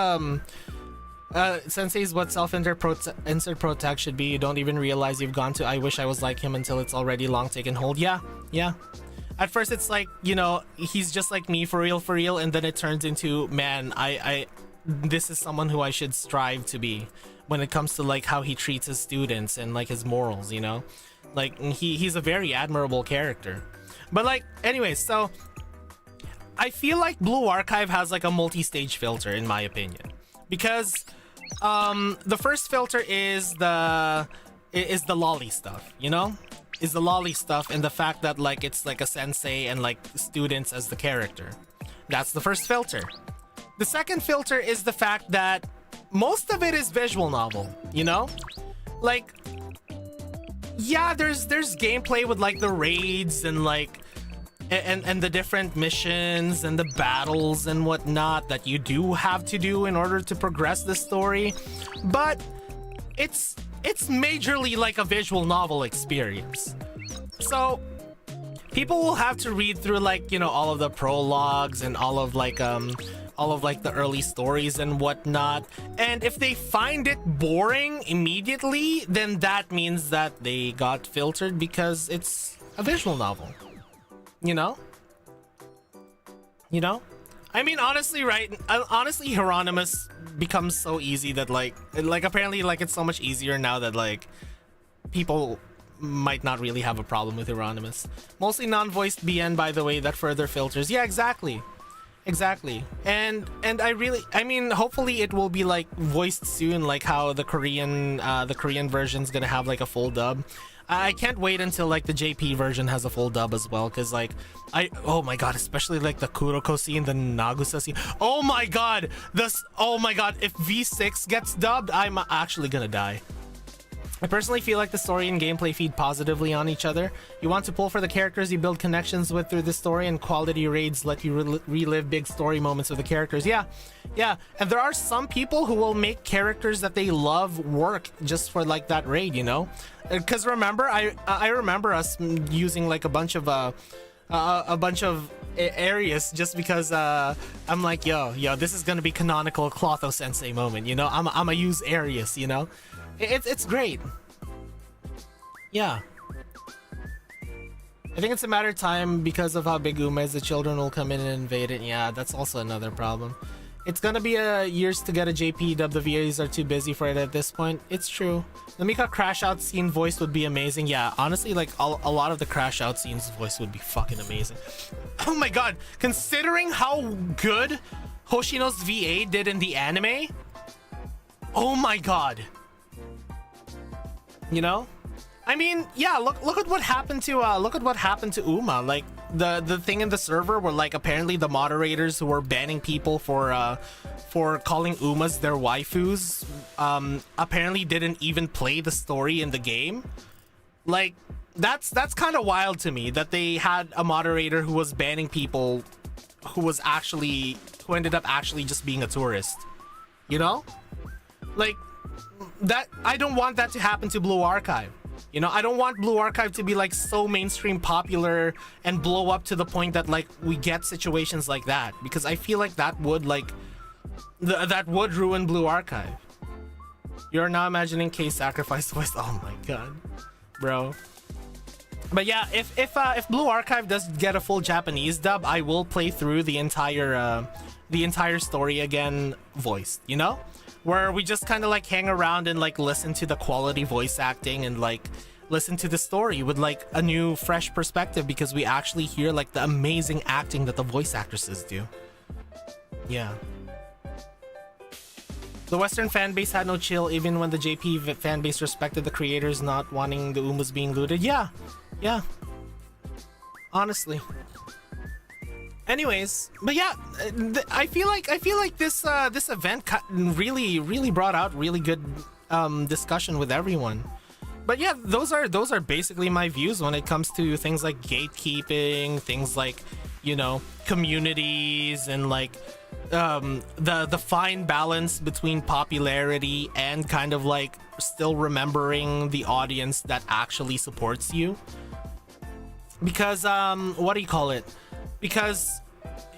Sensei's what self-insert protect should be. You don't even realize you've gone to I wish I was like him until it's already long taken hold. Yeah. At first it's like, you know, he's just like me for real, and then it turns into, man, I this is someone who I should strive to be when it comes to, like, how he treats his students and, like, his morals, you know? Like, he's a very admirable character. But, like, anyways, so I feel like Blue Archive has, like, a multi-stage filter, in my opinion, because the first filter is the lolly stuff, you know? Is the lolly stuff, and the fact that, like, it's like a sensei and, like, students as the character. That's the first filter. The second filter is the fact that most of it is visual novel, you know? Like, yeah, there's gameplay with, like, the raids and, like, and the different missions and the battles and whatnot that you do have to do in order to progress the story, but it's majorly like a visual novel experience. So people will have to read through, like, you know, all of the prologues and all of, like, all of like the early stories and whatnot. And if they find it boring immediately, then that means that they got filtered because it's a visual novel. You know? You know? I mean, honestly, right? Honestly, Hieronymus becomes so easy that like apparently like it's so much easier now that like people might not really have a problem with Hieronymus. Mostly non-voiced BN, by the way, that further filters. Yeah, exactly. And I mean, hopefully it will be like voiced soon, like how the Korean version's gonna have like a full dub. I can't wait until like the JP version has a full dub as well, because like oh my god, especially like the Kuroko scene, the Nagusa scene. Oh my god, if V6 gets dubbed, I'm actually gonna die. I personally feel like the story and gameplay feed positively on each other. You want to pull for the characters you build connections with through the story, and quality raids let you relive big story moments with the characters. Yeah. And there are some people who will make characters that they love work just for like that raid, you know? Because remember, I remember us using like a bunch of areas just because I'm like, yo, this is gonna be canonical Clotho Sensei moment, you know? I'ma use Arius, you know? It's great. Yeah. I think it's a matter of time because of how big Uma is. The children will come in and invade it. Yeah, that's also another problem. It's gonna be years to get a JP dub. The VAs are too busy for it at this point. It's true. The Mika crash out scene voice would be amazing. Yeah, honestly, like a lot of the crash out scenes voice would be fucking amazing. Oh my god, considering how good Hoshino's VA did in the anime. Oh my god. You know, I mean, yeah. Look at what happened to Uma. Like the thing in the server where like apparently the moderators who were banning people for calling Umas their waifus apparently didn't even play the story in the game. Like that's kind of wild to me that they had a moderator who was banning people who ended up actually just being a tourist. You know, like. That I don't want that to happen to Blue Archive. You know, I don't want Blue Archive to be like so mainstream popular and blow up to the point that like we get situations like that, because I feel like that would like that would ruin Blue Archive. You're now imagining K sacrifice voice. Oh my god, bro. But yeah, if Blue Archive does get a full Japanese dub, I will play through the entire story again voiced, you know? Where we just kind of like hang around and like listen to the quality voice acting and like listen to the story with like a new fresh perspective, because we actually hear like the amazing acting that the voice actresses do. Yeah. The Western fanbase had no chill even when the JP fanbase respected the creators not wanting the Umas being looted. Yeah. Honestly. Anyways, but yeah, I feel like this event really brought out really good discussion with everyone. But yeah, those are basically my views when it comes to things like gatekeeping, things like, you know, communities, and like the fine balance between popularity and kind of like still remembering the audience that actually supports you. Because what do you call it? Because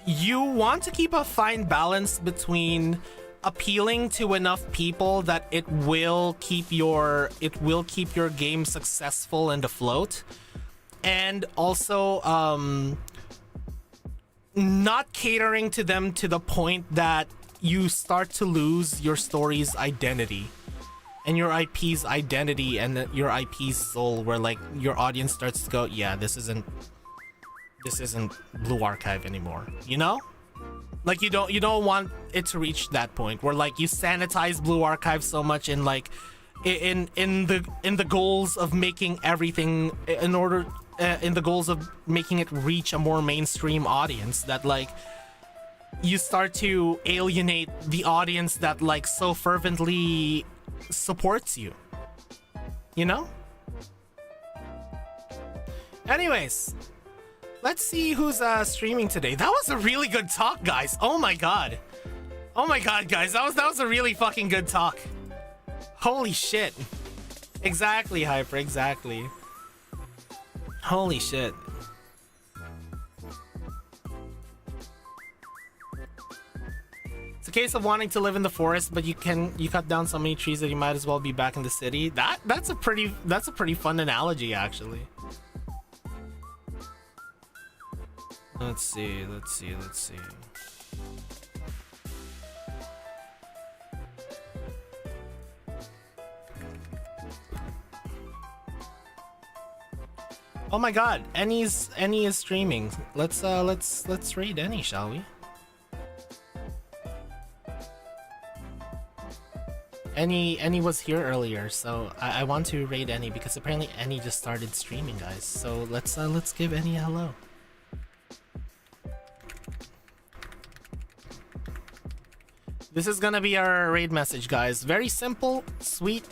you want to keep a fine balance between appealing to enough people that it will keep your game successful and afloat, and also not catering to them to the point that you start to lose your story's identity and your IP's identity and your IP's soul, where like your audience starts to go, yeah, this isn't Blue Archive anymore, you know? Like you don't want it to reach that point where like you sanitize Blue Archive so much in like in the goals of making everything in the goals of making it reach a more mainstream audience, that like you start to alienate the audience that like so fervently supports you, you know? Anyways, let's see who's streaming today. That was a really good talk, guys. Oh my god, guys, that was a really fucking good talk. Holy shit. Exactly, Hyper, exactly. Holy shit. It's a case of wanting to live in the forest, but you cut down so many trees that you might as well be back in the city. That's a pretty fun analogy, actually. Let's see. Oh my god, Any is streaming. Let's raid Any, shall we? Any was here earlier, so I want to raid Any because apparently Any just started streaming, guys. So let's give Any a hello. This is gonna be our raid message, guys. Very simple, sweet,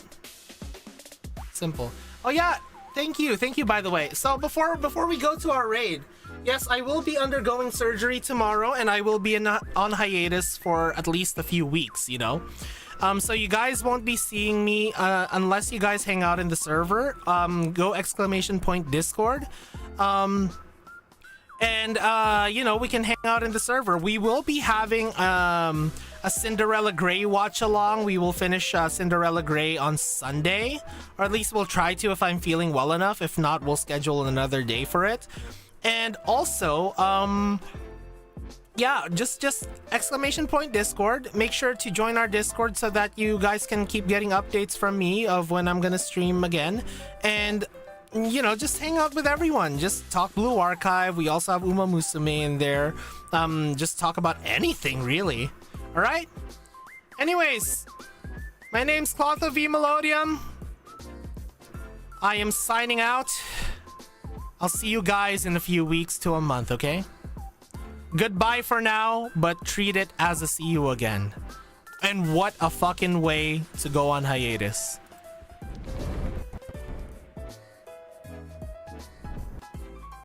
simple. Oh yeah, thank you, by the way. So before we go to our raid, yes, I will be undergoing surgery tomorrow, and I will be on hiatus for at least a few weeks, you know. So you guys won't be seeing me unless you guys hang out in the server. Go !Discord. You know, we can hang out in the server. We will be having a Cinderella Grey watch along. We will finish Cinderella Grey on Sunday, or at least we'll try to if I'm feeling well enough. If not, we'll schedule another day for it. And also, yeah, just !Discord. Make sure to join our Discord so that you guys can keep getting updates from me of when I'm gonna stream again. And you know, just hang out with everyone. Just talk Blue Archive. We also have Uma Musume in there. Just talk about anything, really. All right? Anyways, my name's Clotho V Melodium. I am signing out. I'll see you guys in a few weeks to a month, okay? Goodbye for now, but treat it as a see you again. And what a fucking way to go on hiatus.